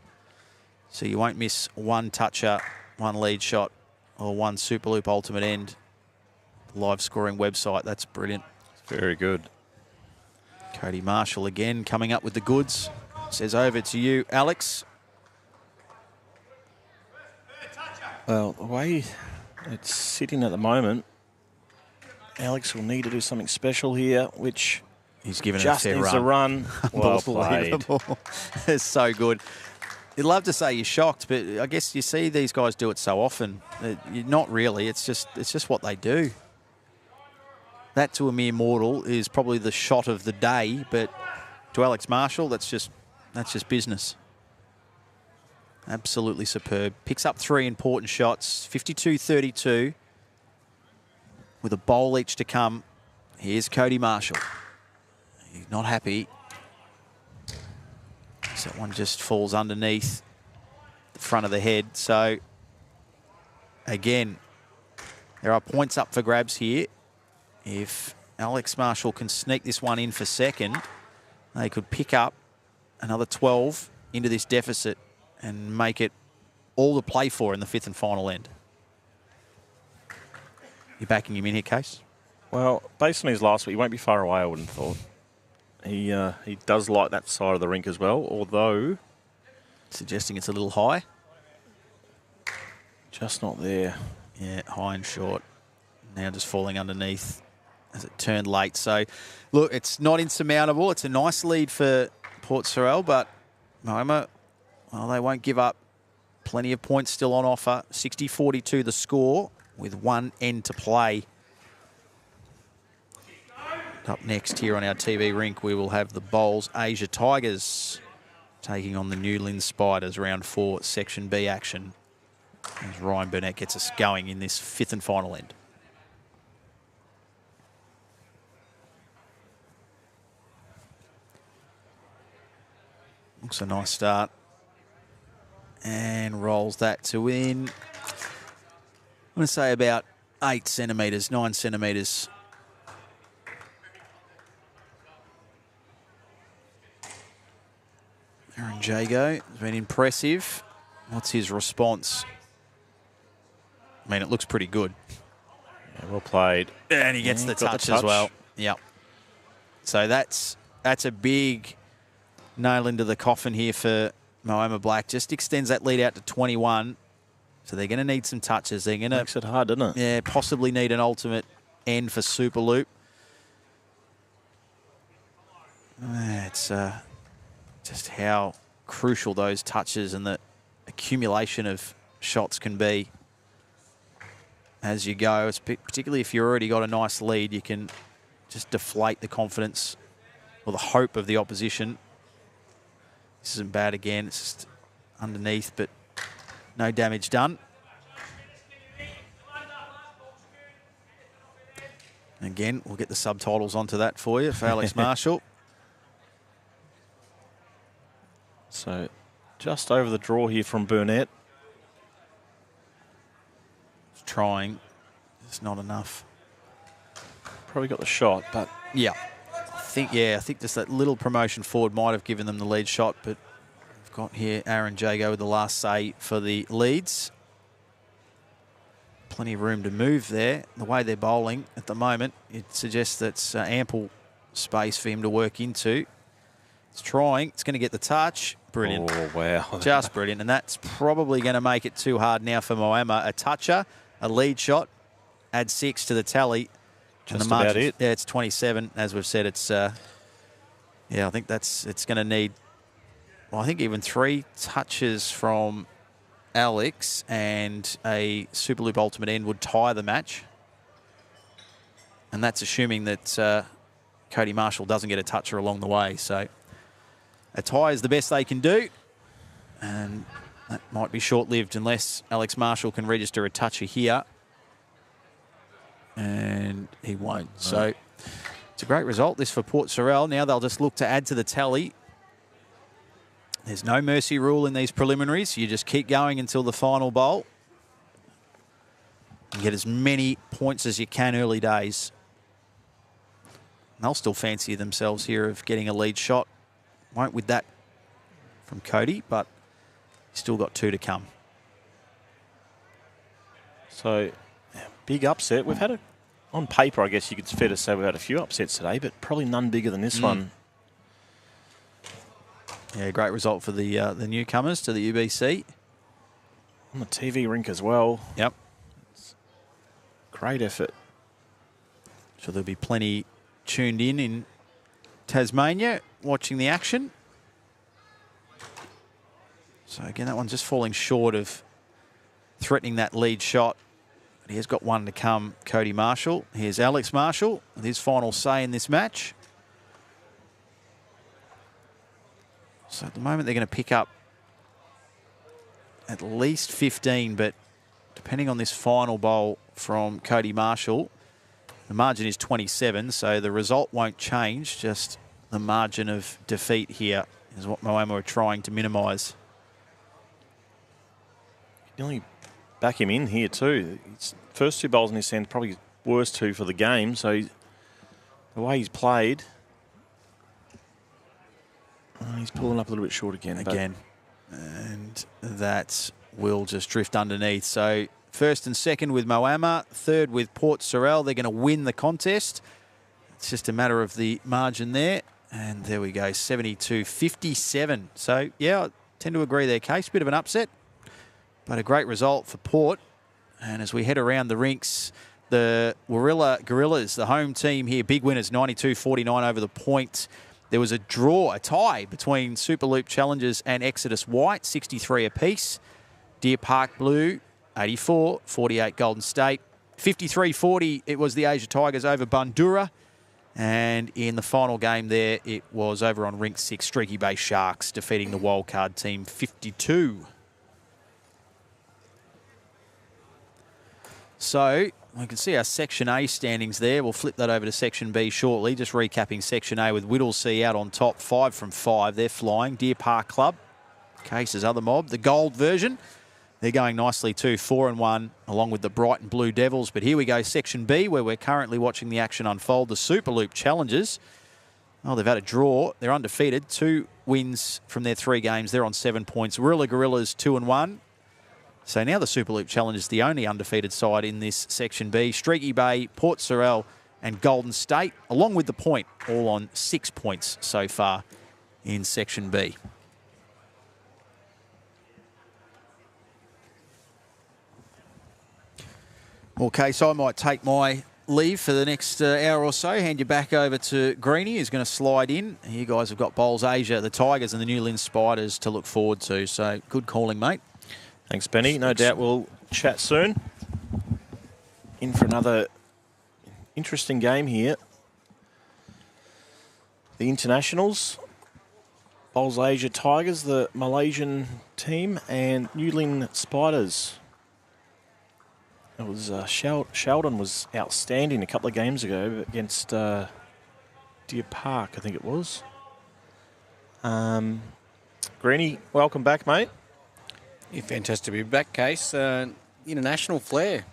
So you won't miss one toucher, one lead shot, or one Superloop ultimate end. Live scoring website, that's brilliant. Very good. Cody Marshall again coming up with the goods. Says over to you, Alex. Well, the way it's sitting at the moment, Alex will need to do something special here, which he's given just it a fair needs run. a run. Well played. It's so good. You'd love to say you're shocked, but I guess you see these guys do it so often. You're not really. It's just what they do. That to a mere mortal is probably the shot of the day, but to Alex Marshall, that's just business. Absolutely superb. Picks up three important shots, 52-32. With a bowl each to come. Here's Cody Marshall. He's not happy. That one just falls underneath the front of the head. So, again, there are points up for grabs here. If Alex Marshall can sneak this one in for second, they could pick up another 12 into this deficit and make it all to play for in the fifth and final end. You backing him in here, Case? Well, based on his last week, he won't be far away, I wouldn't have thought. He does like that side of the rink as well, although suggesting it's a little high. Just not there. Yeah, high and short. Now just falling underneath as it turned late. So, look, it's not insurmountable. It's a nice lead for Port Sorell, but Moama, well, they won't give up. Plenty of points still on offer. 60-42 the score with one end to play. Up next here on our TV rink, we will have the Bowls Asia Tigers taking on the Newlands Spiders, round 4, Section B action. As Ryan Burnett gets us going in this 5th and final end. Looks a nice start. And rolls that to in. I'm going to say about 8 centimetres, 9 centimetres. Aaron Jago has been impressive. What's his response? I mean, it looks pretty good. Yeah, well played. And he gets the touch as well. Yep. So that's a big nail into the coffin here for Moama Black. Just extends that lead out to 21. So they're going to need some touches. They're going to... Makes it hard, doesn't it? Yeah, possibly need an ultimate end for Superloop. It's just how crucial those touches and the accumulation of shots can be as you go. It's particularly if you've already got a nice lead, you can just deflate the confidence or the hope of the opposition. This isn't bad again. It's just underneath, but no damage done. Again, we'll get the subtitles onto that for you for Alex Marshall. So just over the draw here from Burnett. Trying. It's not enough. Probably got the shot, but... Yeah. I think just that little promotion forward might have given them the lead shot, but we've got here Aaron Jago with the last say for the leads. Plenty of room to move there. The way they're bowling at the moment, it suggests that's ample space for him to work into. It's trying. It's going to get the touch. Brilliant. Oh, wow. Just brilliant. And that's probably going to make it too hard now for Moama. A toucher, a lead shot, add 6 to the tally. Just about it. Yeah, it's 27. As we've said, it's... yeah, I think it's going to need... Well, I think even 3 touches from Alex and a Superloop ultimate end would tie the match. And that's assuming that Cody Marshall doesn't get a toucher along the way. So a tie is the best they can do. And that might be short-lived unless Alex Marshall can register a toucher here. And he won't. So it's a great result, this for Port Sorell. Now they'll just look to add to the tally. There's no mercy rule in these preliminaries. You just keep going until the final bowl. And get as many points as you can early days. And they'll still fancy themselves here of getting a lead shot. Won't with that from Cody, but still got 2 to come. So, big upset. We've had on paper, I guess it's fair to say we've had a few upsets today, but probably none bigger than this one. Yeah, great result for the newcomers to the UBC. On the TV rink as well. Yep. Great effort. So there'll be plenty tuned in Tasmania watching the action. So again, that one's just falling short of threatening that lead shot. But he has got 1 to come, Cody Marshall. Here's Alex Marshall with his final say in this match. So at the moment, they're going to pick up at least 15, but depending on this final bowl from Cody Marshall, the margin is 27, so the result won't change, just the margin of defeat here is what Moama are trying to minimise. You only back him in here too. His first 2 bowls in his hand, probably worst 2 for the game, so the way he's played... he's pulling up a little bit short again. And that will just drift underneath. So first and second with Moama, third with Port Sorell. They're going to win the contest. It's just a matter of the margin there. And there we go, 72-57. So, yeah, tend to agree their case. Bit of an upset, but a great result for Port. And as we head around the rinks, the Warilla Gorillas, the home team here, big winners, 92-49 over the Point. There was a draw, a tie between Superloop Challengers and Exodus White, 63 apiece. Deer Park Blue, 84-48 Golden State. 53-40, it was the Asia Tigers over Bandura. And in the final game there, it was over on Rink 6, Streaky Bay Sharks defeating the wildcard team 52. So we can see our Section A standings there. We'll flip that over to Section B shortly. Just recapping Section A with Whittlesea out on top, 5 from 5. They're flying. Deer Park Club, Case's other mob, the gold version. They're going nicely too, 4-1, along with the Brighton Blue Devils. But here we go, Section B, where we're currently watching the action unfold. The Superloop Challengers, oh, they've had a draw. They're undefeated, 2 wins from their 3 games. They're on 7 points. Warilla Gorillas, 2-1. So now the Superloop Challengers, the only undefeated side in this Section B. Streaky Bay, Port Sorell and Golden State, along with the Point, all on 6 points so far in Section B. Okay, so I might take my leave for the next hour or so. Hand you back over to Greenie, who's going to slide in. You guys have got Bowls Asia, the Tigers and the New Lynn Spiders to look forward to. So good calling, mate. Thanks, Benny. No doubt we'll chat soon. In for another interesting game here. The Internationals, Bowls Asia Tigers, the Malaysian team, and New Lynn Spiders. It was Sheldon was outstanding a couple of games ago against Deer Park, I think it was. Greenie, welcome back, mate. Yeah, fantastic to be back, Case. International flair.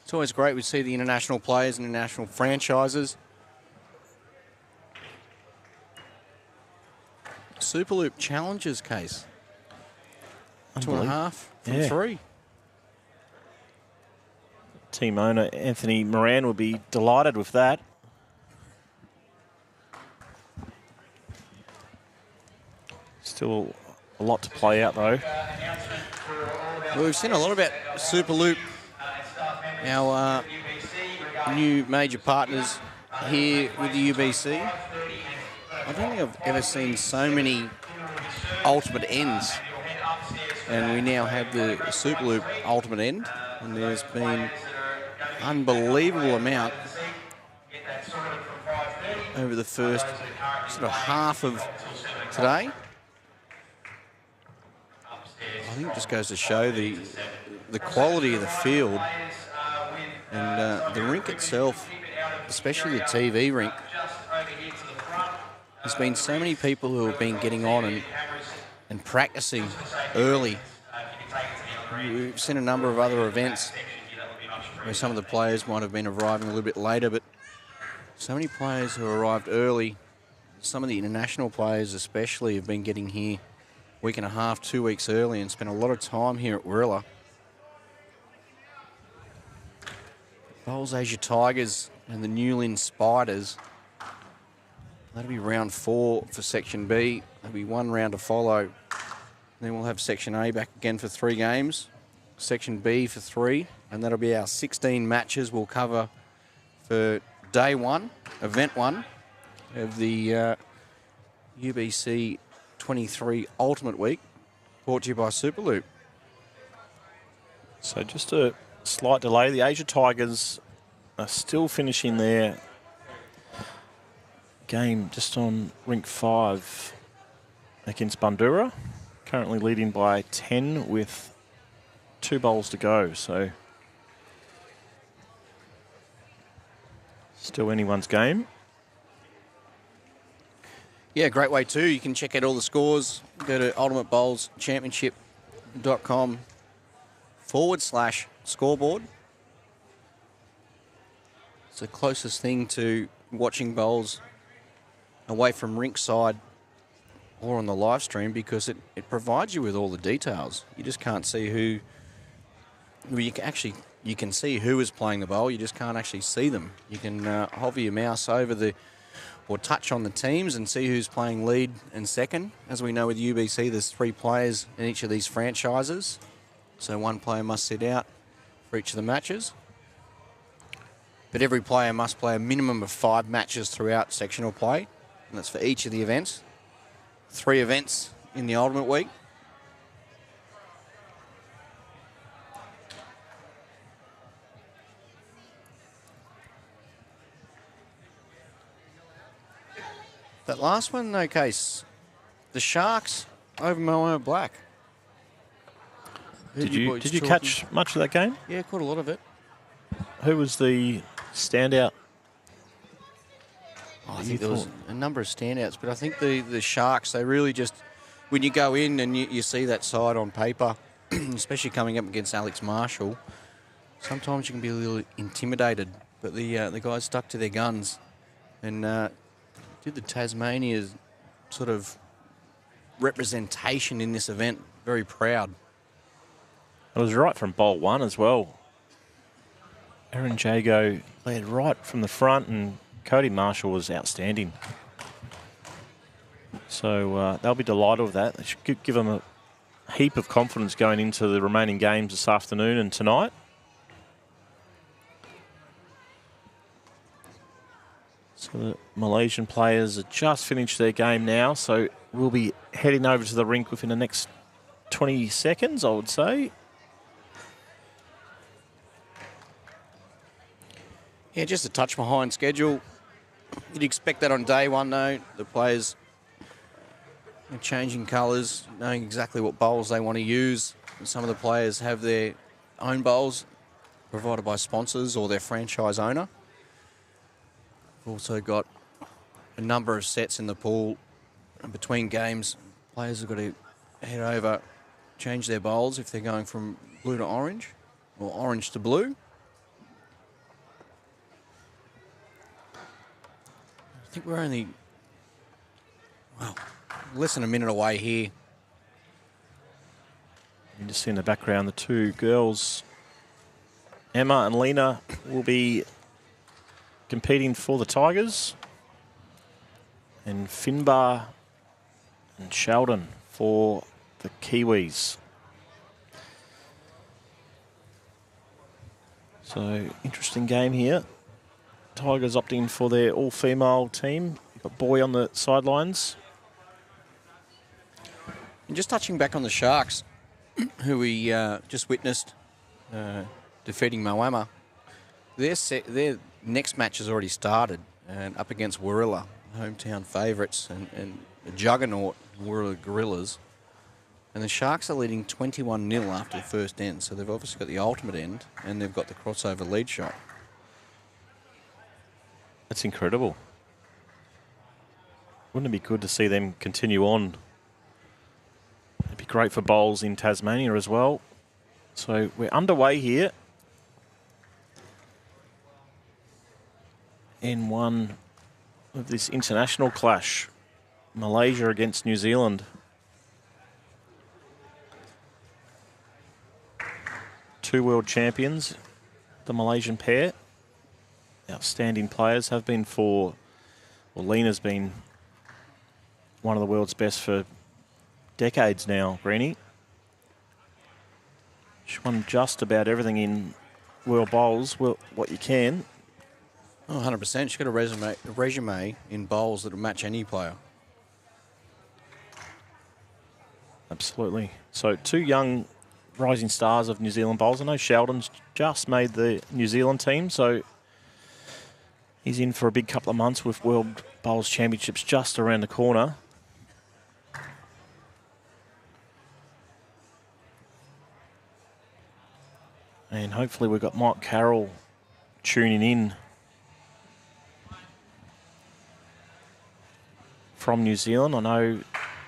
It's always great we see the international players and international franchises. Superloop Challengers, Case. 2.5 from 3. Team owner Anthony Moran will be delighted with that. Still a lot to play out, though. Well, we've seen a lot about Superloop, our new major partners here with the UBC. I don't think I've ever seen so many ultimate ends. And we now have the Superloop ultimate end. And there's been unbelievable amount over the first sort of half of today. I think it just goes to show the quality of the field and the rink itself, especially the TV rink. There's been so many people who have been getting on and practicing early. We've seen a number of other events where some of the players might have been arriving a little bit later, but so many players who arrived early, some of the international players especially, have been getting here a week and a half, 2 weeks early and spent a lot of time here at Warilla. Bowls Asia Tigers and the New Lynn Spiders. That'll be round 4 for Section B. There'll be 1 round to follow. Then we'll have Section A back again for 3 games. Section B for 3. And that'll be our 16 matches we'll cover for day 1, event 1 of the UBC 23 Ultimate Week, brought to you by Superloop. So just a slight delay. The Asia Tigers are still finishing their game just on Rink 5 against Bandura. Currently leading by 10 with 2 bowls to go. So still anyone's game. Yeah, great way too. You can check out all the scores. Go to ultimatebowlschampionship.com/scoreboard. It's the closest thing to watching bowls away from rink side or on the live stream, because it provides you with all the details. You just can't see who. Well, you can see who is playing the bowl. You just can't actually see them. You can hover your mouse over the or touch on the teams and see who's playing lead and second. As we know with UBC, there's 3 players in each of these franchises. So 1 player must sit out for each of the matches. But every player must play a minimum of 5 matches throughout sectional play. And that's for each of the events. 3 events in the Ultimate Week. That last one, though, Case, the Sharks over Moama Black. Did you catch much of that game? Yeah, caught a lot of it. Who was the standout? I think there was a number of standouts, but I think the Sharks, they really just, when you go in and you see that side on paper, especially coming up against Alex Marshall, sometimes you can be a little intimidated. But the guys stuck to their guns and did the Tasmania's sort of representation in this event very proud. It was right from bowl 1 as well. Aaron Jago led right from the front and Cody Marshall was outstanding. So they'll be delighted with that. They should give them a heap of confidence going into the remaining games this afternoon and tonight. So the Malaysian players have just finished their game now, so we'll be heading over to the rink within the next 20 seconds, I would say. Yeah, just a touch behind schedule. You'd expect that on day 1, though. The players are changing colours, knowing exactly what bowls they want to use. And some of the players have their own bowls provided by sponsors or their franchise owner. We've also got a number of sets in the pool. And between games, players have got to head over, change their bowls if they're going from blue to orange or orange to blue. I think we're only, less than a minute away here. You can just see in the background the 2 girls, Emma and Lena, will be competing for the Tigers. And Finbar and Sheldon for the Kiwis. So, interesting game here. Tigers opting for their all-female team. You've got Boy on the sidelines. And just touching back on the Sharks, who we just witnessed defeating Moama, their next match has already started and up against Warilla, hometown favourites and a juggernaut, Warilla Gorillas. And the Sharks are leading 21-0 after the first end, so they've obviously got the ultimate end and they've got the crossover lead shot. That's incredible. Wouldn't it be good to see them continue on? It'd be great for bowls in Tasmania as well. So we're underway here in one of this international clash. Malaysia against New Zealand. 2 world champions, the Malaysian pair. Outstanding players, have been for, well, Lena's been one of the world's best for decades now, Greenie. She won just about everything in world bowls, well, what you can. Oh, 100%. She's got a resume in bowls that will match any player. Absolutely. So 2 young rising stars of New Zealand bowls. I know Sheldon's just made the New Zealand team, so he's in for a big couple of months with World Bowls Championships just around the corner. And hopefully we've got Mike Carroll tuning in from New Zealand. I know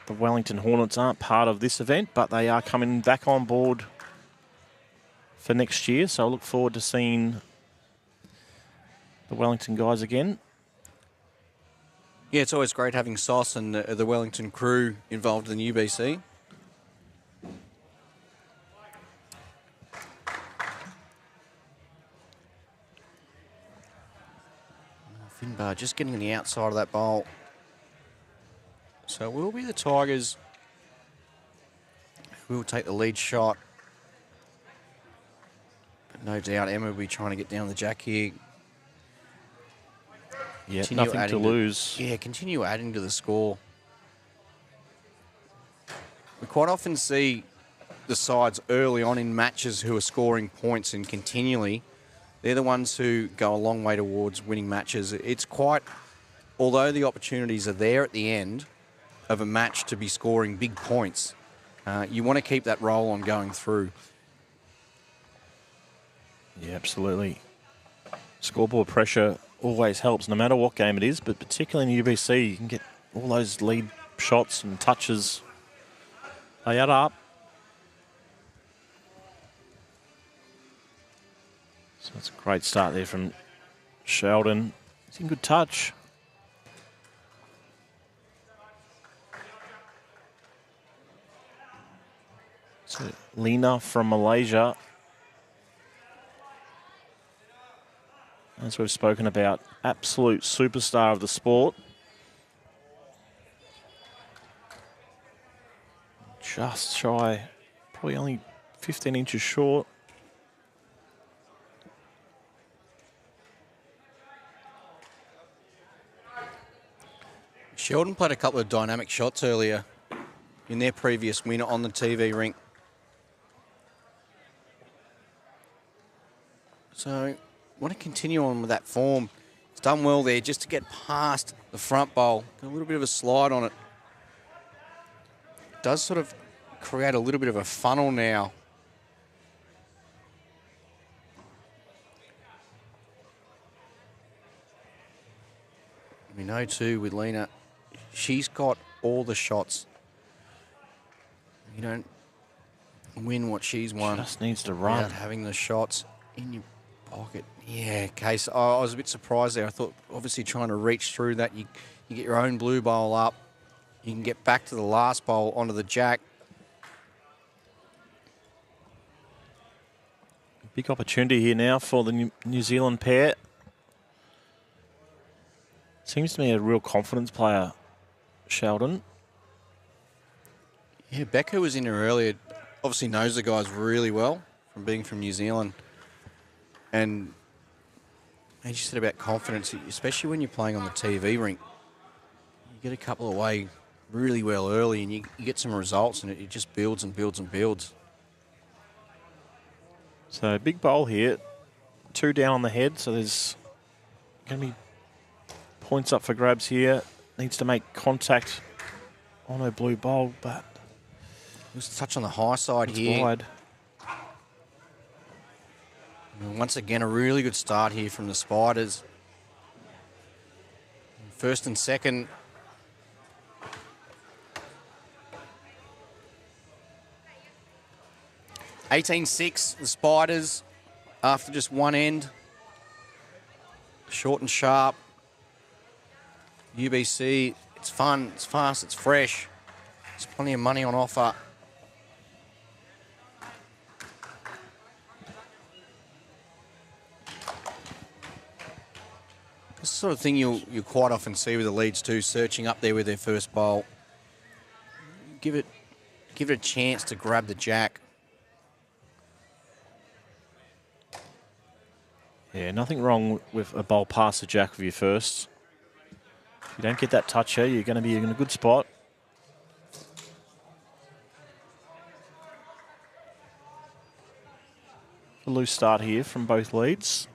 the Wellington Hornets aren't part of this event, but they are coming back on board for next year. So I look forward to seeing the Wellington guys again. Yeah, it's always great having Sauce and the Wellington crew involved in the UBC. Finbar just getting on the outside of that bowl. So it will be the Tigers who will take the lead shot. But no doubt Emma will be trying to get down the jack here. Yeah, Continue nothing to adding lose. Yeah, continue adding to the score. We quite often see the sides early on in matches who are scoring points and continually. They're the ones who go a long way towards winning matches. It's quite, although the opportunities are there at the end of a match to be scoring big points, you want to keep that roll on going through. Yeah, absolutely. Scoreboard pressure always helps, no matter what game it is, but particularly in UBC, you can get all those lead shots and touches. They add up. So it's a great start there from Sheldon. He's in good touch. So Lena from Malaysia. As we've spoken about, absolute superstar of the sport. Just shy, probably only 15 inches short. Sheldon played a couple of dynamic shots earlier in their previous win on the TV rink. So, want to continue on with that form. He's done well there just to get past the front bowl. Got a little bit of a slide on it. Does sort of create a little bit of a funnel now. We know too with Lena, she's got all the shots. You don't win what she's won. Just needs to run. Without having the shots in your pocket. Yeah, Case. I was a bit surprised there. I thought obviously trying to reach through that, you get your own blue bowl up. You can get back to the last bowl onto the jack. Big opportunity here now for the New Zealand pair. Seems to me a real confidence player, Sheldon. Yeah, Becca was in her earlier. Obviously knows the guys really well from being from New Zealand. And as you said about confidence, especially when you're playing on the TV rink, you get a couple away really well early and you get some results and it just builds and builds and builds. So big bowl here, 2 down on the head, so there's going to be points up for grabs here. Needs to make contact on her blue bowl, but Just touch on the high side here. wide. And once again, a really good start here from the Spiders. First and second. (18-6) the Spiders after just one end. Short and sharp. UBC, it's fun, it's fast, it's fresh. There's plenty of money on offer. This is the sort of thing you quite often see with the leads too, searching up there with their first bowl. Give it a chance to grab the jack. Yeah, nothing wrong with a bowl past the jack with your first. If you don't get that touch here, you're going to be in a good spot. A loose start here from both leads.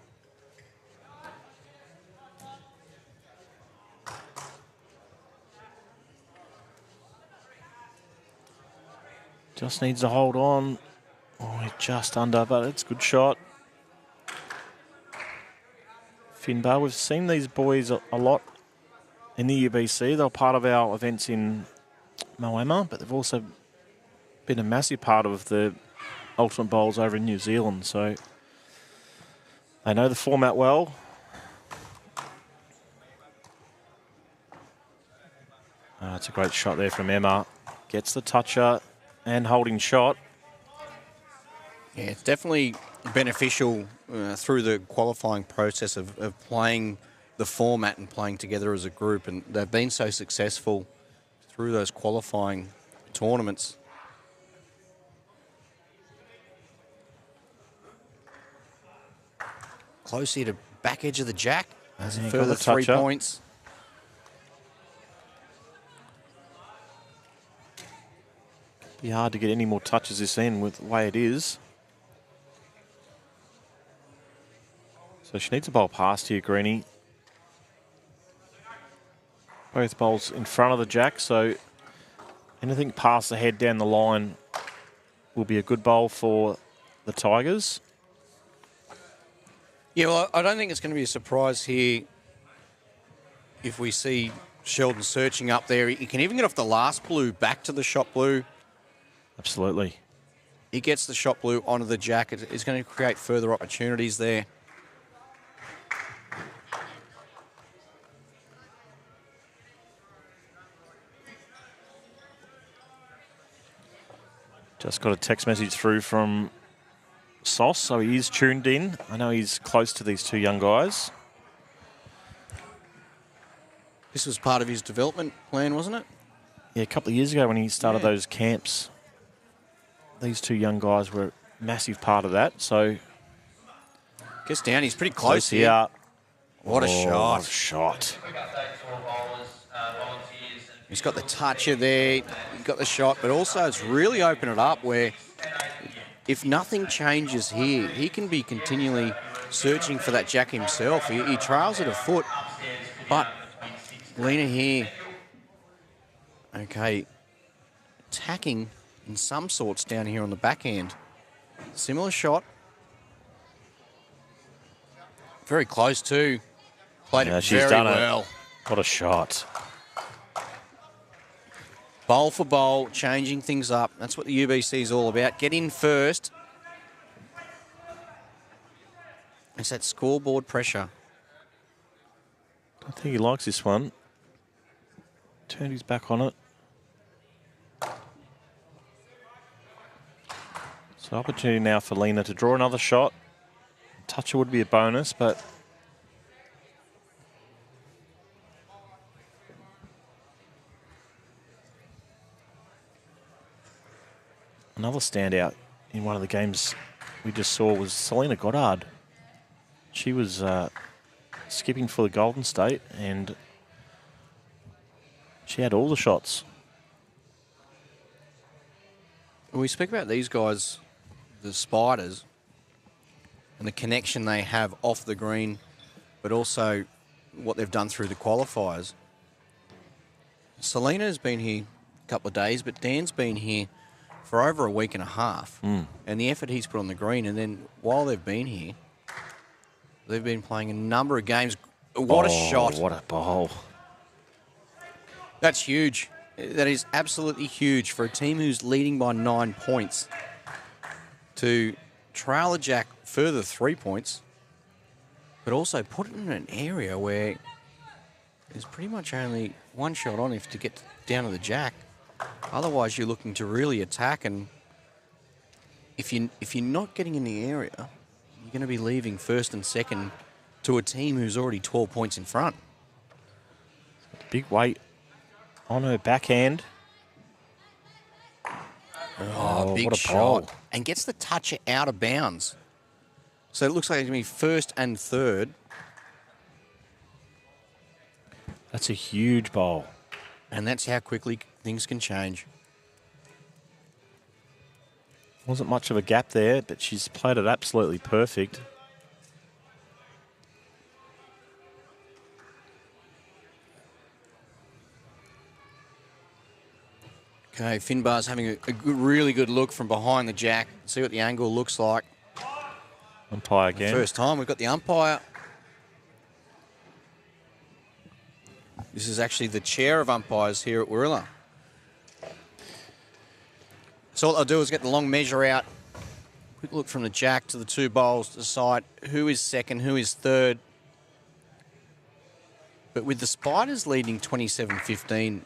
Just needs to hold on. Oh, just under, but it's a good shot. Finbar, we've seen these boys a lot in the UBC. They're part of our events in Moama, but they've also been a massive part of the Ultimate Bowls over in New Zealand. So they know the format well. It's a great shot there from Emma. Gets the toucher and holding shot. Yeah, it's definitely beneficial through the qualifying process of playing the format and playing together as a group, and they've been so successful through those qualifying tournaments. Close here to back edge of the jack. That's a further 3 points. Be hard to get any more touches this end with the way it is. So she needs a bowl past here, Greenie. Both bowls in front of the jack, so anything past the head down the line will be a good bowl for the Tigers. Yeah, well, I don't think it's going to be a surprise here if we see Sheldon searching up there. He can even get off the last blue back to the shot blue. Absolutely. He gets the shot blue onto the jack. It's going to create further opportunities there. Just got a text message through from Sauce, so he is tuned in. I know he's close to these two young guys. This was part of his development plan, wasn't it? Yeah, a couple of years ago when he started those camps, these two young guys were a massive part of that. So gets down. He's pretty close here. What a shot. What a shot. He's got the toucher there. He's got the shot, but also it's really opened it up where if nothing changes here, he can be continually searching for that jack himself. He trails it a foot, but Lena here, okay, attacking in some sorts down here on the backhand. Similar shot. Very close too. Played it she's very done well. It. What a shot. Bowl for bowl, changing things up. That's what the UBC is all about. Get in first. It's that scoreboard pressure. I think he likes this one. Turned his back on it. So opportunity now for Lena to draw another shot. Toucher would be a bonus, but another standout in one of the games we just saw was Selena Goddard. She was skipping for the Golden State and she had all the shots. When we speak about these guys, the Spiders, and the connection they have off the green, but also what they've done through the qualifiers. Selena's been here a couple of days, but Dan's been here for over a week and a half. And the effort he's put on the green, and then while they've been here, they've been playing a number of games. What a shot. What a bowl. That's huge. That is absolutely huge for a team who's leading by 9 points to trail a jack further 3 points, but also put it in an area where there's pretty much only one shot on if to get down to the jack. Otherwise, you're looking to really attack, and if you're not getting in the area, you're going to be leaving first and second to a team who's already 12 points in front. Big weight on her backhand. Big what a shot. bowl. And gets the toucher out of bounds. So it looks like it's going to be first and third. That's a huge bowl. And that's how quickly things can change. Wasn't much of a gap there, but she's played it absolutely perfect. Okay, Finbar's having a really good look from behind the jack. See what the angle looks like. Umpire again. First time we've got the umpire. This is actually the chair of umpires here at Warilla. So what I'll do is get the long measure out. Quick look from the jack to the two bowls to decide who is second, who is third. But with the Spiders leading 27-15,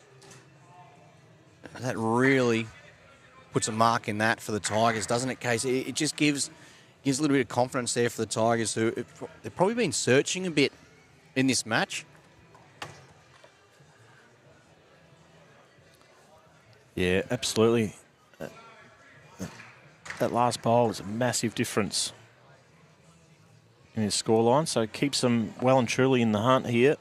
that really puts a mark in that for the Tigers, doesn't it, Case? It just gives a little bit of confidence there for the Tigers, who they've probably been searching a bit in this match. Yeah, absolutely. That last bowl is a massive difference in his scoreline, so it keeps them well and truly in the hunt here.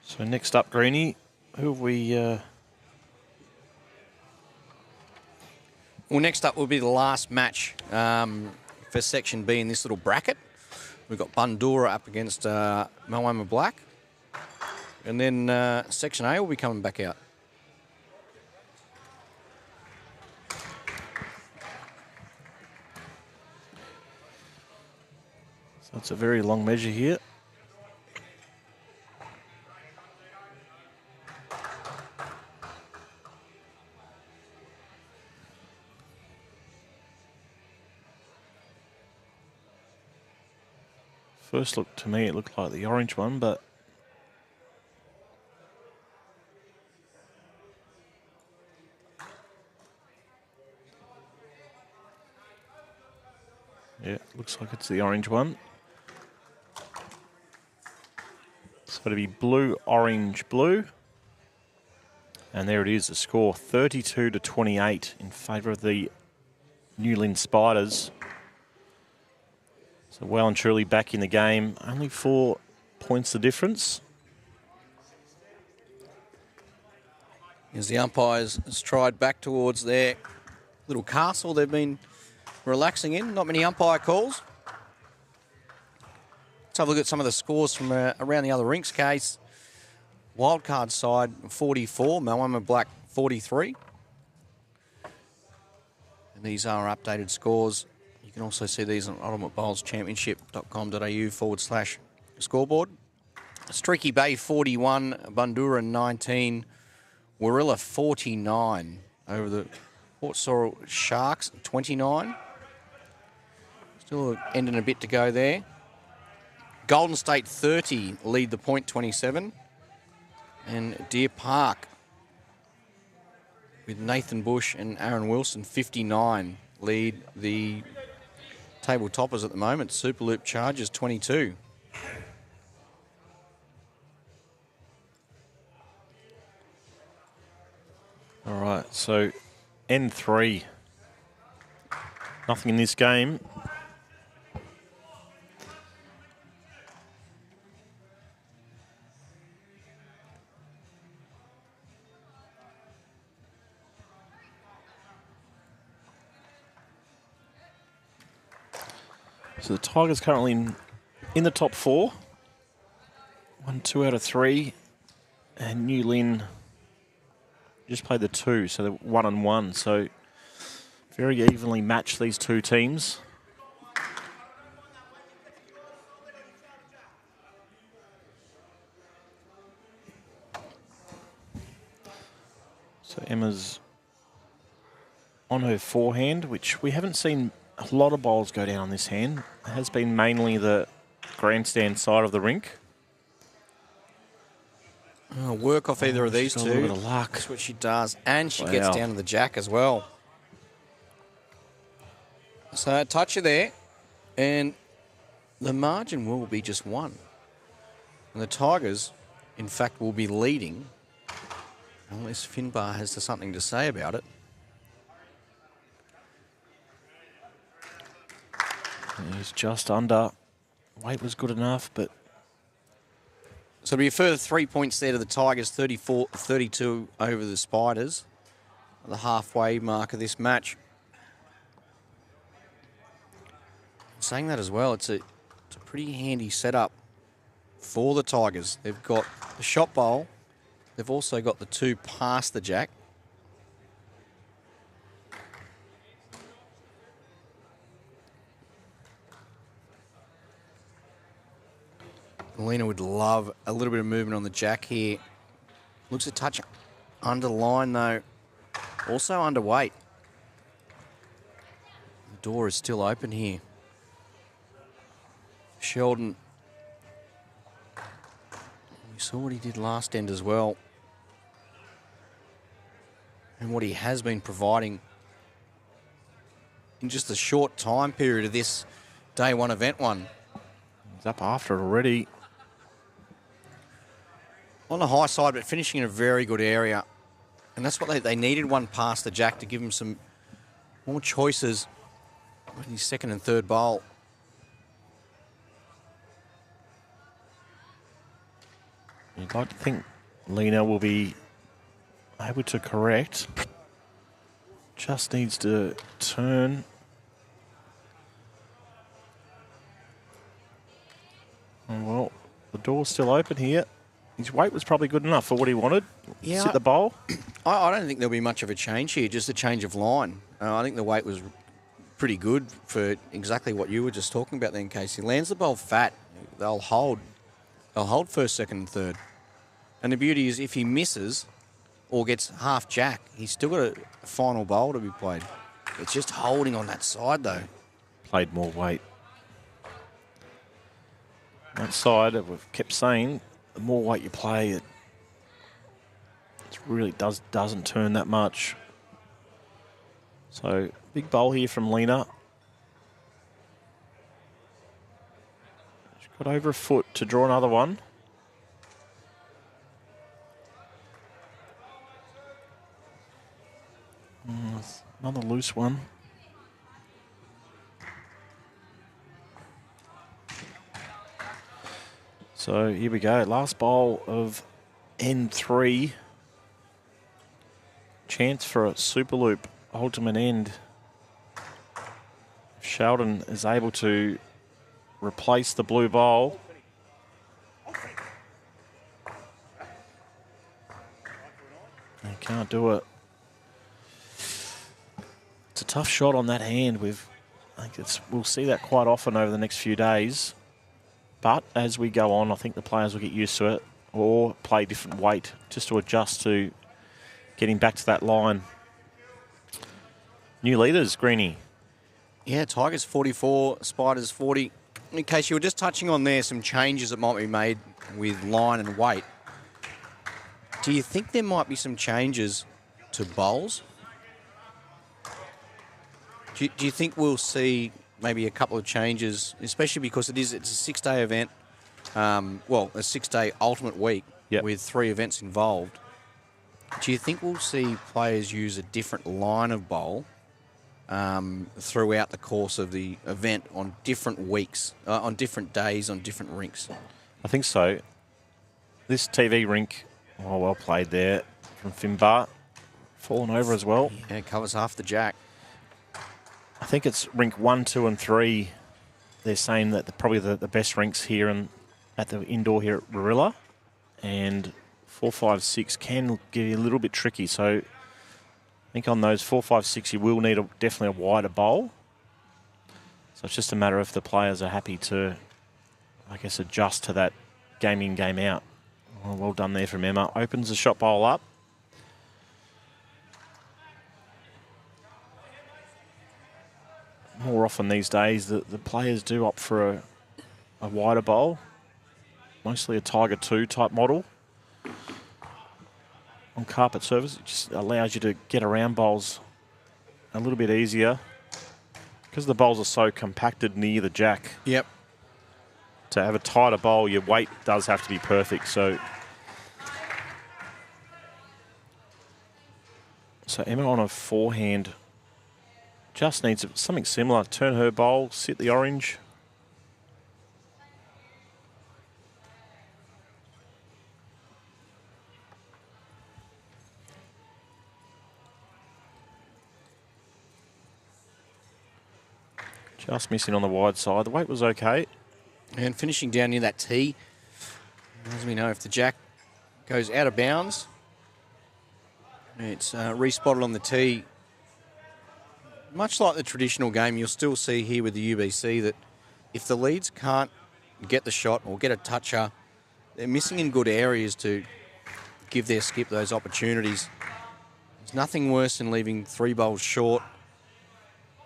So next up, Greenie, who have we... Well, next up will be the last match for Section B in this little bracket. We've got Bandura up against Moama Black. And then Section A will be coming back out. So it's a very long measure here. First look to me, it looked like the orange one, but yeah, looks like it's the orange one. It's got to be blue, orange, blue. And there it is, the score 32-28 in favour of the New Lynn Spiders. So well and truly back in the game. Only 4 points the difference. As the umpires stride back towards their little castle they've been relaxing in. Not many umpire calls. Let's have a look at some of the scores from around the other rinks. Case wildcard side 44, Moama Black 43. And these are updated scores. You can also see these on ultimatebowlschampionship.com.au/scoreboard. Streaky Bay 41, Bandura 19, Warilla 49 over the Port Sorrel Sharks 29. Still ending a bit to go there. Golden State 30 lead the point 27. And Deer Park with Nathan Bush and Aaron Wilson 59 lead the table toppers at the moment. Superloop Chargers 22. All right, so N3. Nothing in this game. So the Tigers currently in the top 4. 1, 2 out of 3. And New Lynn just played the 2, so they're 1-1. So very evenly matched, these two teams. So Emma's on her forehand, which we haven't seen a lot of bowls go down on this hand. It has been mainly the grandstand side of the rink. Oh, work off either of these she's two. got a little bit of luck. That's what she does. And she Wow. gets down to the jack as well. So a toucher there. And the margin will be just 1. And the Tigers, in fact, will be leading. Unless Finbar has something to say about it. He's just under. Weight was good enough, but So it'll be a further 3 points there to the Tigers, 34-32 over the Spiders. At the halfway mark of this match. Saying that as well, it's a pretty handy setup for the Tigers. They've got the shot bowl. They've also got the 2 past the jack. Melina would love a little bit of movement on the jack here. Looks a touch under line though. Also underweight. The door is still open here. Sheldon. We saw what he did last end as well. And what he has been providing in just a short time period of this day one, event one. He's up after it already. On the high side, but finishing in a very good area. And that's what they needed, one past the jack to give him some more choices with his second and third bowl. You'd like to think Lena will be able to correct. Just needs to turn. Well, the door's still open here. His weight was probably good enough for what he wanted. Yeah, Sit the bowl. I don't think there'll be much of a change here, just a change of line. I think the weight was pretty good for exactly what you were just talking about then, Casey. Lands the bowl fat, they'll hold first, second and third. And the beauty is if he misses or gets half jack, he's still got a final bowl to be played. It's just holding on that side though. Played more weight. That side, we've kept saying, the more weight you play, it really doesn't turn that much. So, big bowl here from Lena. She's got over a foot to draw another one. Another loose one. So here we go. Last bowl of N3. Chance for a Superloop ultimate end. If Sheldon is able to replace the blue bowl. He can't do it. It's a tough shot on that hand. I think we'll see that quite often over the next few days. But as we go on, I think the players will get used to it or play different weight just to adjust to getting back to that line. New leaders, Greenie. Yeah, Tigers 44, Spiders 40. In case you were just touching on there, some changes that might be made with line and weight. Do you think there might be some changes to bowls? Do you think we'll see maybe a couple of changes, especially because it's a 6-day event, a 6-day ultimate week with 3 events involved. Do you think we'll see players use a different line of bowl throughout the course of the event on different weeks, on different days, on different rinks? I think so. This TV rink, well played there from Finbar. Fallen over as well. Yeah, it covers half the jack. I think it's rink 1, 2 and 3. They're saying that probably the best rinks here at the indoor here at Warilla. And 4, 5, 6 can get a little bit tricky. So I think on those 4, 5, 6 you will need definitely a wider bowl. So it's just a matter of the players are happy to, I guess, adjust to that game in, game out. Well done there from Emma. Opens the shot bowl up. More often these days, the players do opt for a wider bowl. Mostly a Tiger 2 type model. On carpet surface, it just allows you to get around bowls a little bit easier. Because the bowls are so compacted near the jack. Yep. To have a tighter bowl, your weight does have to be perfect. So Emma on a forehand just needs something similar. Turn her bowl, sit the orange. Just missing on the wide side. The weight was okay. And finishing down near that tee. As we know, if the jack goes out of bounds, it's respotted on the tee. Much like the traditional game, you'll still see here with the UBC that if the leads can't get the shot or get a toucher, they're missing in good areas to give their skip those opportunities. There's nothing worse than leaving 3 bowls short.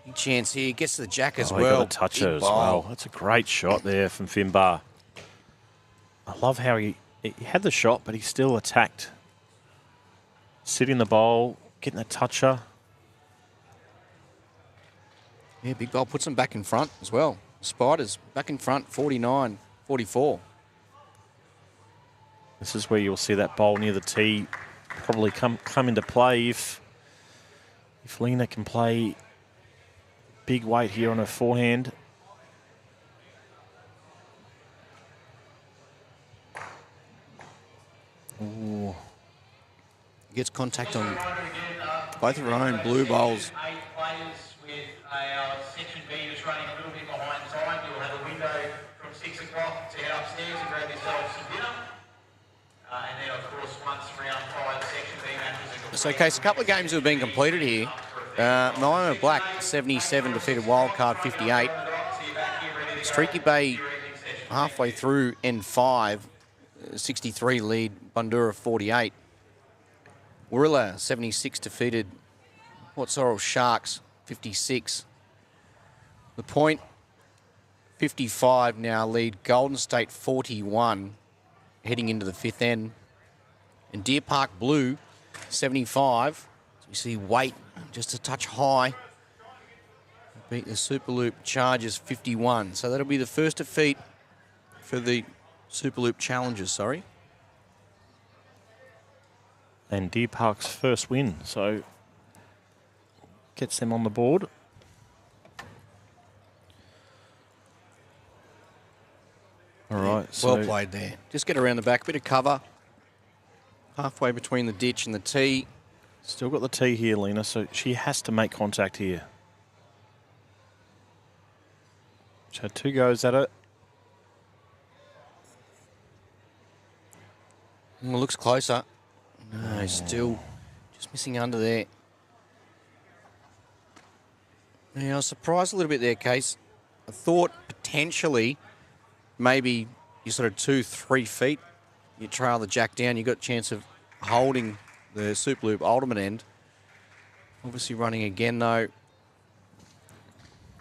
Big chance here, gets to the jack as well. He got a toucher as well. That's a great shot there from Finbar. I love how he had the shot, but he still attacked. Sitting the bowl, getting a toucher. Yeah, big bowl puts them back in front as well. Spiders back in front, 49-44. This is where you'll see that bowl near the tee probably come into play if Lena can play big weight here on her forehand. Ooh. Gets contact on both of her own blue bowls. 8 players with section B just running a little bit behind time. You'll have a window from 6 o'clock to head upstairs and grab yourself some dinner. And then, of course, once round 5 section B matches are complete. So, Case, a couple of games have been completed here. Moama Black, 77, defeated Wildcard, 58. Streaky Bay, halfway through N5, 63, lead Bandura, 48. Warilla, 76, defeated Port Sorrel Sharks, 56. The Point, 55, now lead Golden State, 41, heading into the fifth end. And Deer Park Blue, 75. So you see weight just a touch high. Beat the Superloop Chargers, 51. So that'll be the first defeat for the Superloop Challengers, sorry. And Deer Park's first win, so gets them on the board. All right, so Well played there. Just get around the back, bit of cover. Halfway between the ditch and the tee. still got the tee here, Lena, so she has to make contact here. She had 2 goes at it. Well, looks closer. No, still just missing under there. Yeah, I was surprised a little bit there, Case. I thought potentially maybe you sort of 2-3 feet, you trail the jack down, you got a chance of holding the Superloop ultimate end. Obviously running again, though.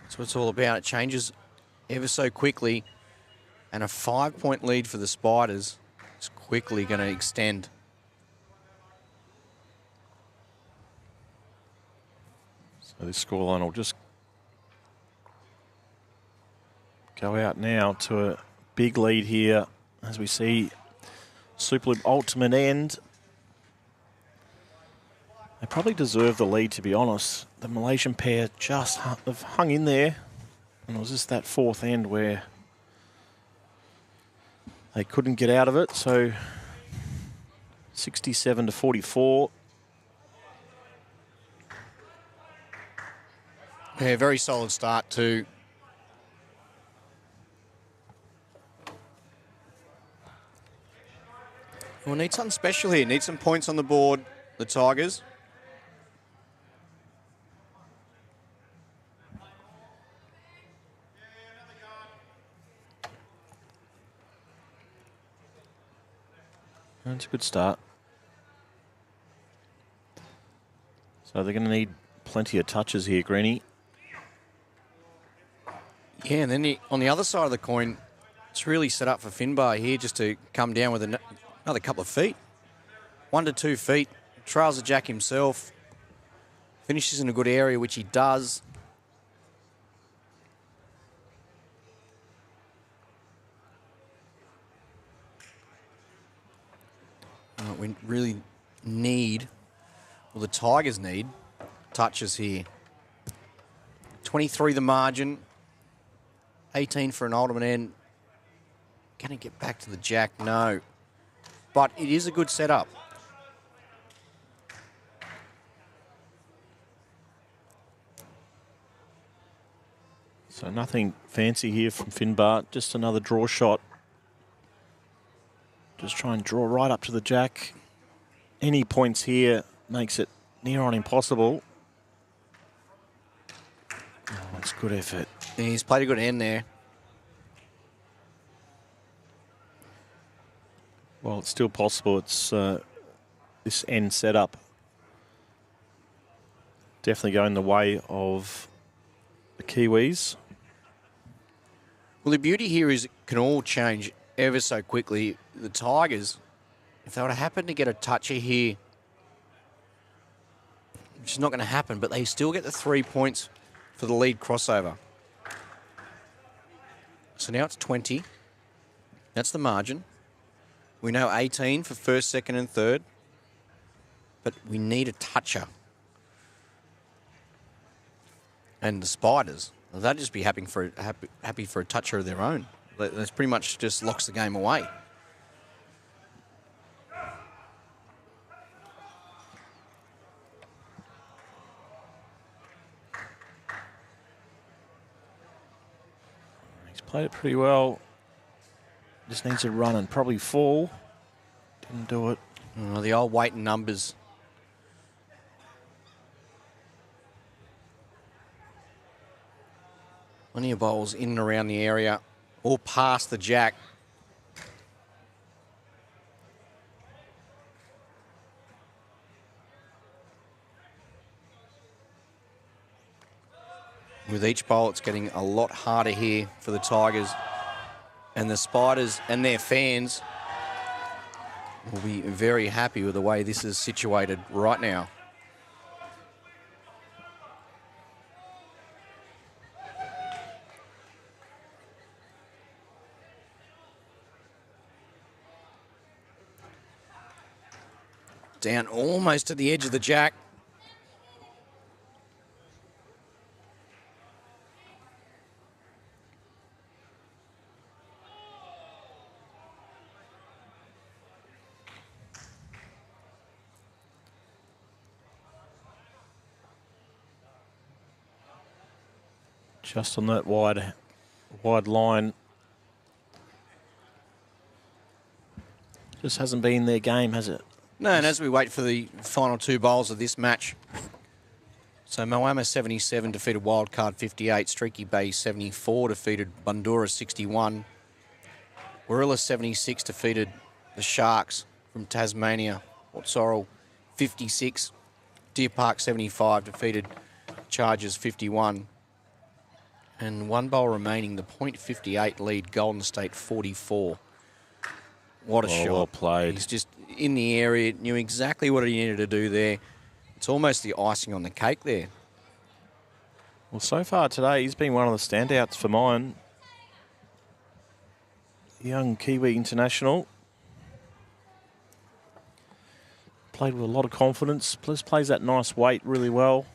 That's what it's all about. It changes ever so quickly. And a 5-point lead for the Spiders is quickly going to extend. So this scoreline will just go out now to a big lead here as we see Superloop ultimate end. They probably deserve the lead, to be honest. The Malaysian pair just have hung in there. And it was just that 4th end where they couldn't get out of it. So 67-44. Yeah, very solid start too. We'll need something special here. Need some points on the board, the Tigers. That's a good start. So they're going to need plenty of touches here, Greenie. Yeah, and then on the other side of the coin, it's really set up for Finbar here just to come down with another couple of feet. 1 to 2 feet. Trails the jack himself. Finishes in a good area, which he does. We really need, well, the Tigers need touches here. 23 the margin. 18 for an ultimate end. Can he get back to the jack? No. But it is a good setup. So nothing fancy here from Finbar. Just another draw shot. Just try and draw right up to the jack. Any points here makes it near on impossible. Oh, that's good effort. Yeah, he's played a good end there. Well, it's still possible. It's this end setup definitely going the way of the Kiwis. Well, the beauty here is it can all change ever so quickly. The Tigers, if they were to happen to get a toucher here, which is not going to happen, but they still get the 3 points for the lead crossover. So now it's 20. That's the margin. We know 18 for first, second and third. But we need a toucher. And the Spiders, they'd just be happy for a toucher of their own. That's pretty much just locks the game away. He's played it pretty well. Just needs to run and probably fall. Didn't do it. Oh, the old weight and numbers. Plenty of bowls in and around the area, all past the jack. With each bowl, it's getting a lot harder here for the Tigers. And the Spiders and their fans will be very happy with the way this is situated right now. Down almost to the edge of the jack. Just on that wide line. Just hasn't been their game, has it? No, and as we wait for the final two bowls of this match. So Moama 77 defeated Wildcard 58. Streaky Bay 74 defeated Bandura 61. Warilla 76 defeated the Sharks from Tasmania. Port Sorrel 56. Deer Park 75 defeated Chargers 51. And one bowl remaining, the .58 lead Golden State 44. What a shot. Well played. He's just in the area, knew exactly what he needed to do there. It's almost the icing on the cake there. Well, so far today, he's been one of the standouts for mine. Young Kiwi international. Played with a lot of confidence. Plus plays that nice weight really well.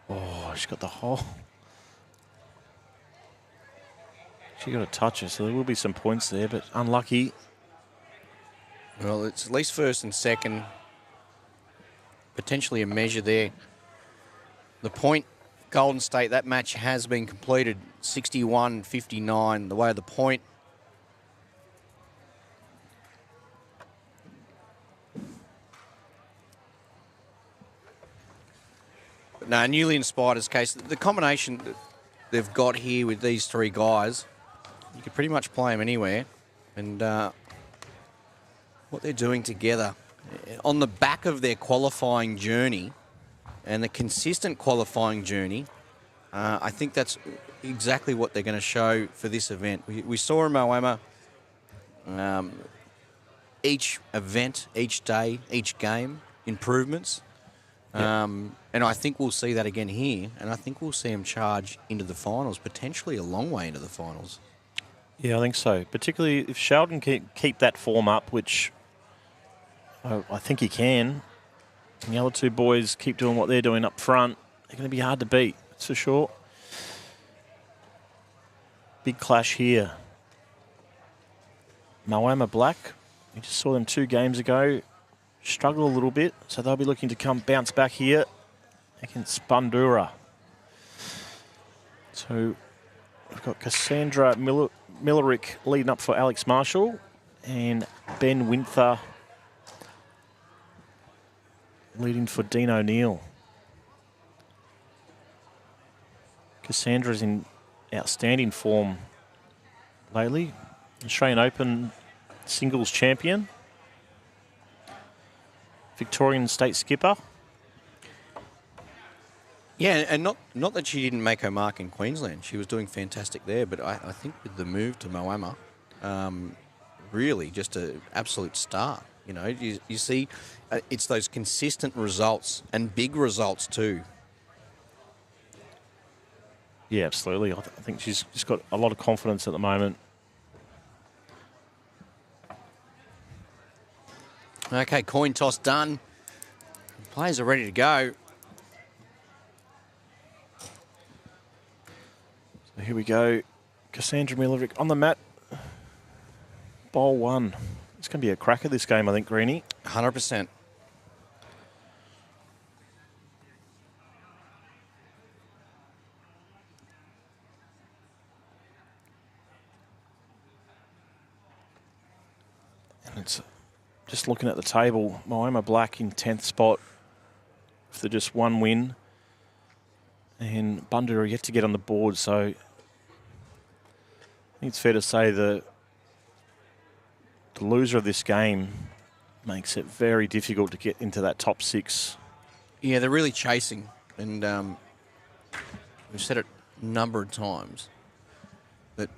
Oh, she's got the hole. She got a toucher, so there will be some points there, but unlucky. Well, it's at least first and second. Potentially a measure there. The point, Golden State, that match has been completed 61-59, the way of the point. But no, newly in Spiders' case, the combination that they've got here with these three guys, you could pretty much play them anywhere. And what they're doing together, on the back of their qualifying journey and the consistent qualifying journey, I think that's exactly what they're going to show for this event. We saw in Moama each event, each day, each game, improvements. And I think we'll see that again here, and I think we'll see them charge into the finals, potentially a long way into the finals. Yeah, I think so. Particularly if Sheldon can keep that form up, which I think he can. And the other two boys keep doing what they're doing up front. They're going to be hard to beat, that's for sure. Big clash here. Moama Black, we just saw them 2 games ago. Struggled a little bit, so they'll be looking to bounce back here against Bandura. So we've got Cassandra Millerick leading up for Alex Marshall and Ben Winther leading for Dean O'Neill. Cassandra's in outstanding form lately. Australian Open singles champion. Victorian state skipper. Yeah, and not that she didn't make her mark in Queensland. She was doing fantastic there, but I think with the move to Moama, really just an absolute star. You know, you see it's those consistent results and big results too. Yeah, absolutely. I think she's just got a lot of confidence at the moment. Okay, coin toss done. Players are ready to go. So here we go. Cassandra Milovic on the mat. Bowl 1. It's going to be a cracker this game, I think, Greenie. 100%. And it's just looking at the table. Moama Black in 10th spot for just one win. And Bandura yet to get on the board, so I think it's fair to say the loser of this game makes it very difficult to get into that top 6. Yeah, they're really chasing. And we've said it a number of times that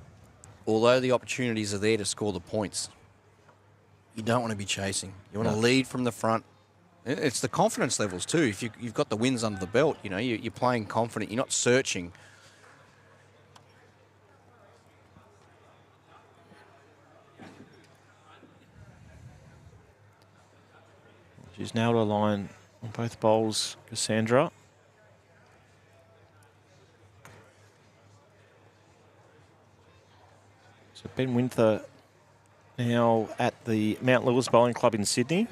although the opportunities are there to score the points, you don't want to be chasing. You want to lead from the front. It's the confidence levels too. If you've got the wins under the belt, you know, you're playing confident. You're not searching. She's now to a line on both bowls, Cassandra. So Ben Winther now at the Mount Lewis Bowling Club in Sydney.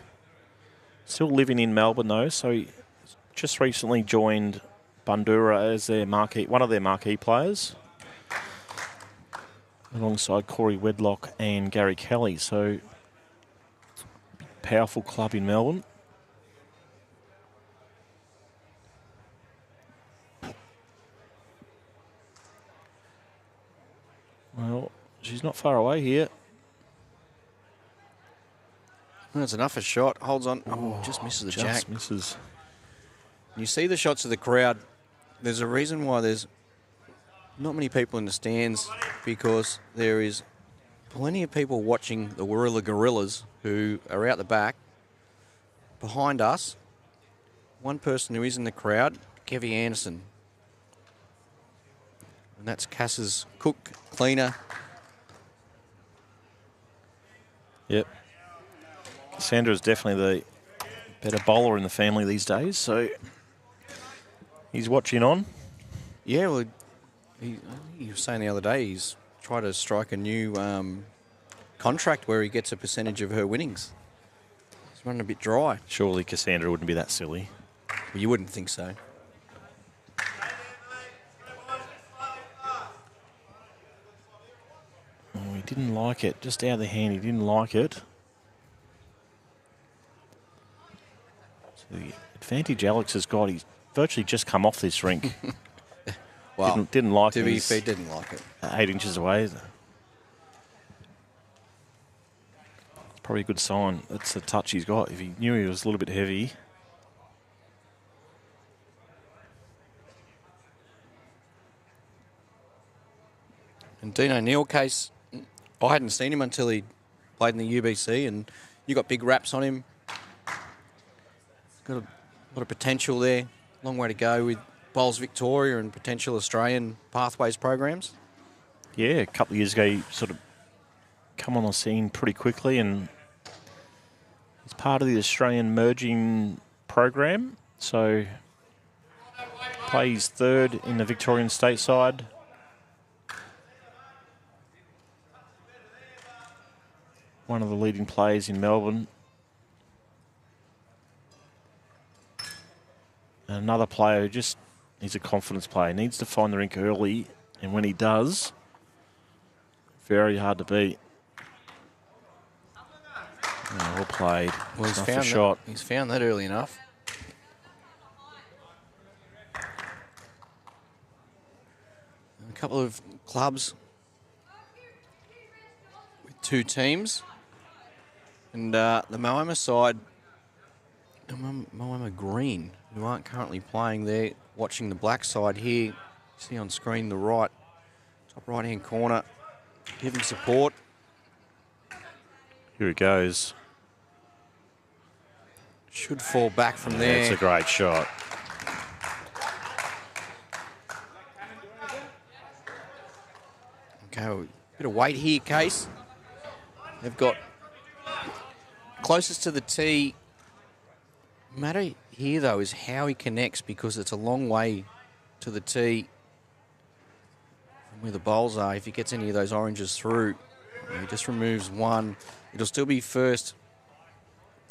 Still living in Melbourne though, so he just recently joined Bandura as one of their marquee players, alongside Corey Wedlock and Gary Kelly. So powerful club in Melbourne. Well, she's not far away here. That's enough a shot. Holds on. Oh, just misses the jack. Just misses. You see the shots of the crowd. There's a reason why there's not many people in the stands, because there is plenty of people watching the Warilla Gorillas who are out the back. Behind us, one person who is in the crowd, Kevy Anderson. And that's Cass's cook, cleaner. Yep. Cassandra is definitely the better bowler in the family these days, so he's watching on. Yeah, well, he was saying the other day he's tried to strike a new contract where he gets a percentage of her winnings. He's running a bit dry. Surely Cassandra wouldn't be that silly. Well, you wouldn't think so. Oh, he didn't like it. Just out of the hand, he didn't like it. So the advantage Alex has got, he's virtually just come off this rink. Well, didn't like to it. be fair, didn't like it. 8 inches away. It's probably a good sign. That's the touch he's got. If he knew he was a little bit heavy. And Dean O'Neill case, I hadn't seen him until he played in the UBC, and you got big raps on him. Got a lot of potential there. Long way to go with Bowls Victoria and potential Australian pathways programs. Yeah, a couple of years ago, he sort of come on the scene pretty quickly, and he's part of the Australian merging program. So plays third in the Victorian state side. One of the leading players in Melbourne. And another player who just, he's a confidence player. He needs to find the rink early, and when he does, very hard to beat. Oh, well played. Well, he's found a shot. He's found that early enough. A couple of clubs with 2 teams. And the Moama side, Moama Green, who aren't currently playing there, watching the black side here. You see on screen the right, top right-hand corner, giving support. Here he goes. Should fall back from It's there. a great shot. Okay, a bit of weight here, Case. They've got closest to the tee. Matter here, though, is how he connects, because it's a long way to the tee from where the bowls are. If he gets any of those oranges through, he just removes one. It'll still be first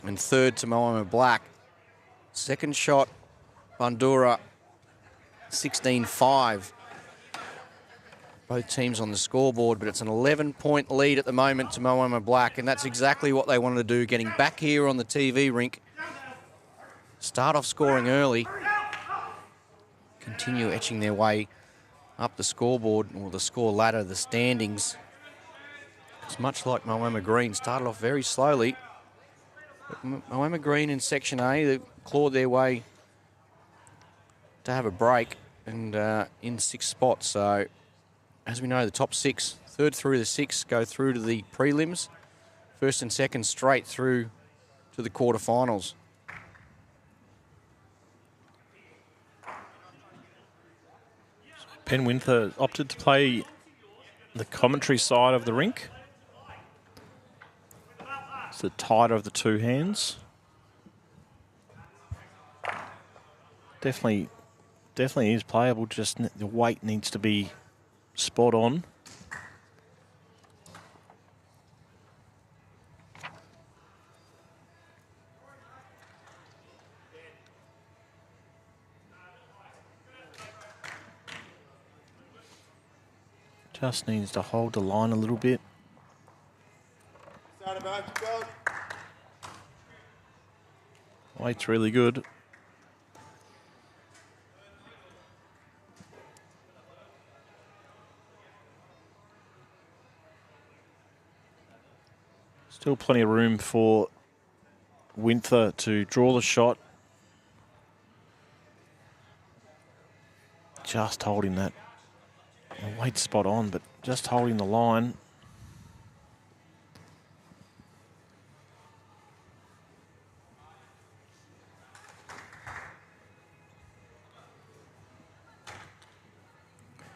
and third to Moama Black. Second shot, Bandura, 16-5. Both teams on the scoreboard, but it's an 11-point lead at the moment to Moama Black, and that's exactly what they wanted to do, getting back here on the TV rink. Start off scoring early, continue etching their way up the scoreboard, or the score ladder, the standings. It's much like Moama Green, started off very slowly. But Moama Green in Section A, they clawed their way to have a break, and in 6 spots. So, as we know, the top 6, third through the 6, go through to the prelims. First and second straight through to the quarterfinals. Ben Winther opted to play the commentary side of the rink. It's the tighter of the two hands. Definitely is playable, just the weight needs to be spot on. Just needs to hold the line a little bit. Weight's really good. Still plenty of room for Winther to draw the shot. Just holding that. The weight spot on, but just holding the line.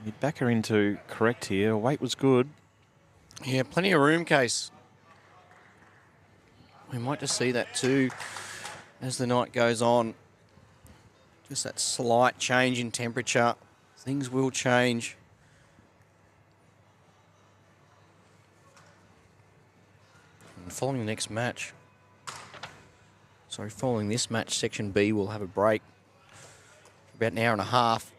You back her into correct here. Weight was good. Yeah, plenty of room, Case. We might just see that too as the night goes on. Just that slight change in temperature. Things will change. And following the next match, following this match, Section B will have a break for about an hour and a half.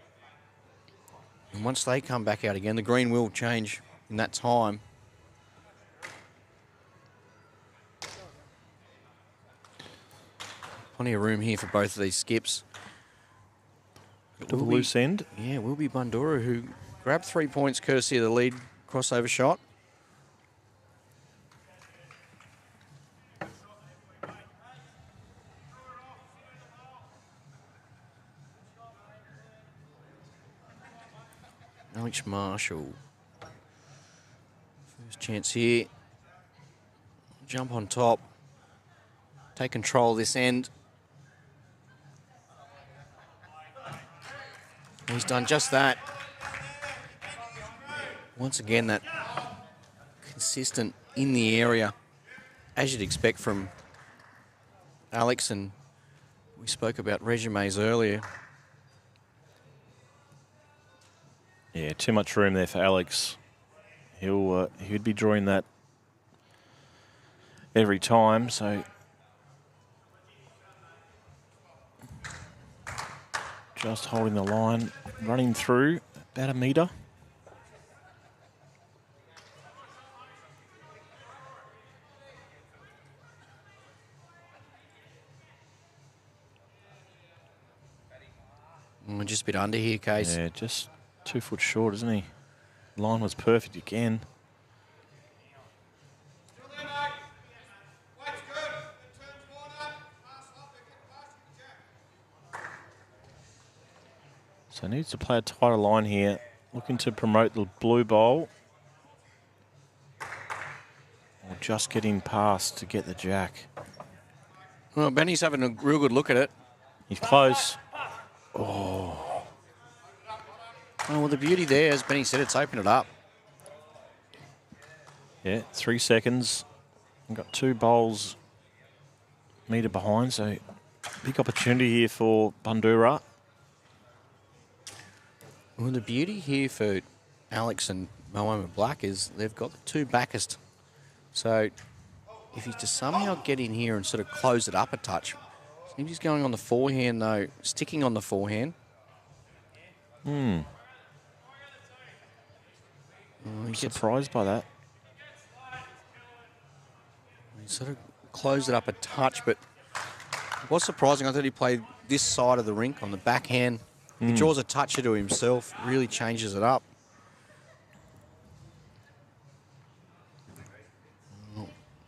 And once they come back out again, the green will change in that time. Plenty of room here for both of these skips. To the loose end. Yeah, will be Bandura, who grabbed 3 points courtesy of the lead crossover shot. Alex Marshall. First chance here. Jump on top. Take control of this end. He's done just that. Once again, that consistent in the area, as you'd expect from Alex, and we spoke about resumes earlier. Yeah, too much room there for Alex. He'd be drawing that every time, so just holding the line, running through about a metre. Just a bit under here, Case. Yeah, just 2 foot short, isn't he? Line was perfect again. So needs to play a tighter line here, looking to promote the blue bowl. Or just getting past to get the jack. Well, Benny's having a real good look at it. He's close. Oh, well, the beauty there, as Benny said, it's opened it up. Yeah, 3 seconds. We've got 2 bowls metre behind, so big opportunity here for Bandura. Well, the beauty here for Alex and Moama Black is they've got the 2 backest. So if he's to somehow get in here and sort of close it up a touch, seems he's going on the forehand though, sticking on the forehand. I'm surprised by that. He sort of closed it up a touch, but it was surprising. I thought he played this side of the rink on the backhand. He draws a toucher to himself, really changes it up.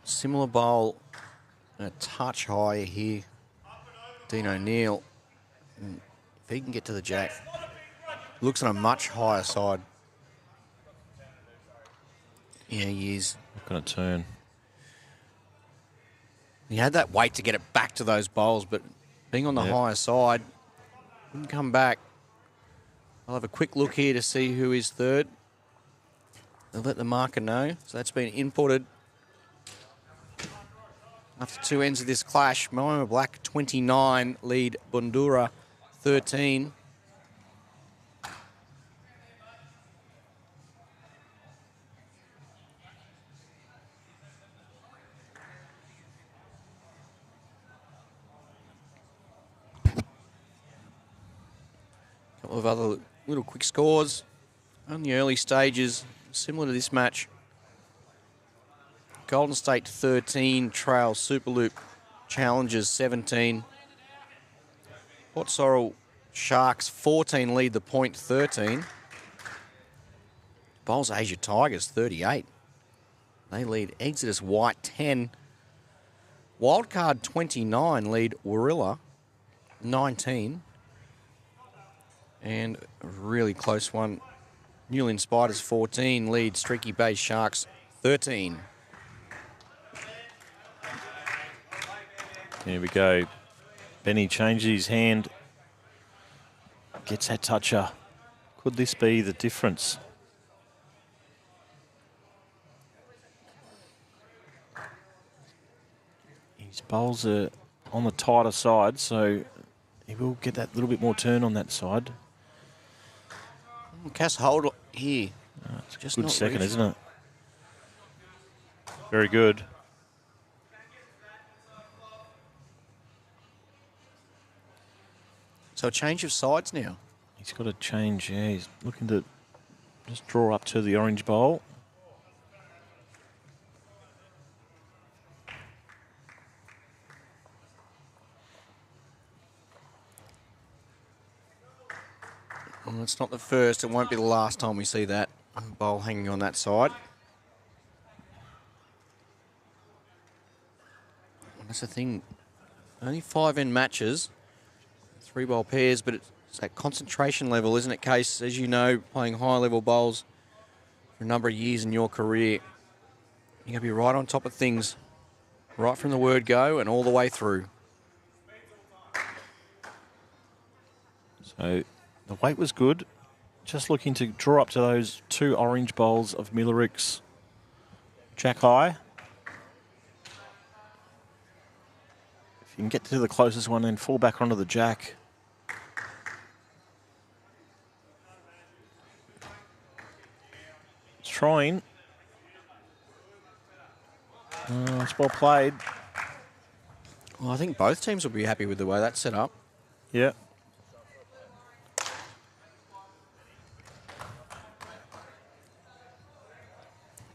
Similar bowl, a touch higher here. Dean O'Neill, if he can get to the jack, looks on a much higher side. Yeah, he is. Not going to turn. He had that weight to get it back to those bowls, but being on the higher side, wouldn't come back. I'll have a quick look here to see who is third. They'll let the marker know. So that's been inputted. After 2 ends of this clash, Moama Black 29, lead Bandura 13. Couple of other little quick scores on the early stages, similar to this match. Golden State 13, trail Superloop Challengers 17. Port Sorrel Sharks 14 lead the point 13. Bowls Asia Tigers 38. They lead Exodus White 10. Wildcard 29 lead Warilla 19. And a really close one. Newland Spiders 14 lead Streaky Bay Sharks 13. Here we go. Benny changes his hand. Gets that toucher. Could this be the difference? His bowls are on the tighter side, so he will get that little bit more turn on that side. Cass hold here. It's Just a good not second, ready. isn't it? Very good. So a change of sides now. He's got to change, yeah. He's looking to just draw up to the orange bowl. Well, it's not the first. It won't be the last time we see that bowl hanging on that side. That's the thing. Only 5 end matches, 3 bowl pairs, but it's that concentration level, isn't it, Case? As you know, playing high level bowls for a number of years in your career, you're going to be right on top of things, right from the word go and all the way through. So the weight was good. Just looking to draw up to those 2 orange bowls of Millericks. Jack high. If you can get to the closest one and fall back onto the jack. It's trying. It's well played. Well, I think both teams will be happy with the way that's set up. Yeah.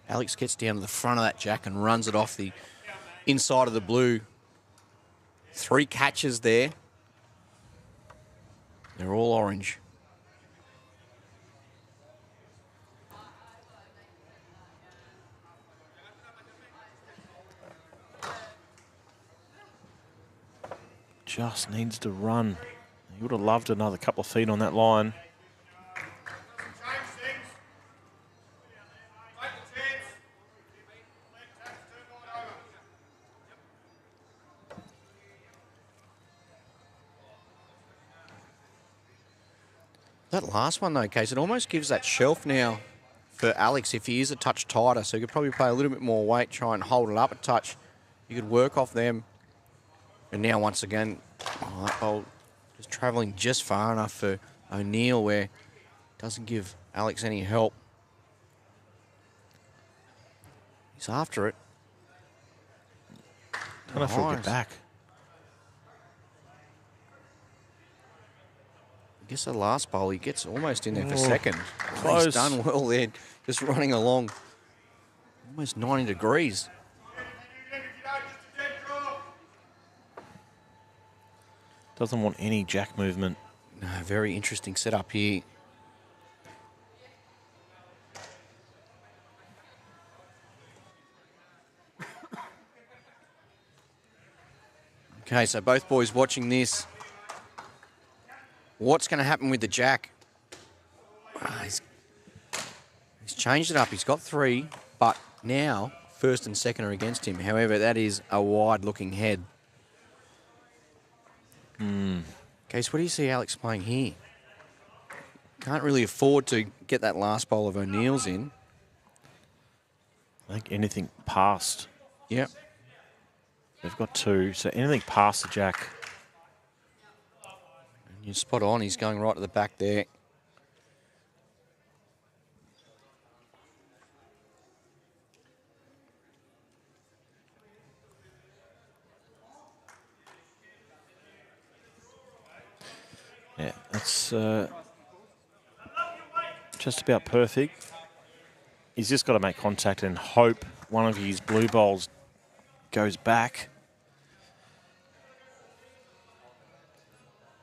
Alex gets down to the front of that jack and runs it off the inside of the blue. 3 catches there. They're all orange. Just needs to run. He would have loved another couple of feet on that line. That last one, though, Case, it almost gives that shelf now for Alex if he is a touch tighter. So he could probably play a little bit more weight, try and hold it up a touch. You could work off them. And now, once again, that ball just travelling just far enough for O'Neill where it doesn't give Alex any help. He's after it. Don't know if he'll get back. I guess the last bowl, he gets almost in there for Oh, second. close. He's done well there, just running along almost 90 degrees. Doesn't want any jack movement. No, very interesting setup here. Okay, so both boys watching this. What's going to happen with the jack? He's changed it up. He's got 3, but now first and second are against him. However, that is a wide-looking head. Case, what do you see Alex playing here? Can't really afford to get that last bowl of O'Neill's in. I think anything past. Yep. They've got 2, so anything past the jack. You're spot on. He's going right to the back there. Yeah, that's just about perfect. He's just got to make contact and hope one of his blue bowls goes back.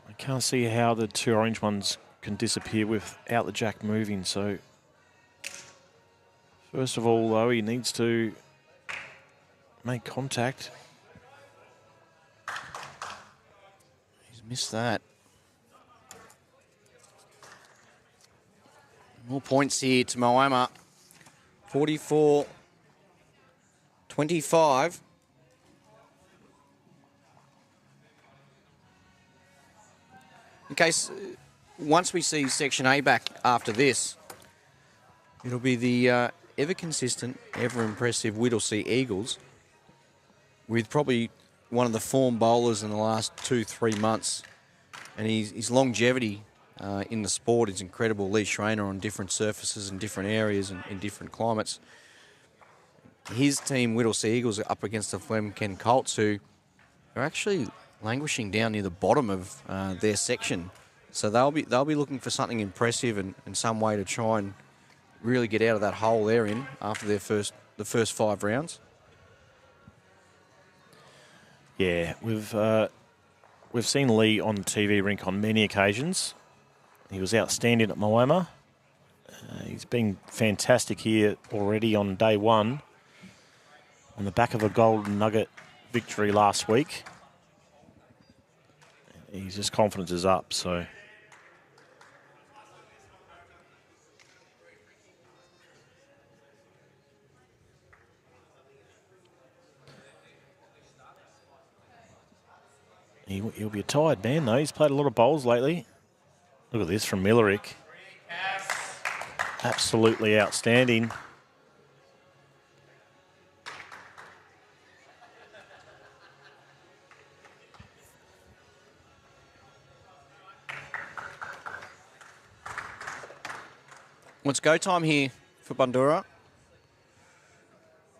I can't see how the 2 orange ones can disappear without the jack moving. So first of all, though, he needs to make contact. He's missed that. More points here to Moama. 44-25. In case, once we see Section A back after this, it'll be the ever consistent, ever impressive Whittlesea Eagles with probably one of the form bowlers in the last 2-3 months. And his longevity in the sport is incredible. Lee Schreiner on different surfaces and different areas and in different climates. His team, Whittlesea Eagles, are up against the Flemken Colts, who are actually languishing down near the bottom of their section. So they'll be looking for something impressive and some way to try and really get out of that hole they're in after the first 5 rounds. Yeah, we've seen Lee on the TV rink on many occasions. He was outstanding at Moama. He's been fantastic here already on day 1 on the back of a Golden Nugget victory last week. His confidence is up, so. He'll be a tired man, though. He's played a lot of bowls lately. Look at this from Millerick. Absolutely outstanding. Well, it's go time here for Bandura.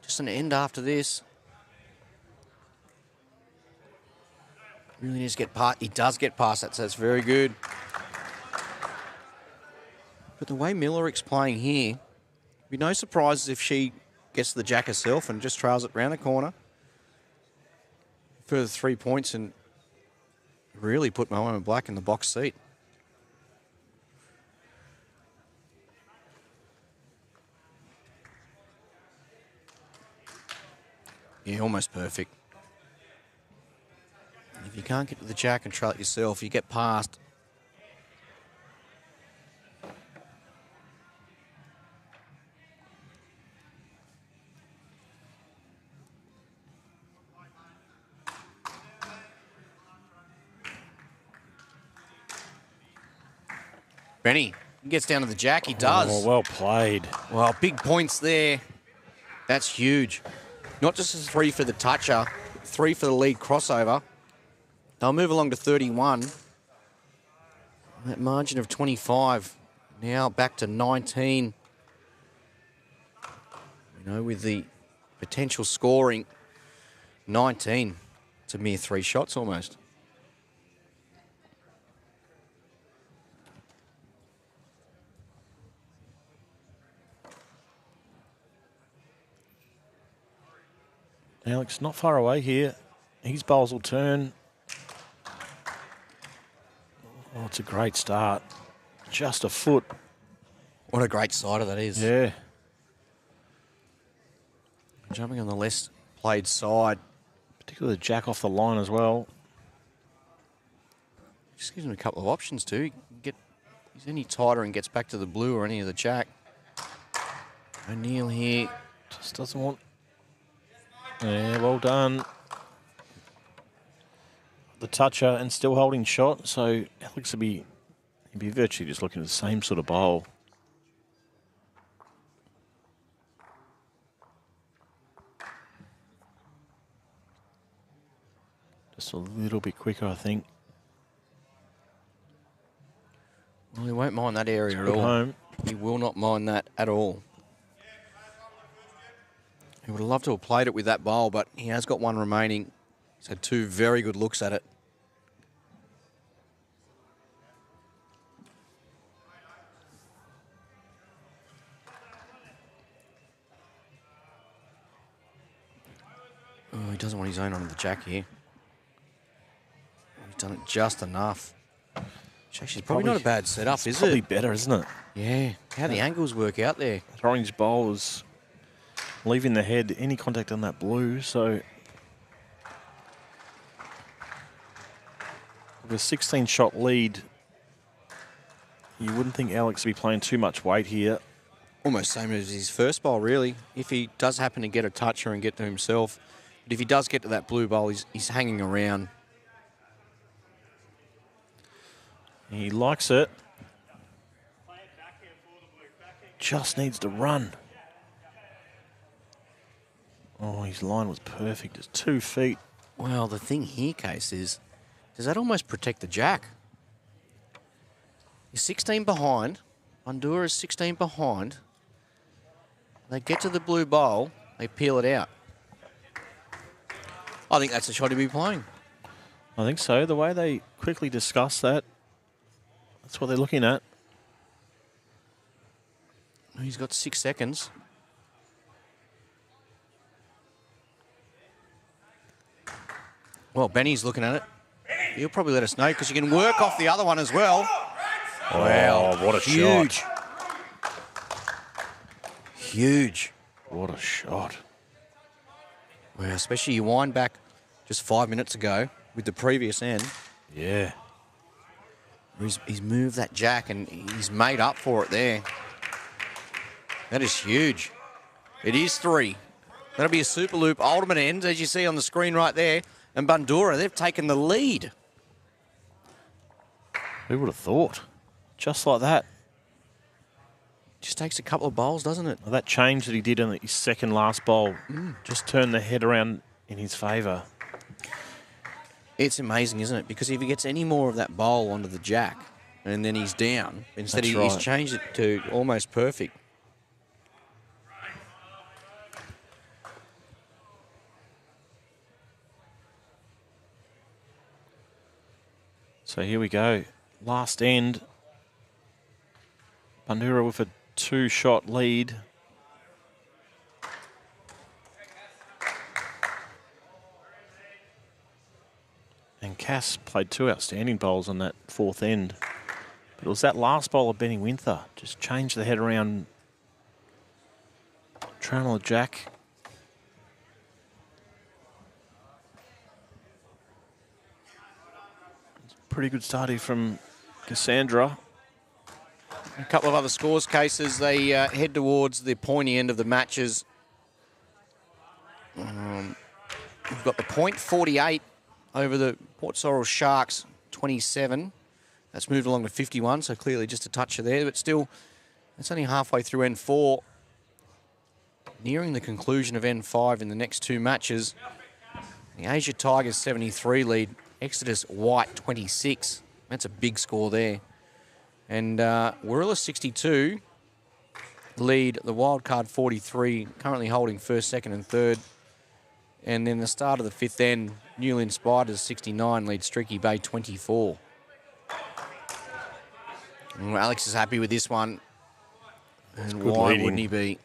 Just an end after this. Really needs to get past. He does get past that, so that's very good. But the way Millerick's playing here, be no surprises if she gets the jack herself and just trails it round the corner. Further 3 points and really put Moama Black in the box seat. Yeah, almost perfect. If you can't get to the jack and trail it yourself, you get past. Benny gets down to the jack. He does. Oh, well played. Well, big points there. That's huge. Not just a 3 for the toucher, 3 for the lead crossover. They'll move along to 31. That margin of 25. Now back to 19. You know, with the potential scoring, 19. It's a mere 3 shots almost. Alex, not far away here. His bowls will turn. Oh, it's a great start. Just a foot. What a great sider that is. Yeah. Jumping on the left played side. Particularly the jack off the line as well. Just gives him a couple of options too. He's any tighter and gets back to the blue or any of the jack. O'Neill here. Just doesn't want... Yeah, well done. The toucher and still holding shot, so Alex would be virtually just looking at the same sort of bowl. Just a little bit quicker, I think. Well, he won't mind that area at all. Home. He will not mind that at all. He would have loved to have played it with that bowl, but he has got one remaining. He's had 2 very good looks at it. Oh, he doesn't want his own on the jack here. He's done it just enough. Which actually is probably not a bad setup, is it? Probably better, isn't it? Yeah. How the angles work out there. That orange bowl is leaving the head any contact on that blue, so with a 16-shot lead, you wouldn't think Alex would be playing too much weight here. Almost same as his first bowl, really. If he does happen to get a toucher and get to himself, but if he does get to that blue bowl, he's hanging around. He likes it. Just needs to run. Oh, his line was perfect. It's 2 feet. Well, the thing here, Case, is does that almost protect the jack? He's 16 behind. Bandura is 16 behind. They get to the blue bowl. They peel it out. I think that's the shot he'd be playing. I think so. The way they quickly discuss that, that's what they're looking at. He's got 6 seconds. Well, Benny's looking at it. He'll probably let us know because you can work off the other one as well. Wow, what a huge. shot. Huge. What a shot. Well, especially you wind back just 5 minutes ago with the previous end. Yeah. He's moved that jack and he's made up for it there. That is huge. It is 3. That'll be a Superloop ultimate end, as you see on the screen right there. And Bandura, they've taken the lead. Who would have thought? Just like that. Just takes a couple of bowls, doesn't it? Well, that change that he did in his second last bowl just turned the head around in his favour. It's amazing, isn't it? Because if he gets any more of that bowl onto the jack and then he's down, instead That's he's right. changed it to almost perfect. So here we go. Last end. Bandura with a 2-shot lead. And Cass played 2 outstanding bowls on that 4th end. But it was that last bowl of Benny Winther. Just changed the head around. Trying on the jack. Pretty good start here from Cassandra. A couple of other scores cases. They head towards the pointy end of the matches. We've got the point 48 over the Port Sorrel Sharks 27. That's moved along to 51, so clearly just a toucher there, but still, it's only halfway through N4. Nearing the conclusion of N5 in the next two matches. The Asia Tigers 73 lead, Exodus White 26. That's a big score there. And Warilla 62 lead the Wildcard 43, currently holding first, second and third. And then the start of the fifth end, Newland Spiders 69 lead Streaky Bay 24. And Alex is happy with this one. And why wouldn't he be?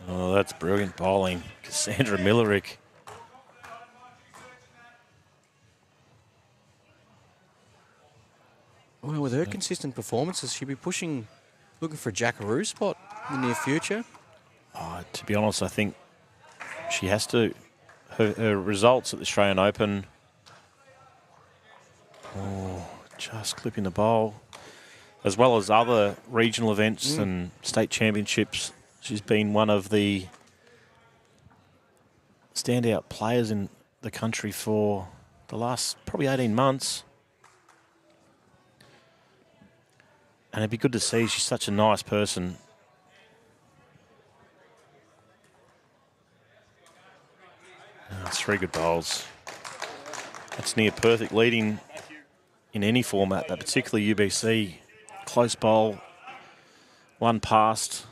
Oh, that's brilliant bowling. Cassandra Millerick. Well, with her consistent performances, she'll be looking for a Jackaroo spot in the near future. To be honest, I think she has to. Her results at the Australian Open. Oh, just clipping the bowl. As well as other regional events and state championships. She's been one of the standout players in the country for the last probably 18 months. And it'd be good to see. She's such a nice person. That's 3 good bowls. That's near perfect leading in any format, but particularly UBC. Close bowl, one past.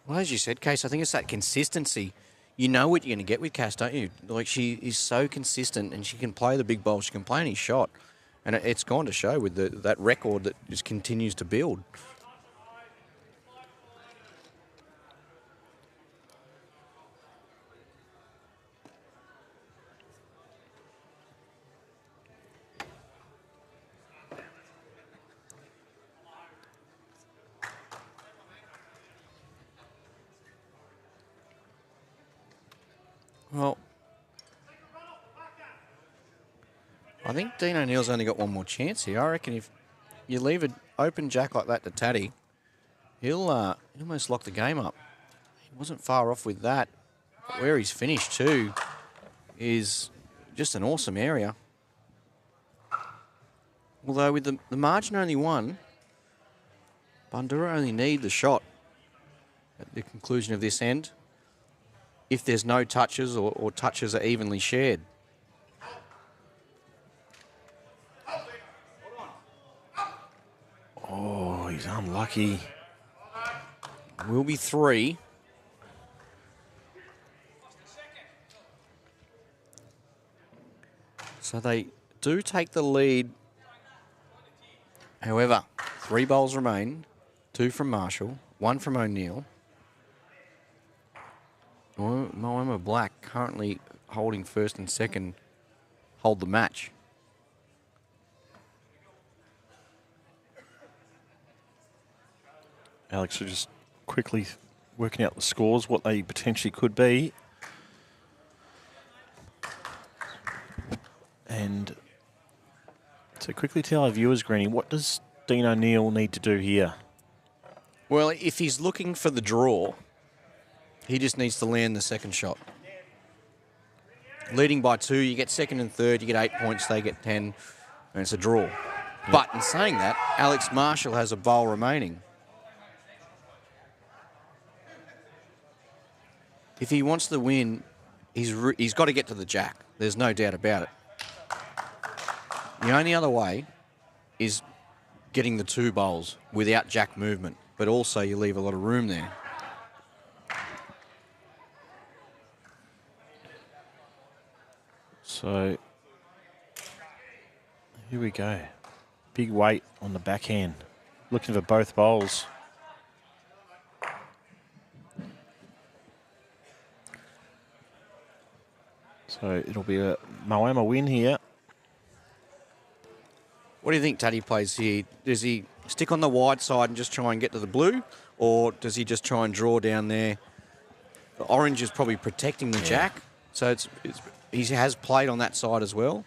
Well, as you said, Case, I think it's that consistency. You know what you're going to get with Cass, don't you? Like, she is so consistent, and she can play the big bowl. She can play any shot. And it's gone to show with that record that just continues to build. Well, I think Dean O'Neill's only got one more chance here. I reckon if you leave an open jack like that to Taddy, he'll almost lock the game up. He wasn't far off with that. But where he's finished too is just an awesome area. Although with the margin only one, Bandura only need the shot at the conclusion of this end if there's no touches or touches are evenly shared. Oh, he's unlucky. Will be 3. So they do take the lead. However, 3 bowls remain. 2 from Marshall, 1 from O'Neill. Moama Black currently holding first and second hold the match. Alex, we're just quickly working out the scores, what they potentially could be. And to quickly tell our viewers, Greenie, what does Dean O'Neill need to do here? Well, if he's looking for the draw, he just needs to land the second shot. Leading by 2, you get second and third, you get 8 points, they get 10, and it's a draw. Yep. But in saying that, Alex Marshall has a bowl remaining. If he wants the win, he's got to get to the jack. There's no doubt about it. The only other way is getting the 2 bowls without jack movement, but also you leave a lot of room there. So here we go. Big weight on the backhand. Looking for both bowls. So it'll be a Moama win here. What do you think Taddy plays here? Does he stick on the wide side and just try and get to the blue? Or does he just try and draw down there? The orange is probably protecting the jack. So he has played on that side as well.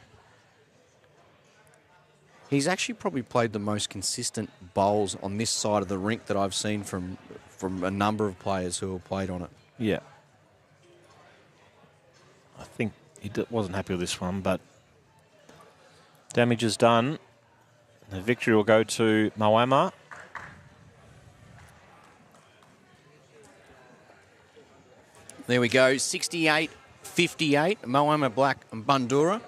He's actually probably played the most consistent bowls on this side of the rink that I've seen from a number of players who have played on it. Yeah. I think he wasn't happy with this one, but damage is done. The victory will go to Moama. There we go, 68-58, Moama Black and Bandura.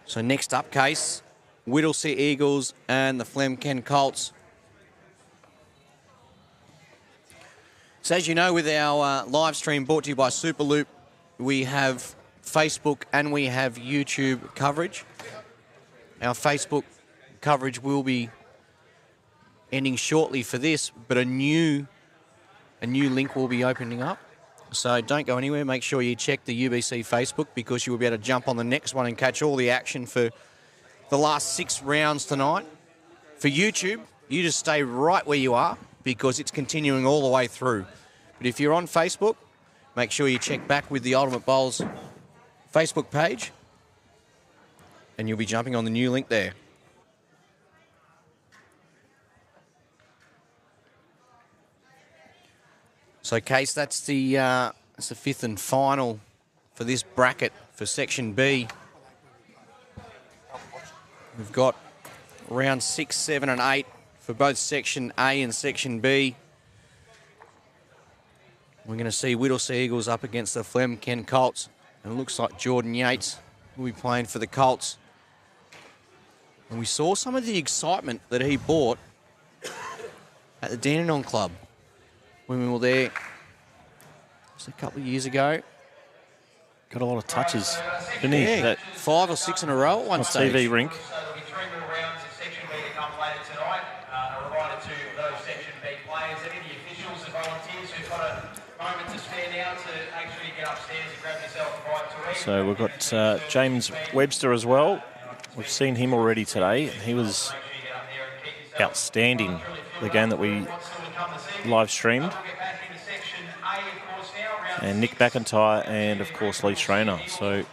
So next up, Case, Whittlesea Eagles and the Flemken Colts. So as you know, with our live stream brought to you by Superloop, we have Facebook and we have YouTube coverage. Our Facebook coverage will be ending shortly for this, but a new link will be opening up. So don't go anywhere. Make sure you check the UBC Facebook because you will be able to jump on the next one and catch all the action for the last 6 rounds tonight. For YouTube, you just stay right where you are because it's continuing all the way through. But if you're on Facebook, make sure you check back with the Ultimate Bowls Facebook page and you'll be jumping on the new link there. So, Case, that's the 5th and final for this bracket for Section B. We've got round 6, 7 and 8 for both Section A and Section B. We're going to see Whittlesea Eagles up against the Flemken Colts. And it looks like Jordan Yates will be playing for the Colts. And we saw some of the excitement that he brought at the Dandenong Club when we were there just a couple of years ago. Got a lot of touches, didn't he? Yeah, That 5 or 6 in a row at one stage. TV rink. So there'll be 3 more rounds in Section B to come later tonight. A reminder to those Section B players, any of the officials and volunteers who've got a moment to spare now to actually get upstairs and grab yourself a bite to eat. So we've got James Webster as well. We've seen him already today. He was outstanding, the game that we live streamed. And Nick McIntyre and, of course, Lee Schreiner. So,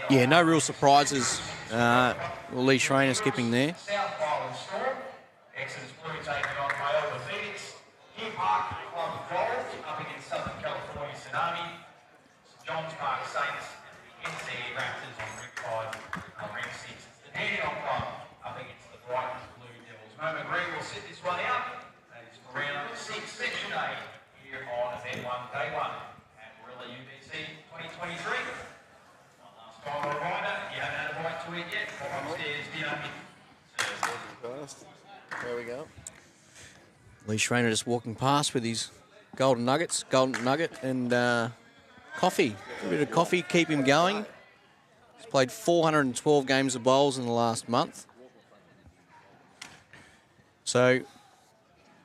yeah, no real surprises. Lee Schreiner skipping there. John's Park Saints, NCE Raptors on ring 5, ring 6. The Dandenong Club up against the Brighton Blue Devils. Moama Green will sit this one out. And it's for round 6, Section A, here on event 1, day 1 at Warilla UBC 2023. One last time a reminder, you haven't had a bite to eat yet, pop upstairs, dinner. There we go. Lee Schreiner just walking past with his golden nugget and coffee. A bit of coffee, keep him going. He's played 412 games of bowls in the last month. So,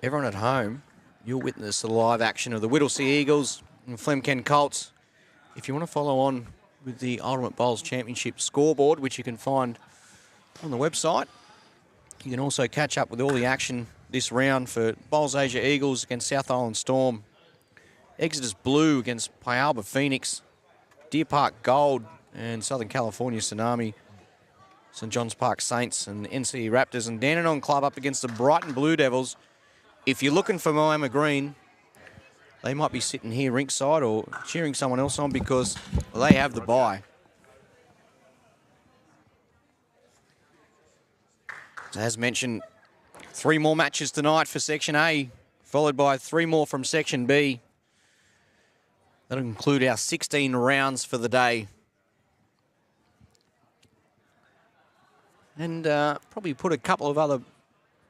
everyone at home, you'll witness the live action of the Whittlesea Eagles and Flemken Colts. If you want to follow on with the Ultimate Bowls Championship scoreboard, which you can find on the website, you can also catch up with all the action this round for Bowls Asia Eagles against South Island Storm, Exeter's Blue against Pialba Phoenix, Deer Park Gold and Southern California Tsunami, St John's Park Saints and NCE Raptors, and Dandenong Club up against the Brighton Blue Devils. If you're looking for Moama Green, they might be sitting here rinkside or cheering someone else on because they have the bye. So as mentioned, 3 more matches tonight for Section A, followed by 3 more from Section B. That'll include our 16 rounds for the day. And probably put a couple of other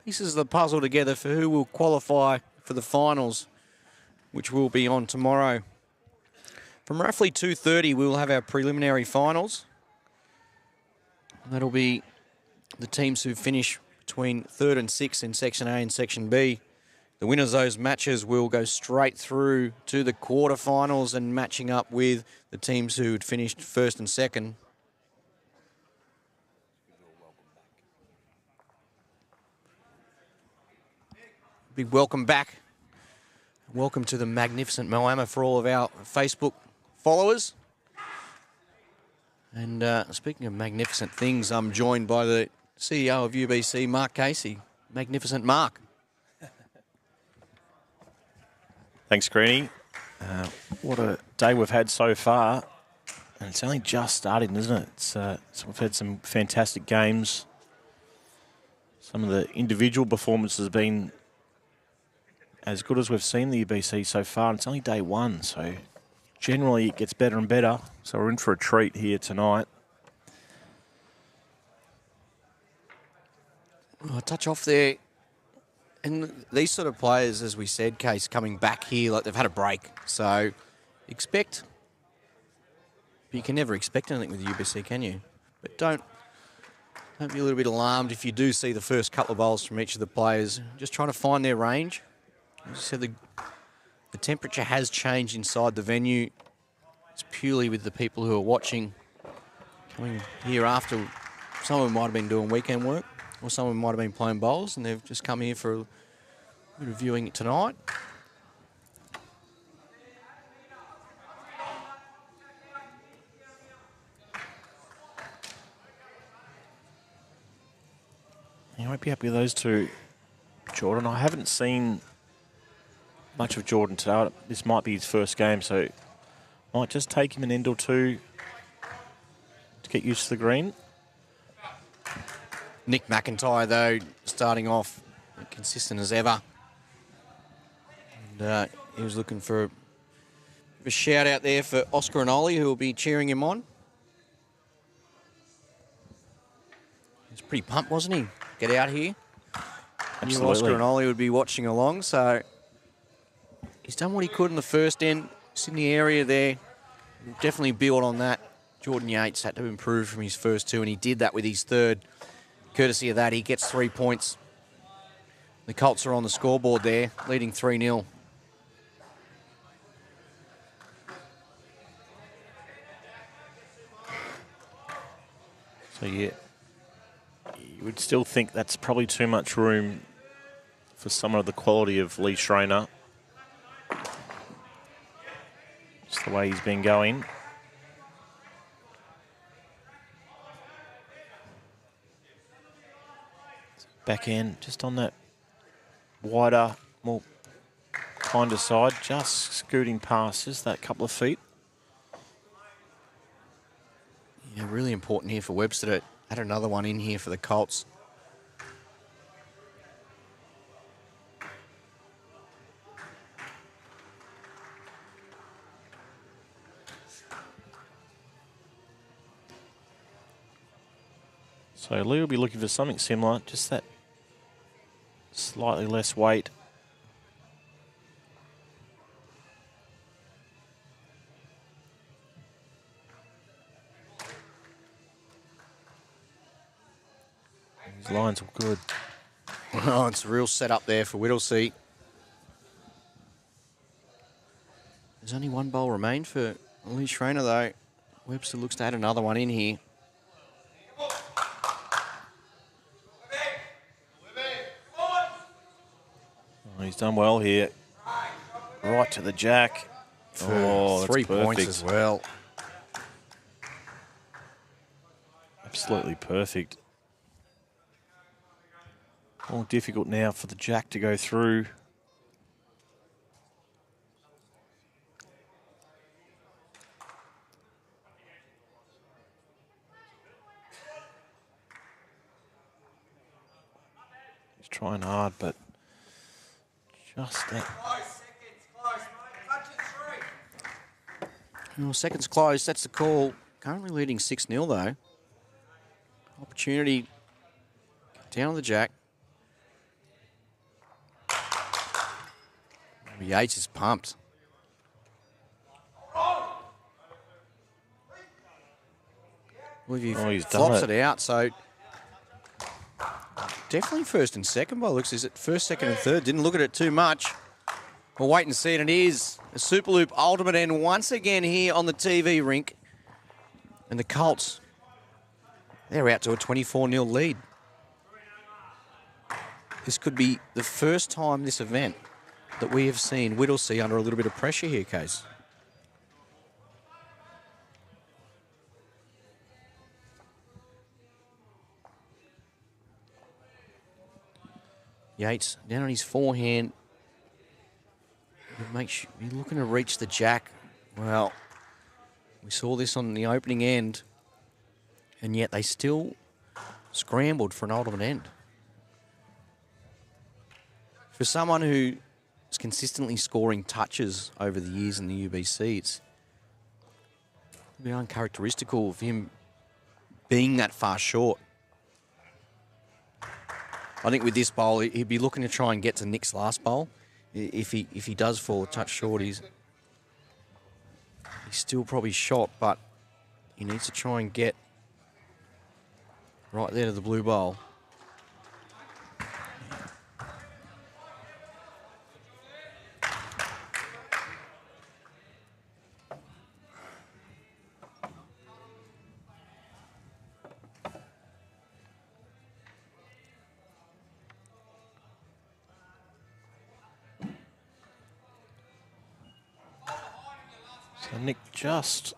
pieces of the puzzle together for who will qualify for the finals, which will be on tomorrow. From roughly 2:30, we will have our preliminary finals. That'll be the teams who finish between 3rd and 6th in Section A and Section B. The winners of those matches will go straight through to the quarterfinals and matching up with the teams who had finished 1st and 2nd. Big welcome back. Welcome to the magnificent Moama for all of our Facebook followers. And speaking of magnificent things, I'm joined by the CEO of UBC, Mark Casey. Magnificent Mark. Thanks, Greenie. What a day we've had so far. And it's only just starting, isn't it? So we've had some fantastic games. Some of the individual performances have been as good as we've seen the UBC so far. And it's only day one, so generally it gets better and better. So we're in for a treat here tonight. I'll touch off there. And these sort of players, as we said, Case, coming back here, like they've had a break. So expect... You can never expect anything with the UBC, can you? But don't be a little bit alarmed if you do see the first couple of bowls from each of the players. Just trying to find their range. As I said, the temperature has changed inside the venue. It's purely with the people who are watching. Coming here after, some of them might have been doing weekend work, or some of them might have been playing bowls, and they've just come here for a bit of viewing it tonight. You might be happy with those two, Jordan. I haven't seen much of Jordan today. This might be his first game, so might just take him an end or two to get used to the green. Nick McIntyre, though, starting off consistent as ever. And he was looking for a shout out there for Oscar and Ollie, who will be cheering him on. He was pretty pumped, wasn't he? Get out here. Absolutely. Knew Oscar and Ollie would be watching along, so he's done what he could in the first end. Sydney area there, definitely build on that. Jordan Yates had to improve from his first two, and he did that with his third. Courtesy of that, he gets 3 points. The Colts are on the scoreboard there, leading 3-0. So, yeah, you would still think that's probably too much room for someone of the quality of Lee Schreiner. Just the way he's been going. Back end, just on that wider, more kinder side, just scooting past just that couple of feet. Yeah, really important here for Webster to add another one in here for the Colts. So Lee will be looking for something similar, just that slightly less weight. His lines are good. Oh, it's a real setup there for Whittlesea. There's only one bowl remained for Lee Schreiner, though. Webster looks to add another one in here. Oh, he's done well here. Right to the jack. Oh, that's 3 points perfect. as well. Absolutely perfect. More difficult now for the jack to go through. He's trying hard, but just that. Well, seconds close, that's the call. Currently leading 6-0, though. Opportunity down on the jack. Yates is pumped. Well, he Oh, he's done flops it. it out, so definitely first and second by looks. Is it first, second, and third? Didn't look at it too much. We'll wait and see, and it is a Superloop ultimate end once again here on the TV rink. And the Colts, they're out to a 24-0 lead. This could be the first time this event that we have seen Whittlesea under a little bit of pressure here, Case. Yates down on his forehand. Make sure you're looking to reach the jack. Well, We saw this on the opening end, and yet they still scrambled for an ultimate end. For someone who is consistently scoring touches over the years in the UBC, it's a bit uncharacteristical of him being that far short. I think with this bowl, he'd be looking to try and get to Nick's last bowl. If he does fall a touch short, he's still probably shot, but he needs to try and get right there to the blue bowl. So Nick just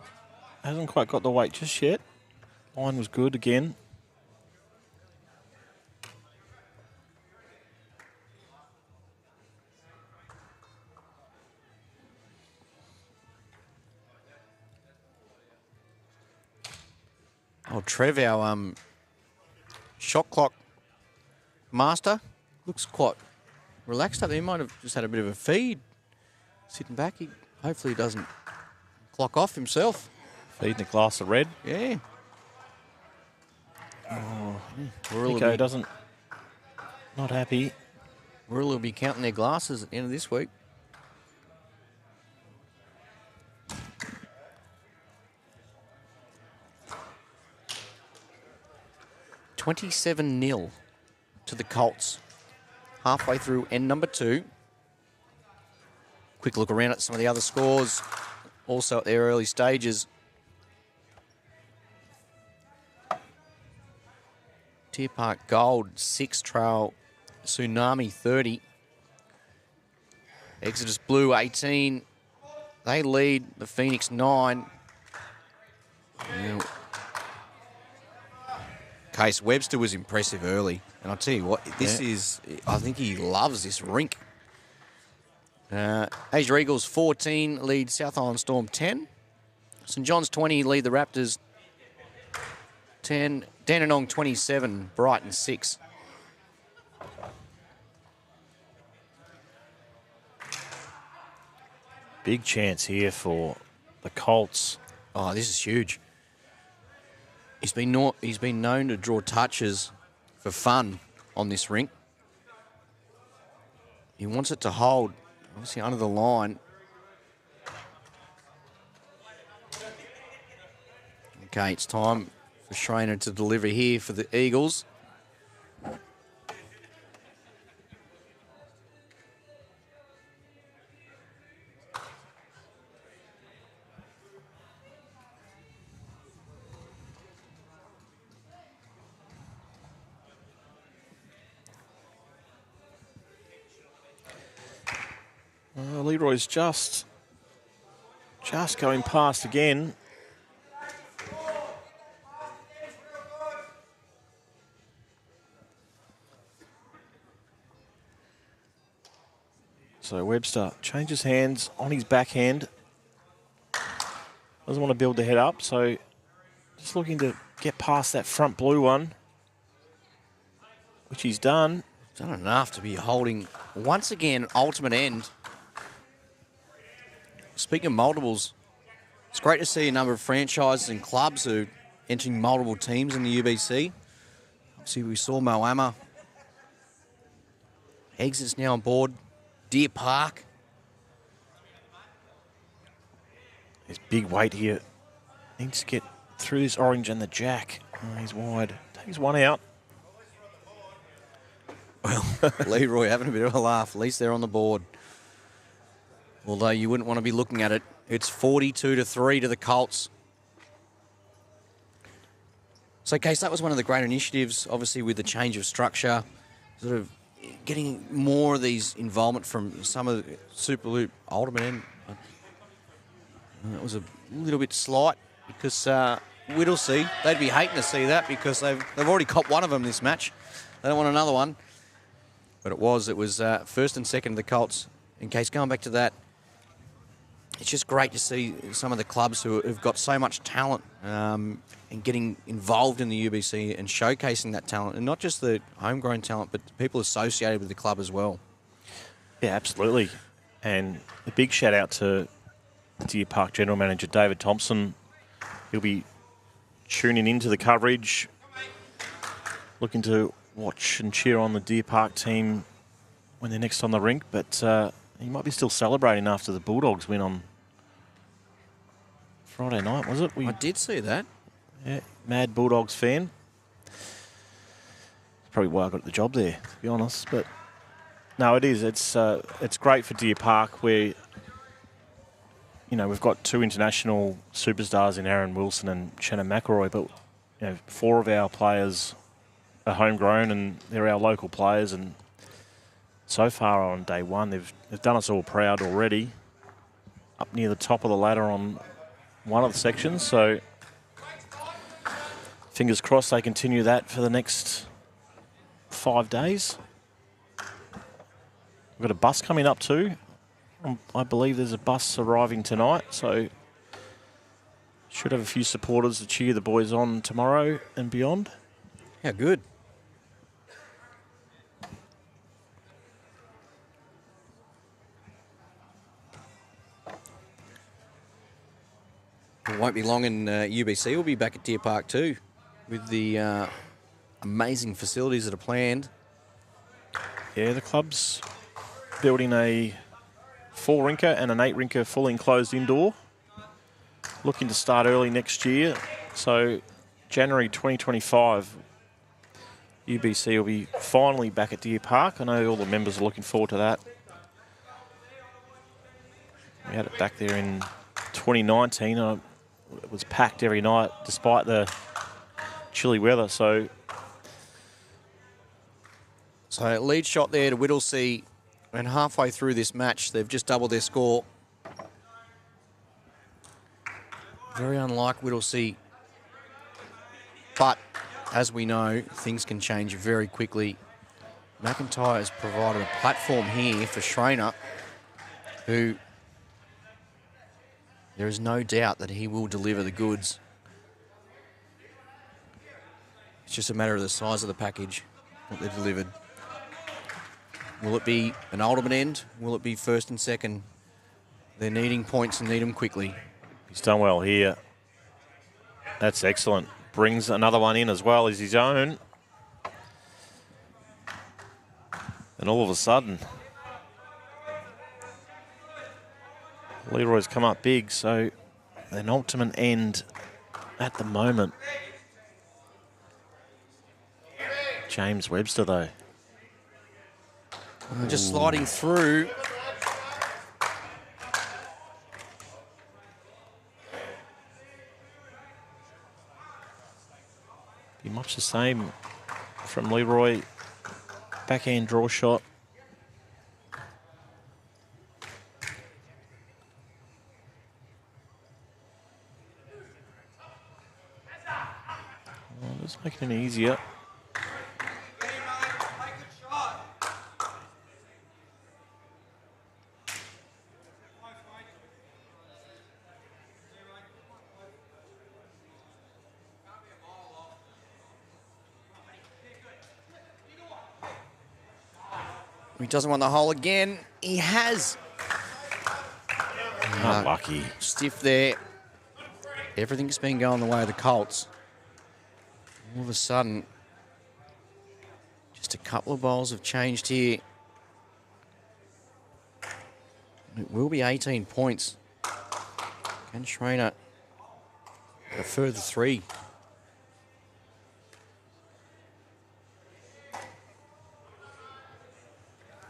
hasn't quite got the weight just yet. Line was good again. Oh, Trev, our shot clock master, looks quite relaxed up there. He might have just had a bit of a feed sitting back. Hopefully he doesn't clock off himself. Feeding a glass of red. Yeah. Nico doesn't, not happy. Warilla will be counting their glasses at the end of this week. $27-0 to the Colts. Halfway through end number 2. Quick look around at some of the other scores, also at their early stages. Deer Park Gold 6, Trail Tsunami 30. Exodus Blue 18. They lead the Phoenix 9. Now, Case Webster was impressive early, and I'll tell you what, this is, I think he loves this rink. Asia Eagles 14 lead South Island Storm 10. St John's 20 lead the Raptors 10. Dandenong 27, Brighton 6. Big chance here for the Colts. Oh, this is huge. He's been known to draw touches for fun on this rink. He wants it to hold, obviously under the line. Okay, it's time for Schreiner to deliver here for the Eagles. Leroy's just going past again. So Webster changes hands on his backhand. Doesn't want to build the head up, so just looking to get past that front blue one, which he's done. Done enough to be holding, once again, ultimate end. Speaking of multiples, it's great to see a number of franchises and clubs who are entering multiple teams in the UBC. Obviously, we saw Moama. Exits now on board. Deer Park. There's big weight here. Needs to get through this orange and the jack. Oh, he's wide. Takes one out. Well, Leroy having a bit of a laugh. At least they're on the board. Although you wouldn't want to be looking at it. It's 42-3 to the Colts. So, Case, that was one of the great initiatives, obviously, with the change of structure, sort of getting more of these involvement from some of the Superloop ultimate end. It was a little bit slight because Whittlesea, they'd be hating to see that because they've already copped one of them this match. They don't want another one. But it was first and second of the Colts. In Case, going back to that, it's just great to see some of the clubs who have got so much talent and getting involved in the UBC and showcasing that talent, and not just the homegrown talent, but people associated with the club as well. Yeah, absolutely. And a big shout out to Deer Park General Manager David Thompson. He'll be tuning into the coverage, looking to watch and cheer on the Deer Park team when they're next on the rink, but he might be still celebrating after the Bulldogs win on Friday night, was it? I did see that. Yeah, mad Bulldogs fan. Probably why I got the job there, to be honest. But no, it is. It's great for Deer Park, where we've got 2 international superstars in Aaron Wilson and Shannon McElroy, but 4 of our players are homegrown and they're our local players. And so far on day 1, they've done us all proud already. Up near the top of the ladder on one of the sections, so fingers crossed they continue that for the next 5 days. We've got a bus coming up too. I believe there's a bus arriving tonight, so should have a few supporters to cheer the boys on tomorrow and beyond. How good. It won't be long and UBC will be back at Deer Park too, with the amazing facilities that are planned. Yeah, the club's building a 4-rinker and an 8-rinker fully enclosed indoor. Looking to start early next year. So January 2025, UBC will be finally back at Deer Park. I know all the members are looking forward to that. We had it back there in 2019. It was packed every night despite the chilly weather. So lead shot there to Whittlesea, and halfway through this match, they've just doubled their score. Very unlike Whittlesea, but as we know, things can change very quickly. McIntyre has provided a platform here for Schreiner, who there is no doubt that he will deliver the goods. It's just a matter of the size of the package, what they've delivered. Will it be an ultimate end? Will it be first and second? They're needing points and need them quickly. He's done well here. That's excellent. Brings another one in as well as his own. And all of a sudden, Leroy's come up big, so an ultimate end at the moment. James Webster, though. Just sliding through. Be much the same from Leroy. Backhand draw shot. Oh, just making it easier. He doesn't want the hole again. He has. Unlucky. Stiff there. Everything's been going the way of the Colts. All of a sudden, just a couple of bowls have changed here. It will be 18 points. Can Schreiner a further 3?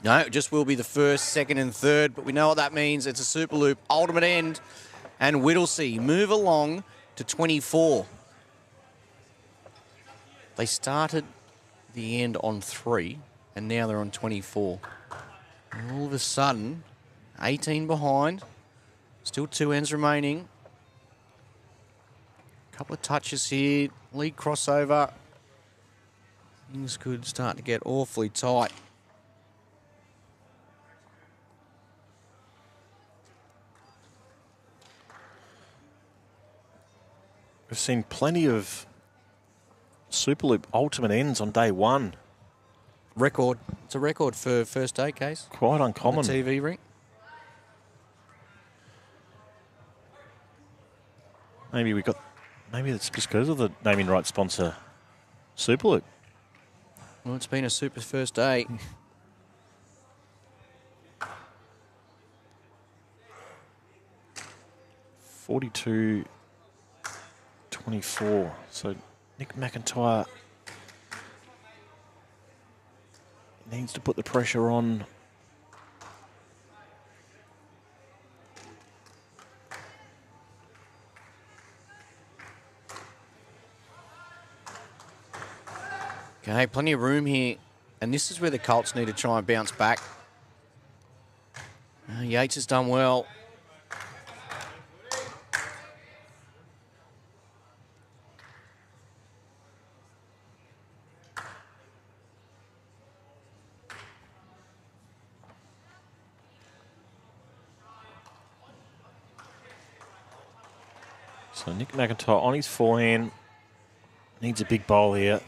No, it just will be the first, second and third, but we know what that means. It's a Superloop ultimate end, and Whittlesea move along to 24. They started the end on 3, and now they're on 24. And all of a sudden, 18 behind, still 2 ends remaining. A couple of touches here, lead crossover. Things could start to get awfully tight. We've seen plenty of Superloop ultimate ends on day one. Record. It's a record for first day, Case. Quite uncommon. On the TV ring. Maybe it's just because of the naming right sponsor, Superloop. Well, it's been a super first day. $42.24. So Nick McIntyre needs to put the pressure on. Okay, plenty of room here. And this is where the Colts need to try and bounce back. Yates has done well. So Nick McIntyre on his forehand. Needs a big bowl here.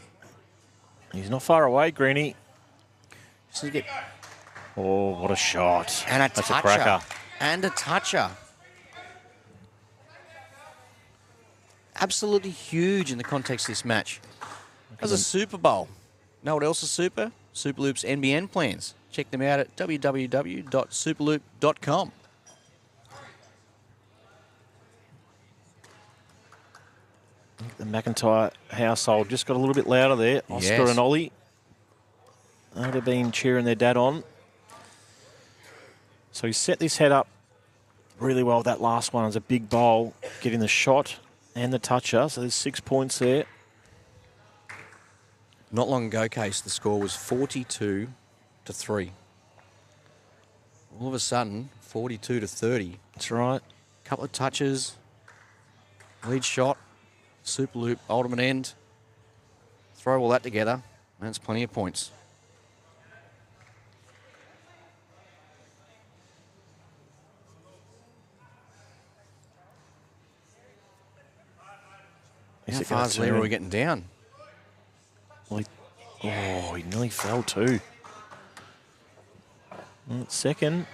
He's not far away, Greenie. Oh, what a shot. And a That's toucher. a cracker. And a toucher. Absolutely huge in the context of this match. That's a Super Bowl. Know what else is super? Superloop's NBN plans. Check them out at www.superloop.com. The McIntyre household just got a little bit louder there. Oscar Yes. and Ollie. They'd have been cheering their dad on. So he set this head up really well. That last one was a big bowl, getting the shot and the toucher. So there's 6 points there. Not long ago, Case, the score was 42-3. All of a sudden, 42-30. That's right. Couple of touches, lead shot, Superloop, ultimate end. Throw all that together, and that's plenty of points. How far is Leroy getting down? Well, he nearly fell too. Well, second.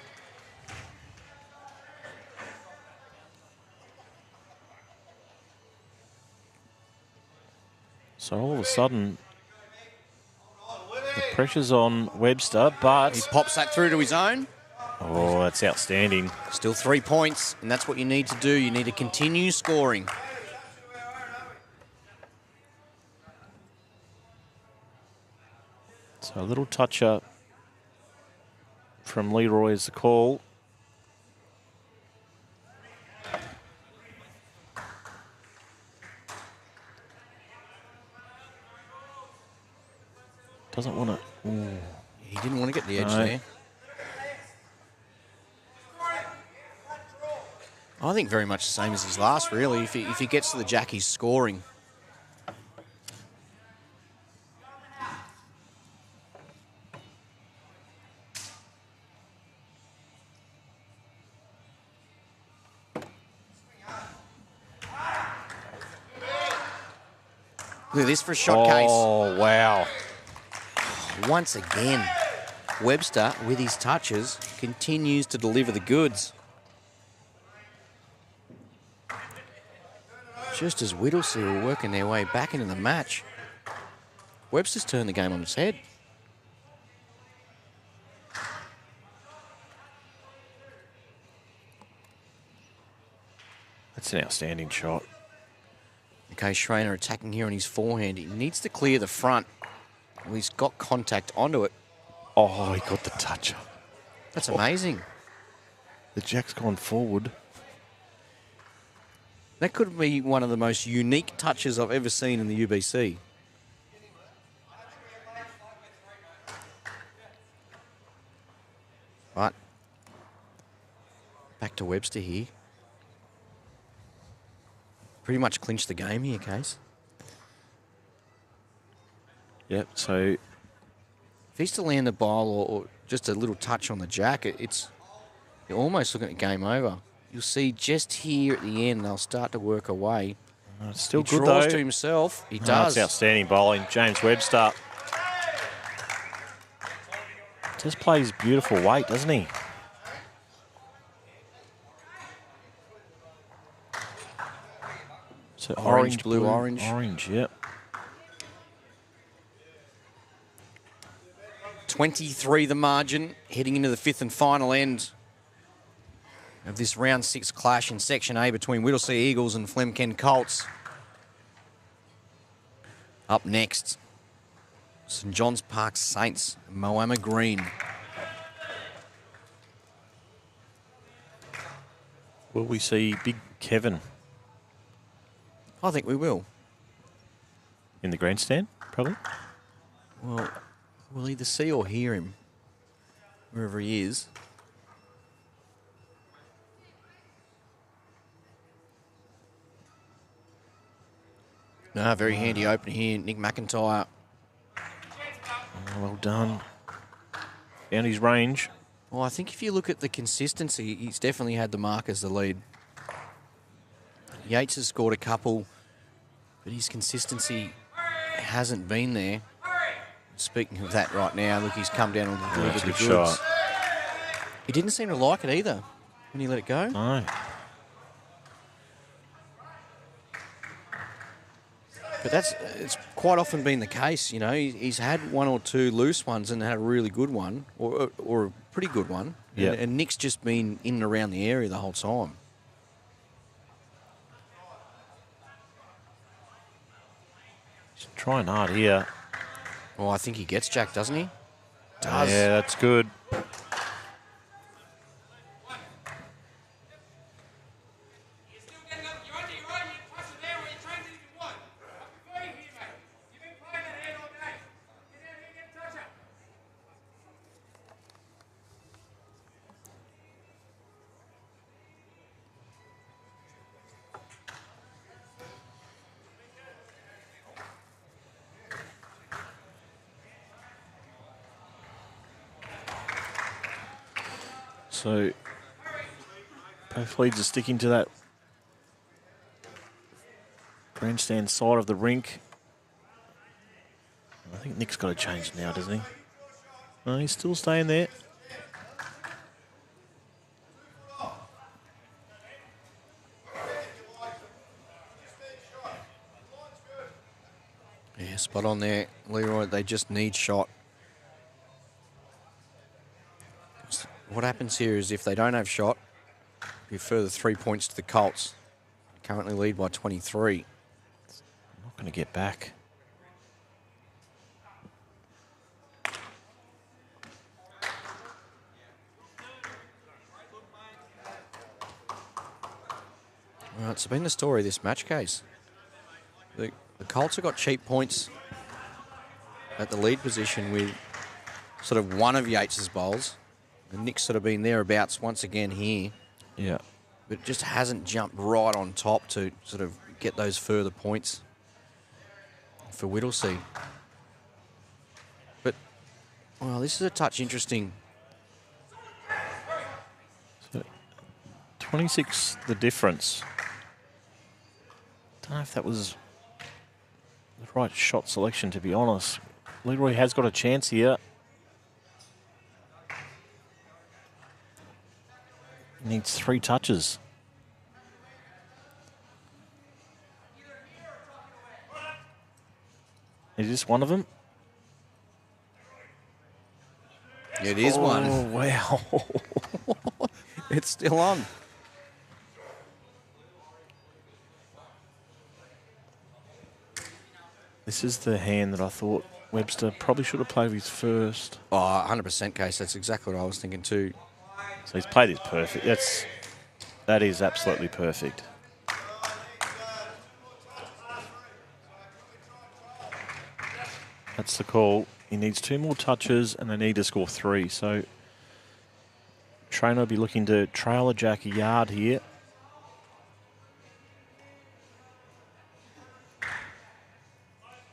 So all of a sudden, the pressure's on Webster, but... He pops that through to his own. Oh, that's outstanding. Still 3 points, and that's what you need to do. You need to continue scoring. So a little toucher from Leroy is the call. Doesn't want to... He didn't want to get the edge No. there. I think very much the same as his last, really. If he gets to the jack, he's scoring. Look at this for a shot case. Oh, wow. Once again, Webster, with his touches, continues to deliver the goods. Just as Whittlesea were working their way back into the match, Webster's turned the game on its head. That's an outstanding shot. Okay, Schreiner attacking here on his forehand. He needs to clear the front. Well, he's got contact onto it. Oh, he got the toucher. That's amazing. The jack's gone forward. That could be one of the most unique touches I've ever seen in the UBC. Right. Back to Webster here. Pretty much clinched the game here, Case. Yep, so If he's to land the ball or just a little touch on the jack, you're almost looking at game over. You'll see just here at the end, they'll start to work away. It's still He good, draws though. to himself. He Oh, does. that's outstanding bowling. James Webster. Just plays beautiful weight, doesn't he? So Orange, blue, orange. Orange, yep. 23 the margin, heading into the fifth and final end of this round 6 clash in Section A between Whittlesea Eagles and Flemken Colts. Up next, St John's Park Saints, Moama Green. Will we see Big Kevin I think we will. in the grandstand? Probably. Well, we'll either see or hear him, wherever he is. No, very handy opener here, Nick McIntyre. Oh, well done. Down his range. Well, I think if you look at the consistency, he's definitely had the mark as the lead. Yates has scored a couple, but his consistency hasn't been there. Speaking of that right now, look, he's come down and delivered That's a the good goods. shot. He didn't seem to like it either when he let it go. No. But it's quite often been the case, you know. He's had one or two loose ones and had a really good one, or a pretty good one. Yeah. And Nick's just been in and around the area the whole time. He's trying hard here. Well, I think he gets Jack, doesn't he? Does. Yeah, that's good. So both leads are sticking to that grandstand side of the rink. I think Nick's got to change now, doesn't he? No, he's still staying there. Yeah, spot on there, Leroy. They just need shot. What happens here is if they don't have shot, be a further 3 points to the Colts. Currently lead by 23. Not going to get back. Well, it's been the story of this match case. The Colts have got cheap points at the lead position with sort of one of Yates's bowls. And Nick's sort of been thereabouts once again here. Yeah. But just hasn't jumped right on top to sort of get those further points for Whittlesea. But, well, this is a touch interesting. So 26 the difference. Don't know if that was the right shot selection, to be honest. Leroy has got a chance here. He needs 3 touches. Is this one of them? It is one. Oh, wow. It's still on. This is the hand that I thought Webster probably should have played his first. Oh, 100% case. That's exactly what I was thinking too. So he's played his perfect. That is absolutely perfect. That's the call. He needs 2 more touches and they need to score 3. So Trainer will be looking to trailer Jack a yard here.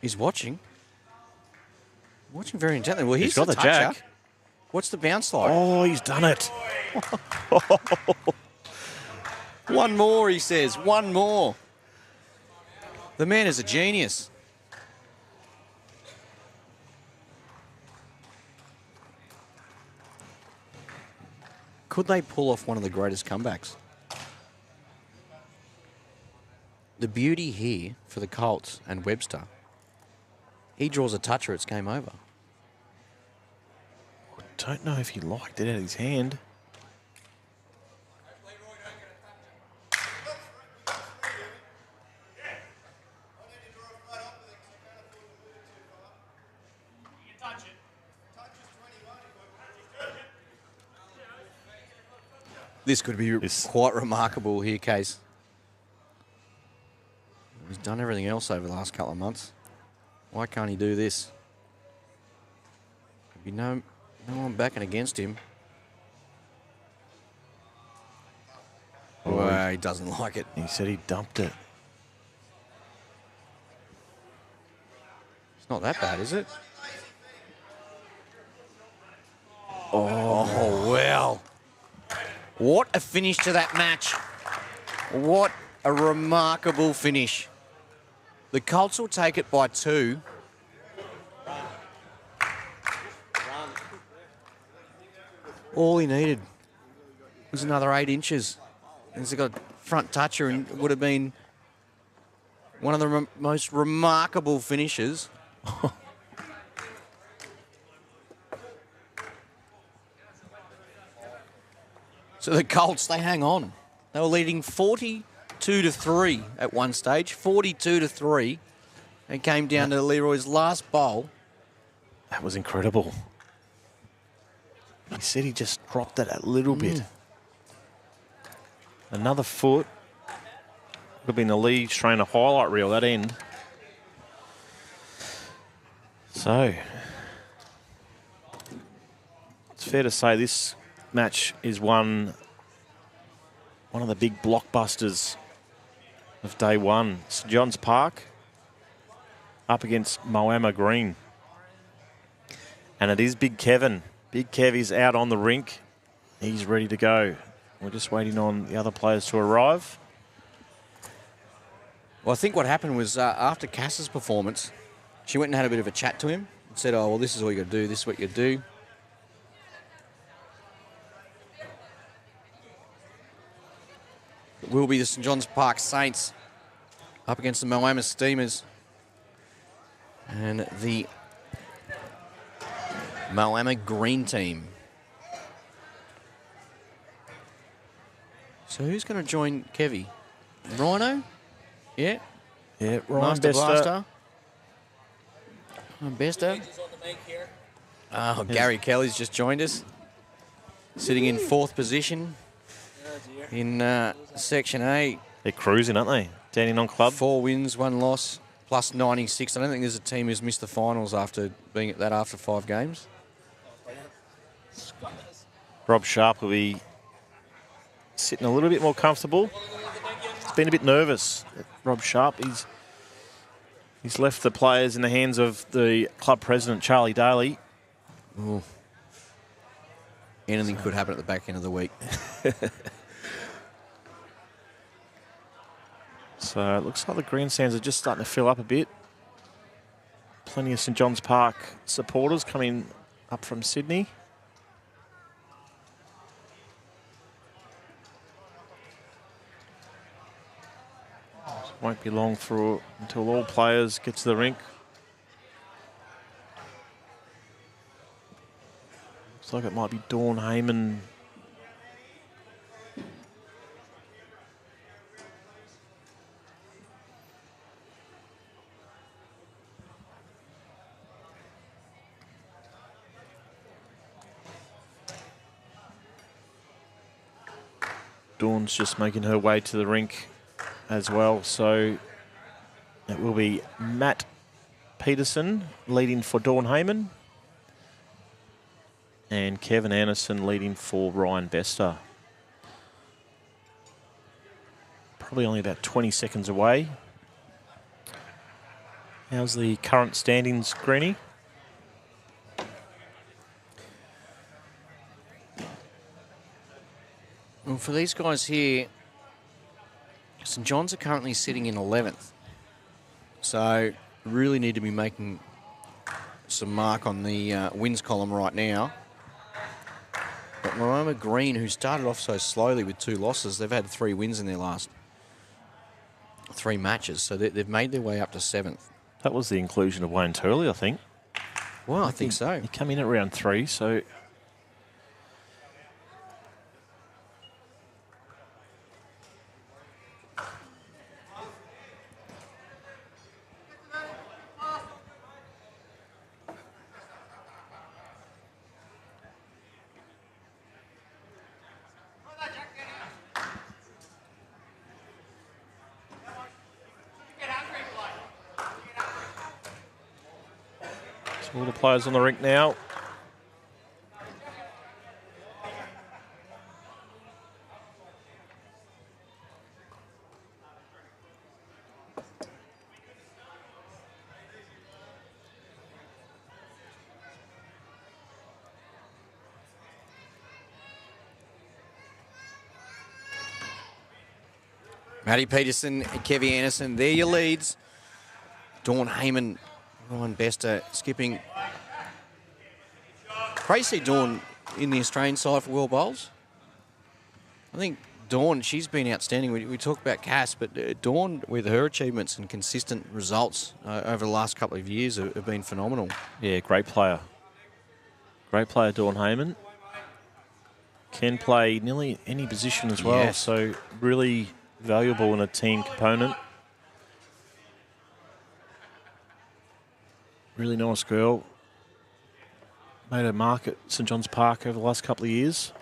He's watching. Watching very intently. Well, He's got the toucher. jack. What's the bounce like? Oh, he's done it. One more, he says. One more. The man is a genius. Could they pull off one of the greatest comebacks? The beauty here for the Colts and Webster, he draws a toucher, it's game over. I don't know if he liked it out of his hand. This could be quite remarkable here, Case. He's done everything else over the last couple of months. Why can't he do this? Could be no one backing against him. Well, he doesn't like it. He said he dumped it. It's not that bad, is it? Oh, wow. What a finish to that match. What a remarkable finish. The Colts will take it by 2. All he needed was another 8 inches. He's got a front toucher and it would have been one of the most remarkable finishes. So the Colts, they hang on. They were leading 42-3 at one stage, 42-3. It came down to Leroy's last bowl. That was incredible. He said he just dropped it a little bit. Another foot. Would have been the Livestream highlight reel, that end. So, it's fair to say this match is one of the big blockbusters of day one. St John's Park up against Moama Green. And it is Big Kevin. Big Kev is out on the rink. He's ready to go. We're just waiting on the other players to arrive. Well, I think what happened was after Cass's performance, she went and had a bit of a chat to him and said, oh, well, this is all you got to do. This is what you do. It will be the St John's Park Saints up against the Moama Steamers. And the Moama Green team. So who's going to join Kevy? Rhino? Yeah. Yeah, Ryan Master Bester. Blaster. Bester. Oh, Gary Kelly's just joined us. Sitting in 4th position in Section A. They're cruising, aren't they? Dandenong Club. 4 wins, 1 loss, plus 96. I don't think there's a team who's missed the finals after being at that after 5 games. Rob Sharp will be sitting a little bit more comfortable. He's been a bit nervous. Rob Sharp, he's left the players in the hands of the club president, Charlie Daly. Ooh. Anything could happen at the back end of the week. So it looks like the grandstands are just starting to fill up a bit. Plenty of St John's Park supporters coming up from Sydney. Won't be long until all players get to the rink. Looks like it might be Dawn Heyman. Dawn's just making her way to the rink as well. So it will be Matt Peterson leading for Dawn Heyman and Kevin Anderson leading for Ryan Bester. Probably only about 20 seconds away. How's the current standings, Greenie? Well, for these guys here, St John's are currently sitting in 11th. So really need to be making some mark on the wins column right now. But Moama Green, who started off so slowly with 2 losses, they've had 3 wins in their last 3 matches. So they've made their way up to 7th. That was the inclusion of Wayne Turley, I think. Well, I think so. He came in at round 3, so... All the players on the rink now. Matty Peterson, Kevy Anderson, they're your leads. Dawn Heyman, Ryan Bester skipping. Crazy Dawn in the Australian side for World Bowls. I think Dawn, she's been outstanding. We talk about Cass, but Dawn, with her achievements and consistent results over the last couple of years, have been phenomenal. Yeah, great player. Great player, Dawn Heyman. Can play nearly any position as well, Yes. so really valuable in a team component. Really nice girl. Made a mark at St John's Park over the last couple of years.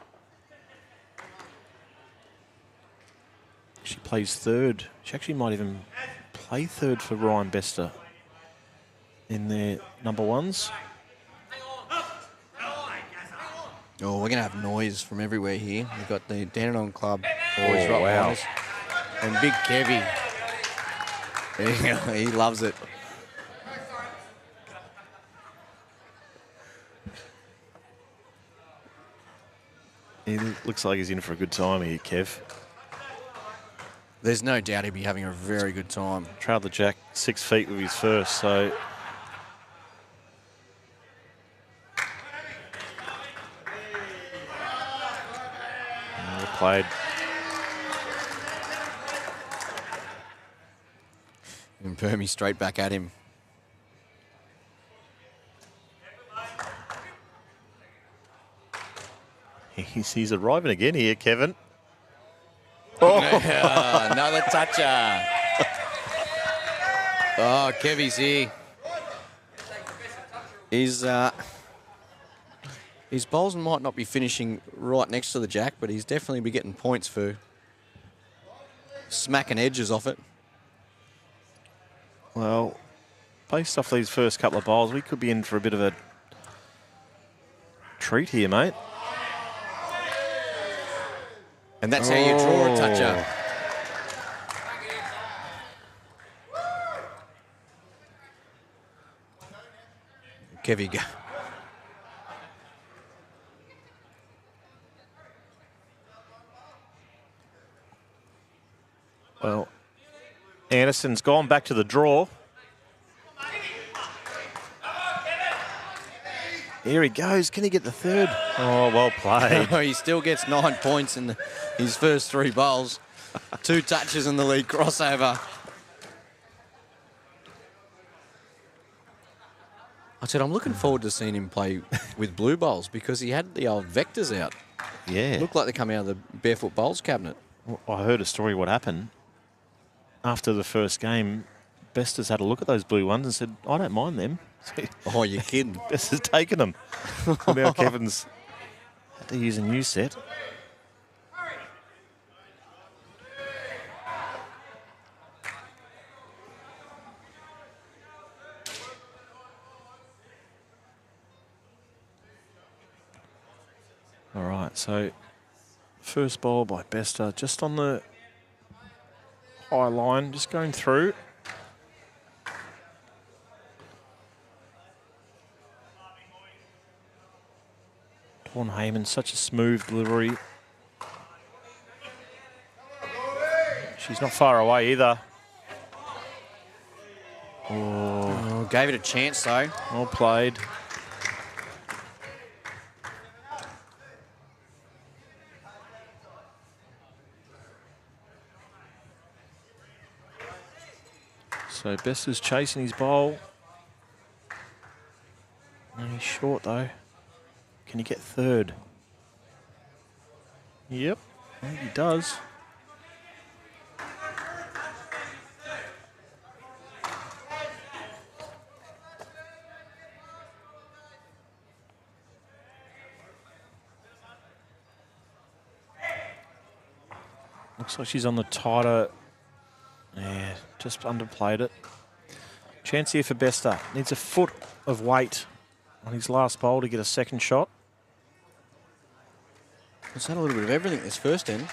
She plays 3rd. She actually might even play 3rd for Ryan Bester in their number 1s. Oh, we're going to have noise from everywhere here. We've got the Dandenong Club Oh, boys right wow. behind us. And Big Kevy. He loves it. He looks like he's in for a good time here, Kev. There's no doubt he'd be having a very good time. Trailed the jack 6 feet with his first, so... Well played. And Permy straight back at him. He's arriving again here, Kevin. Another toucher. Oh, Kevy's here. His bowls might not be finishing right next to the jack, but he's definitely be getting points for smacking edges off it. Well, based off these first couple of bowls, we could be in for a bit of a treat here, mate. And that's how you draw a toucher. Kevy go. Well, Anderson's gone back to the draw. Here he goes. Can he get the 3rd? Oh, well played. He still gets 9 points in his first 3 bowls. 2 touches in the lead crossover. I said, I'm looking forward to seeing him play with blue bowls because he had the old vectors out. Yeah. Looked like they come out of the barefoot bowls cabinet. Well, I heard a story what happened. After the first game, Bester's had a look at those blue ones and said, I don't mind them. Oh, you're kidding. Bester's taken them. Now Kevin's had to use a new set. All right, so first ball by Bester, just on the high line, just going through. Dawn Heyman, such a smooth delivery. She's not far away either. Oh, gave it a chance, though. Well played. So Best is chasing his bowl. And he's short though. Can he get third? Yep, I think he does. Looks like she's on the tighter. Yeah, just underplayed it. Chance here for Bester. Needs a foot of weight on his last bowl to get a second shot. It's had a little bit of everything this first end.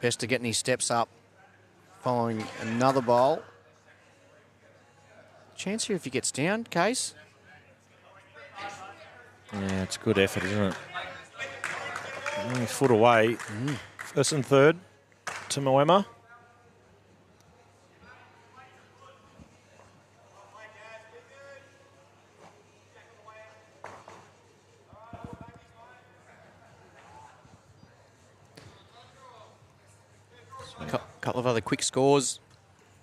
Bester getting his steps up, following another bowl. Chance here if he gets down, Case. Yeah, it's good effort, isn't it? Only a foot away. First and third to Moama. Couple of other quick scores.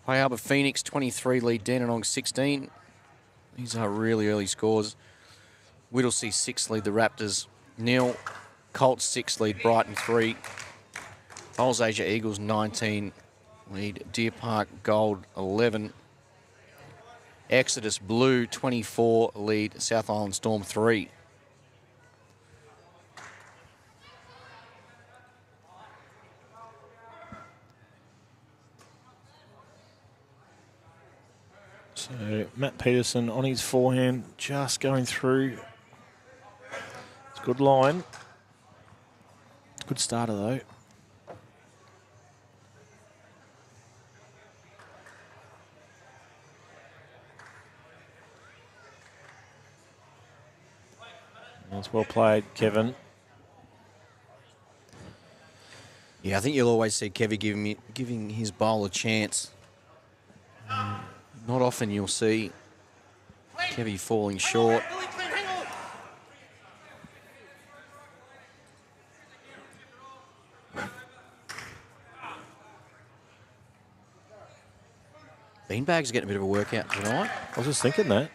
High Harbour Phoenix 23 lead Dandenong 16. These are really early scores. Whittlesea 6 lead the Raptors 0. Colts 6 lead Brighton 3. Bowls Asia Eagles 19 lead Deer Park Gold 11. Exodus Blue 24 lead South Island Storm 3. So Matt Peterson on his forehand, just going through. It's a good line. Good starter though. That's well played, Kevin. Yeah, I think you'll always see Kevy giving his bowl a chance. Not often you'll see Kevy falling short. Beanbag's getting a bit of a workout tonight. I was just thinking that.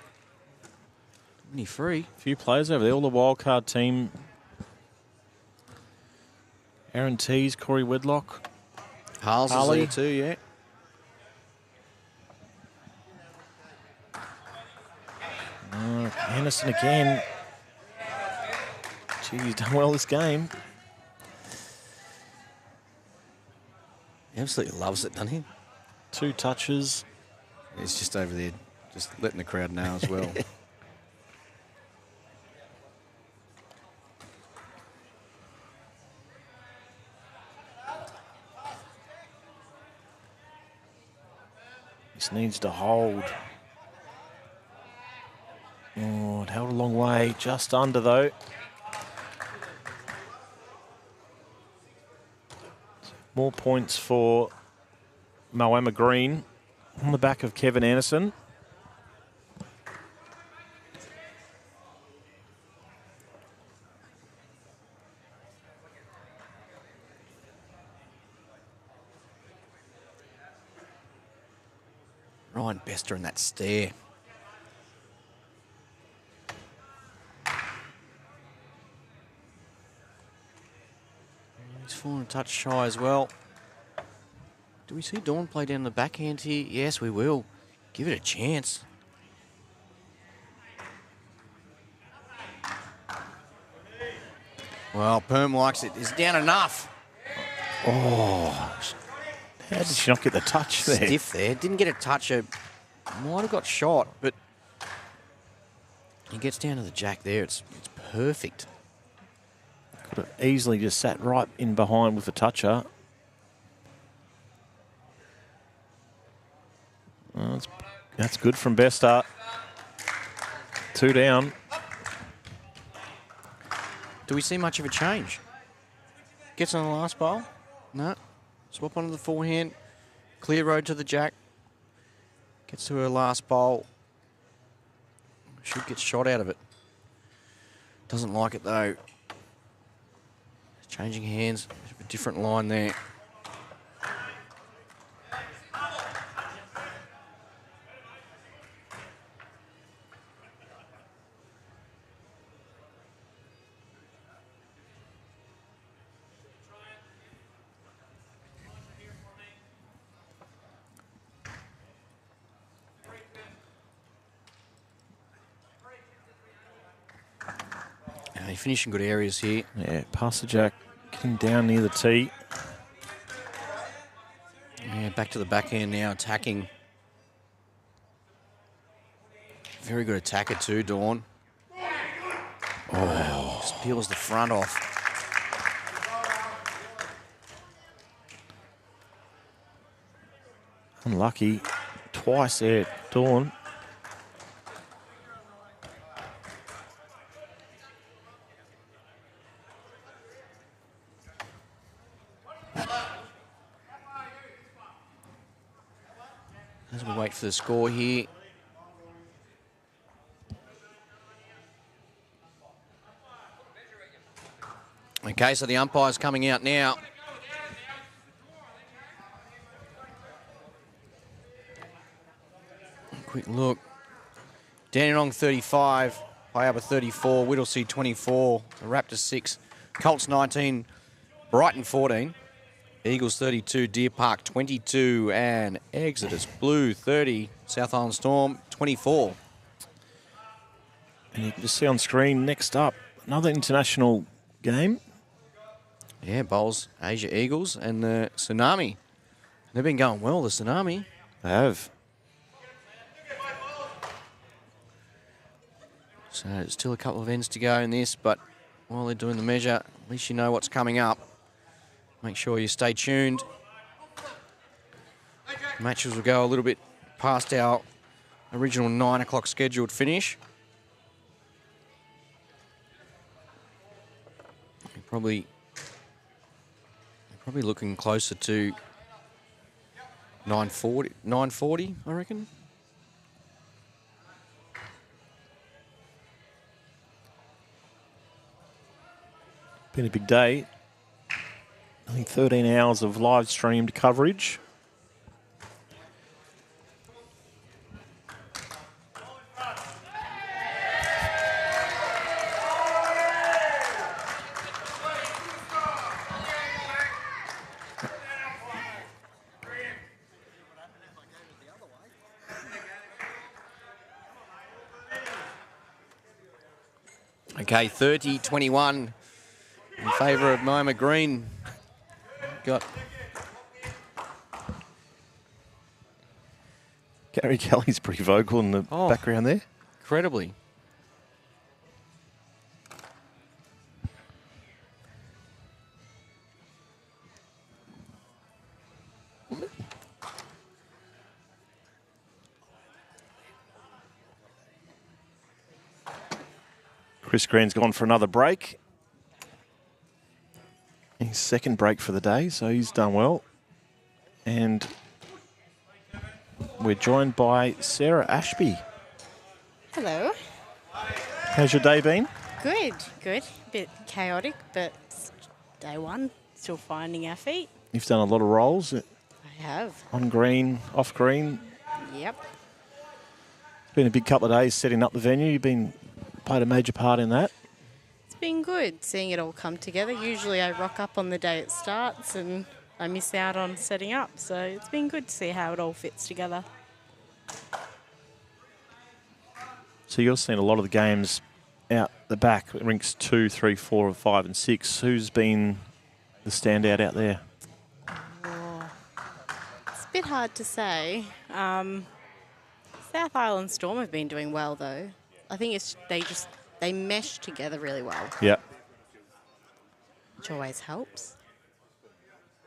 Isn't he free? A few players over there, all the wildcard team. Aaron Tees, Corey Wedlock. Harley is Harley. there too, yeah. Anderson again. Gee, he's done well this game. He absolutely loves it, doesn't he? 2 touches. He's just over there, just letting the crowd know as well. This needs to hold. Oh, it held a long way. Just under, though. More points for Moama Green on the back of Kevin Anderson. Ryan Bester in that stare. He's fallen a touch shy as well. Do we see Dawn play down the backhand here? Yes, we will. Give it a chance. Well, Perm likes it. Is down enough. Oh, how did she not get the touch there? Stiff there. Didn't get a touch. Might have got shot, but he gets down to the jack there. It's perfect. Could have easily just sat right in behind with the toucher. Well, that's good from Bester. 2 down. Do we see much of a change? Gets on the last bowl. No. Swap onto the forehand. Clear road to the jack. Gets to her last bowl. Should get shot out of it. Doesn't like it though. Changing hands. A different line there. Finishing good areas here. Yeah, past the jack, getting down near the tee. Yeah, back to the backhand now, attacking. Very good attacker too, Dawn. Oh, just peels the front off. Unlucky. Twice there, Dawn. As we wait for the score here. Okay, so the umpire's coming out now. Quick look. Dandenong 35, Moama 34, Whittlesea 24, the Raptors 6, Colts 19, Brighton 14. Eagles 32, Deer Park 22, and Exodus Blue 30, South Island Storm 24. And you can just see on screen, next up, another international game. Yeah, bowls Asia Eagles and the Tsunami. They've been going well, the Tsunami. They have. So there's still a couple of ends to go in this, but while they're doing the measure, at least you know what's coming up. Make sure you stay tuned. Matches will go a little bit past our original 9 o'clock scheduled finish. Probably looking closer to 9:40, I reckon. Been a big day. I think 13 hours of live streamed coverage. Okay, 30-21 in favour of Moama Green. Got Gary Kelly's pretty vocal in the background there. Incredibly. Chris Green's gone for another break. His second break for the day, so he's done well. And we're joined by Sarah Ashby. Hello. How's your day been? Good, good. Bit chaotic, but it's day one. Still finding our feet. You've done a lot of rolls. I have. On green, off green. Yep. It's been a big couple of days setting up the venue. You've played a major part in that. It's been good seeing it all come together. Usually I rock up on the day it starts and I miss out on setting up. So it's been good to see how it all fits together. So you're seeing a lot of the games out the back, rinks 2, 3, 4, 5 and 6. Who's been the standout out there? Oh, it's a bit hard to say. South Island Storm have been doing well though. I think it's they mesh together really well. Yeah. Which always helps.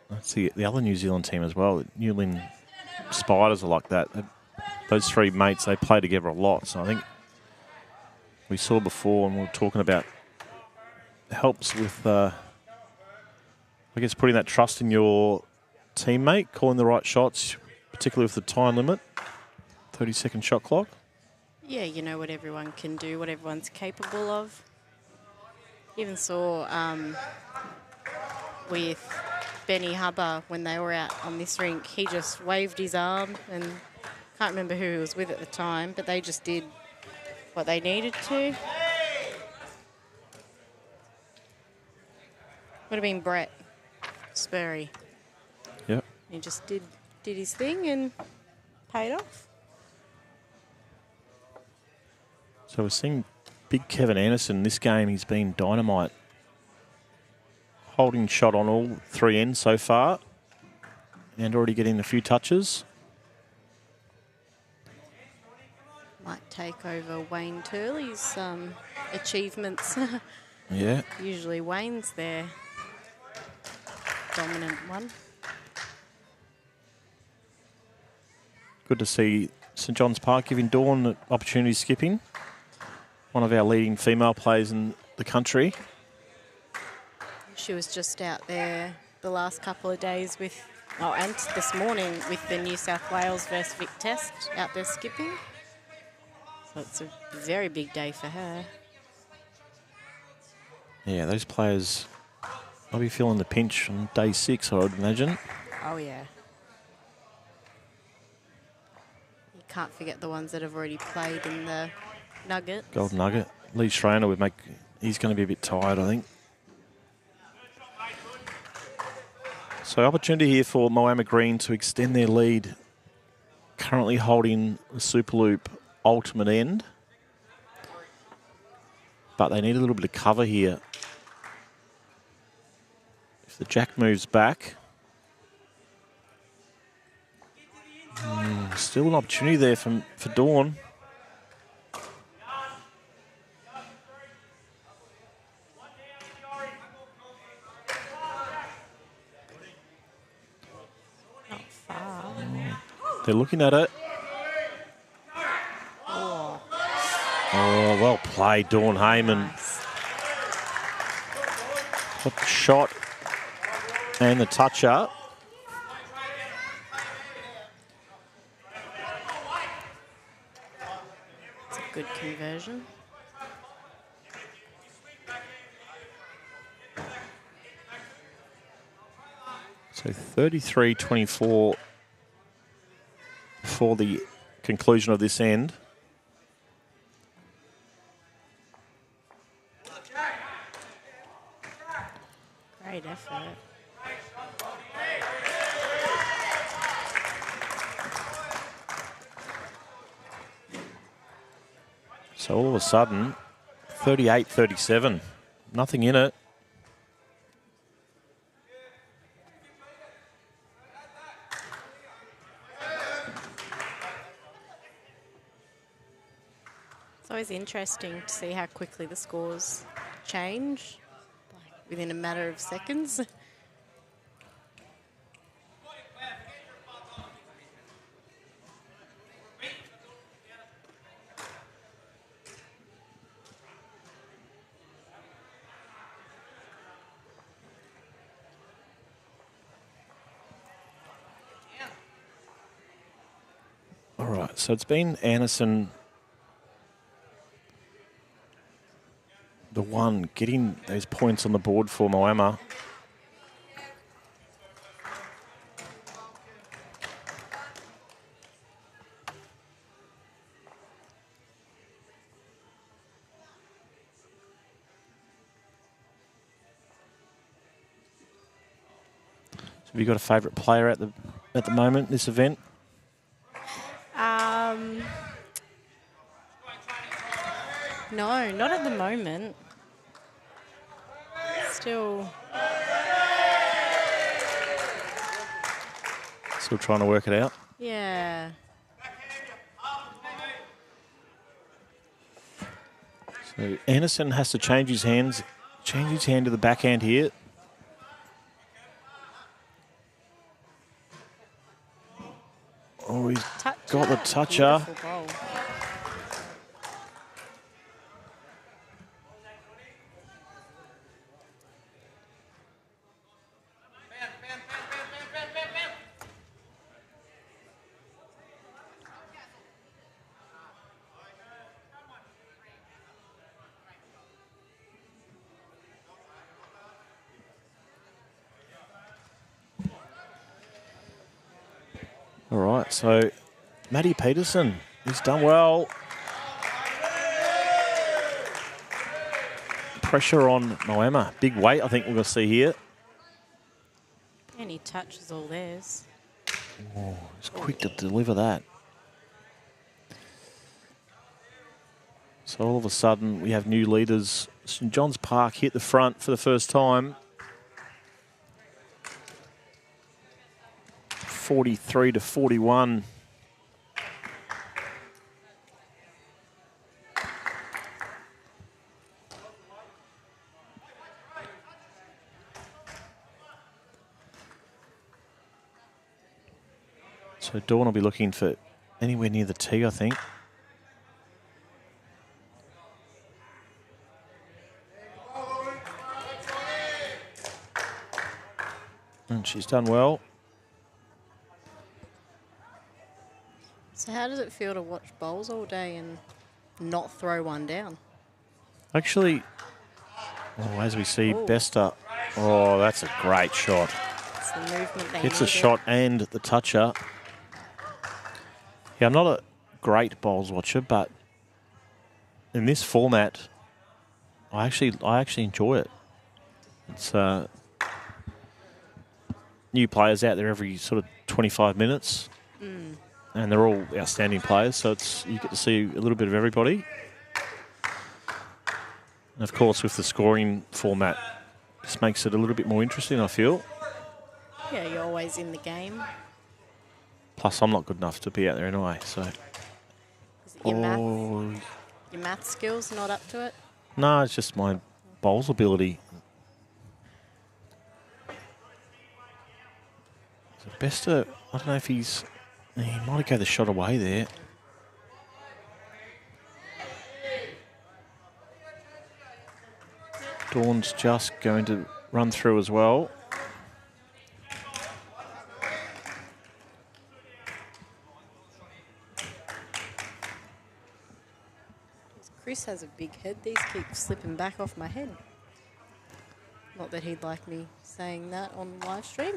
That's the other New Zealand team as well. Newlyn Spiders are like that. Those three mates, they play together a lot. So I think we saw before, and we were talking about helps with, I guess, putting that trust in your teammate, calling the right shots, particularly with the time limit, 30-second shot clock. Yeah, you know what everyone can do, what everyone's capable of. Even saw with Benny Hubber when they were out on this rink, he just waved his arm, and can't remember who he was with at the time, but they just did what they needed to. Would have been Brett Spurry. Yep. He just did his thing and paid off. So we're seeing big Kevin Anderson. This game, he's been dynamite. Holding shot on all three ends so far and already getting a few touches. Might take over Wayne Turley's achievements. Yeah. Usually Wayne's their dominant one. Good to see St John's Park giving Dawn an opportunity skipping. One of our leading female players in the country. She was just out there the last couple of days with, and this morning with the New South Wales versus Vic Test out there skipping. So it's a very big day for her. Yeah, those players might be feeling the pinch on day 6, I would imagine. Oh, yeah. You can't forget the ones that have already played in the Nuggets. Gold Nugget. Lee Schreiner would make, he's going to be a bit tired, I think. So opportunity here for Moama Green to extend their lead. Currently holding the Superloop ultimate end. But they need a little bit of cover here. If the jack moves back. Still an opportunity there for Dawn. They're looking at it. Oh, well played, Dawn Heyman. Put the shot and the touch up. It's a good conversion. So 33-24 for the conclusion of this end. Great effort. So all of a sudden, 38-37. Nothing in it. It's always interesting to see how quickly the scores change, like within a matter of seconds. All right, so it's been Anderson, the one getting those points on the board for Moama. So have you got a favourite player at the moment, this event? No, not at the moment. Still trying to work it out? Yeah. So Anderson has to change his hand to the backhand here. Oh, he's got the toucher. Beautiful goal. All right, so Matty Peterson, he's done well. Pressure on Moama. Big weight, I think we're going to see here. Any touch is all theirs. Oh, he's quick to deliver that. So all of a sudden, we have new leaders. St John's Park hit the front for the first time. 43-41. So Dawn will be looking for anywhere near the tee, I think. And she's done well. So how does it feel to watch bowls all day and not throw one down? Actually, as we see, Bester. Oh, that's a great shot. It's the movement they Hits a needed. shot and the toucher. Yeah, I'm not a great bowls watcher, but in this format, I actually enjoy it. It's new players out there every sort of 25 minutes, and they're all outstanding players. So you get to see a little bit of everybody. And of course, with the scoring format, this makes it a little bit more interesting, I feel. Yeah, you're always in the game. Plus, I'm not good enough to be out there anyway, so. Is it your math skills not up to it? No, it's just my bowls ability. So Bester, I don't know if he might have gave the shot away there. Dawn's just going to run through as well. Chris has a big head. These keep slipping back off my head. Not that he'd like me saying that on live stream.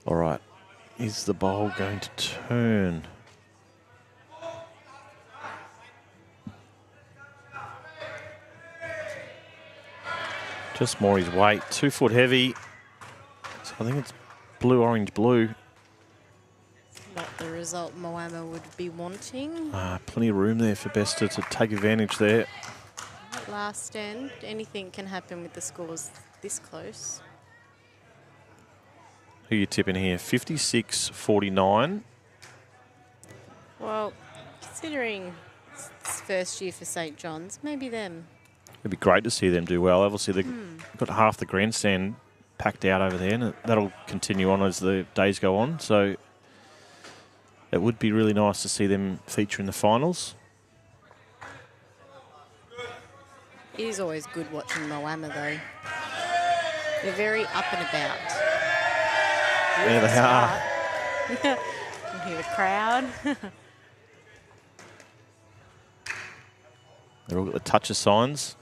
All right. Is the bowl going to turn? Just more his weight. 2 foot heavy. So I think it's blue, orange, blue. Not the result Moama would be wanting. Plenty of room there for Bester to take advantage there. At last end, anything can happen with the scores this close. Who are you tipping here? 56-49. Well, considering it's first year for St John's, maybe them. It'd be great to see them do well. Obviously, they've got half the grandstand packed out over there, and that'll continue on as the days go on. So it would be really nice to see them feature in the finals. It is always good watching Moama, though. They're very up and about. There they are. You can hear the crowd. They've all got the toucher signs.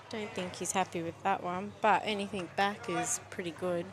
Don't think he's happy with that one, but anything back is pretty good.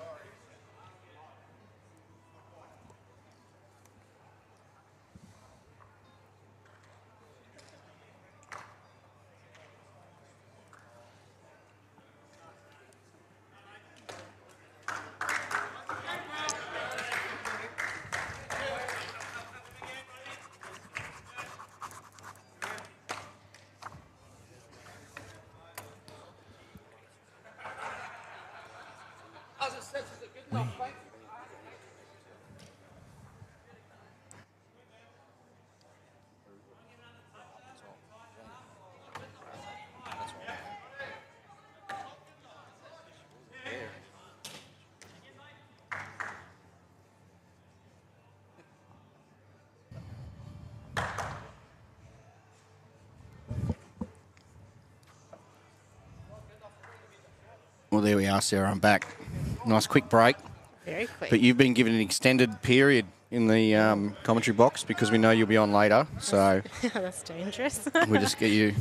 Well, there we are, Sarah. I'm back. Nice quick break. Very quick. But you've been given an extended period in the commentary box because we know you'll be on later. So That's dangerous. we'll just get you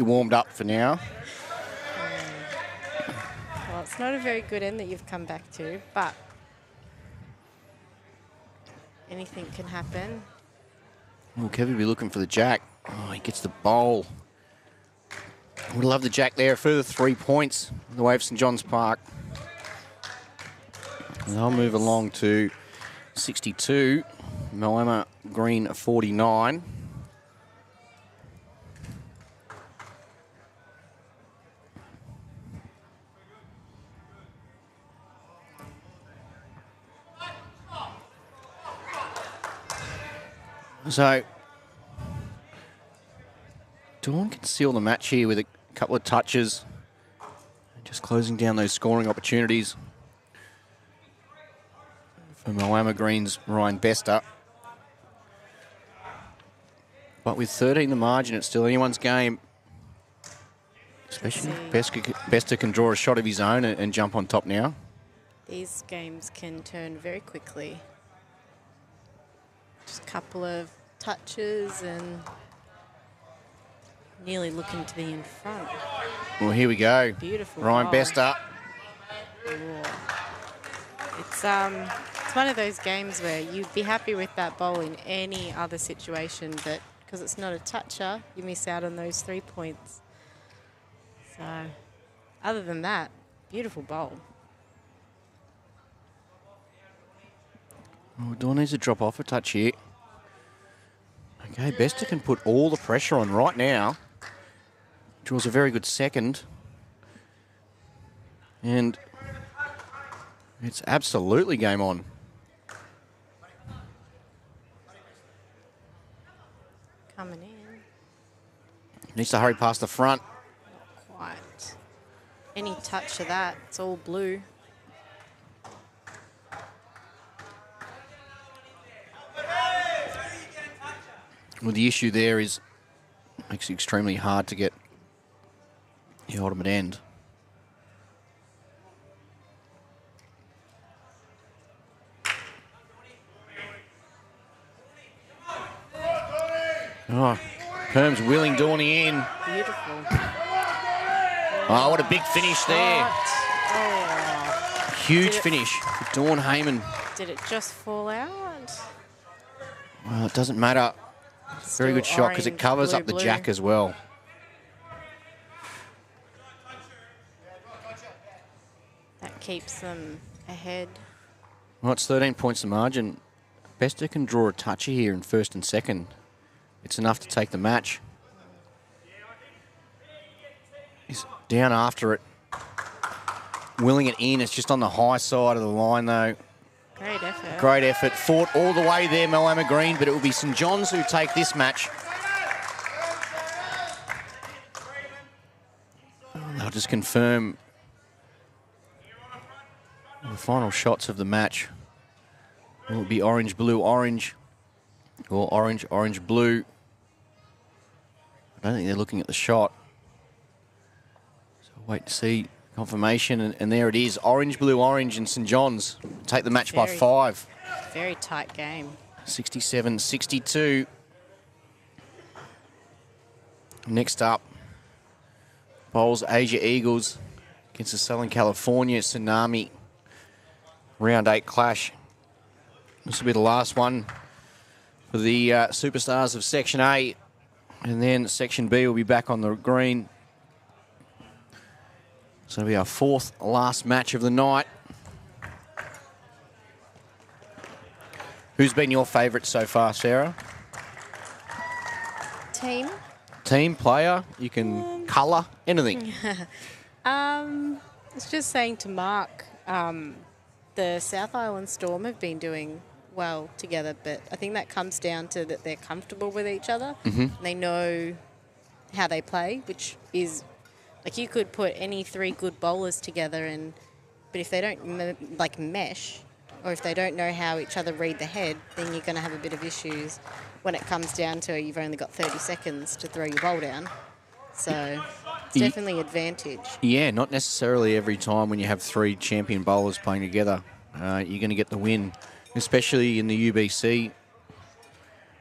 warmed up for now. Well, it's not a very good end that you've come back to, but anything can happen. Well, Kevin will be looking for the jack. Oh, he gets the bowl. Would love the jack there. A further 3 points in the way of St John's Park. And they'll move along to 62. Moama Green 49. So Dawn can seal the match here with a couple of touches. Just closing down those scoring opportunities for Moama Green's Ryan Bester. But with 13 the margin, it's still anyone's game. Especially if Bester can draw a shot of his own and jump on top now. These games can turn very quickly. Just a couple of touches and nearly looking to be in front. Well, here we go. Beautiful. Ryan ball. Bester. It's one of those games where you'd be happy with that bowl in any other situation, but because it's not a toucher, you miss out on those 3 points. So, other than that, beautiful bowl. Oh, Dawn needs to drop off a touch here. Okay, Bester can put all the pressure on right now. Draws a very good second. And it's absolutely game on. Coming in. Needs to hurry past the front. Not quite. Any touch of that, it's all blue. Well, the issue there is it makes it extremely hard to get the ultimate end. Oh, Perm's willing Dawny in. Beautiful. Oh, what a big finish there. Oh, Huge finish for Dawn Heyman. did it just fall out? Well, it doesn't matter. Very good shot because it orange, covers blue, up the blue. jack as well. That keeps them ahead. Well, it's 13 points the margin. Bester can draw a toucher here in first and second. It's enough to take the match. He's down after it. Willing it in. It's just on the high side of the line, though. Great effort. Great effort. Fought all the way there, Moama Green, but it will be St John's who take this match. They'll just confirm the final shots of the match. Will it be orange, blue, orange, or orange, orange, blue? I don't think they're looking at the shot. So wait to see confirmation, and there it is. Orange, blue, orange, and St John's take the match by 5. Very tight game. 67-62. Next up, Bowls Asia Eagles against the Southern California Tsunami. Round 8 clash. This will be the last one for the superstars of Section A. And then Section B will be back on the green. So it'll be our 4th last match of the night. Who's been your favourite so far, Sarah? Team? Team, player, you can colour, anything. I was just saying to Mark, the South Island Storm have been doing well together, but I think that comes down to that they're comfortable with each other. Mm-hmm. They know how they play, which is like you could put any 3 good bowlers together, but if they don't mesh, or if they don't know how each other read the head, then you're going to have a bit of issues when it comes down to you've only got 30 seconds to throw your bowl down. So It's definitely advantage. Yeah, not necessarily every time when you have 3 champion bowlers playing together, you're going to get the win. Especially in the UBC,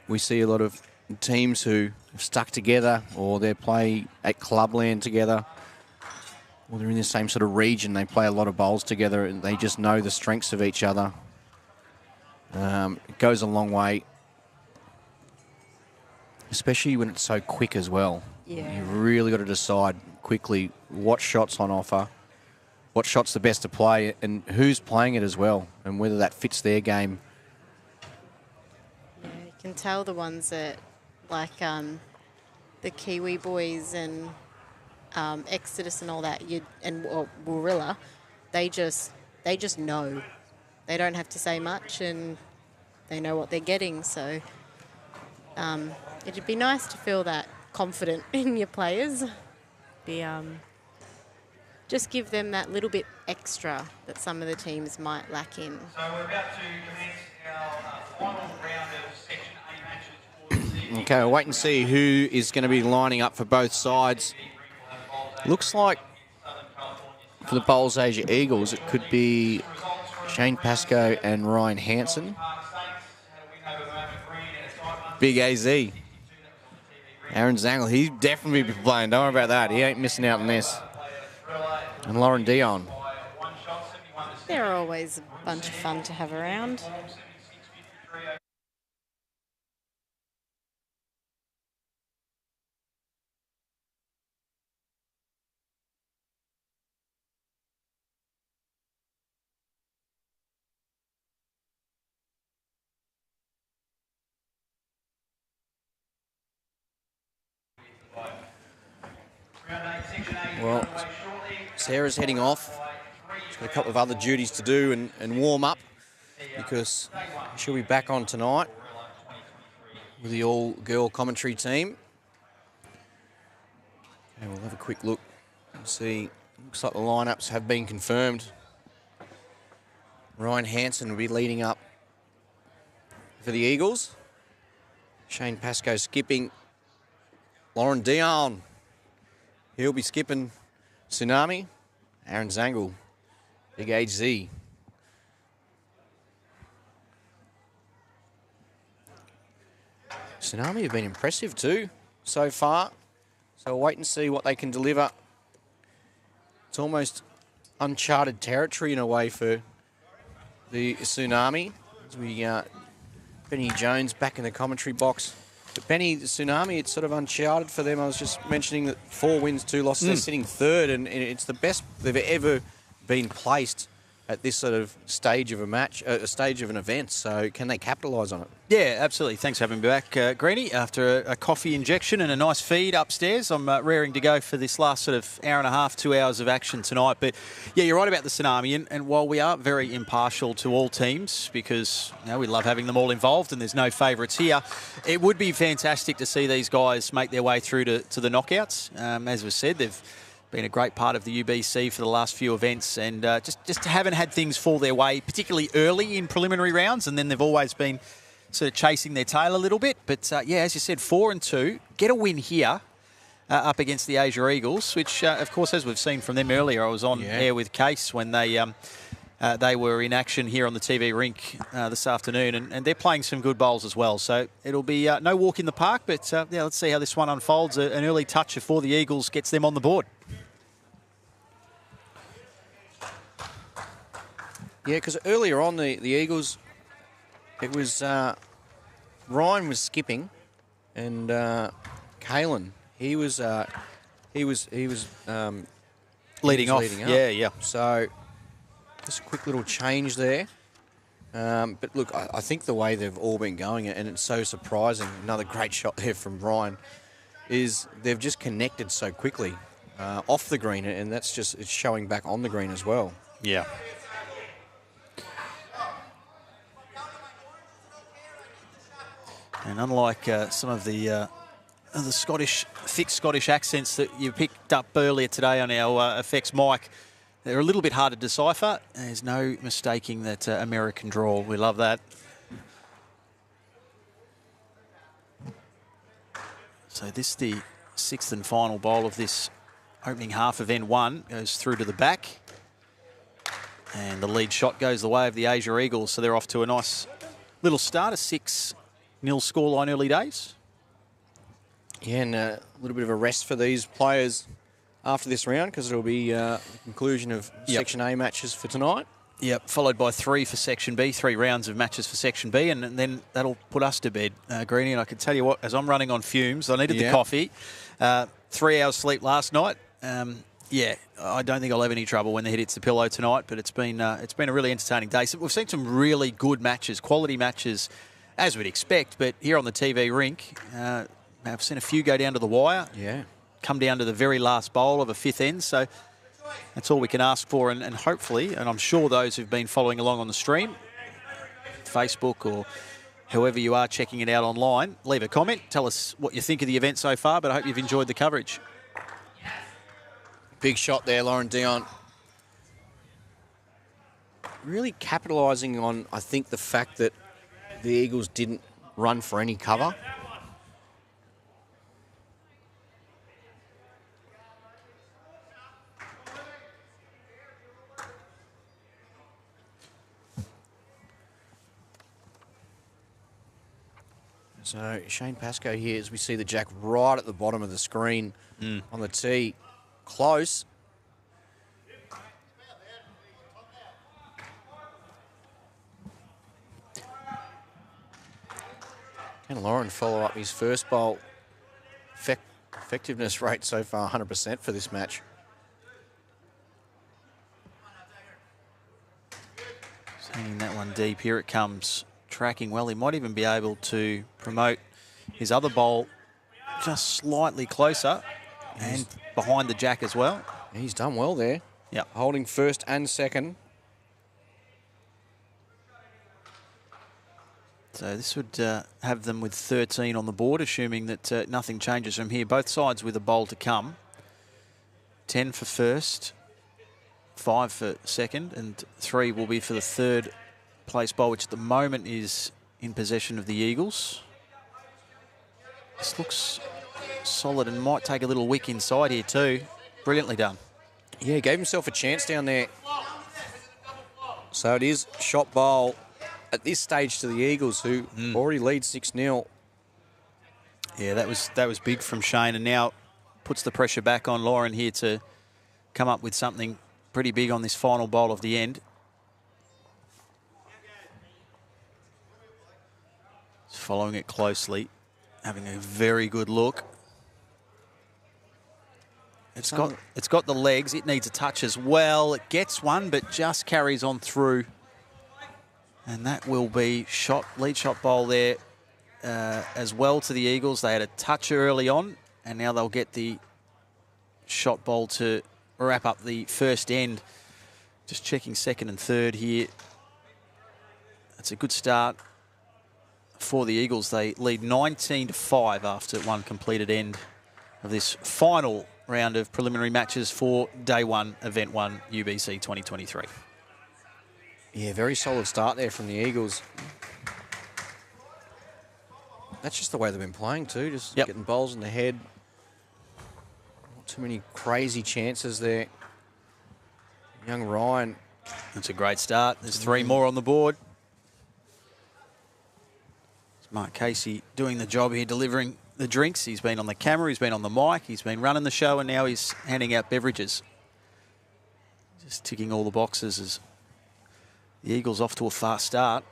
we see a lot of teams who have stuck together, or they play at clubland together, or they're in the same sort of region. They play a lot of bowls together, and they just know the strengths of each other. It goes a long way, especially when it's so quick as well. Yeah. You've really got to decide quickly what shot's on offer, what shot's the best to play, and who's playing it as well, and whether that fits their game. Yeah, you can tell the ones that, like the Kiwi boys and Exodus and all that, or Warilla, they just know. They don't have to say much, and they know what they're getting. So it'd be nice to feel that confident in your players. Just give them that little bit extra that some of the teams might lack in. So we're about to commence our final round of Section A matches for this evening. Okay, we'll wait and see who is going to be lining up for both sides. Looks like for the Bowls Asia Eagles, it could be Shane Pascoe and Ryan Hansen. Big AZ. Aaron Zangle, he'd definitely be playing. Don't worry about that. He ain't missing out on this. And Lauren Dion. They're always a bunch of fun to have around. Well, Sarah's heading off. She's got a couple of other duties to do and warm up, because she'll be back on tonight with the all-girl commentary team. And we'll have a quick look and see. Looks like the lineups have been confirmed. Ryan Hansen will be leading up for the Eagles. Shane Pascoe skipping. Lauren Dion, he'll be skipping. Tsunami. Aaron Zangle, Big HZ. Tsunami have been impressive too so far. So we'll wait and see what they can deliver. It's almost uncharted territory in a way for the Tsunami. As we Benny Jones back in the commentary box. But Benny, the Tsunami, it's sort of uncharted for them. I was just mentioning that 4 wins, 2 losses. They're sitting third, and it's the best they've ever been placed at this sort of stage of a match, a stage of an event. So can they capitalise on it? Yeah, absolutely. Thanks for having me back, Greenie. After a coffee injection and a nice feed upstairs, I'm raring to go for this last sort of hour and a half, 2 hours of action tonight. But yeah, you're right about the Tsunami. And while we are very impartial to all teams, because we love having them all involved and there's no favourites here, it would be fantastic to see these guys make their way through to the knockouts. As was said, they've been a great part of the UBC for the last few events, and just haven't had things fall their way, particularly early in preliminary rounds, and then they've always been sort of chasing their tail a little bit. But yeah, as you said, 4 and 2, get a win here up against the Asia Eagles, which of course, as we've seen from them earlier, I was on air with Case when they were in action here on the TV rink this afternoon, and they're playing some good bowls as well. So it'll be no walk in the park, but yeah, let's see how this one unfolds. An early touch before the Eagles gets them on the board. Yeah, because earlier on the Eagles, it was Ryan was skipping, and Kalen he was leading off. Leading up. Yeah. So just a quick little change there. But look, I think the way they've all been going, and it's so surprising. Another great shot there from Ryan, is they've just connected so quickly off the green, and that's it's showing back on the green as well. Yeah. And unlike some of the thick Scottish accents that you picked up earlier today on our effects mic, they're a little bit hard to decipher. There's no mistaking that American drawl. We love that. So this is the 6th and final bowl of this opening half of end one goes through to the back. And the lead shot goes the way of the Asia Eagles, so they're off to a nice little start, a 6-0 scoreline early days. Yeah, and a little bit of a rest for these players after this round because it'll be the conclusion of Section A matches for tonight. Yep, followed by 3 for Section B, 3 rounds of matches for Section B, and then that'll put us to bed, Greenie. And I can tell you what, as I'm running on fumes, I needed the coffee. 3 hours sleep last night. I don't think I'll have any trouble when the head hits the pillow tonight, but it's been a really entertaining day. So we've seen some really good matches, quality matches, as we'd expect, but here on the TV rink, I've seen a few go down to the wire. Yeah. Come down to the very last bowl of a fifth end, so that's all we can ask for, and hopefully, and I'm sure those who've been following along on the stream, Facebook or however you are checking it out online, leave a comment, tell us what you think of the event so far, but I hope you've enjoyed the coverage. Big shot there, Lauren Dion. Really capitalising on, I think, the fact that the Eagles didn't run for any cover. So Shane Pascoe here, as we see the jack right at the bottom of the screen on the tee. Close. Can Lauren follow up his first bowl? Effectiveness rate so far 100% for this match. Seeing that one deep, here it comes. Tracking well. He might even be able to promote his other bowl just slightly closer and behind the jack as well. He's done well there. Yeah, holding first and second. So this would have them with 13 on the board, assuming that nothing changes from here. Both sides with a bowl to come. 10 for first, 5 for second, and 3 will be for the third place bowl, which at the moment is in possession of the Eagles. This looks solid and might take a little wick inside here too. Brilliantly done. Yeah, gave himself a chance down there. So it is shot bowl at this stage to the Eagles, who already lead 6-0. Yeah, that was big from Shane, and now puts the pressure back on Lauren here to come up with something pretty big on this final bowl of the end. Following it closely, having a very good look. It's got the legs. It needs a touch as well. It gets one, but just carries on through. And that will be lead shot bowl there as well to the Eagles. They had a touch early on, and now they'll get the shot bowl to wrap up the first end. Just checking second and third here. That's a good start for the Eagles. They lead 19-5 after one completed end of this final round of preliminary matches for Day 1, Event 1, UBC 2023. Yeah, very solid start there from the Eagles. That's just the way they've been playing too, just getting bowls in the head. Not too many crazy chances there. Young Ryan. That's a great start. There's 3 more on the board. Mark Casey doing the job here, delivering the drinks. He's been on the camera, he's been on the mic, he's been running the show, and now he's handing out beverages. Just ticking all the boxes as the Eagles off to a fast start.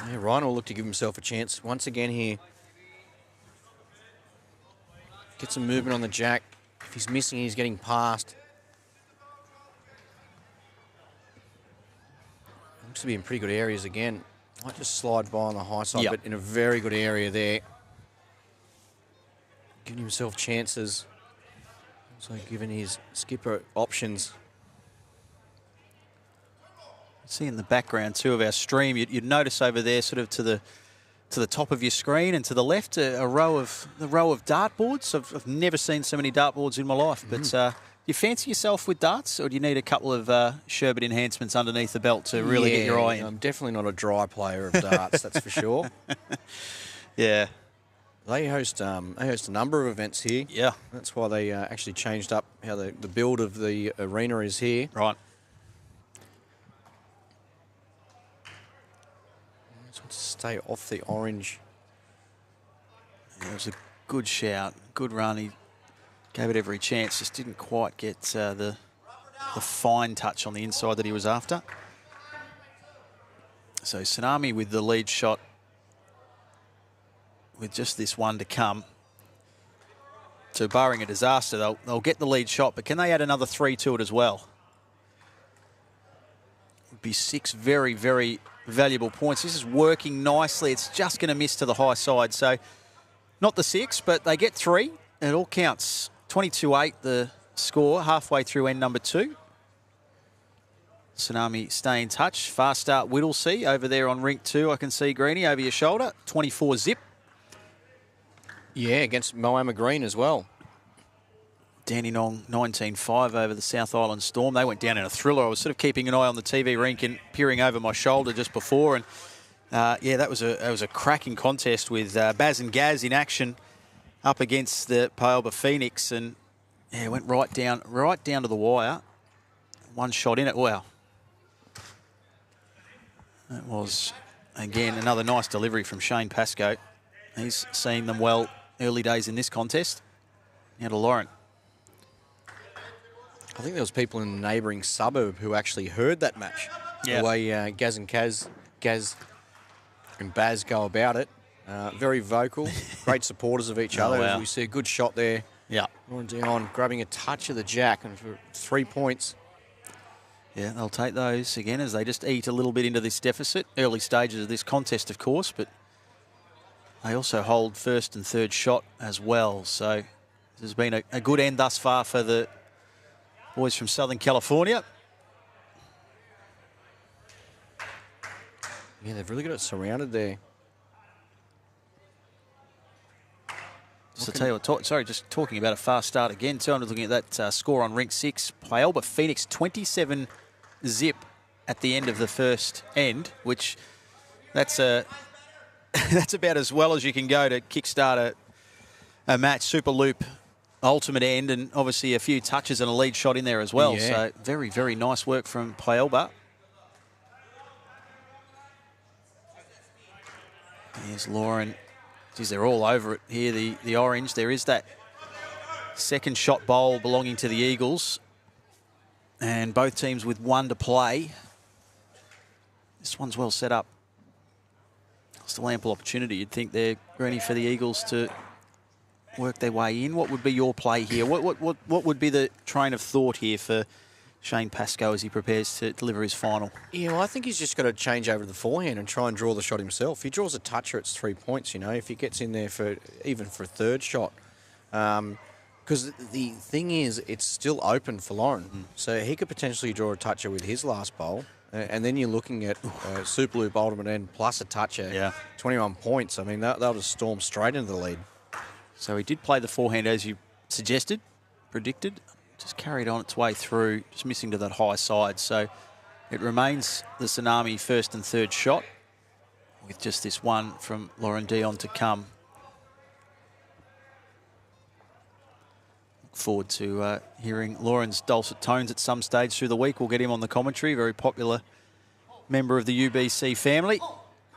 Yeah, Ryan will look to give himself a chance once again here. Get some movement on the jack. If he's missing, he's getting past. Looks to be in pretty good areas again. Might just slide by on the high side, but in a very good area there. Giving himself chances. Also giving his skipper options. See in the background too of our stream, you'd notice over there, sort of to the top of your screen and to the left, the row of dartboards. I've never seen so many dartboards in my life. But you fancy yourself with darts, or do you need a couple of sherbet enhancements underneath the belt to really get your eye in? I'm definitely not a dry player of darts, that's for sure. Yeah. They host a number of events here. Yeah. That's why they actually changed up how the build of the arena is here. Right. Just want to stay off the orange. It was a good shout, good run. He gave it every chance, just didn't quite get the fine touch on the inside that he was after. So Tsunami with the lead shot with just this one to come. So barring a disaster, they'll get the lead shot, but can they add another 3 to it as well? Would be 6 very, very valuable points. This is working nicely. It's just going to miss to the high side. So not the 6, but they get 3. It all counts. 22-8 the score halfway through end number 2. Tsunami stay in touch. Fast start Whittlesea over there on rink 2. I can see Greeny over your shoulder. 24 zip. Yeah, against Moama Green as well. Dandenong 19-5 over the South Island Storm. They went down in a thriller. I was sort of keeping an eye on the TV rink and peering over my shoulder just before. And yeah, that was a cracking contest with Baz and Gaz in action up against the Paelba Phoenix, and yeah, went right down to the wire. One shot in it. Wow. That was, again, another nice delivery from Shane Pascoe. He's seen them well early days in this contest. Now to Lauren. I think there was people in the neighbouring suburb who actually heard that match. Yeah. The way Gaz and Baz go about it. Very vocal, great supporters of each other. Wow. We see a good shot there. Yeah. Lauren Dion grabbing a touch of the jack and for 3 points. Yeah, they'll take those again as they just eat a little bit into this deficit. Early stages of this contest, of course, but they also hold first and third shot as well. So there's been a good end thus far for the boys from Southern California. Yeah, they've really got it surrounded there. So tell you what, just talking about a fast start again, too. I'm looking at that score on rink 6. Paelba Phoenix 27 zip at the end of the first end, which that's about as well as you can go to kickstart a match. Superloop ultimate end, and obviously a few touches and a lead shot in there as well. Yeah. So very, very nice work from Paelba. Here's Lauren. Geez, they're all over it here, the orange. There is that second shot bowl belonging to the Eagles. And both teams with 1 to play. This one's well set up. Still ample opportunity. You'd think they're ready for the Eagles to work their way in. What would be your play here? What would be the train of thought here for Shane Pascoe as he prepares to deliver his final? Yeah, well, I think he's just got to change over to the forehand and try and draw the shot himself. If he draws a toucher, it's 3 points, you know, if he gets in there for even for a third shot. Because the thing is, it's still open for Lauren. So he could potentially draw a toucher with his last bowl. And then you're looking at Superloop ultimate end plus a toucher. Yeah. 21 points. I mean, they'll just storm straight into the lead. So he did play the forehand as you suggested, predicted. Just carried on its way through, just missing to that high side. So it remains the Tsunami first and third shot with just this one from Lauren Dion to come. Look forward to hearing Lauren's dulcet tones at some stage through the week. We'll get him on the commentary. Very popular member of the UBC family.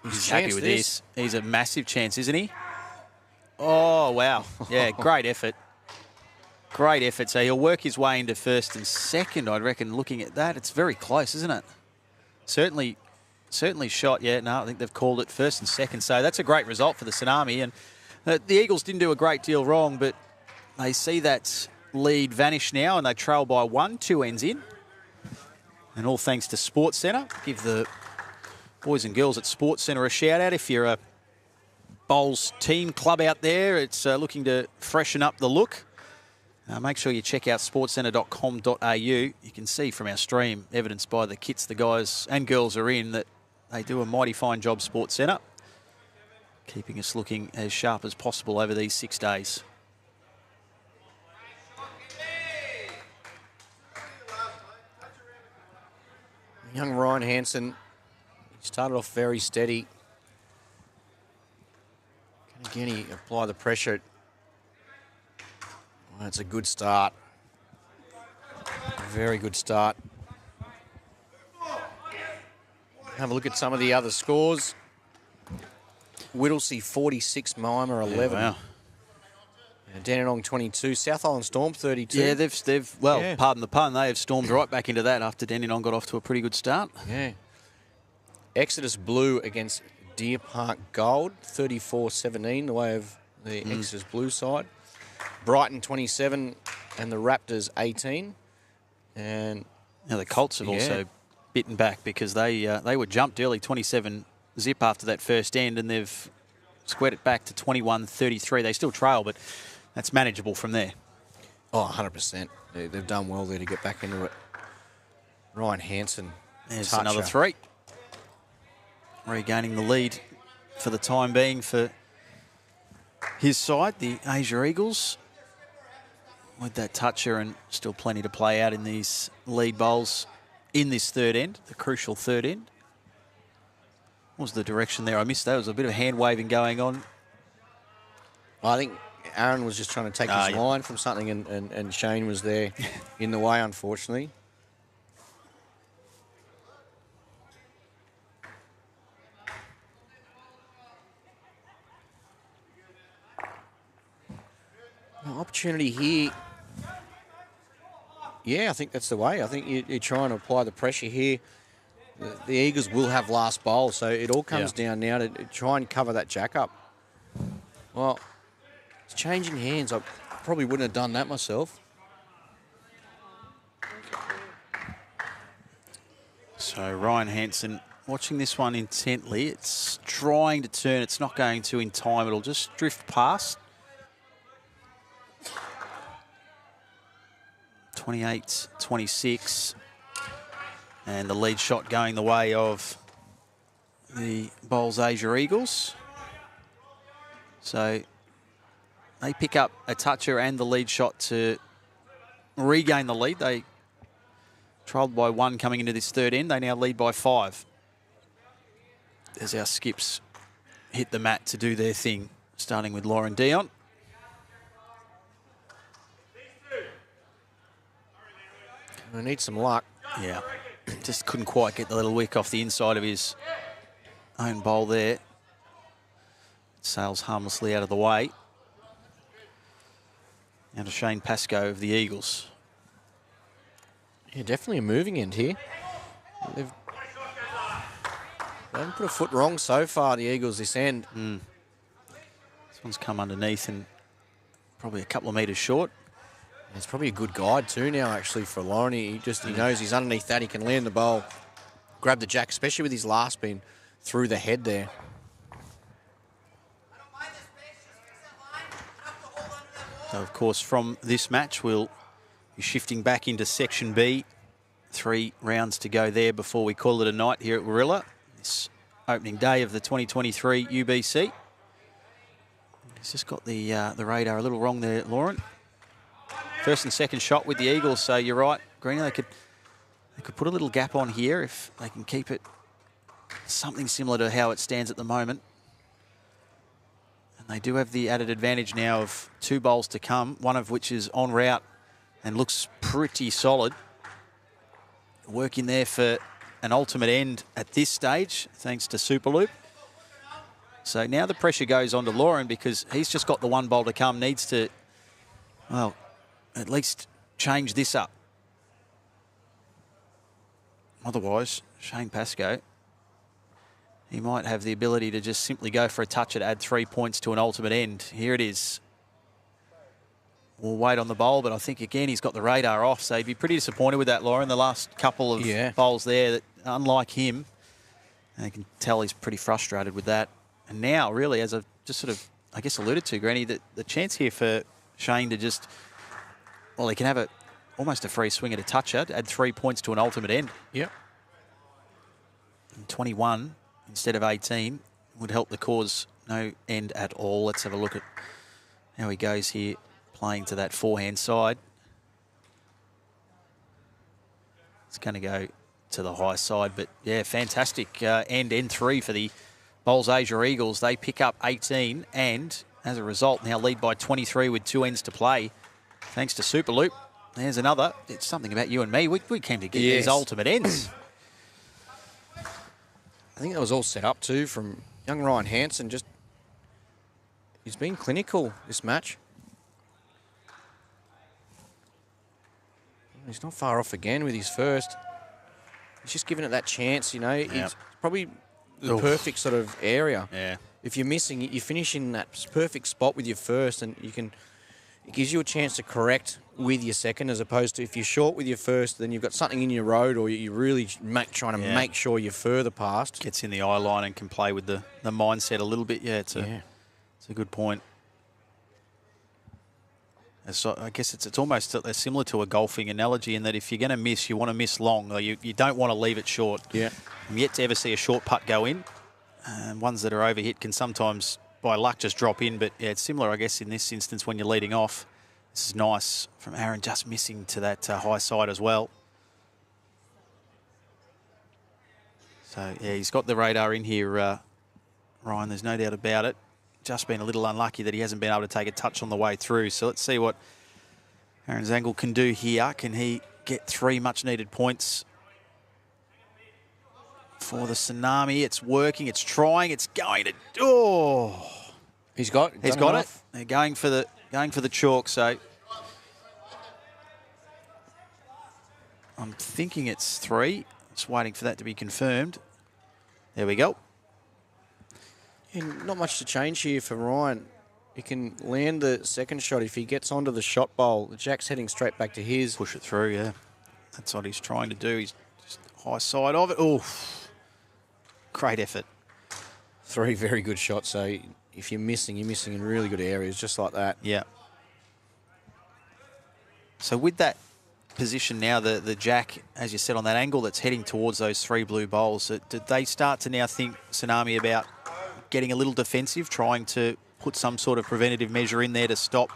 He's happy with this. He's a massive chance, isn't he? Oh, wow. Yeah, great effort. Great effort. So he'll work his way into first and second, I reckon, looking at that. It's very close, isn't it? Certainly shot. Yeah, no, I think they've called it first and second. So that's a great result for the Tsunami. And the Eagles didn't do a great deal wrong, but they see that lead vanish now and they trail by 1, 2 ends in. And all thanks to Sports Centre. Give the boys and girls at Sports Centre a shout out. If you're a Bowls team club out there, it's looking to freshen up the look. Make sure you check out sportscentre.com.au. You can see from our stream, evidenced by the kits the guys and girls are in, that they do a mighty fine job, Sports Centre, keeping us looking as sharp as possible over these 6 days. Young Ryan Hansen, he started off very steady. Can he Again, he apply the pressure. Well, that's a good start. Very good start. Have a look at some of the other scores. Whittlesea 46, Moama 11. Yeah, wow. Dandenong 22, South Island Storm 32. Yeah, they've pardon the pun, they have stormed right back into that after Dandenong got off to a pretty good start. Yeah. Exodus Blue against Deer Park Gold, 34-17, the way of the Exodus Blue side. Brighton 27 and the Raptors 18. And now the Colts have also bitten back because they were jumped early, 27 zip after that first end, and they've squared it back to 21-33. They still trail, but that's manageable from there. Oh, 100%. They've done well there to get back into it. Ryan Hansen. There's another three. Regaining the lead for the time being for his side, the Asia Eagles. With that toucher and still plenty to play out in these lead bowls in this third end, the crucial third end. What was the direction there? I missed that. There was a bit of hand waving going on. I think Aaron was just trying to take his line from something, and Shane was there in the way, unfortunately. Opportunity here. Yeah, I think that's the way. I think you're trying to apply the pressure here. The Eagles will have last bowl, so it all comes down now to try and cover that jack up. Well, it's changing hands. I probably wouldn't have done that myself. So Ryan Hansen watching this one intently. It's trying to turn. It's not going to in time. It'll just drift past. 28-26. And the lead shot going the way of the Bowls Asia Eagles. So they pick up a toucher and the lead shot to regain the lead. They trailed by 1 coming into this third end. They now lead by 5. As our skips hit the mat to do their thing, starting with Lauren Dion. I need some luck. Yeah, just couldn't quite get the little wick off the inside of his own bowl there. Sails harmlessly out of the way. Now to Shane Pascoe of the Eagles. Yeah, definitely a moving end here. They haven't put a foot wrong so far, the Eagles, this end. This one's come underneath and probably a couple of metres short. It's probably a good guide too now, actually, for Lauren. He knows he's underneath that. He can land the bowl, grab the jack, especially with his last spin through the head there. So, of course, from this match, we'll be shifting back into Section B. 3 rounds to go there before we call it a night here at Warilla. This opening day of the 2023 UBC. He's just got the radar a little wrong there, Lauren. First and second shot with the Eagles, so you're right, Greenie. They could put a little gap on here if they can keep it something similar to how it stands at the moment. And they do have the added advantage now of 2 bowls to come, one of which is en route and looks pretty solid. Work in there for an ultimate end at this stage, thanks to Superloop. So now the pressure goes on to Lauren because he's just got the 1 bowl to come, needs to, well, at least change this up. Otherwise, Shane Pascoe, he might have the ability to just simply go for a touch and add 3 points to an ultimate end. Here it is. We'll wait on the bowl, but I think, again, he's got the radar off, so he'd be pretty disappointed with that, Lauren. The last couple of bowls there, that, unlike him, and you can tell he's pretty frustrated with that. And now, really, as I've just sort of, I guess, alluded to, Granny, the chance here for Shane to just, well, he can have almost a free swing at a toucher, add 3 points to an ultimate end. Yep. And 21 instead of 18 would help the cause no end at all. Let's have a look at how he goes here, playing to that forehand side. It's going to go to the high side, but yeah, fantastic end 3 for the Bowls Asia Eagles, they pick up 18 and, as a result, now lead by 23 with 2 ends to play. Thanks to Superloop. There's another. It's something about you and me. We came to get these ultimate ends. I think that was all set up too from young Ryan Hansen. Just he's been clinical this match. He's not far off again with his first. He's just giving it that chance, you know. It's probably the perfect sort of area. Yeah. If you're missing it, you finish in that perfect spot with your first, and it gives you a chance to correct with your second, as opposed to if you're short with your first, then you've got something in your road, or you're really trying to make sure you're further past. Gets in the eye line and can play with the mindset a little bit. Yeah, it's a good point. So I guess it's almost similar to a golfing analogy in that if you're going to miss, you want to miss long. Or you don't want to leave it short. Yeah. I'm yet to ever see a short putt go in. Ones that are overhit can sometimes, by luck, just drop in. But, yeah, it's similar, I guess, in this instance when you're leading off. This is nice from Aaron, just missing to that high side as well. So, yeah, he's got the radar in here, Ryan. There's no doubt about it. Just been a little unlucky that he hasn't been able to take a touch on the way through. So let's see what Aaron Zangel can do here. Can he get 3 much-needed points for the Tsunami? It's working. It's trying. It's going to... Oh! He's got it. They're going for the chalk. So I'm thinking it's 3. Just waiting for that to be confirmed. There we go. And not much to change here for Ryan. He can land the second shot. If he gets onto the shot bowl, the jack's heading straight back to his. Push it through, yeah. That's what he's trying to do. He's just high side of it. Oh, great effort. 3 very good shots. So if you're missing in really good areas, just like that. Yeah. So with that position now, the jack, as you said, on that angle that's heading towards those 3 blue bowls, did they start to now think, Tsunami, about getting a little defensive, trying to put some sort of preventative measure in there to stop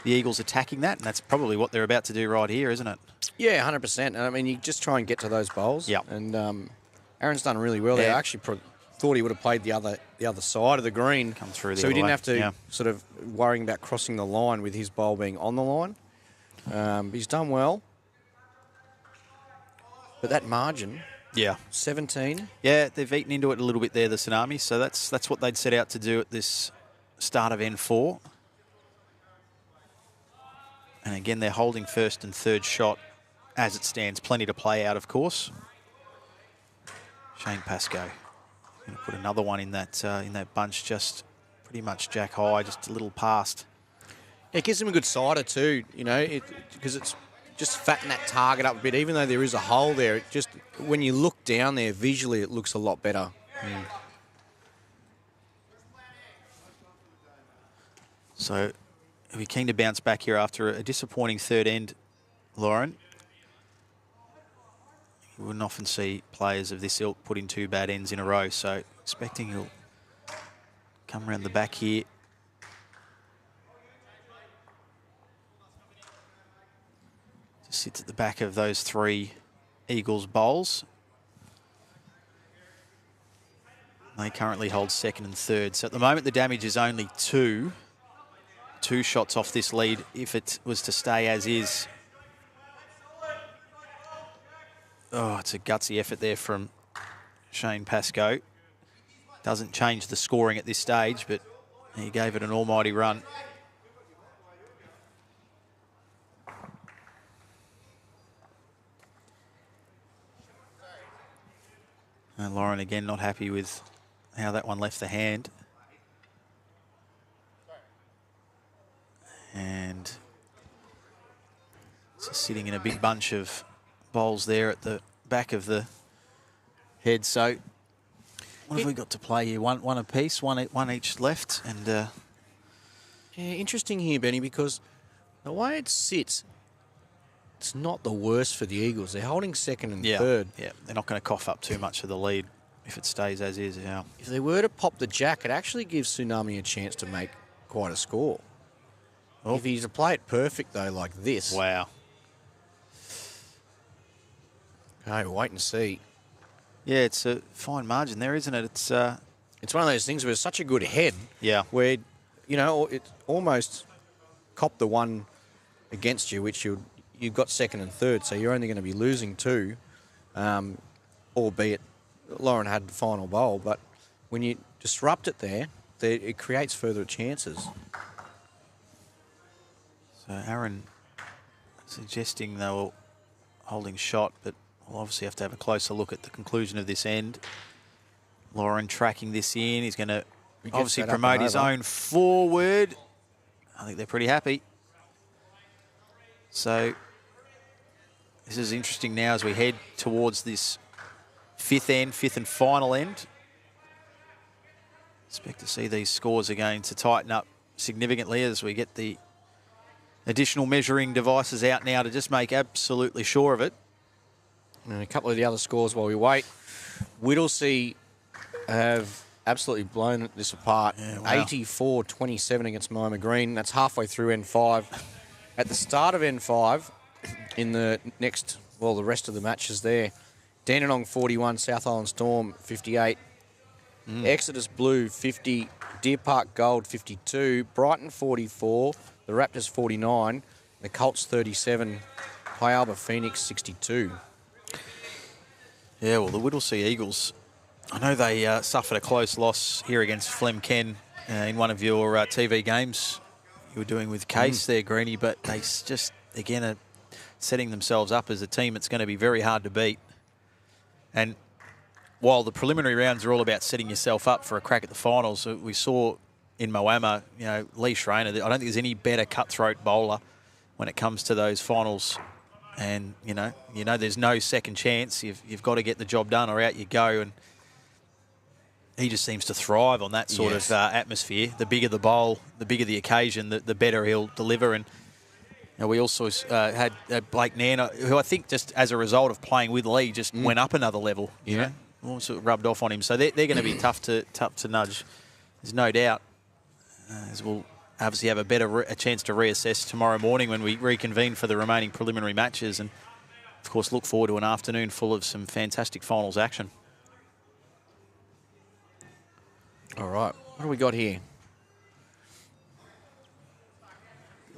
the Eagles attacking that? And that's probably what they're about to do right here, isn't it? Yeah, 100%. And I mean, you just try and get to those bowls. Yeah. And Aaron's done really well there. I actually thought he would have played the other side of the green. Come through the so he didn't way. have to sort of worrying about crossing the line with his bowl being on the line. He's done well. But that margin... Yeah. 17. Yeah, they've eaten into it a little bit there, the Tsunami. So that's what they'd set out to do at this start of N4. And again, they're holding first and third shot as it stands. Plenty to play out, of course. Shane Pascoe going to put another one in that bunch, just pretty much jack high, just a little past. It gives him a good sider too, you know, because it's just fatten that target up a bit. Even though there is a hole there, it just, when you look down there visually, it looks a lot better. So we're keen to bounce back here after a disappointing third end, Lauren. You wouldn't often see players of this ilk put in 2 bad ends in a row, so expecting he'll come around the back here. Just sits at the back of those 3 Eagles bowls. They currently hold second and third. So at the moment, the damage is only 2. 2 shots off this lead if it was to stay as is. Oh, it's a gutsy effort there from Shane Pascoe. Doesn't change the scoring at this stage, but he gave it an almighty run. And Lauren again not happy with how that one left the hand. And just sitting in a big bunch of bowls there at the back of the head. So what have we got to play here? One apiece, one each left. And yeah, interesting here, Benny, because the way it sits, it's not the worst for the Eagles. They're holding second and third. Yeah, they're not going to cough up too much of the lead if it stays as is. Yeah. If they were to pop the jack, it actually gives Tsunami a chance to make quite a score. Oh. If he's to play it perfect, though, like this. Wow. Okay, we'll wait and see. Yeah, it's a fine margin there, isn't it? It's it's one of those things where it's such a good head. Yeah. Where, you know, it almost copped the one against you, which you've got second and third, so you're only going to be losing 2, albeit Lauren had the final bowl. But when you disrupt it there, it creates further chances. So Aaron suggesting they were holding shot, but we'll obviously have to have a closer look at the conclusion of this end. Lauren tracking this in. He's going to obviously promote his own forward. I think they're pretty happy. So this is interesting now as we head towards this fifth and final end. Expect to see these scores again to tighten up significantly as we get the additional measuring devices out now to just make absolutely sure of it. And a couple of the other scores while we wait. Whittlesea have absolutely blown this apart. Yeah, wow. 84-27 against Moama Green. That's halfway through N5. At the start of N5, in the the rest of the matches there, Dandenong 41, South Island Storm 58, Exodus Blue 50, Deer Park Gold 52, Brighton 44, the Raptors 49, the Colts 37, High Alba Phoenix 62. Yeah, well, the Whittlesea Eagles, I know they suffered a close loss here against Flem Ken in one of your TV games you were doing with Case there, Greenie, but they just, again, are setting themselves up as a team that's going to be very hard to beat. And while the preliminary rounds are all about setting yourself up for a crack at the finals, we saw in Moama, you know, Lee Schreiner, I don't think there's any better cutthroat bowler when it comes to those finals. And, you know there's no second chance. You've got to get the job done or out you go. And he just seems to thrive on that sort of atmosphere. The bigger the bowl, the bigger the occasion, the better he'll deliver. And you know, we also had Blake Nana, who I think just as a result of playing with Lee just went up another level. You know, also rubbed off on him. So they're going to be tough to nudge. There's no doubt. As we'll obviously have a chance to reassess tomorrow morning when we reconvene for the remaining preliminary matches, and of course look forward to an afternoon full of some fantastic finals action. All right, what do we got here?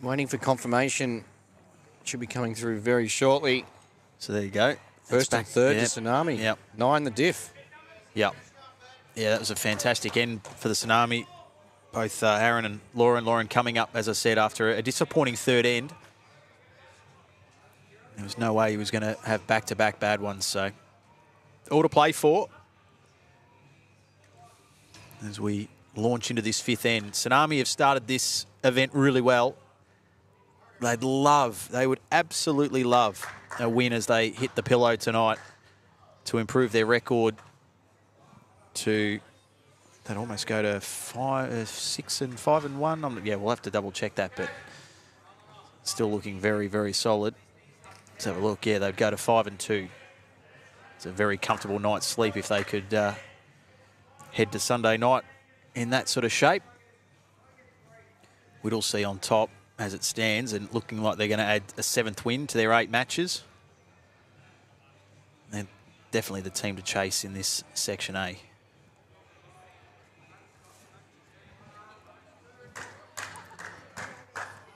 Waiting for confirmation. Should be coming through very shortly. So there you go. First and third to Tsunami. Yep. 9 the diff. Yep. Yeah, that was a fantastic end for the Tsunami. Both Aaron and Lauren. Lauren coming up, as I said, after a disappointing third end. There was no way he was going to have back-to-back bad ones, so all to play for as we launch into this fifth end. Tsunami have started this event really well. They would absolutely love a win as they hit the pillow tonight to improve their record to, they'd almost go to 6 and 5 and 1. Yeah, we'll have to double check that, but still looking very, very solid. Let's have a look. Yeah, they'd go to 5 and 2. It's a very comfortable night's sleep if they could head to Sunday night in that sort of shape. Whittlesea on top as it stands and looking like they're going to add a 7th win to their 8 matches. They're definitely the team to chase in this Section A.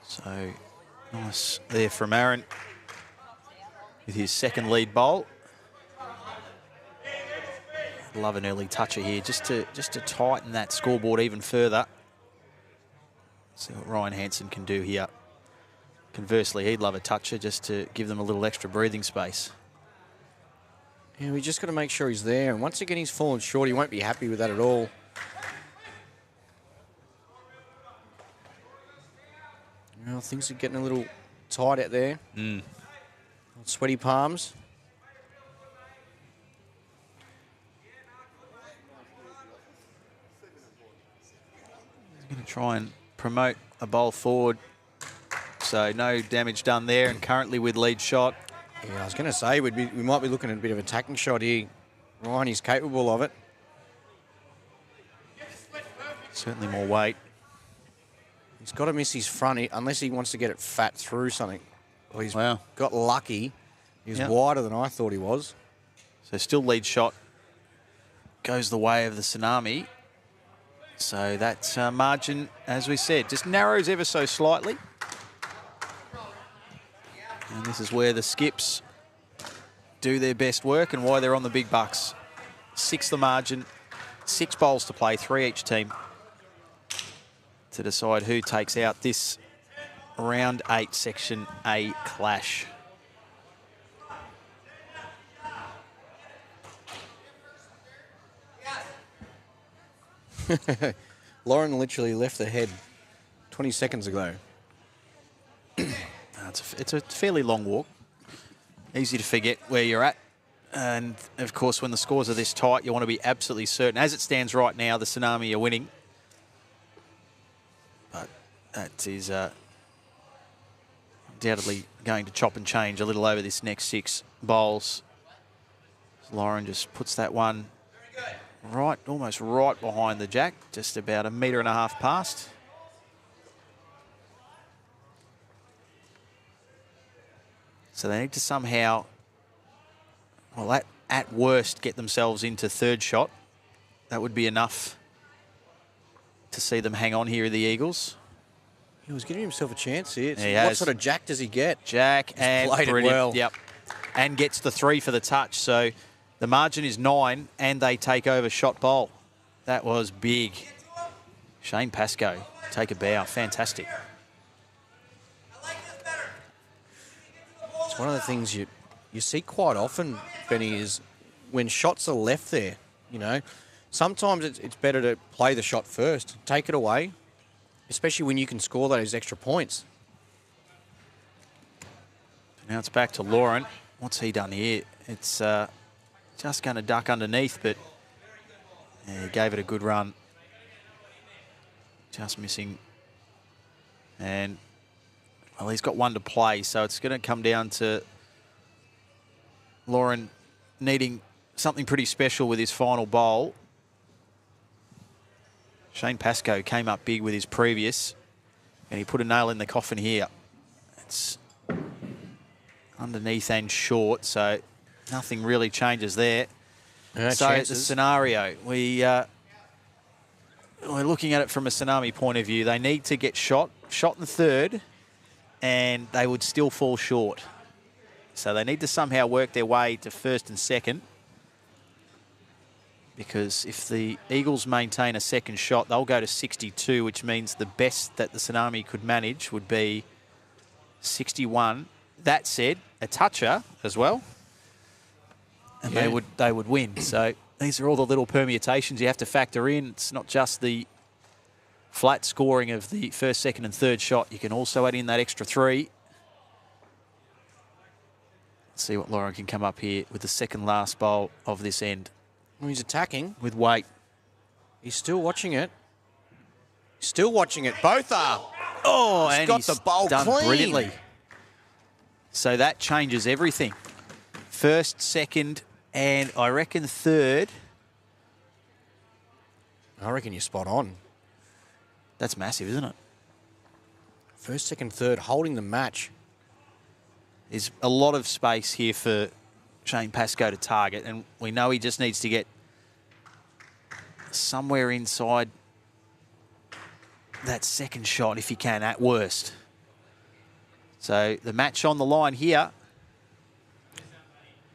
So nice there from Aaron with his second lead bowl. Love an early toucher here just to tighten that scoreboard even further. See what Ryan Hansen can do here. Conversely, he'd love a toucher just to give them a little extra breathing space. Yeah, we just got to make sure he's there. And once again, he's fallen short. He won't be happy with that at all. Well, things are getting a little tight out there. Sweaty palms. He's going to try and promote a bowl forward. So no damage done there, and currently with lead shot. Yeah, I was going to say we might be looking at a bit of attacking shot here. Ryan is capable of it. Certainly more weight. He's got to miss his front unless he wants to get it fat through something. Well, he's got lucky. He was wider than I thought he was. So still lead shot goes the way of the Tsunami. So that margin, as we said, just narrows ever so slightly. And this is where the skips do their best work and why they're on the big bucks. 6 the margin, 6 bowls to play, 3 each team, to decide who takes out this round 8 Section A clash. Lauren literally left the head 20 seconds ago. It's a fairly long walk. Easy to forget where you're at. And, of course, when the scores are this tight, you want to be absolutely certain. As it stands right now, the Tsunami are winning. But that is undoubtedly going to chop and change a little over this next 6 bowls. Lauren just puts that one right, almost right behind the jack, just about 1.5 metres past. So they need to somehow, well, at worst, get themselves into 3rd shot. That would be enough to see them hang on here, the Eagles. He was giving himself a chance here. He What has. sort of jack does he get? Jack and played it brilliant. well. Yep. And gets the 3 for the touch. So the margin is 9 and they take over shot bowl. That was big. Shane Pascoe, take a bow. Fantastic. It's one of the things you see quite often, Benny, is when shots are left there, you know, sometimes it's better to play the shot first, take it away, especially when you can score those extra points. Now it's back to Lauren. What's he done here? It's just going to duck underneath, but yeah, he gave it a good run. Just missing. And, well, he's got 1 to play, so it's going to come down to Lauren needing something pretty special with his final bowl. Shane Pascoe came up big with his previous, and he put a nail in the coffin here. It's underneath and short, so nothing really changes there. No so chances. the scenario, we're looking at it from a Tsunami point of view. They need to get shot in 3rd, and they would still fall short. So they need to somehow work their way to 1st and 2nd, because if the Eagles maintain a 2nd shot, they'll go to 62, which means the best that the Tsunami could manage would be 61. That said, a toucher as well, and Yeah. they would win. So these are all the little permutations you have to factor in. It's not just the flat scoring of the 1st, 2nd and 3rd shot. You can also add in that extra 3. Let's see what Lauren can come up here with the 2nd last bowl of this end. Well, he's attacking. With weight. He's still watching it. Still watching it. Both are. Oh, He's and got he's the bowl done clean. brilliantly. So that changes everything. 1st, 2nd, and I reckon 3rd. I reckon you're spot on. That's massive, isn't it? 1st, 2nd, 3rd, holding the match. There's a lot of space here for Shane Pascoe to target, and we know he just needs to get somewhere inside that 2nd shot if he can, at worst. So the match on the line here.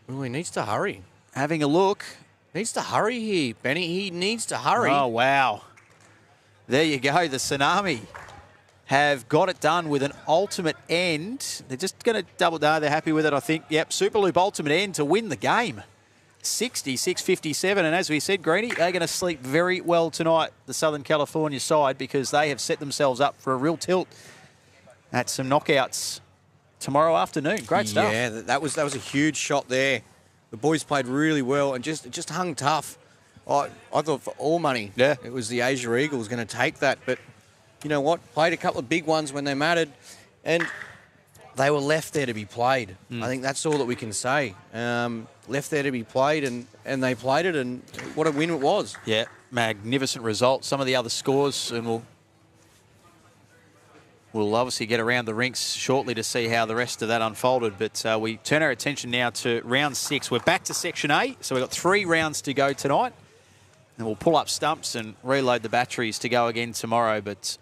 Well, he needs to hurry. Having a look. Needs to hurry here, Benny. He needs to hurry. Oh, wow. There you go. The Tsunami have got it done with an ultimate end. They're just going to double down. They're happy with it, I think. Yep, Superloop ultimate end to win the game. 66-57. And as we said, Greenie, they're going to sleep very well tonight, the Southern California side, because they have set themselves up for a real tilt at some knockouts tomorrow afternoon. Great stuff. Yeah, that was a huge shot there. The boys played really well and just hung tough. I thought for all money, Yeah. it was the Asia Eagles going to take that. But you know what? Played a couple of big ones when they mattered, and they were left there to be played. I think that's all that we can say. Left there to be played, and they played it, and what a win it was. Yeah, magnificent result. Some of the other scores, and we'll obviously get around the rinks shortly to see how the rest of that unfolded. But we turn our attention now to round 6. We're back to Section A, so we've got 3 rounds to go tonight. And we'll pull up stumps and reload the batteries to go again tomorrow. But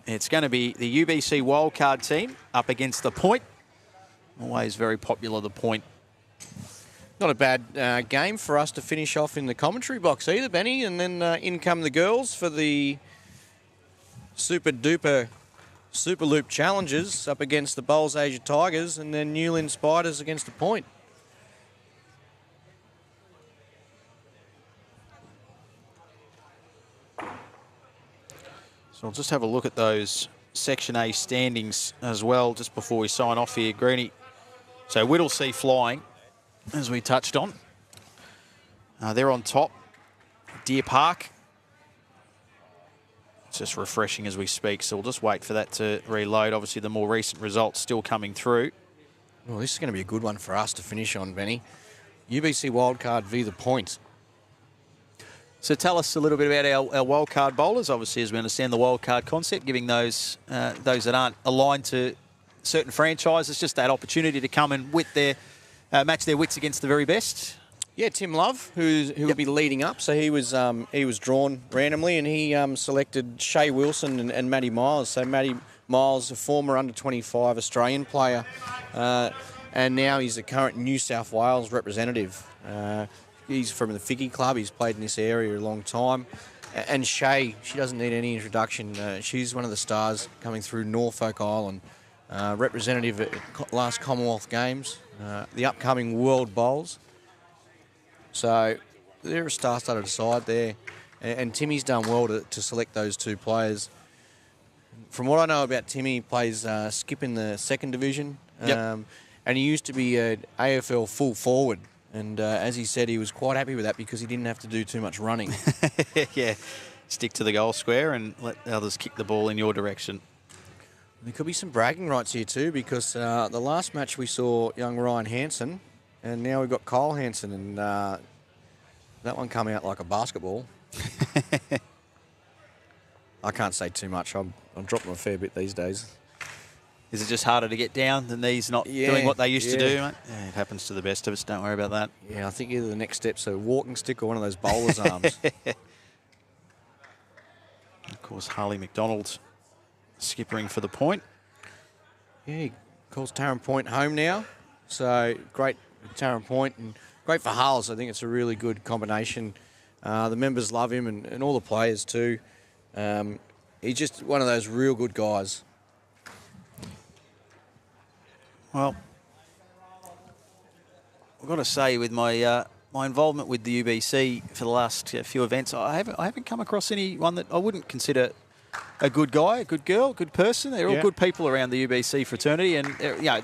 it's going to be the UBC wildcard team up against the Point. Always very popular, the Point. Not a bad game for us to finish off in the commentary box either, Benny. And then in come the girls for the super duper Superloop challenges up against the Bowls Asia Tigers, and then Newlyn Spiders against the Point. So I'll just have a look at those Section A standings as well just before we sign off here, Greenie. So Whittlesea flying, as we touched on. They're on top. Deer Park. It's just refreshing as we speak, so we'll just wait for that to reload. Obviously, the more recent results still coming through. Well, this is going to be a good one for us to finish on, Benny. UBC wildcard v the Point. So tell us a little bit about our wildcard bowlers, obviously, as we understand the wildcard concept, giving those that aren't aligned to certain franchises just that opportunity to come and match their wits against the very best. Yeah, Tim Love, who will be leading up. So he was drawn randomly, and he selected Shay Wilson and Matty Miles. So Matty Miles, a former under-25 Australian player, and now he's a current New South Wales representative. He's from the Figgy Club. He's played in this area a long time. And Shay, she doesn't need any introduction. She's one of the stars coming through Norfolk Island, representative at last Commonwealth Games, the upcoming World Bowls. So they're a star-studded side there. And Timmy's done well to select those two players. From what I know about Timmy, he plays skip in the second division. And he used to be an AFL full forward. And as he said, he was quite happy with that because he didn't have to do too much running. Yeah, stick to the goal square and let others kick the ball in your direction. There could be some bragging rights here too, because the last match we saw young Ryan Hansen, and now we've got Kyle Hansen, and that one come out like a basketball. I can't say too much. I'm dropping a fair bit these days. Is it just harder to get down than these not doing what they used to do, mate? Yeah, it happens to the best of us. Don't worry about that. Yeah, I think either the next step's a walking stick or one of those bowler's arms. Of course, Harley McDonald skippering for the Point. Yeah, he calls Tarrant Point home now. So great for Tarrant Point and great for Hulls. I think it's a really good combination. The members love him and all the players too. He's just one of those real good guys. Well, I've got to say, with my my involvement with the UBC for the last few events, I haven't come across anyone that I wouldn't consider a good guy, a good girl, a good person. They're all good people around the UBC fraternity, and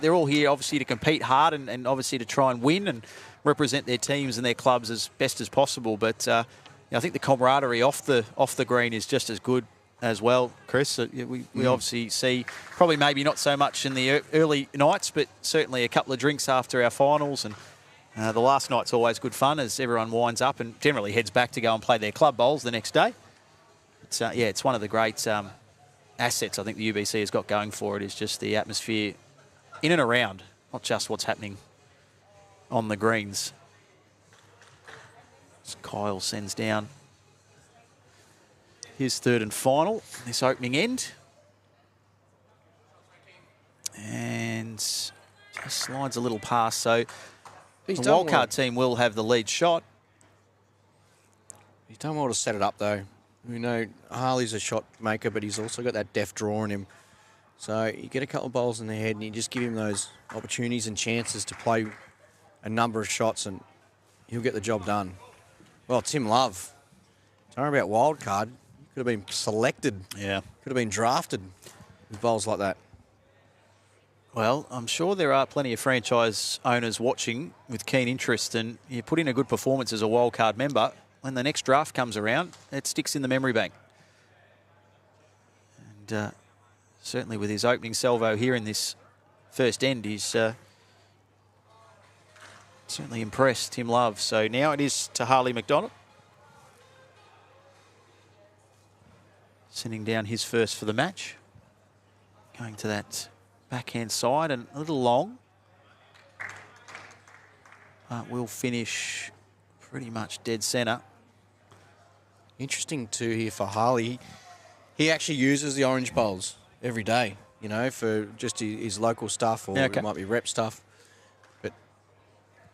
they're all here obviously to compete hard and obviously to try and win and represent their teams and their clubs as best as possible. But I think the camaraderie off the green is just as good as well, Chris. We obviously see, probably maybe not so much in the early nights, but certainly a couple of drinks after our finals. And the last night's always good fun as everyone winds up and generally heads back to go and play their club bowls the next day. It's one of the great assets I think the UBC has got going for it, is just the atmosphere in and around, not just what's happening on the greens. As Kyle sends down his third and final, this opening end. And just slides a little past, so the wildcard team will have the lead shot. He's done well to set it up though. We know Harley's a shot maker, but he's also got that deft draw in him. So you get a couple of bowls in the head and you just give him those opportunities and chances to play a number of shots and he'll get the job done. Well, Tim Love, don't worry about wildcard. Could have been selected. Yeah. Could have been drafted with bowls like that. Well, I'm sure there are plenty of franchise owners watching with keen interest, and you put in a good performance as a wildcard member, when the next draft comes around, it sticks in the memory bank. And certainly with his opening salvo here in this first end, he's certainly impressed, Tim Love. So now it is to Harley McDonald. Sending down his first for the match. Going to that backhand side and a little long. But will finish pretty much dead centre. Interesting too here for Harley. He actually uses the orange bowls every day, you know, for just his local stuff, or it might be rep stuff. But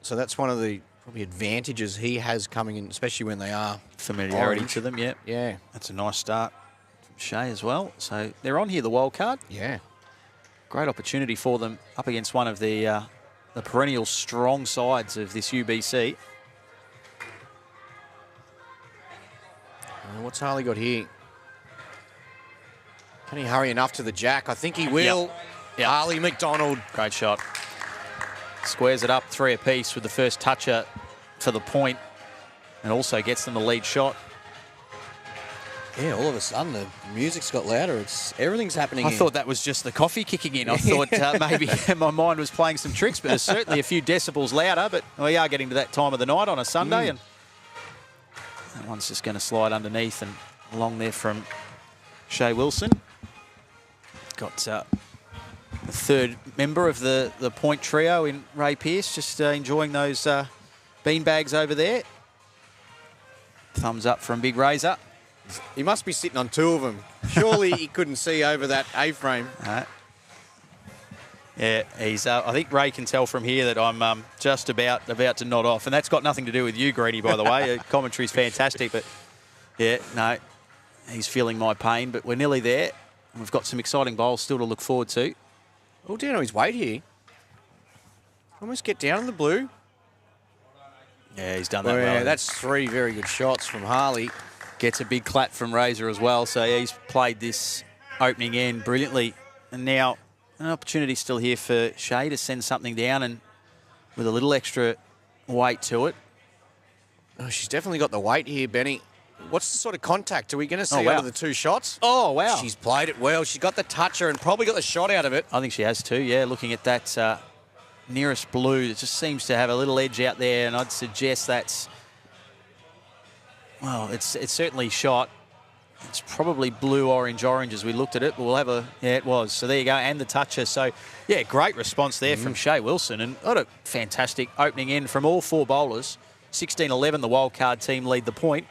so that's one of the probably advantages he has coming in, especially when they are Familiarity orange. to them, yeah. Yeah. That's a nice start from Shea as well. So they're on here, the wild card. Yeah. Great opportunity for them up against one of the perennial strong sides of this UBC. What's Harley got here? Can he hurry enough to the jack? I think he will. Yep. Harley McDonald. Great shot. Squares it up 3 apiece with the first toucher for the point, and also gets them the lead shot. Yeah, all of a sudden the music's got louder. Everything's happening. I thought that was just the coffee kicking in. I thought maybe my mind was playing some tricks, but it's certainly a few decibels louder. But we are getting to that time of the night on a Sunday, and that one's just going to slide underneath and along there from Shea Wilson. Got the third member of the point trio in Ray Pearce, just enjoying those beanbags over there. Thumbs up from Big Razor. He must be sitting on 2 of them. Surely he couldn't see over that A-frame. Yeah, he's. I think Ray can tell from here that I'm just about to nod off, and that's got nothing to do with you, Greeny, by the way. Commentary's fantastic, but yeah, no, he's feeling my pain. But we're nearly there. We've got some exciting bowls still to look forward to. Oh, down on his weight here. Almost get down in the blue. Yeah, he's done that Oh, well. yeah, that's 3 very good shots from Harley. Gets a big clap from Razor as well. So yeah, he's played this opening end brilliantly. And now an opportunity still here for Shea to send something down, and with a little extra weight to it. Oh, she's definitely got the weight here, Benny. What's the sort of contact? Are we going to see wow. out of the 2 shots? Oh, wow. She's played it well. She's got the toucher and probably got the shot out of it. I think she has too, yeah. Looking at that nearest blue, it just seems to have a little edge out there, and I'd suggest that's... Well, it's certainly shot. It's probably blue-orange as we looked at it, but we'll have a... Yeah, it was. So there you go, and the toucher. So, yeah, great response there from Shea Wilson, and what a fantastic opening end from all 4 bowlers. 16-11, the wildcard team lead the point.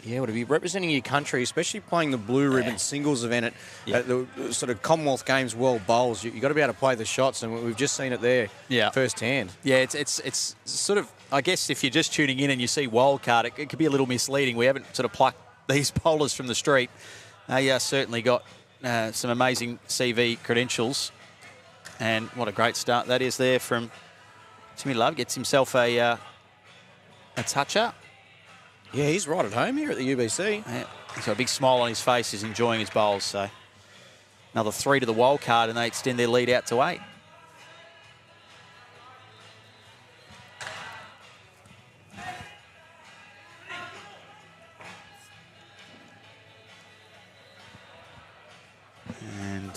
Yeah, well, to be representing your country, especially playing the blue ribbon singles event at the sort of Commonwealth Games World Bowls, you've got to be able to play the shots, and we've just seen it there firsthand. Yeah, it's sort of, I guess if you're just tuning in and you see wildcard, it could be a little misleading. We haven't sort of plucked these bowlers from the street. They certainly got some amazing CV credentials, and what a great start that is there from Timmy Love. Gets himself a toucher. Yeah, he's right at home here at the UBC. Yeah, he's got a big smile on his face. He's enjoying his bowls. So another 3 to the wild card, and they extend their lead out to 8. And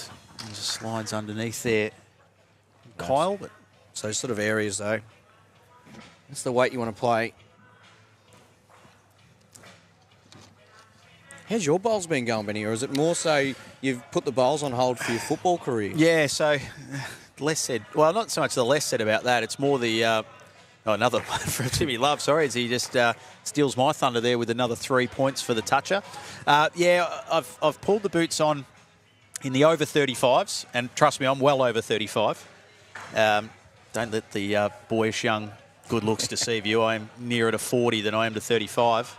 just slides underneath there, Kyle. But So sort of areas, though. That's the weight you want to play. How's your bowls been going, Benny? Or is it more so you've put the bowls on hold for your football career? yeah, so less said. Well, not so much the less said about that. It's more the another one from Timmy Love. Sorry, as he just steals my thunder there with another 3 points for the toucher. Yeah, I've pulled the boots on in the over 35s, and trust me, I'm well over 35. Don't let the boyish young good looks deceive you. I am nearer to 40 than I am to 35.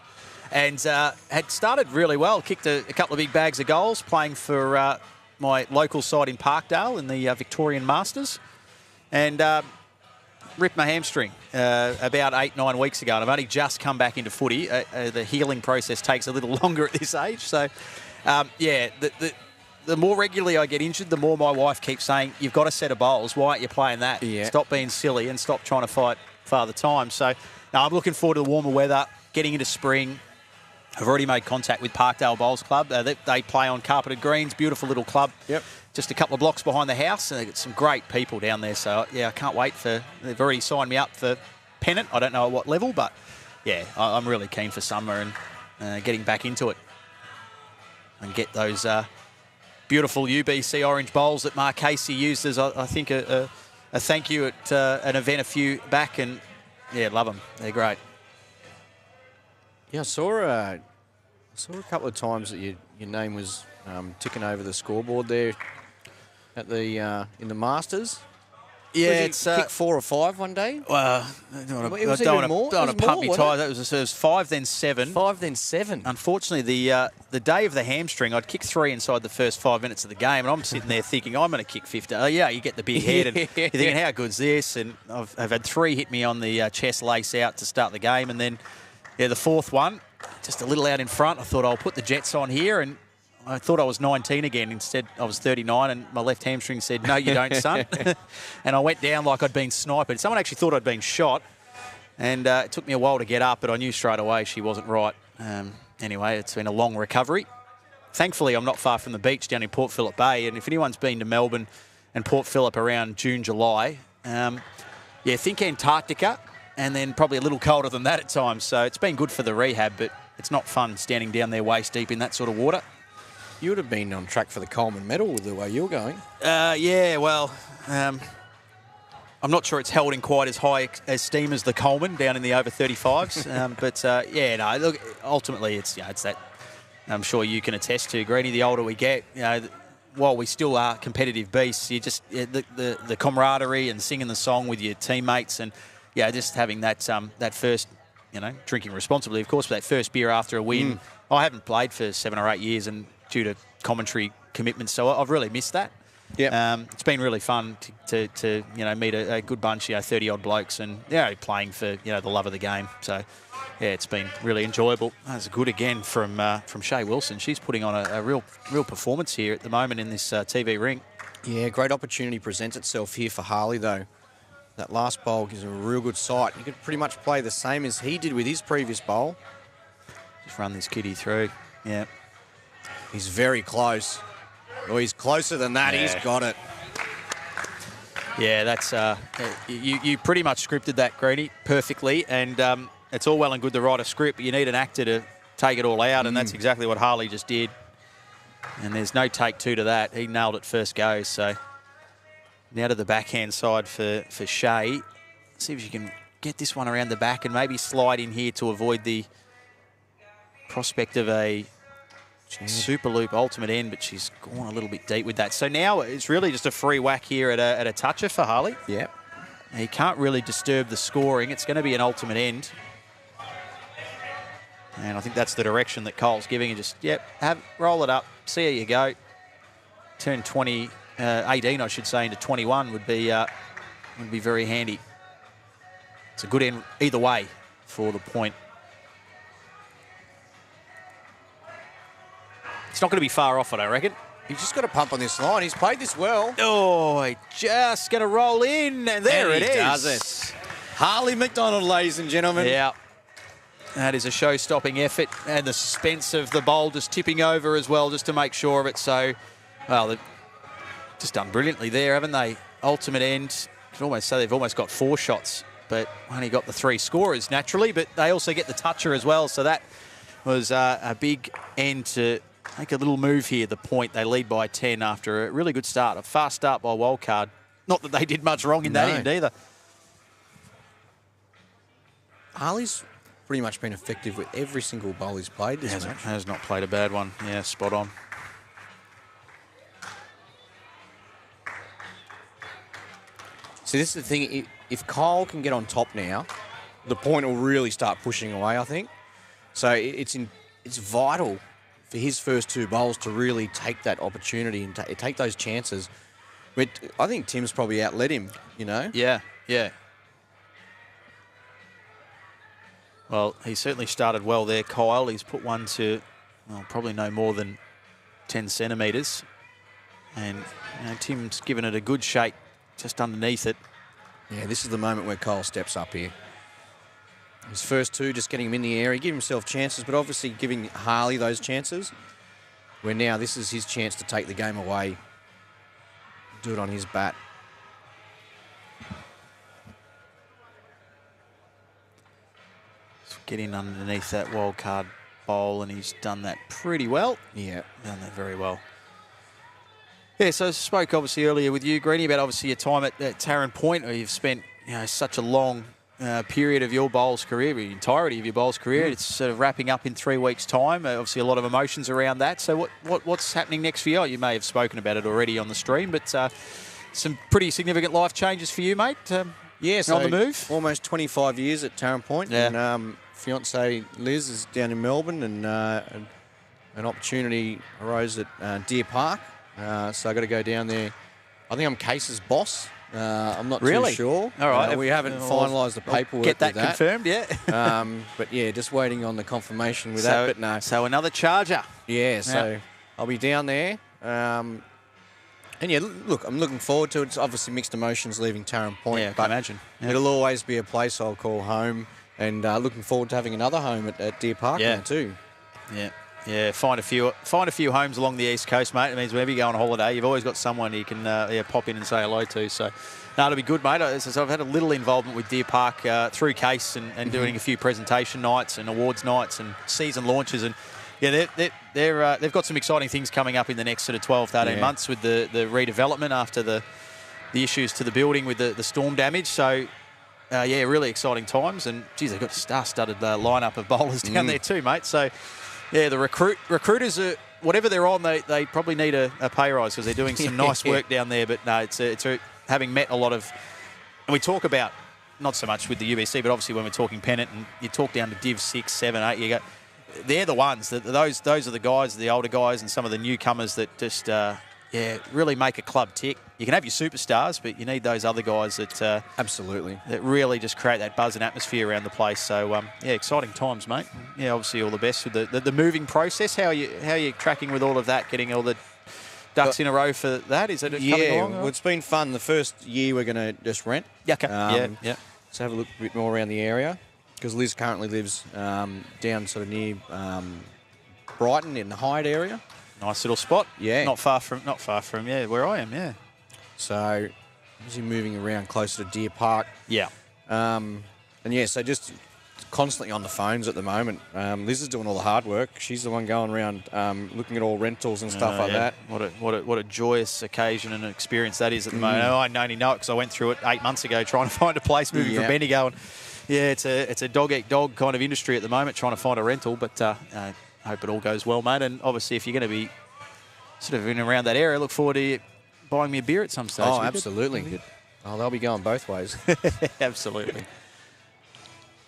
And had started really well, kicked a couple of big bags of goals, playing for my local side in Parkdale in the Victorian Masters, and ripped my hamstring about 8-9 weeks ago, and I've only just come back into footy. The healing process takes a little longer at this age, so yeah, the more regularly I get injured, the more my wife keeps saying, you've got a set of bowls, why aren't you playing that? Yeah. Stop being silly and stop trying to fight Father Time. So no, I'm looking forward to the warmer weather, getting into spring. I've already made contact with Parkdale Bowls Club. They play on carpeted greens, beautiful little club. Yep. Just a couple of blocks behind the house, and they've got some great people down there. So, yeah, I can't wait they've already signed me up for pennant. I don't know at what level, but, yeah, I'm really keen for summer and getting back into it and get those beautiful UBC orange bowls that Mark Casey used as, I think, a thank you at an event a few back. And, yeah, love them. They're great. Yeah, I saw saw a couple of times that your name was ticking over the scoreboard there at the in the Masters. Yeah, it's kick 4 or 5 one day. Well, I don't want to pump me tyres. It was 5, then 7. 5, then 7. Unfortunately, the day of the hamstring, I'd kicked 3 inside the first 5 minutes of the game, and I'm sitting there thinking, I'm going to kick 50. Oh, yeah, you get the big head, and you're thinking, how good's this? And I've had 3 hit me on the chest lace out to start the game, and then, the 4th one, just a little out in front. I thought I'll put the Jets on here, and I thought I was 19 again. Instead, I was 39, and my left hamstring said, no, you don't, son. And I went down like I'd been sniped. Someone actually thought I'd been shot, and it took me a while to get up, but I knew straight away she wasn't right. Anyway, it's been a long recovery. Thankfully, I'm not far from the beach down in Port Phillip Bay, and if anyone's been to Melbourne and Port Phillip around June, July, think Antarctica, and then probably a little colder than that at times. So it's been good for the rehab, but it's not fun standing down there waist deep in that sort of water. You would have been on track for the Coleman medal with the way you're going. I'm not sure it's held in quite as high esteem as the Coleman down in the over 35s. Look, ultimately it's that. I'm sure you can attest to, Greeny, the older we get, while we still are competitive beasts, you just the camaraderie and singing the song with your teammates, and just having that first, drinking responsibly, of course, but that first beer after a win. I haven't played for 7 or 8 years, and due to commentary commitments, so I've really missed that. Yeah, it's been really fun to meet a good bunch, 30-odd blokes, and playing for the love of the game. So it's been really enjoyable. That's good again from Shay Wilson. She's putting on a real performance here at the moment in this TV ring. Yeah, great opportunity presents itself here for Harley though. That last bowl gives him a real good sight. He could pretty much play the same as he did with his previous bowl. Just run this kiddie through. Yeah. He's very close. Oh, he's closer than that. Yeah. He's got it. Yeah, that's you pretty much scripted that, Greeny, perfectly. And it's all well and good to write a script, but you need an actor to take it all out, and that's exactly what Harley just did. And there's no take 2 to that. He nailed it first go. So now to the backhand side for Shay. See if you can get this one around the back and maybe slide in here to avoid the prospect of a Superloop ultimate end, but she's gone a little bit deep with that. So now it's really just a free whack here at a toucher for Harley. Yeah. He can't really disturb the scoring. It's going to be an ultimate end. And I think that's the direction that Cole's giving. And just, roll it up. See how you go. Turn 18, I should say, into 21 would be very handy. It's a good end either way for the point. It's not going to be far off it, I reckon. He's just got to pump on this line. He's played this well. Oh, he just going to roll in, and there it is. He does it. Harley McDonald, ladies and gentlemen. Yeah. That is a show-stopping effort, and the suspense of the bowl just tipping over as well, just to make sure of it. So, well, they've just done brilliantly there, haven't they? Ultimate end. You can almost say they've almost got 4 shots, but only got the 3 scorers naturally, but they also get the toucher as well. So that was a big end to make a little move here. The point, they lead by 10 after a really good start. A fast start by Wildcard. Not that they did much wrong in that end either. Harley's pretty much been effective with every single bowl he's played this match. Has not played a bad one. Yeah, spot on. See, this is the thing. If Kyle can get on top now, the point will really start pushing away, I think. So it's vital for his first 2 bowls to really take that opportunity and take those chances. But I think Tim's probably outled him, Yeah. Well, he certainly started well there, Kyle. He's put one to, probably no more than 10 centimetres. And Tim's given it a good shake just underneath it. Yeah, this is the moment where Kyle steps up here. His first 2, just getting him in the air. He gave himself chances, but obviously giving Harley those chances. Where now this is his chance to take the game away. Do it on his bat. Get in underneath that wild card bowl, and he's done that pretty well. Yeah. Done that very well. Yeah, so I spoke obviously earlier with you, Greeny, about obviously your time at Tarrant Point, where you've spent such a long period of your bowls career, the entirety of your bowls career. It's sort of wrapping up in 3 weeks' time. Obviously, a lot of emotions around that. So what's happening next for you? You may have spoken about it already on the stream, but some pretty significant life changes for you, mate. Yeah, so on the move. Almost 25 years at Tarrant Point. Yeah. And fiancée Liz is down in Melbourne, and an opportunity arose at Deer Park. So I got to go down there. I think I'm Case's boss. I'm not Really? too sure. All right. We haven't finalised the paperwork. Get that with that confirmed, yeah. But yeah, just waiting on the confirmation with So- that. But no. So another charger. Yeah, so I'll be down there. And yeah, look, I'm looking forward to it. It's obviously mixed emotions leaving Tarrant Point. Yeah, I can but imagine. Yeah. it'll always be a place I'll call home. And looking forward to having another home at Deer Park now too. Yeah. Yeah, find a few homes along the East Coast, mate. It means whenever you go on holiday, you've always got someone you can pop in and say hello to. So, no, it'll be good, mate. So I've had a little involvement with Deer Park through Case and doing a few presentation nights and awards nights and season launches. And yeah, they've got some exciting things coming up in the next sort of 12 to 18 months with the redevelopment after the issues to the building with the storm damage. So, yeah, really exciting times. And, geez, they've got a star-studded lineup of bowlers down there too, mate. So, yeah, the recruiters are, whatever they're on, they probably need a pay rise because they're doing some nice work down there. But no, it's having met a lot of, and we talk about not so much with the UBC, but obviously when we're talking pennant and you talk down to Div 6, 7, 8, you go, they're the ones that those are the guys, the older guys, and some of the newcomers that just really make a club tick. You can have your superstars, but you need those other guys that Absolutely. that really just create that buzz and atmosphere around the place. So yeah, exciting times, mate. Yeah, obviously all the best with the moving process. How are you tracking with all of that? Getting all the ducks in a row for that? Is it coming along? Well, it's been fun. The first year we're going to just rent. Yeah, okay. Yeah. So have a look a bit more around the area because Liz currently lives down sort of near Brighton in the Hyde area. Nice little spot. Yeah. Not far from where I am. Yeah. So obviously moving around closer to Deer Park. Yeah. And yeah, so just constantly on the phones at the moment. Liz is doing all the hard work. She's the one going around looking at all rentals and stuff like that. What a joyous occasion and experience that is at the moment. I only know it because I went through it 8 months ago trying to find a place moving from Bendigo. And yeah, it's a dog-eat-dog kind of industry at the moment trying to find a rental. But I hope it all goes well, mate. And obviously if you're going to be sort of in and around that area, look forward to buying me a beer at some stage. Oh, absolutely. Oh, they'll be going both ways. Absolutely.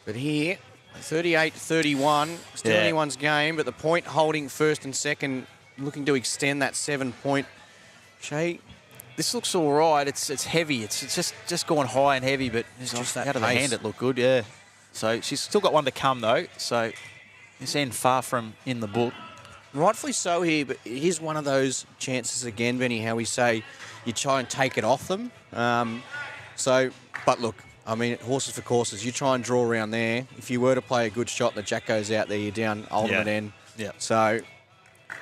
But here, 38-31, still anyone's game, but the point holding first and second, looking to extend that 7-point. Shay, this looks all right. It's heavy. It's just going high and heavy, but it's just out of the hand it looked good, yeah. So she's still got one to come, though. So this end far from in the book. rightfully so here, but here's one of those chances again, Benny, how we say you try and take it off them. But look, I mean, horses for courses. You try and draw around there. If you were to play a good shot and the jack goes out there, you're down ultimate end. Yeah. So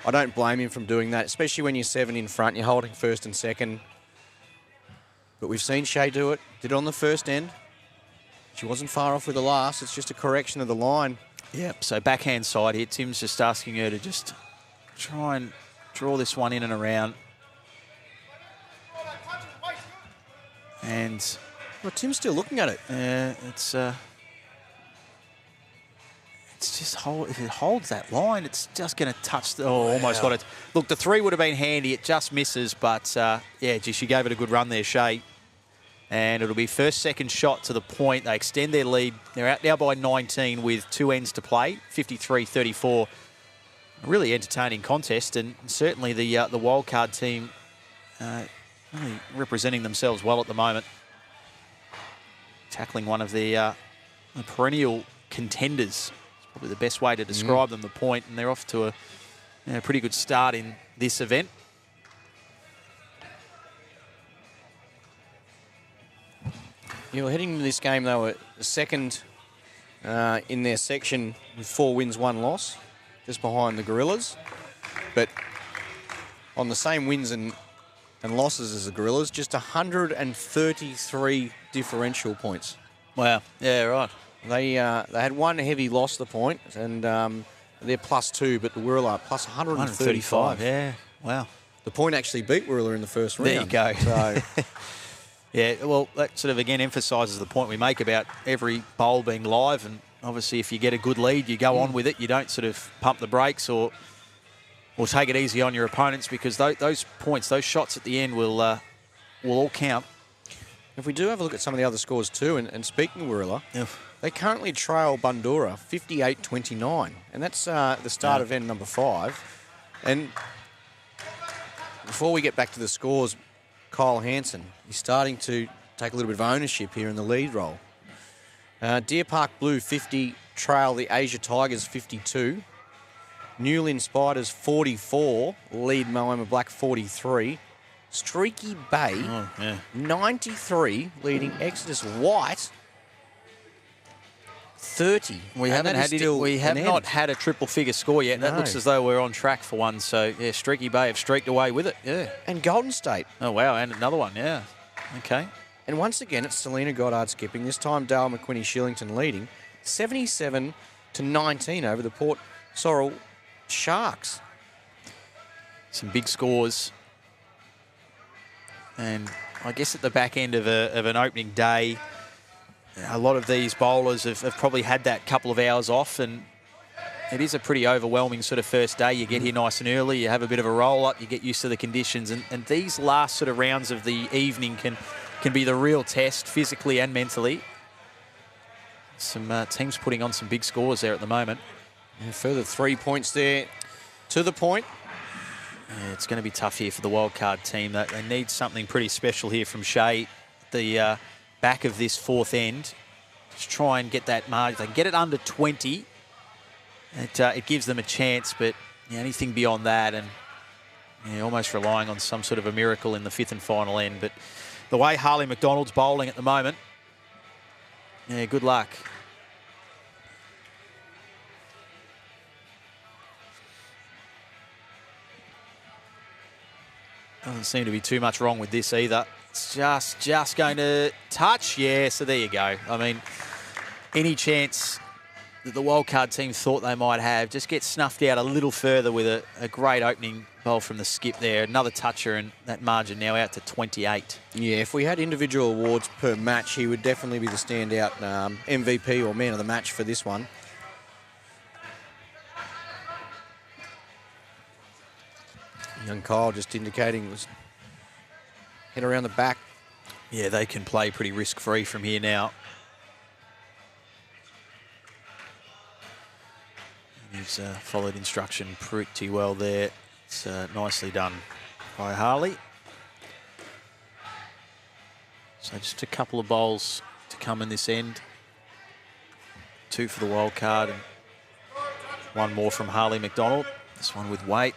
I don't blame him from doing that, especially when you're 7 in front. You're holding first and second. But we've seen Shay do it. Did it on the first end. She wasn't far off with the last. It's just a correction of the line. Yep. So backhand side here. Tim's just asking her to just try and draw this one in and around. And well, Tim's still looking at it. It's just if it holds that line, it's just going to touch the. Oh, almost got it. Look, the 3 would have been handy. It just misses, but yeah, she gave it a good run there, Shay. And it'll be first, second shot to the point. They extend their lead. They're out now by 19 with 2 ends to play, 53-34. A really entertaining contest, and certainly the wildcard team really representing themselves well at the moment. Tackling one of the perennial contenders. It's probably the best way to describe them, the point, and they're off to a pretty good start in this event. You know, heading into this game, they were second in their section with 4 wins, 1 loss, just behind the Gorillas. But on the same wins and losses as the Gorillas, just 133 differential points. Wow. Yeah, right. They had 1 heavy loss, the point, and they're +2, but the Warilla plus 135. Yeah, wow. The point actually beat Warilla in the first round. There you go. So, Yeah, well, that sort of, again, emphasises the point we make about every bowl being live. And obviously, if you get a good lead, you go on with it. You don't sort of pump the brakes or take it easy on your opponents, because those points, those shots at the end will all count. If we do have a look at some of the other scores too, and speaking of Warilla, they currently trail Bandura 58-29, and that's the start of end number 5. And before we get back to the scores, Kyle Hansen is starting to take a little bit of ownership here in the lead role. Deer Park Blue 50 trail the Asia Tigers 52. Newlyn Spiders 44 lead Moama Black 43. Streaky Bay 93 leading Exodus White 30. We have not had a triple figure score yet. That looks as though we're on track for one. So yeah, Streaky Bay have streaked away with it. Yeah. And Golden State. Oh wow, and another one. Yeah. Okay. And once again, it's Selena Goddard skipping. This time, Dale McQuinney Shillington leading 77-19 over the Port Sorrel Sharks. Some big scores. And I guess at the back end of an opening day, a lot of these bowlers have probably had that couple of hours off, and it is a pretty overwhelming sort of first day. You get here nice and early, you have a bit of a roll-up, you get used to the conditions, and these last sort of rounds of the evening can be the real test, physically and mentally. Some teams putting on some big scores there at the moment. And further 3 points there to the point. Yeah, it's going to be tough here for the wildcard team. They need something pretty special here from Shea, the back of this fourth end. Just try and get that margin. If they can get it under 20, it gives them a chance, but anything beyond that, and almost relying on some sort of a miracle in the fifth and final end. But the way Harley McDonald's bowling at the moment, yeah, good luck. Doesn't seem to be too much wrong with this either. It's just going to touch. Yeah, so there you go. I mean, any chance that the wildcard team thought they might have just gets snuffed out a little further with a great opening bowl from the skip there. Another toucher, and that margin now out to 28. Yeah, if we had individual awards per match, he would definitely be the standout MVP or man of the match for this one. Young Kyle just indicating was head around the back. Yeah, they can play pretty risk-free from here now. He's followed instruction pretty well there. It's nicely done by Harley. So just a couple of bowls to come in this end. 2 for the wild card and 1 more from Harley McDonald. This one with weight.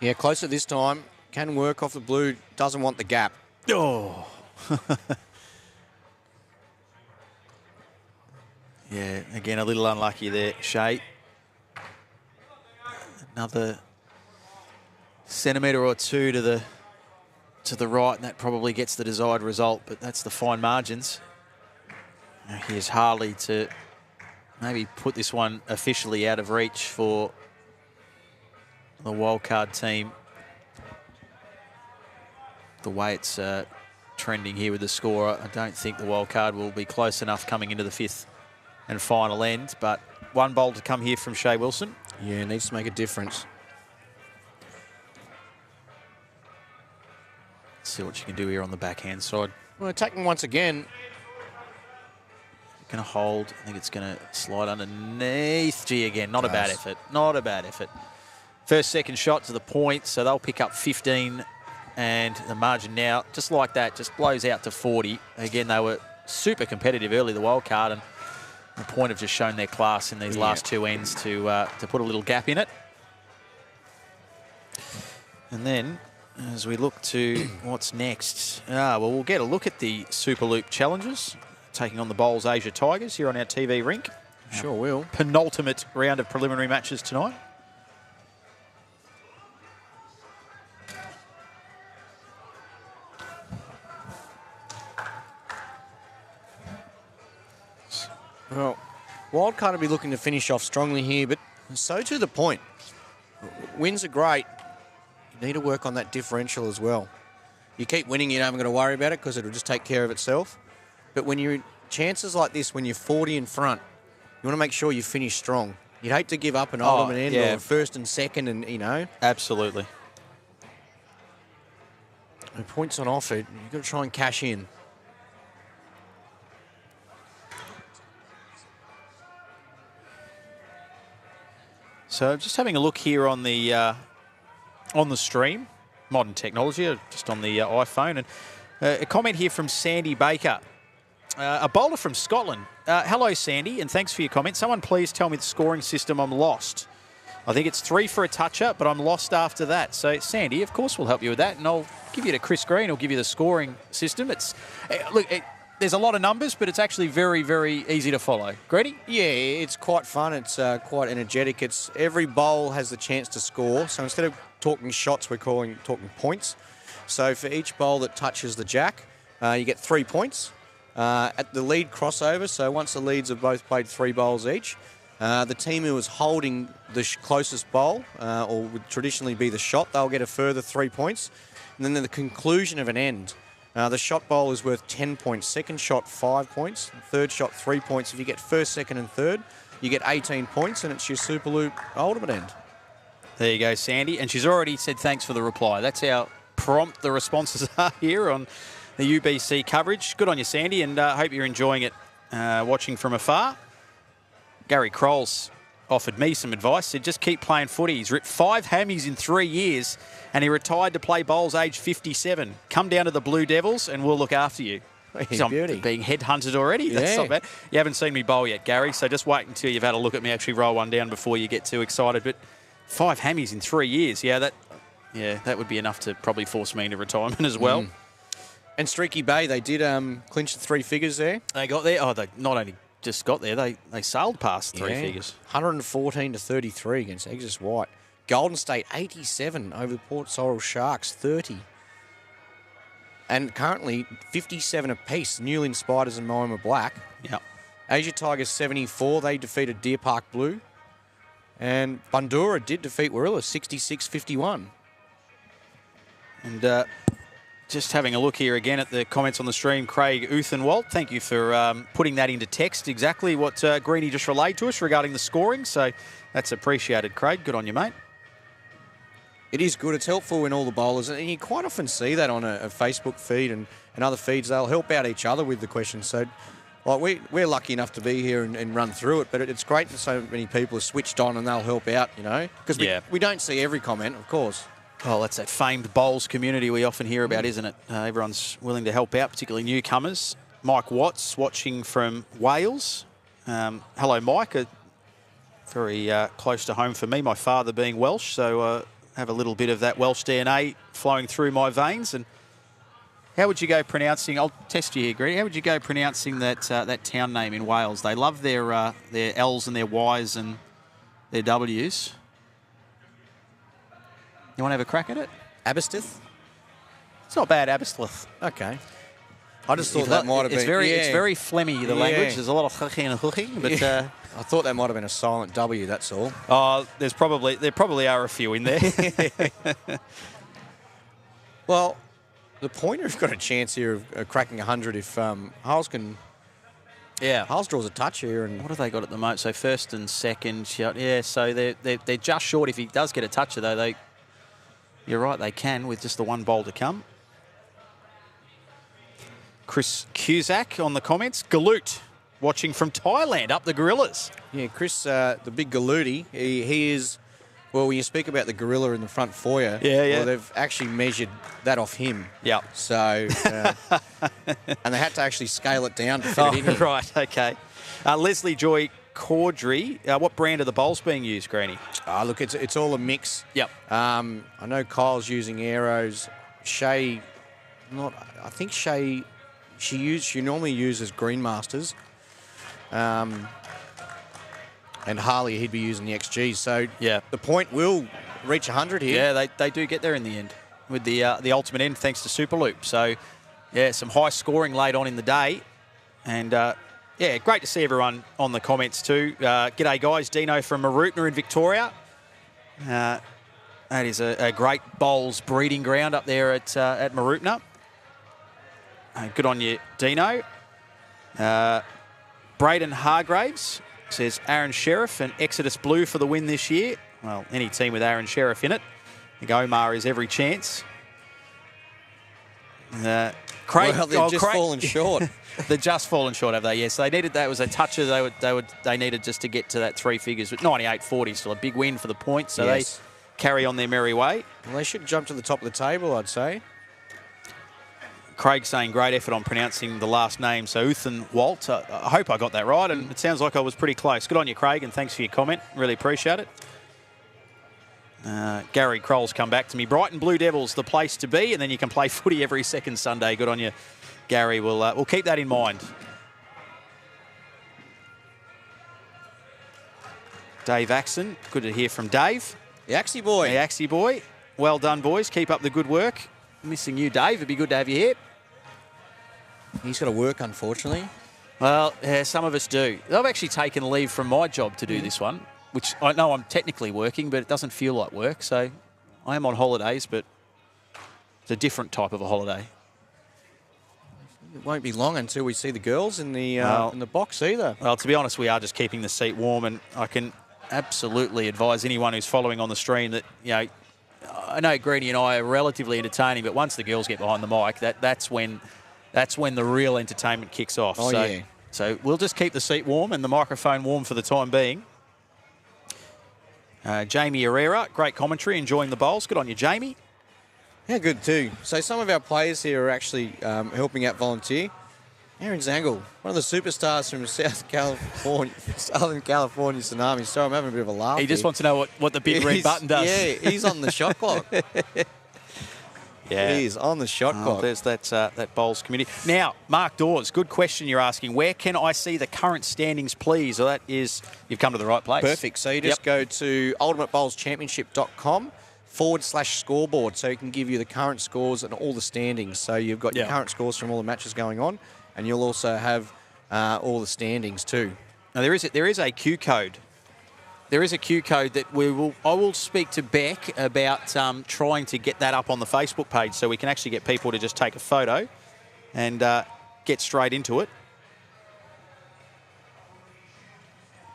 Yeah, closer this time. Can work off the blue. Doesn't want the gap. Oh. Yeah, again, a little unlucky there, Shea. Another centimetre or 2 to the right, and that probably gets the desired result, but that's the fine margins. Now here's Harley to maybe put this one officially out of reach for the wildcard team. The way it's trending here with the score, I don't think the wildcard will be close enough coming into the fifth and final end, but 1 bowl to come here from Shea Wilson. Yeah, needs to make a difference. Let's see what you can do here on the backhand side. Well, attacking once again. Going to hold. I think it's going to slide underneath. Gee, again, not a bad effort. Not a bad effort. First, second shot to the point, so they'll pick up 15, and the margin now, just like that, just blows out to 40. Again, they were super competitive early, the wild card, and the point have just shown their class in these last 2 ends to put a little gap in it. And then, as we look to what's next, well, we'll get a look at the Superloop challenges, taking on the Bowls Asia Tigers here on our TV rink. Sure will. Penultimate round of preliminary matches tonight. Well, wildcard will be looking to finish off strongly here, but so to the point. Wins are great. You need to work on that differential as well. You keep winning, you haven't got to worry about it because it'll just take care of itself. But when you're chances like this, when you're 40 in front, you want to make sure you finish strong. You'd hate to give up an ultimate end or first and second, and Absolutely. And points on offer. You've got to try and cash in. So just having a look here on the stream, modern technology, just on the iPhone, and a comment here from Sandy Baker. A bowler from Scotland. Hello, Sandy, and thanks for your comment. Someone please tell me the scoring system. I'm lost. I think it's 3 for a toucher, but I'm lost after that. So, Sandy, of course, we'll help you with that, and I'll give you to Chris Green. I'll give you the scoring system. There's a lot of numbers, but it's actually very, very easy to follow. Greedy? Yeah, it's quite fun. It's quite energetic. It's every bowl has the chance to score. So instead of talking shots, we're talking points. So for each bowl that touches the jack, you get 3 points. At the lead crossover, so once the leads have both played 3 bowls each, the team who is holding the closest bowl, or would traditionally be the shot, they'll get a further 3 points. And then at the conclusion of an end, the shot bowl is worth 10 points. Second shot, 5 points. Third shot, 3 points. If you get first, second and third, you get 18 points, and it's your Superloop ultimate end. There you go, Sandy. And she's already said thanks for the reply. That's how prompt the responses are here on the UBC coverage. Good on you, Sandy, and I hope you're enjoying it watching from afar. Gary Crowell's offered me some advice. Said just keep playing footy. He's ripped 5 hammies in 3 years, and he retired to play bowls age 57. Come down to the Blue Devils, and we'll look after you. I'm being headhunted already. That's not bad. You haven't seen me bowl yet, Gary, so just wait until you've had a look at me actually roll one down before you get too excited. But 5 hammies in 3 years, that would be enough to probably force me into retirement as well. And Streaky Bay, they did clinch the 3 figures there. They got there. Oh, they not only just got there, they sailed past 3 figures. 114 to 33 against Exis White. Golden State 87 over Port Sorrel Sharks 30. And currently 57 apiece, Newlyn Spiders and Moama Black. Yep. Asia Tigers 74, they defeated Deer Park Blue. And Bandura did defeat Warilla 66-51. And just having a look here again at the comments on the stream, Craig Uthenwald, thank you for putting that into text, exactly what Greeny just relayed to us regarding the scoring. So that's appreciated, Craig. Good on you, mate. It is good. It's helpful in all the bowlers. And you quite often see that on a Facebook feed and other feeds. They'll help out each other with the questions. So we're lucky enough to be here and run through it. But it's great that so many people are switched on and they'll help out, Because we don't see every comment, of course. Well, that's that famed bowls community we often hear about, isn't it? Everyone's willing to help out, particularly newcomers. Mike Watts watching from Wales. Hello, Mike. Very close to home for me, my father being Welsh, so have a little bit of that Welsh DNA flowing through my veins. And how would you go pronouncing, I'll test you here, Greg, how would you go pronouncing that town name in Wales? They love their L's and their Y's and their W's. You want to have a crack at it? Aberystwyth? It's not bad, Aberystwyth. Okay. I just thought that might have been... It's very phlegmy, the language. There's a lot of hucking and hooking, but... I thought that might have been a silent W, that's all. There probably are a few in there. Well, the Pointer have got a chance here of cracking 100 if Hulls can... Yeah. Hulls draws a touch here. And what have they got at the moment? So first and second shot. Yeah, so they're just short. If he does get a toucher, though, you're right, they can with just the one bowl to come. Chris Cusack on the comments. Galoot watching from Thailand, up the Gorillas. Yeah, Chris, the big Galuti, he is... Well, when you speak about the gorilla in the front foyer, well, they've actually measured that off him. Yeah. So, and they had to actually scale it down to fit it in. Right, okay. Leslie Joy Caudry, what brand are the bowls being used, Granny? Look, it's all a mix. Yep. I know Kyle's using Aeros. Shay, I think Shay, she normally uses Green Masters. And Harley, he'd be using the XG. So the point will reach 100 here. Yeah, they do get there in the end with the ultimate end thanks to Superloop. So, yeah, some high scoring late on in the day. And, great to see everyone on the comments too. G'day, guys. Dino from Marootna in Victoria. That is a great bowls breeding ground up there at Mooroopna. Good on you, Dino. Braden Hargraves says Aaron Sheriff and Exodus Blue for the win this year. Well, any team with Aaron Sheriff in it. I think Omar is every chance. Craig, Well, they've just fallen short. They've just fallen short, have they? Yes, they needed that. Was a toucher they needed just to get to that 3 figures. But 98-40, still a big win for the points. So Yes. they carry on their merry way. Well, they should jump to the top of the table, I'd say. Craig saying great effort on pronouncing the last name. So Uthan Walt, I hope I got that right, and it sounds like I was pretty close. Good on you, Craig, and thanks for your comment. Really appreciate it. Gary Kroll's come back to me. Brighton Blue Devils, the place to be, and then you can play footy every second Sunday. Good on you, Gary. We'll keep that in mind. Dave Axon, good to hear from Dave. The Axie boy. The Axie boy. Well done, boys. Keep up the good work. Missing you, Dave. It'd be good to have you here. He's got to work, unfortunately. Well, yeah, some of us do. I've actually taken leave from my job to do this one, which I know I'm technically working, but it doesn't feel like work. So I am on holidays, but it's a different type of a holiday. It won't be long until we see the girls in the box either. Well, to be honest, we are just keeping the seat warm, and I can absolutely advise anyone who's following on the stream that, you know, I know Greeny and I are relatively entertaining, but once the girls get behind the mic, that's when the real entertainment kicks off. Oh, so, yeah. So we'll just keep the seat warm and the microphone warm for the time being. Jamie Herrera, great commentary, enjoying the bowls. Good on you, Jamie. Yeah, good too. So some of our players here are actually helping out volunteer. Aaron Zangle, one of the superstars from Southern California Tsunami. So I'm having a bit of a laugh. He just wants to know what the big red button does. Yeah, he's on the shot clock. Yeah. He is on the shot clock. There's that bowls committee. Now, Mark Dawes, good question you're asking. Where can I see the current standings, please? Well, that is, you've come to the right place. Perfect. So you just go to ultimatebowlschampionship.com/scoreboard, so it can give you the current scores and all the standings. So you've got your current scores from all the matches going on, and you'll also have all the standings too. Now, there is a Q code. There is a Q code that I will speak to Beck about trying to get that up on the Facebook page so we can actually get people to just take a photo and get straight into it.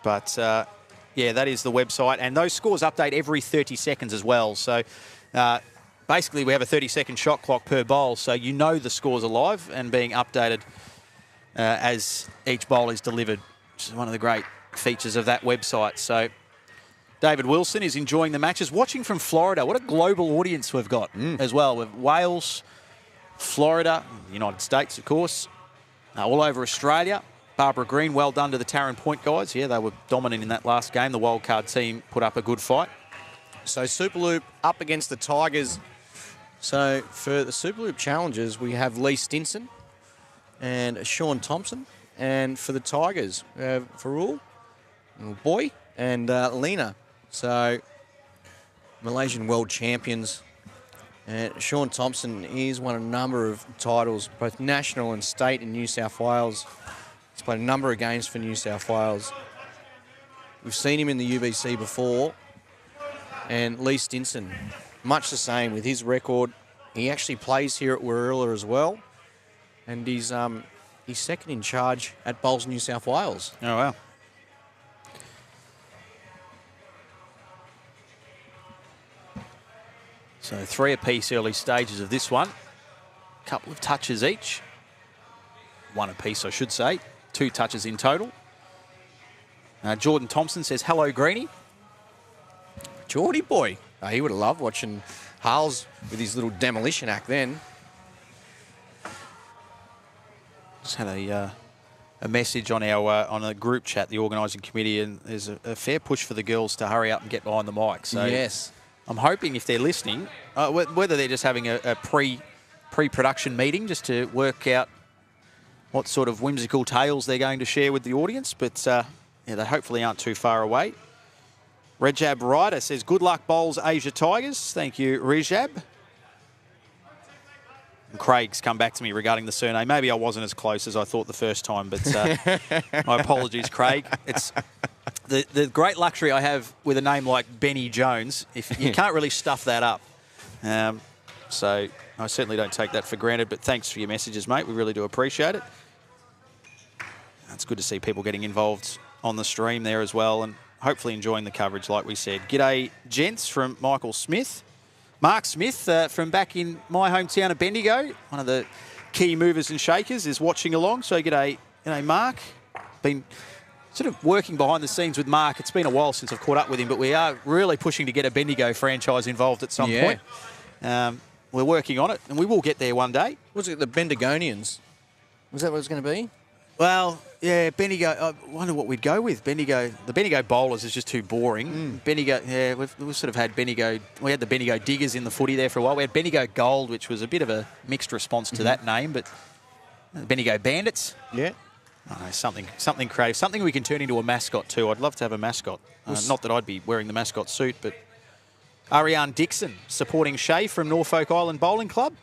But, yeah, that is the website. And those scores update every 30 seconds as well. So, basically, we have a 30-second shot clock per bowl, so you know the scores are live and being updated as each bowl is delivered, which is one of the great features of that website. So David Wilson is enjoying the matches, watching from Florida. What a global audience we've got as well, with Wales, Florida, the United States, of course, all over Australia. Barbara Green, well done to the Tarrant Point guys. Yeah, they were dominant in that last game. The wildcard team put up a good fight. So Superloop up against the Tigers. So for the Superloop challenges, we have Lee Stinson and Sean Thompson. And for the Tigers, we have Farul, Boy, and Lena. So Malaysian world champions. And Sean Thompson is won a number of titles, both national and state in New South Wales. He's played a number of games for New South Wales. We've seen him in the UBC before. And Lee Stinson, much the same with his record. He actually plays here at Warilla as well. And he's second in charge at Bowls New South Wales. Oh, wow. So 3 apiece early stages of this one. Couple of touches each. 1 apiece, I should say. 2 touches in total. Jordan Thompson says, hello, Greeny. Geordie boy. He would have loved watching Hales with his little demolition act then. Just had a message on our on a group chat, the organising committee, and there's a fair push for the girls to hurry up and get behind the mic. So yes. I'm hoping if they're listening, whether they're just having a pre-production meeting just to work out what sort of whimsical tales they're going to share with the audience, but yeah, they hopefully aren't too far away. Rejab Ryder says, good luck, Bowls Asia Tigers. Thank you, Rejab. And Craig's come back to me regarding the surname. Maybe I wasn't as close as I thought the first time, but my apologies, Craig. The great luxury I have with a name like Benny Jones, if you can't really stuff that up. So I certainly don't take that for granted, but thanks for your messages, mate. We really do appreciate it. It's good to see people getting involved on the stream there as well, and hopefully enjoying the coverage, like we said. G'day, gents, from Michael Smith. Mark Smith from back in my hometown of Bendigo, one of the key movers and shakers, is watching along. So g'day, Mark. Been sort of working behind the scenes with Mark. It's been a while since I've caught up with him, but we are really pushing to get a Bendigo franchise involved at some point. We're working on it, and we will get there one day. Was it the Bendigonians? Was that what it was going to be? Well, yeah, Bendigo. I wonder what we'd go with. Bendigo. The Bendigo bowlers is just too boring. Bendigo. Yeah, we've sort of had Bendigo. We had the Bendigo Diggers in the footy there for a while. We had Bendigo Gold, which was a bit of a mixed response to that name, but Bendigo Bandits. Yeah. Oh, something creative, something we can turn into a mascot too. I'd love to have a mascot. Not that I'd be wearing the mascot suit, but Ariane Dixon supporting Shay from Norfolk Island Bowling Club.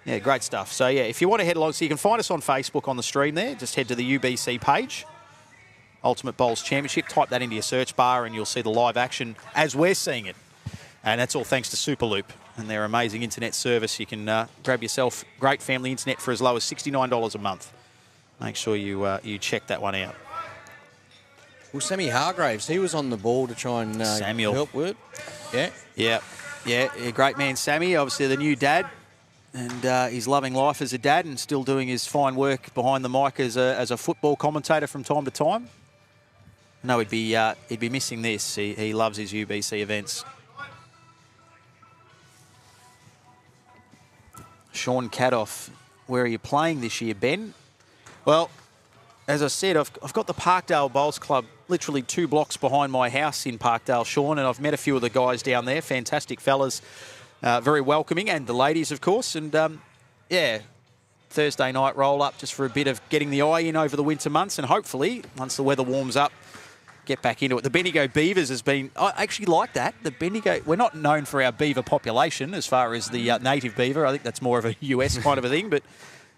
Yeah, great stuff. So, yeah, if you want to head along, so you can find us on Facebook on the stream there. Just head to the UBC page, Ultimate Bowls Championship. Type that into your search bar and you'll see the live action as we're seeing it. And that's all thanks to Superloop and their amazing internet service. You can grab yourself great family internet for as low as $69 a month. Make sure you check that one out. Well, Sammy Hargraves, he was on the ball to try and help with it. Yeah, great man, Sammy. Obviously the new dad. And he's loving life as a dad and still doing his fine work behind the mic as a football commentator from time to time. No, he'd be missing this. He loves his UBC events. Sean Cadoff, where are you playing this year, Ben? Well, as I said, I've got the Parkdale Bowls Club literally 2 blocks behind my house in Parkdale, Sean, and I've met a few of the guys down there. Fantastic fellas. Very welcoming, and the ladies, of course. And, Thursday night roll-up just for a bit of getting the eye in over the winter months, and hopefully, once the weather warms up, get back into it. The Bendigo Beavers has been... I actually like that. The Bendigo... We're not known for our beaver population as far as the native beaver. I think that's more of a US kind of a thing, but,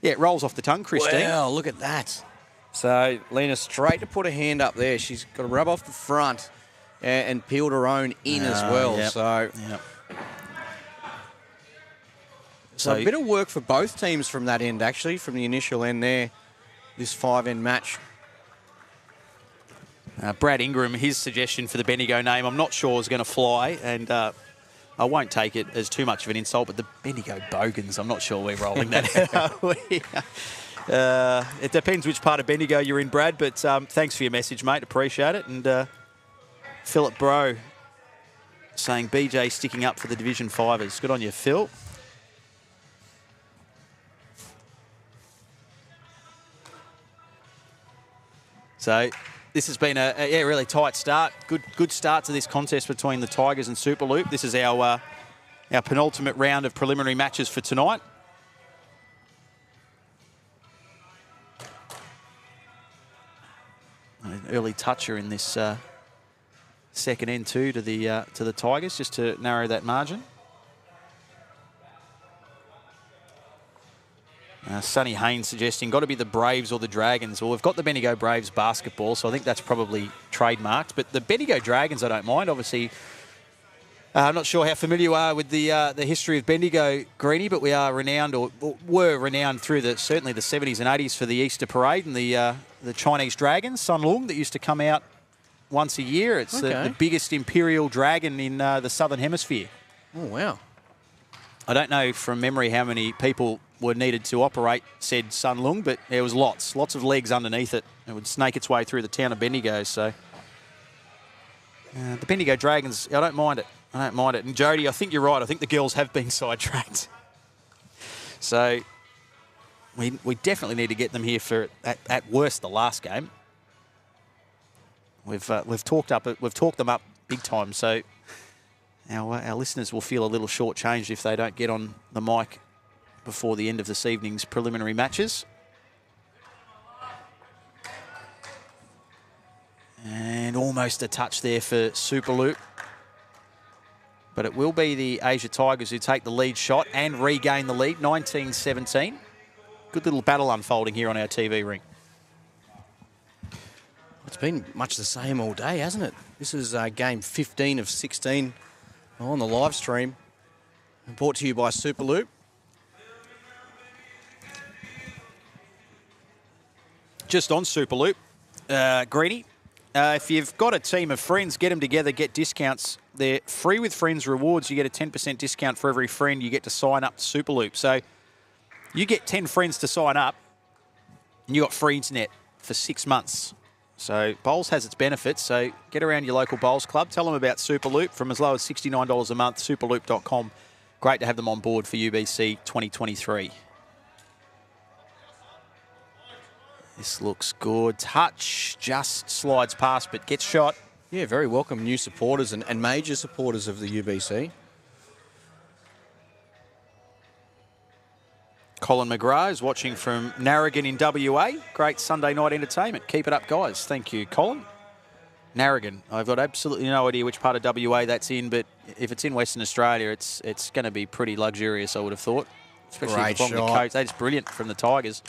yeah, it rolls off the tongue, Christine. Wow, look at that. So, Lena straight to put her hand up there. She's got to rub off the front and peeled her own in as well. Yep. So... Yep. So a bit of work for both teams from that end, actually, from the initial end there, this 5-end match. Brad Ingram, his suggestion for the Bendigo name, I'm not sure is going to fly, and I won't take it as too much of an insult, but the Bendigo Bogans, I'm not sure we're rolling that out. It depends which part of Bendigo you're in, Brad, but thanks for your message, mate. Appreciate it. And Philip Bro saying BJ sticking up for the Division 5ers. Good on you, Phil. So this has been a really tight start. Good start to this contest between the Tigers and Superloop. This is our penultimate round of preliminary matches for tonight. An early toucher in this second end too to the Tigers, just to narrow that margin. Sonny Haynes suggesting got to be the Braves or the Dragons. Well, we've got the Bendigo Braves basketball, so I think that's probably trademarked. But the Bendigo Dragons, I don't mind. Obviously, I'm not sure how familiar you are with the history of Bendigo, Greenie, but we are renowned, or were renowned through certainly the 70s and 80s for the Easter Parade and the Chinese dragons, Sun Lung, that used to come out once a year. It's the biggest imperial dragon in the Southern Hemisphere. Oh, wow. I don't know from memory how many people were needed to operate said Sun Lung, but there was lots of legs underneath it. It would snake its way through the town of Bendigo. So the Bendigo Dragons, I don't mind it. And Jody, I think you're right. I think the girls have been sidetracked. So we definitely need to get them here for at worst the last game. We've talked them up big time. So our listeners will feel a little shortchanged if they don't get on the mic before the end of this evening's preliminary matches. And almost a touch there for Superloop. But it will be the Asia Tigers who take the lead shot and regain the lead, 19-17. Good little battle unfolding here on our TV ring. It's been much the same all day, hasn't it? This is game 15 of 16 on the live stream. Brought to you by Superloop. Just on Superloop, Greedy, if you've got a team of friends, get them together, get discounts. They're free with Friends Rewards. You get a 10% discount for every friend. You get to sign up to Superloop. So you get 10 friends to sign up, and you got free internet for 6 months. So Bowls has its benefits. So get around your local Bowls club. Tell them about Superloop from as low as $69 a month, superloop.com. Great to have them on board for UBC 2023. This looks good. Touch, just slides past, but gets shot. Yeah, very welcome new supporters and major supporters of the UBC. Colin McGrath is watching from Narrogin in WA. Great Sunday night entertainment. Keep it up, guys. Thank you, Colin. Narrogin. I've got absolutely no idea which part of WA that's in, but if it's in Western Australia, it's going to be pretty luxurious, I would have thought. Especially Great from the shot. coast. That's brilliant from the Tigers.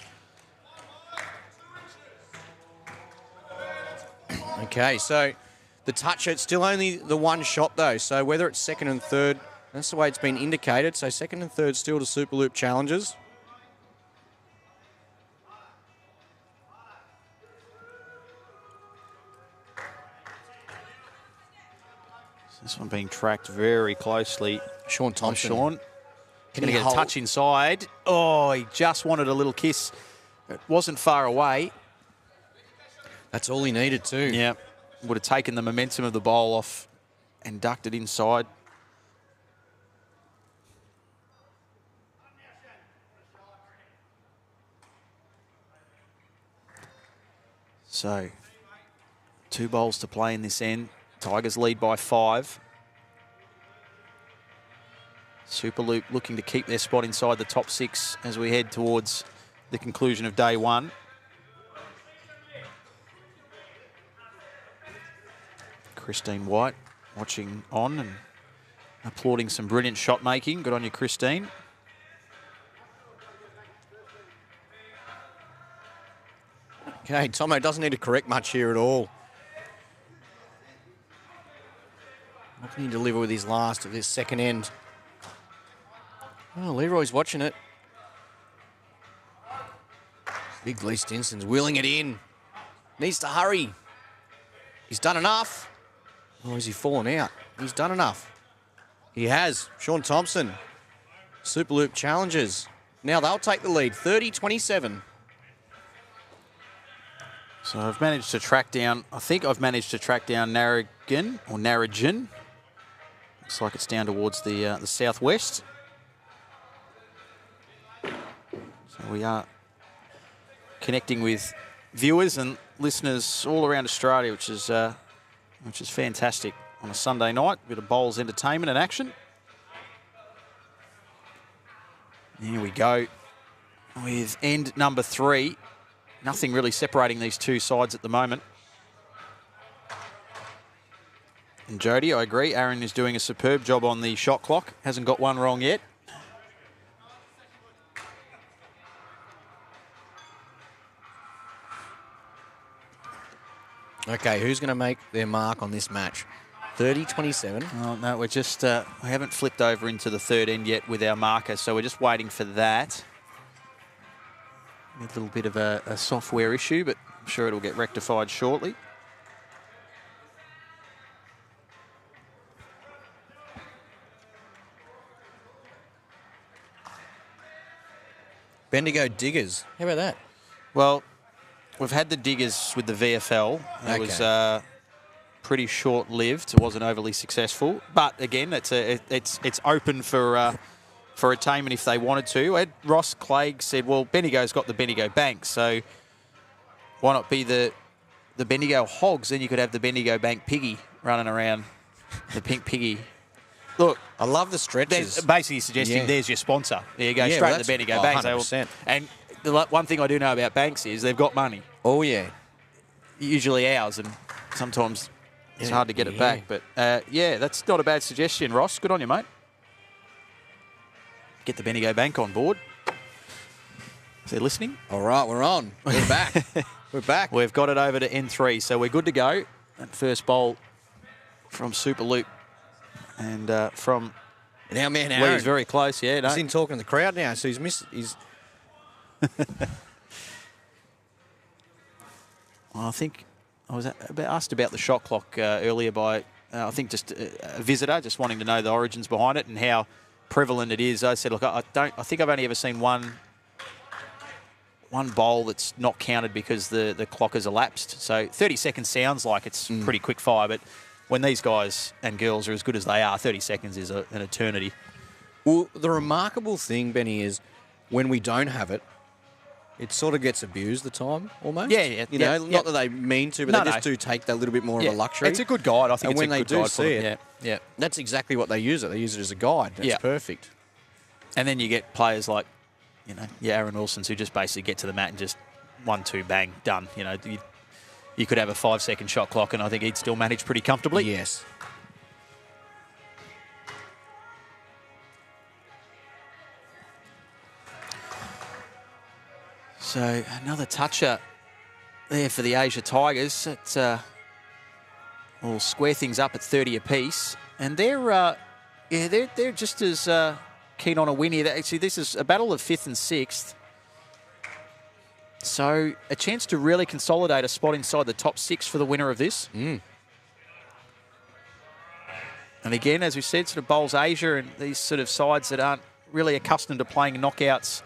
Okay, so the touch, it's still only the one shot though. So whether it's second and third, that's the way it's been indicated. So second and third still to Superloop challenges. This one being tracked very closely. Sean Thompson. Sean. Can Going to he get a hold? touch inside. Oh, he just wanted a little kiss. It wasn't far away. That's all he needed too. Yeah. Would have taken the momentum of the bowl off and ducked it inside. So, 2 bowls to play in this end. Tigers lead by 5. Superloop looking to keep their spot inside the top 6 as we head towards the conclusion of day 1. Christine White watching on and applauding some brilliant shot making. Good on you, Christine. Okay, Tomo doesn't need to correct much here at all. What can he deliver with his last of this second end? Oh, Leroy's watching it. Big Lee Stinson's wheeling it in. Needs to hurry. He's done enough. Or has he fallen out? He's done enough. He has. Sean Thompson. Superloop challenges. Now they'll take the lead, 30-27. So I've managed to track down, I think I've managed to track down Narrogin, or Narrogin. Looks like it's down towards the southwest. So we are connecting with viewers and listeners all around Australia, which is fantastic on a Sunday night. A bit of bowls entertainment and action. Here we go with end number 3. Nothing really separating these two sides at the moment. And Jody, I agree. Aaron is doing a superb job on the shot clock. Hasn't got one wrong yet. Okay, who's going to make their mark on this match? 30-27. Oh, no, we're just, we haven't flipped over into the third end yet with our marker, so we're just waiting for that. A little bit of a software issue, but I'm sure it'll get rectified shortly. Bendigo Diggers. How about that? Well, we've had the Diggers with the VFL. It was pretty short-lived. It wasn't overly successful. But again, it's open for attainment if they wanted to. Ross Clegg said, well, Bendigo's got the Bendigo Bank, so why not be the Bendigo Hogs? Then you could have the Bendigo Bank Piggy running around, the pink piggy. Look, I love the stretches. Basically suggesting there's your sponsor. There you go, Yeah, straight well, to the Bendigo that's- Bank. 100%. And the one thing I do know about banks is they've got money. Oh, yeah. Usually ours, and sometimes it's hard to get it Yeah. back. But, yeah, that's not a bad suggestion, Ross. Good on you, mate. Get the Bendigo Bank on board. Is he listening? All right, we're on. We're back. We're back. We've got it over to N3, so we're good to go. That first bowl from Superloop and from Now, man, Lee's Aaron. very close. Yeah, no. He's in talking to the crowd now, so he's missed. I think I was asked about the shot clock earlier by, I think, just a visitor, just wanting to know the origins behind it and how prevalent it is. I said, look, I think I've only ever seen one bowl that's not counted because the clock has elapsed. So 30 seconds sounds like it's pretty quick fire, but when these guys and girls are as good as they are, 30 seconds is an eternity. Well, the remarkable thing, Benny, is when we don't have it, it sort of gets abused, the time, almost. Yeah. You know, not that they mean to, but they just do take that little bit more of a luxury. It's a good guide. I think and when they do see it, yeah. that's exactly what they use it. They use it as a guide. That's perfect. And then you get players like, Aaron Wilsons who just basically get to the mat and just 1-2, bang, done. You could have a 5-second shot clock and I think he'd still manage pretty comfortably. Yes. So another toucher there for the Asia Tigers. It will square things up at 30 apiece, and they're just as keen on a win here. Actually, this is a battle of 5th and 6th. So a chance to really consolidate a spot inside the top 6 for the winner of this. And again, as we said, sort of bowls Asia and these sort of sides that aren't really accustomed to playing knockouts,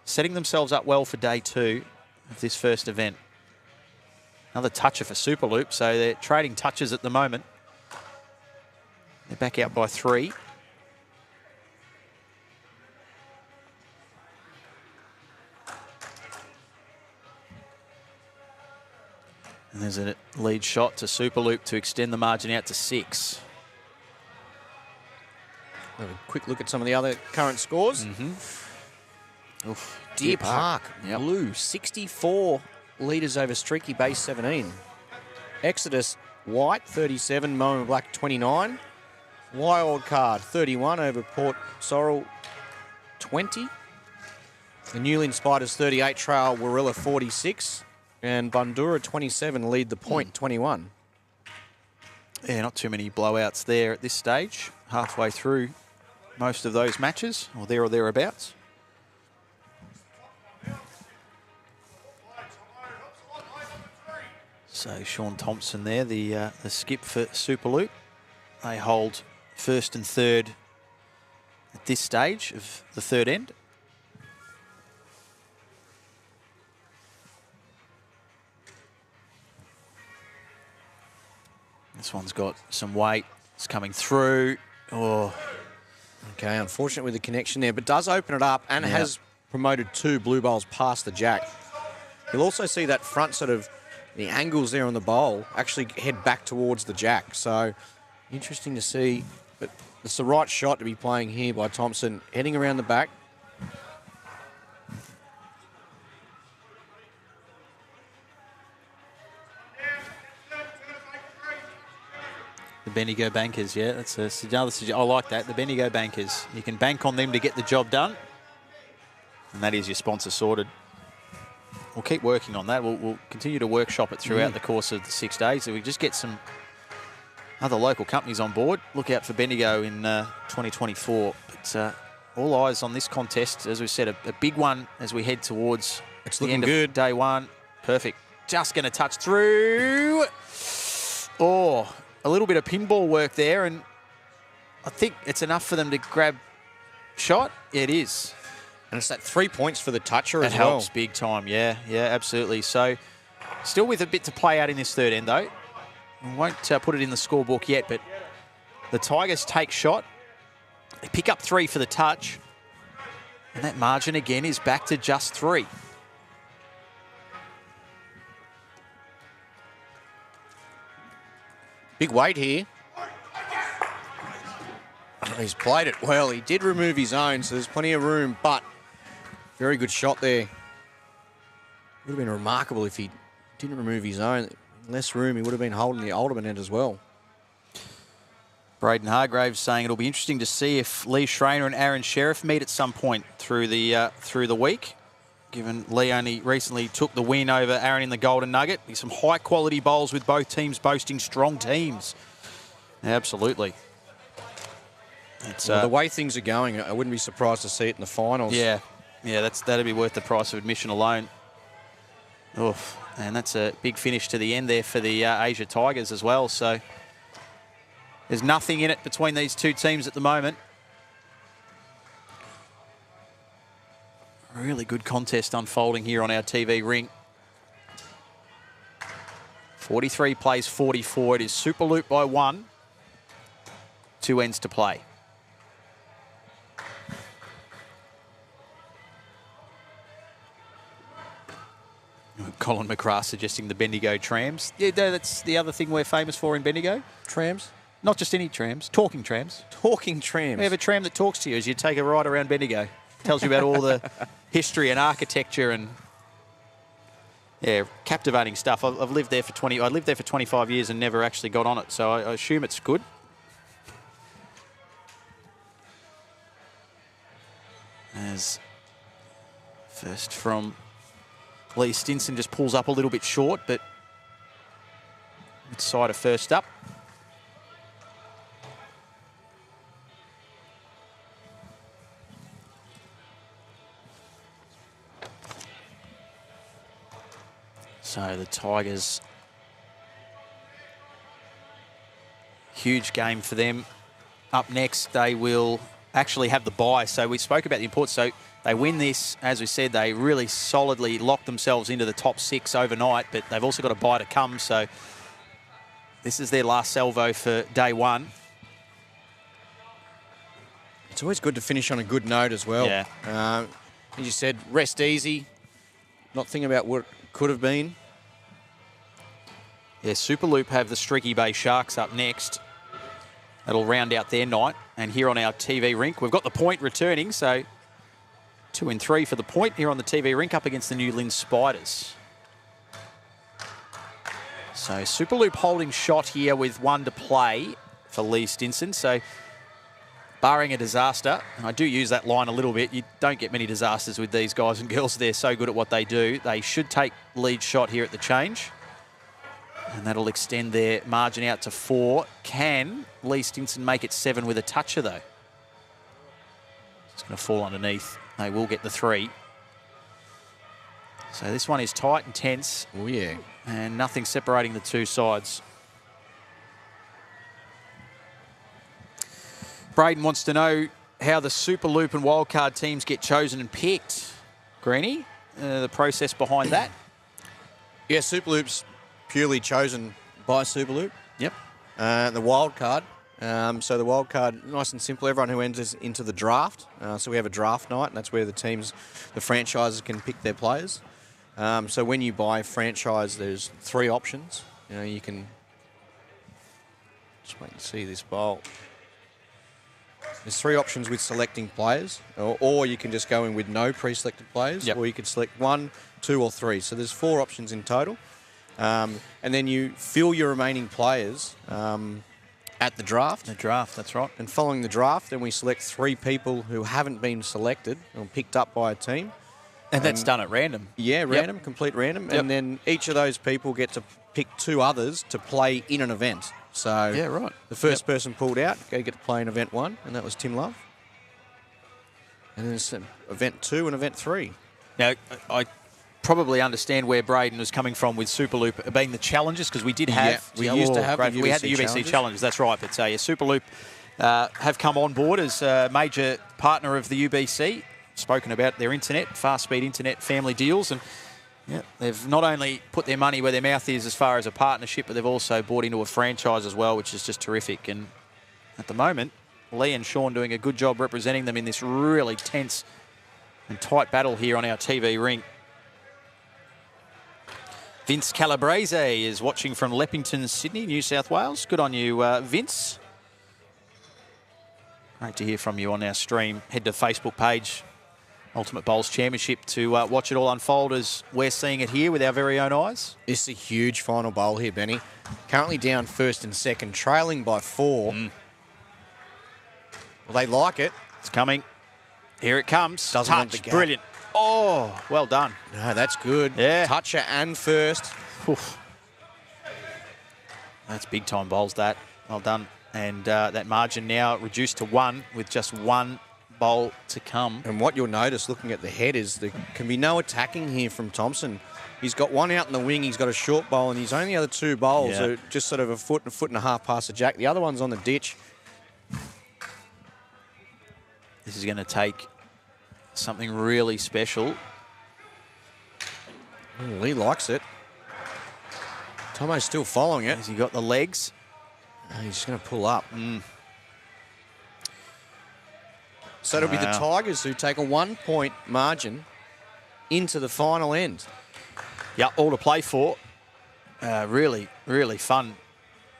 setting themselves up well for day 2 of this first event. Another toucher for Superloop, so they're trading touches at the moment. They're back out by 3. And there's a lead shot to Superloop to extend the margin out to 6. Have a quick look at some of the other current scores. Deer Park, Blue, 64 litres over Streaky Base, 17. Exodus, White, 37, Moama Black, 29. Wild Card, 31 over Port Sorrel, 20. The Newlyn Spiders, 38, Trail Warilla, 46. And Bandura, 27, lead the point, 21. Yeah, not too many blowouts there at this stage. Halfway through most of those matches, or there or thereabouts. So Sean Thompson there, the skip for Superloop. They hold 1st and 3rd at this stage of the 3rd end. This one's got some weight. It's coming through. Oh, okay, unfortunate with the connection there, but does open it up and has promoted 2 blue bowls past the jack. You'll also see that front sort of, the angles there on the bowl actually head back towards the jack. So interesting to see, but it's the right shot to be playing here by Thompson, heading around the back. the Bendigo Bankers, yeah, that's another suggestion. I like that, the Bendigo Bankers. You can bank on them to get the job done, and that is your sponsor sorted. We'll keep working on that. We'll continue to workshop it throughout the course of the 6 days. So we just get some other local companies on board. Look out for Bendigo in 2024. But all eyes on this contest. As we said, a big one as we head towards the end of day one. Perfect. Just going to touch through. Oh, a little bit of pinball work there. And I think it's enough for them to grab shot. Yeah, it is. And it's that 3 points for the toucher as well. That helps big time, yeah, absolutely. So still with a bit to play out in this third end, though. We won't put it in the scorebook yet, but the Tigers take shot. They pick up 3 for the touch. And that margin, again, is back to just 3. Big weight here. Oh, he's played it well. He did remove his own, so there's plenty of room, but very good shot there. Would have been remarkable if he didn't remove his own. Less room, he would have been holding the Alderman end as well. Braden Hargraves saying it'll be interesting to see if Lee Schreiner and Aaron Sheriff meet at some point through the week. given Lee only recently took the win over Aaron in the Golden Nugget. There's some high-quality bowls with both teams boasting strong teams. Absolutely. It's, the way things are going, I wouldn't be surprised to see it in the finals. Yeah, that'd be worth the price of admission alone. Oof, and that's a big finish to the end there for the Asia Tigers as well. So there's nothing in it between these two teams at the moment. Really good contest unfolding here on our TV ring. 43 plays 44. It is Superloop by 1. 2 ends to play. Colin McGrath suggesting the Bendigo trams. Yeah, that's the other thing we're famous for in Bendigo. Trams? Not just any trams, talking trams. Talking trams. We have a tram that talks to you as you take a ride around Bendigo. Tells you about all the history and architecture and captivating stuff. I've lived there for 25 years and never actually got on it, so I assume it's good. As first from Lee Stinson just pulls up a little bit short, but side of first up. So the Tigers, huge game for them. Up next, they will actually have the bye. So we spoke about the importance. So they win this, as we said, they really solidly lock themselves into the top 6 overnight, but they've also got a bye to come. So this is their last salvo for day 1. It's always good to finish on a good note as well. Yeah. As you said, rest easy, not think about what could have been. Yeah, Superloop have the Streaky Bay Sharks up next. That'll round out their night. And here on our TV rink, we've got the Point returning, so 2 and 3 for the Point here on the TV rink up against the New Lynn Spiders. So Superloop holding shot here with 1 to play for Lee Stinson. So barring a disaster, and I do use that line a little bit, you don't get many disasters with these guys and girls. They're so good at what they do. They should take lead shot here at the change. And that'll extend their margin out to 4. Can Lee Stinson make it 7 with a toucher, though? It's going to fall underneath. They will get the 3. So this one is tight and tense. Oh, yeah. And nothing separating the two sides. Braden wants to know how the Superloop and wildcard teams get chosen and picked. Greenie, the process behind that? Yeah, Superloop's purely chosen by Superloop. Yep. The wild card. So the wild card, nice and simple. Everyone who enters into the draft. So we have a draft night, and that's where the teams, the franchises can pick their players. So when you buy a franchise, there's 3 options. You know, you can just wait and see this bowl. There's 3 options with selecting players, or you can just go in with no pre-selected players, or you can select 1, 2, or 3. So there's 4 options in total. And then you fill your remaining players at the draft. The draft, that's right. And following the draft, then we select 3 people who haven't been selected or picked up by a team. And that's done at random. Yeah, random, complete random. Yep. And then each of those people get to pick 2 others to play in an event. So yeah, right. The first person pulled out, they get to play in event 1, and that was Tim Love. And then it's event 2 and event 3. Now, I probably understand where Braden was coming from with Superloop being the challenges, because we did have... we used to have the UBC we had the UBC challenges, that's right. But Superloop have come on board as a major partner of the UBC, spoken about their internet, fast-speed internet family deals, and they've not only put their money where their mouth is as far as a partnership, but they've also bought into a franchise as well, which is just terrific. And at the moment, Lee and Sean doing a good job representing them in this really tense and tight battle here on our TV ring. Vince Calabrese is watching from Leppington, Sydney, New South Wales. Good on you, Vince. Great to hear from you on our stream. Head to Facebook page, Ultimate Bowls Championship, to watch it all unfold as we're seeing it here with our very own eyes. It's a huge final bowl here, Benny. Currently down 1st and 2nd, trailing by 4. Well, they like it. It's coming. Here it comes. Doesn't want the Touch. gap. Brilliant. Oh, well done. No, that's good. Yeah. Toucher and first. Oof. That's big time bowls, that. Well done. And that margin now reduced to 1 with just 1 bowl to come. And what you'll notice looking at the head is there can be no attacking here from Thompson. He's got 1 out in the wing, he's got a short bowl, and his only other 2 bowls are just sort of a foot and a half past the jack. The other one's on the ditch. This is going to take something really special. Lee likes it. Tomo's still following it. Has he got the legs? He's just going to pull up. So it'll be the Tigers who take a 1-point margin into the final end. Yeah, all to play for. Really, really fun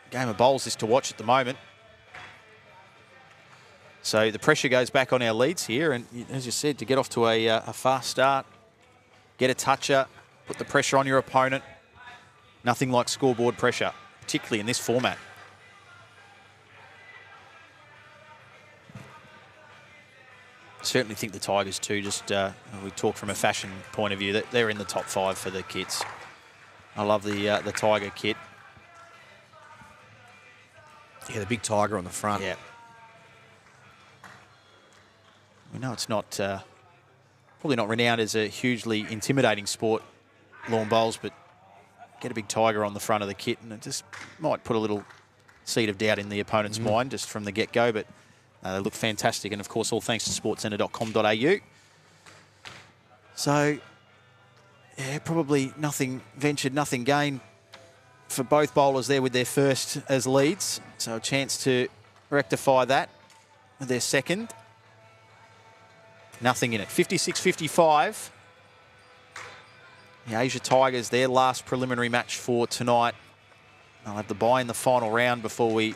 game of bowls this to watch at the moment. So the pressure goes back on our leads here, and as you said, to get off to a fast start, get a toucher, put the pressure on your opponent. Nothing like scoreboard pressure, particularly in this format. Certainly think the Tigers too, just we talk from a fashion point of view, that they're in the top 5 for the kits. I love the Tiger kit. Yeah, the big tiger on the front. Yeah. We know it's not probably not renowned as a hugely intimidating sport, lawn bowls, but get a big tiger on the front of the kit and it just might put a little seed of doubt in the opponent's mind just from the get-go, but they look fantastic, and of course all thanks to sportscentre.com.au. So, yeah, probably nothing ventured, nothing gained for both bowlers there with their first as leads. So a chance to rectify that with their second. Nothing in it. 56-55. The Asia Tigers, their last preliminary match for tonight. They'll have the bye in the final round before we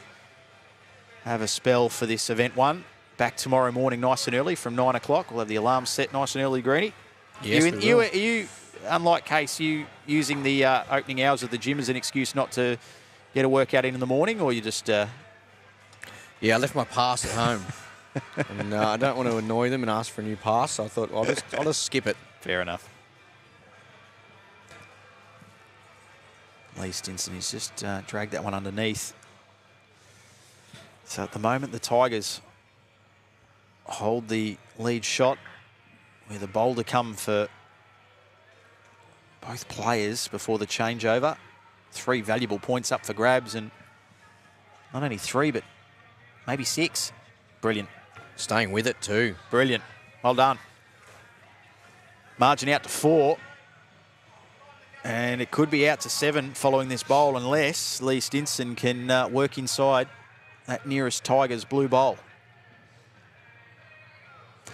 have a spell for this event 1. Back tomorrow morning nice and early from 9 o'clock. We'll have the alarm set nice and early, Greenie. Yes, Are you, unlike Case, you using the opening hours of the gym as an excuse not to get a workout in the morning, or you just... Yeah, I left my pass at home. And I don't want to annoy them and ask for a new pass, so I thought I'll just skip it. Fair enough. Lee Stinson has just dragged that one underneath. So at the moment, the Tigers hold the lead shot with a bowl to come for both players before the changeover. 3 valuable points up for grabs, and not only 3, but maybe 6. Brilliant. Staying with it too. Brilliant. Well done. Margin out to 4. And it could be out to 7 following this bowl unless Lee Stinson can work inside that nearest Tigers blue bowl. A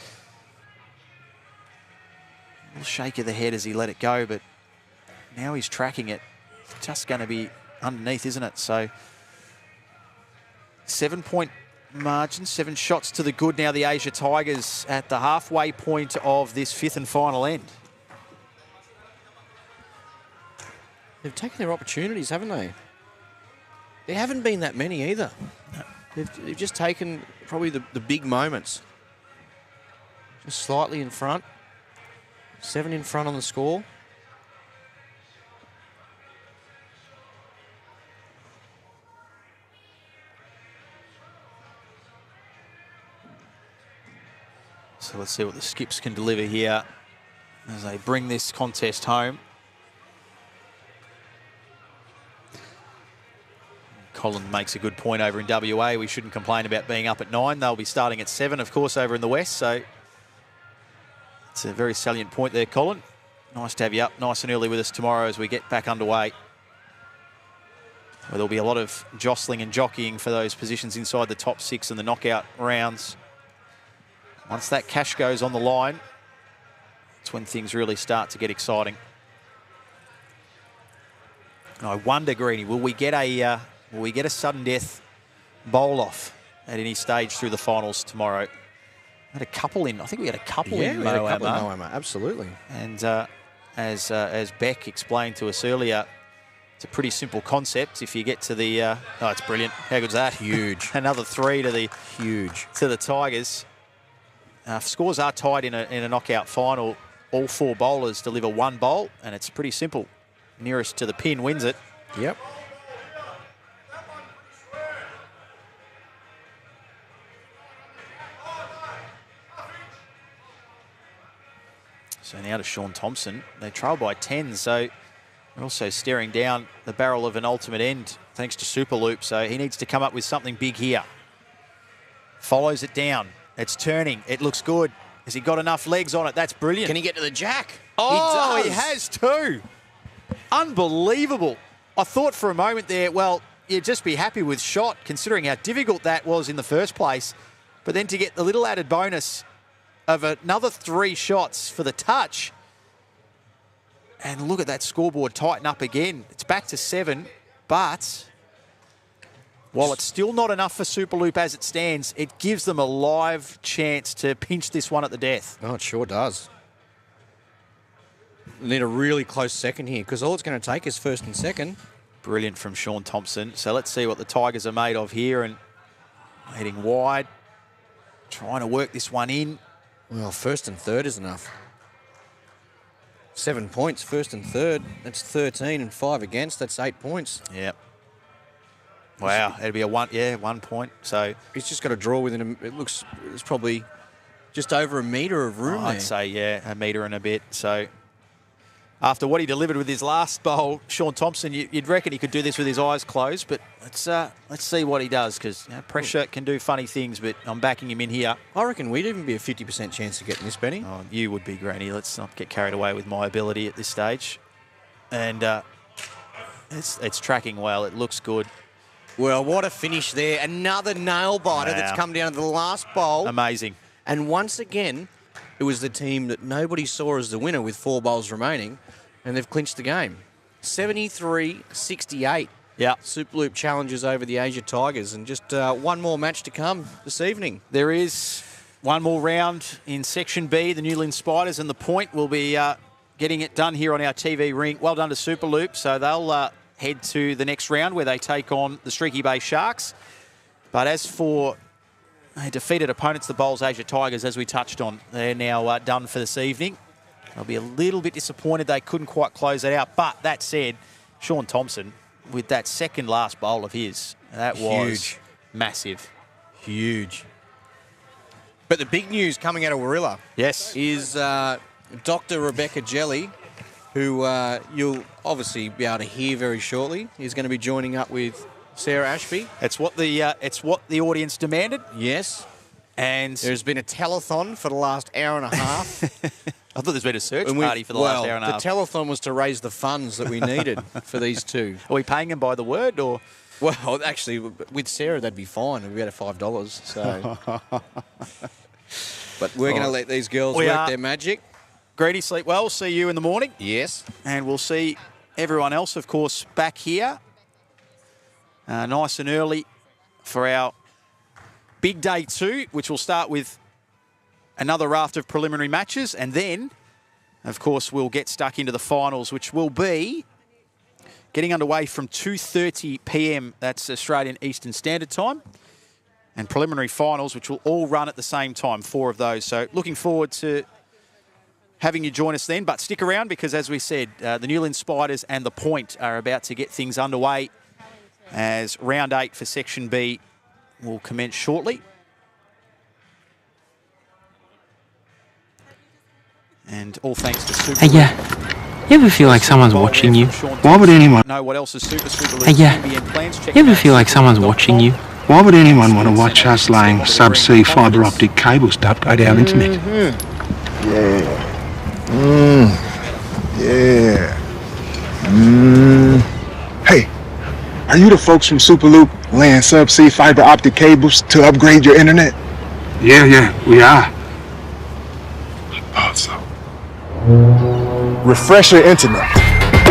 little shake of the head as he let it go, but now he's tracking it. It's just going to be underneath, isn't it? So 7-point margin, 7 shots to the good now, the Asia Tigers at the halfway point of this 5th and final end. They've taken their opportunities, haven't they? There haven't been that many either. No. They've just taken probably the big moments. Just slightly in front. 7 in front on the score. So let's see what the skips can deliver here as they bring this contest home. Colin makes a good point over in WA. We shouldn't complain about being up at 9. They'll be starting at 7, of course, over in the West. So it's a very salient point there, Colin. Nice to have you up nice and early with us tomorrow as we get back underway. Where there'll be a lot of jostling and jockeying for those positions inside the top 6 in the knockout rounds. Once that cash goes on the line, it's when things really start to get exciting. And I wonder, Greenie, will we get a sudden death bowl off at any stage through the finals tomorrow? Had a couple in. I think we had a couple in we had a couple in Moama. Moama, absolutely. And as Beck explained to us earlier, it's a pretty simple concept. If you get to the, oh, it's brilliant. How good's that? Huge. Another 3 to the huge to the Tigers. If scores are tied in a knockout final, all 4 bowlers deliver 1 bowl, and it's pretty simple. Nearest to the pin wins it. Yep. So now to Sean Thompson. They trail by 10, so they're also staring down the barrel of an ultimate end thanks to Superloop, so he needs to come up with something big here. Follows it down. It's turning. It looks good. Has he got enough legs on it? That's brilliant. Can he get to the jack? Oh, he he does. has too. Unbelievable. I thought for a moment there, well, you'd just be happy with shot considering how difficult that was in the first place. But then to get the little added bonus of another 3 shots for the touch. And look at that scoreboard tighten up again. It's back to 7, but while it's still not enough for Superloop as it stands, it gives them a live chance to pinch this one at the death. Oh, it sure does. Need a really close second here because all it's going to take is first and second. Brilliant from Sean Thompson. So let's see what the Tigers are made of here, and heading wide, trying to work this one in. Well, first and third is enough. 7 points, first and third. That's 13 and 5 against. That's 8 points. Yep. Wow, it'd be a 1 point. So He's just got to draw within it looks, it's probably just over a metre of room there. I'd say, yeah, a metre and a bit. So after what he delivered with his last bowl, Sean Thompson, you'd reckon he could do this with his eyes closed, but let's see what he does, because pressure can do funny things, but I'm backing him in here. I reckon we'd even be a 50% chance of getting this, Benny. Oh, you would be, Granny. Let's not get carried away with my ability at this stage. And it's tracking well. It looks good. Well, what a finish there. Another nail-biter that's come down to the last bowl. Amazing. And once again, it was the team that nobody saw as the winner with 4 bowls remaining, and they've clinched the game. 73-68. Yeah. Superloop challenges over the Asia Tigers, and just one more match to come this evening. There is one more round in Section B. The Newland Spiders and the Point will be getting it done here on our TV ring. Well done to Superloop. So they'll head to the next round where they take on the Streaky Bay Sharks. But as for defeated opponents, the Bowls Asia Tigers, as we touched on, they're now done for this evening. They'll be a little bit disappointed they couldn't quite close that out. But that said, Sean Thompson, with that second last bowl of his, that was Huge. massive. Huge. But the big news coming out of Warilla Yes. is Dr. Rebecca Jelly, who you'll obviously be able to hear very shortly. He's going to be joining up with Sarah Ashby. It's what the audience demanded. Yes. And There's been a telethon for the last hour and a half. I thought there's been a search And party for the last hour and a half. the telethon was to raise the funds that we needed for these two. Are we paying them by the word or? Well, actually, with Sarah, that'd be fine. We'd be at $5. So, but we're going to let these girls We work are. their magic. Greedy, sleep well. See you in the morning. Yes. And we'll see everyone else, of course, back here. Nice and early for our big day 2, which will start with another raft of preliminary matches. And then, of course, we'll get stuck into the finals, which will be getting underway from 2:30 p.m. That's Australian Eastern Standard Time. And preliminary finals, which will all run at the same time, 4 of those. So looking forward to having you join us then. But stick around because, as we said, the Newland Spiders and the Point are about to get things underway as round 8 for Section B will commence shortly. And all thanks to Super. Hey, yeah. You ever feel like someone's watching you? Why would anyone? Know what else is Super Hey, yeah. NBN plans? Check You ever out feel like someone's watching you? Why would anyone want to watch us laying subsea fibre optic cables to upgrade our internet? Hey, are you the folks from Superloop laying subsea fiber optic cables to upgrade your internet? Yeah, we are. I thought so. Refresh your internet.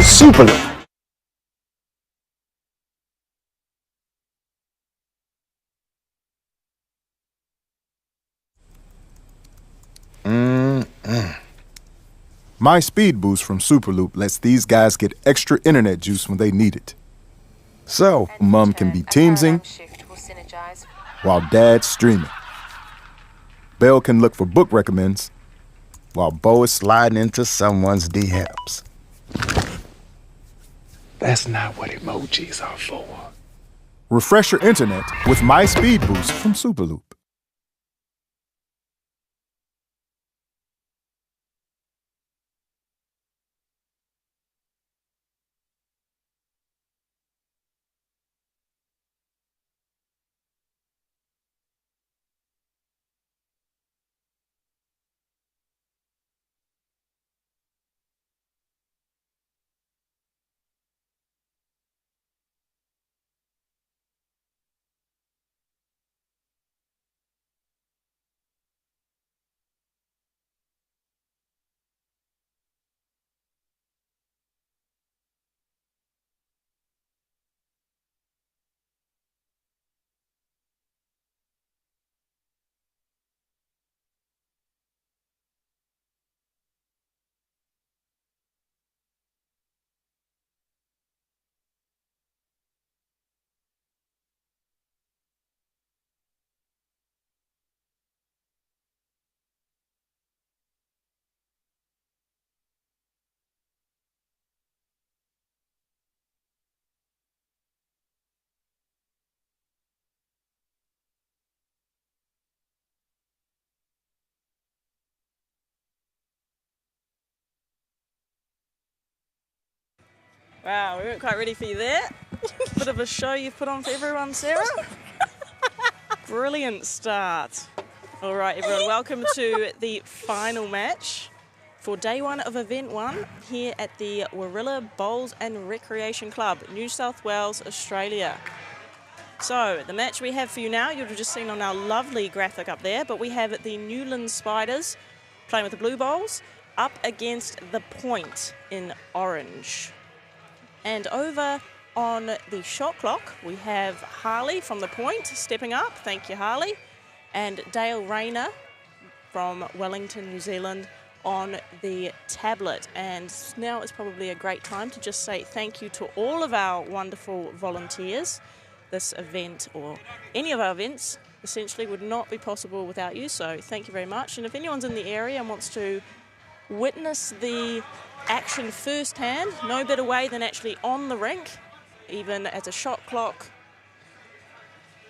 Superloop. My speed boost from Superloop lets these guys get extra internet juice when they need it. So, Mom can be teamsing while Dad's streaming. Belle can look for book recommends while Bo is sliding into someone's DMs. That's not what emojis are for. Refresh your internet with My Speed Boost from Superloop. Wow, we weren't quite ready for you there. Bit of a show you've put on for everyone, Sarah. Brilliant start. All right, everyone, welcome to the final match for day one of event one here at the Warilla Bowls and Recreation Club, New South Wales, Australia. So the match we have for you now, you've just seen on our lovely graphic up there, but we have the Newland Spiders playing with the Blue Bowls up against the Point in orange. And over on the shot clock, we have Harley from the Point stepping up. Thank you, Harley. And Dale Rayner from Wellington, New Zealand on the tablet. And now is probably a great time to just say thank you to all of our wonderful volunteers. This event, or any of our events, essentially would not be possible without you. So thank you very much. And if anyone's in the area and wants to witness the action firsthand, no better way than actually on the rink, even as a shot clock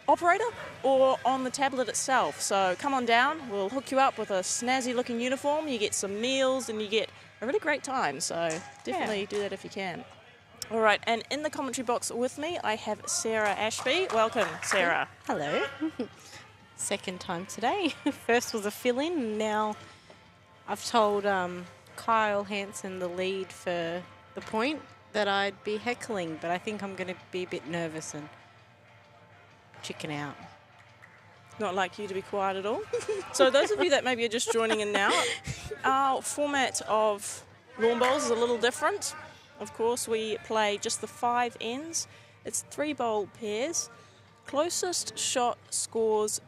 operator or on the tablet itself. So come on down, we'll hook you up with a snazzy looking uniform, you get some meals and you get a really great time, so definitely do that if you can. All right, and in the commentary box with me I have Sarah Ashby. Welcome, Sarah. Hello. Second time today. First was a fill-in, now I've told Kyle Hansen, the lead for the Point, that I'd be heckling, but I think I'm going to be a bit nervous and chicken out. Not like you to be quiet at all. So those of you that maybe are just joining in now, our format of lawn bowls is a little different. Of course, we play just the 5 ends. It's 3 bowl pairs. Closest shot scores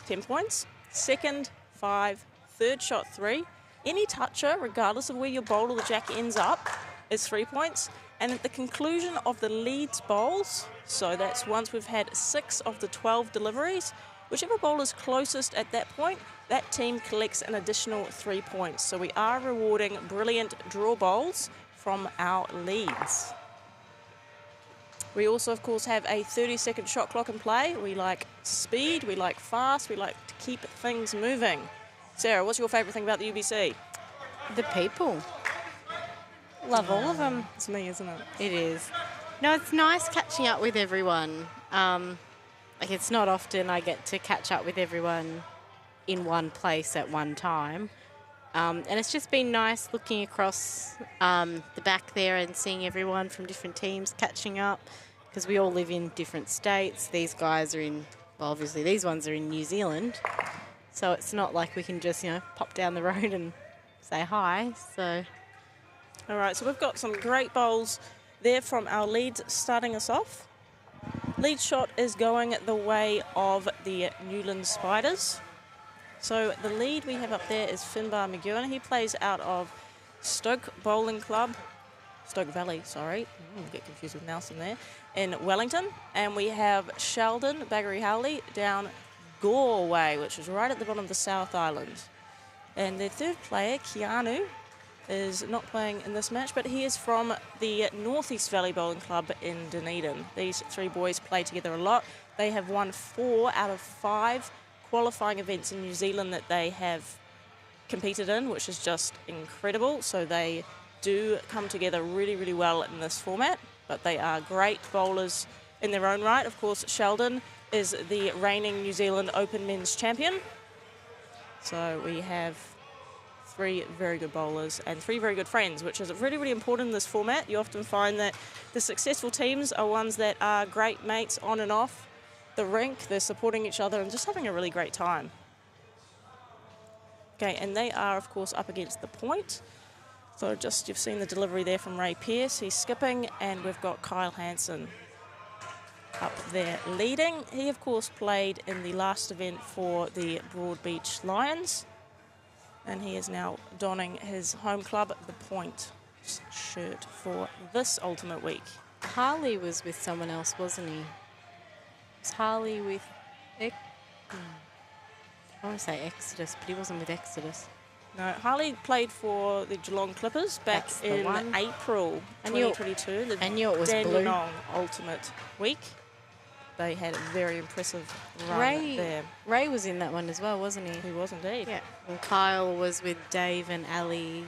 10 points. Second, 5. Third shot, 3. Any toucher, regardless of where your bowl or the jack ends up, is 3 points. And at the conclusion of the leads bowls, so that's once we've had 6 of the 12 deliveries, whichever bowl is closest at that point, that team collects an additional 3 points. So we are rewarding brilliant draw bowls from our leads. We also, of course, have a 30-second shot clock in play. We like speed, we like fast, we like to keep things moving. Sarah, what's your favourite thing about the UBC? The people. Love all of them. It's me, isn't it? It is. No, it's nice catching up with everyone. Like, it's not often I get to catch up with everyone in one place at one time. And it's just been nice looking across the back there and seeing everyone from different teams catching up, because we all live in different states. These guys are in, well, obviously these ones are in New Zealand. So it's not like we can just, pop down the road and say hi. So, all right, so we've got some great bowls there from our leads starting us off. Lead shot is going the way of the Newland Spiders. So the lead we have up there is Finbar McGowan. He plays out of Stoke Bowling Club, Stoke Valley, sorry. I get confused with Nelson there, in Wellington. And we have Sheldon Baggery Howley down Gore Way, which is right at the bottom of the South Island. And their third player, Keanu, is not playing in this match, but he is from the Northeast Valley Bowling Club in Dunedin. These three boys play together a lot. They have won 4 out of 5 qualifying events in New Zealand that they have competed in, which is just incredible. So they do come together really, really well in this format, but they are great bowlers in their own right. Of course, Sheldon is the reigning New Zealand Open Men's Champion. So we have 3 very good bowlers and 3 very good friends, which is really, really important in this format. You often find that the successful teams are ones that are great mates on and off the rink. They're supporting each other and just having a really great time. Okay, and they are, of course, up against the point. So just you've seen the delivery there from Ray Pearce. He's skipping, and we've got Kyle Hansen up there leading. He, of course, played in the last event for the Broadbeach Lions, and he is now donning his home club, the Point, shirt for this Ultimate Week. Harley was with someone else, wasn't he? Was Harley with... I want to say Exodus, but he wasn't with Exodus. No, Harley played for the Geelong Clippers back in April 2022. I knew it was Dandenong Ultimate Week. They had a very impressive run there. Ray was in that one as well, wasn't he? He was indeed. Yeah. And Kyle was with Dave and Ali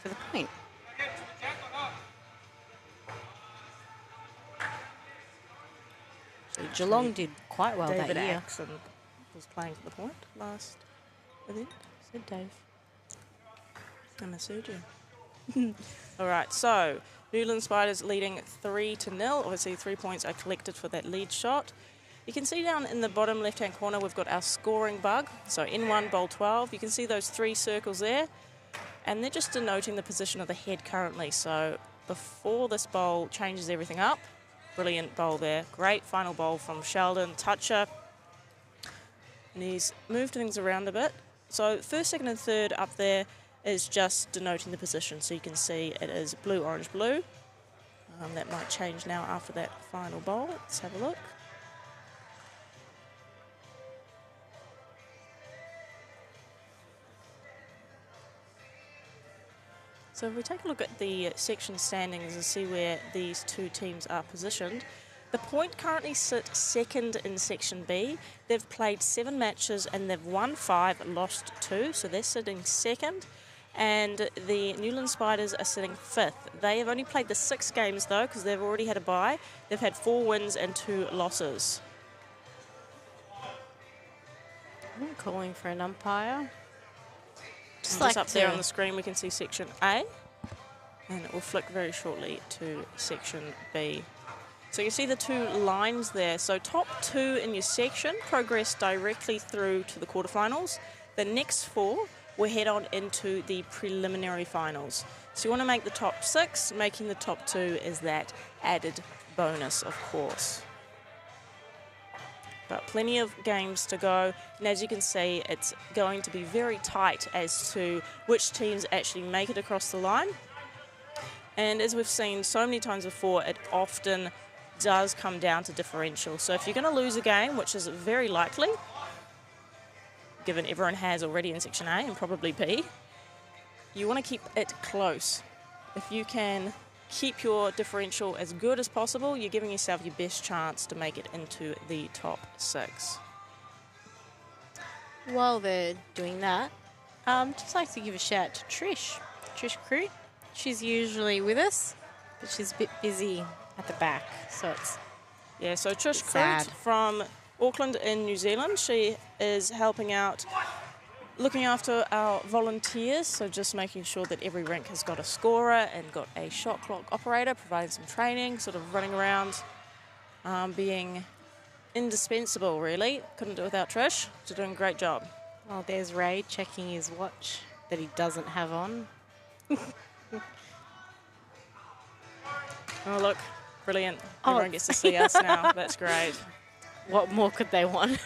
for the Point. So Geelong did quite well David that year. Axon was playing for the Point last event. Said Dave. I misheard you. All right, so Newland Spiders leading 3-0. Obviously, 3 points are collected for that lead shot. You can see down in the bottom left-hand corner, we've got our scoring bug. So N1, bowl 12. You can see those 3 circles there, and they're just denoting the position of the head currently. So before this bowl changes everything up, brilliant bowl there. Great final bowl from Sheldon, toucher. And he's moved things around a bit. So first, second, and third up there is just denoting the position. So you can see it is blue, orange, blue. That might change now after that final bowl. Let's have a look. So if we take a look at the section standings and see where these 2 teams are positioned, the Point currently sit second in Section B. They've played 7 matches and they've won 5, lost 2, so they're sitting second. And the Newland Spiders are sitting 5th. They have only played the 6 games though, because they've already had a bye. They've had 4 wins and 2 losses. I'm calling for an umpire. Just up there on the screen we can see Section A, and it will flick very shortly to Section B. So you see the 2 lines there. So top 2 in your section progress directly through to the quarterfinals. The next 4 will head on into the preliminary finals. So you want to make the top 6. Making the top 2 is that added bonus, of course. But plenty of games to go, and as you can see, it's going to be very tight as to which teams actually make it across the line. And as we've seen so many times before, it often does come down to differential. So if you're going to lose a game, which is very likely, given everyone has already in Section A and probably B, you want to keep it close. If you can keep your differential as good as possible, you're giving yourself your best chance to make it into the top 6. While they're doing that, just like to give a shout out to Trish Crute. She's usually with us, but she's a bit busy at the back, so it's so Trish sad. Crute from Auckland in New Zealand. She is helping out, looking after our volunteers, so just making sure that every rink has got a scorer and got a shot clock operator, providing some training, sort of running around, being indispensable, really. Couldn't do it without Trish. She's doing a great job. Oh, there's Ray checking his watch that he doesn't have on. Oh, look, brilliant. Everyone gets to see us now. That's great. What more could they want?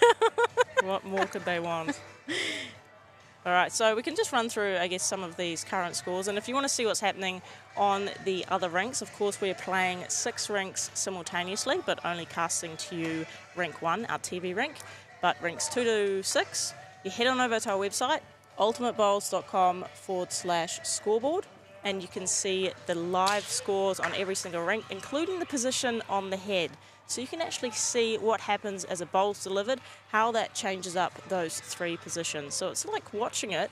What more could they want? All right, so we can just run through, I guess, some of these current scores. And if you want to see what's happening on the other rinks, of course, we're playing 6 rinks simultaneously, but only casting to you rink 1, our TV rink. But rinks 2 to 6, you head on over to our website, ultimatebowls.com/scoreboard, and you can see the live scores on every single rink, including the position on the head. So you can actually see what happens as a bowl's delivered, how that changes up those 3 positions. So it's like watching it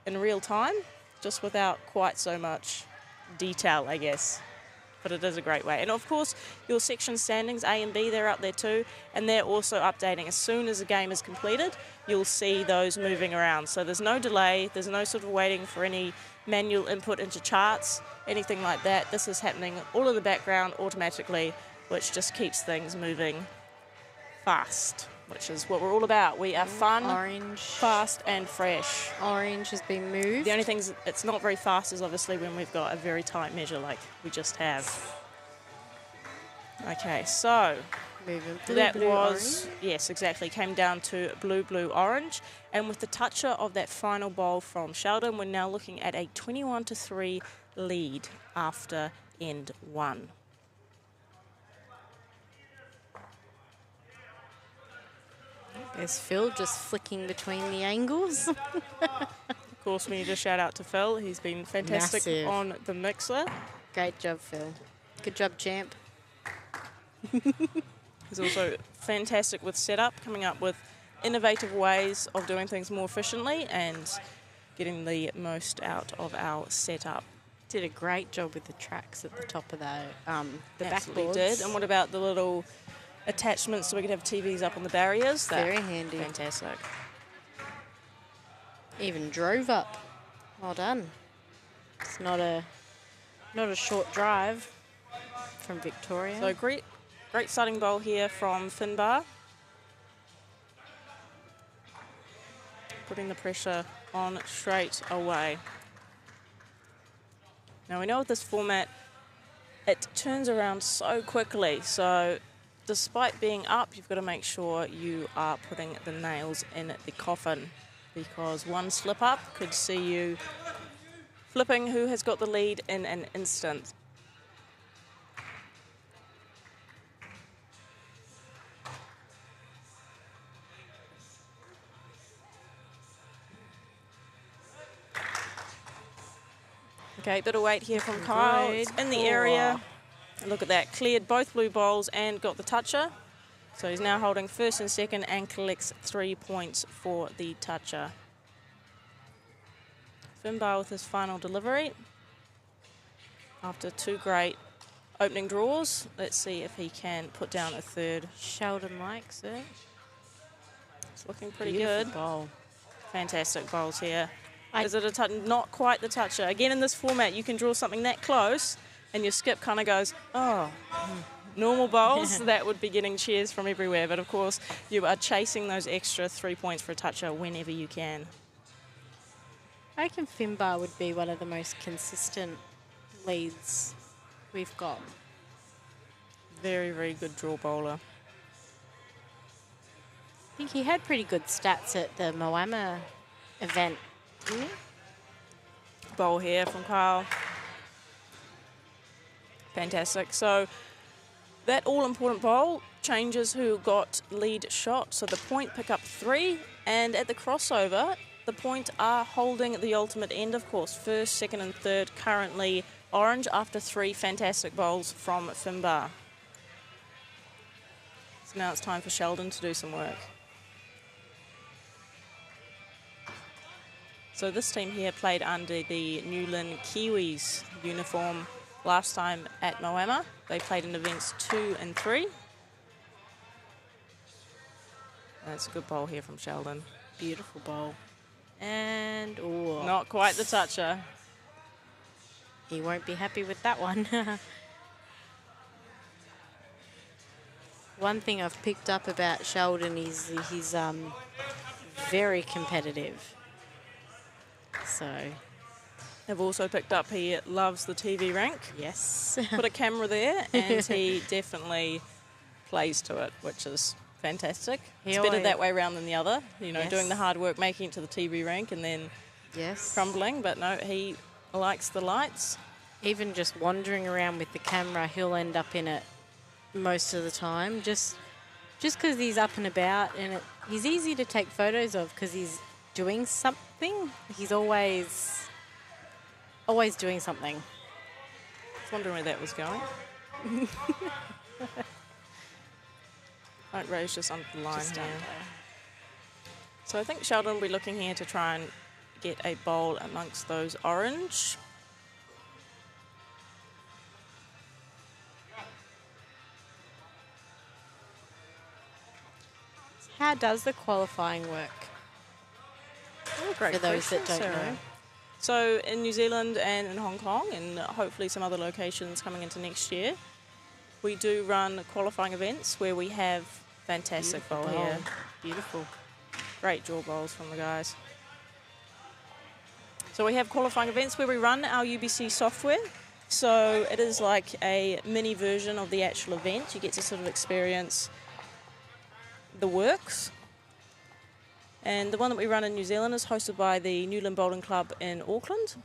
in real time, just without quite so much detail, I guess. But it is a great way. And of course, your section standings, A and B, they're up there too, and they're also updating. As soon as a game is completed, you'll see those moving around. So there's no delay, there's no sort of waiting for any manual input into charts, anything like that. This is happening all in the background automatically, which just keeps things moving fast, which is what we're all about. We are fun, orange, fast and fresh. Orange has been moved. The only thing it's not very fast is obviously when we've got a very tight measure like we just have. Okay, so moving blue, that blue, was, orange. yes, exactly, came down to blue, blue, orange. And with the toucher of that final bowl from Sheldon, we're now looking at a 21-3 lead after end 1. There's Phil just flicking between the angles. Of course, we need to shout out to Phil. He's been fantastic Massive. on the mixer. Great job, Phil. Good job, champ. He's also fantastic with setup, coming up with innovative ways of doing things more efficiently and getting the most out of our setup. Did a great job with the tracks at the top of the Absolutely backboards. did. And what about the little attachments so we could have TVs up on the barriers? Very handy. Fantastic. Even drove up. Well done. It's not a short drive from Victoria. So great starting bowl here from Finbar. Putting the pressure on straight away. Now we know with this format, it turns around so quickly. So despite being up, you've got to make sure you are putting the nails in the coffin, because one slip up could see you flipping who has got the lead in an instant. Okay, bit of weight here from Kyle. It's in the area. Look at that, cleared both blue bowls and got the toucher. So he's now holding first and second and collects 3 points for the toucher. Finbar with his final delivery. After 2 great opening draws, let's see if he can put down a third. Sheldon likes it. It's looking pretty Beautiful good. bowl. Fantastic bowls here. Is it a touch? Not quite the toucher. Again, in this format, you can draw something that close and your skip kind of goes, oh. Normal bowls, that would be getting cheers from everywhere. But, of course, you are chasing those extra 3 points for a toucher whenever you can. I reckon Finbar would be one of the most consistent leads we've got. Very, very good draw bowler. I think he had pretty good stats at the Moama event, didn't he? Bowl here from Kyle. Fantastic. So that all-important bowl changes who got lead shot. So the point pick up 3, and at the crossover, the point are holding the ultimate end, of course. First, second and third currently orange after 3 fantastic bowls from Finbar. So now it's time for Sheldon to do some work. So this team here played under the Newland Kiwis uniform last time at Moama. They played in events 2 and 3. That's a good bowl here from Sheldon. Beautiful bowl. And, oh. Not quite the toucher. He won't be happy with that one. One thing I've picked up about Sheldon is he's very competitive. So I've also picked up he loves the TV rank. Yes. Put a camera there and he definitely plays to it, which is fantastic. It's better that way around than the other. You know, doing the hard work, making it to the TV rank and then crumbling. But no, he likes the lights. Even just wandering around with the camera, he'll end up in it most of the time. Just because he's up and about, and he's easy to take photos of because he's doing something. He's always doing something. I was wondering where that was going. Right, Ray's just under the line Just here. under. So I think Sheldon will be looking here to try and get a bowl amongst those orange. How does the qualifying work? Oh, great For those that question, don't Sarah. know. So in New Zealand and in Hong Kong, and hopefully some other locations coming into next year, we do run qualifying events where we have fantastic bowl here. Beautiful. Great draw bowls from the guys. So we have qualifying events where we run our UBC software. So it is like a mini version of the actual event. You get to sort of experience the works. And the one that we run in New Zealand is hosted by the Newland Bowling Club in Auckland.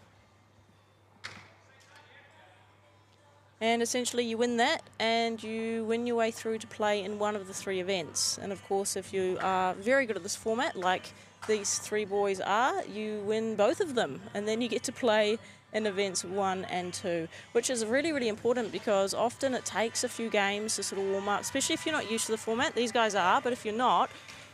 And essentially you win that and you win your way through to play in one of the 3 events. And of course, if you are very good at this format, like these 3 boys are, you win both of them. And then you get to play in events 1 and 2, which is really, really important because often it takes a few games to sort of warm up, especially if you're not used to the format. These guys are, but if you're not,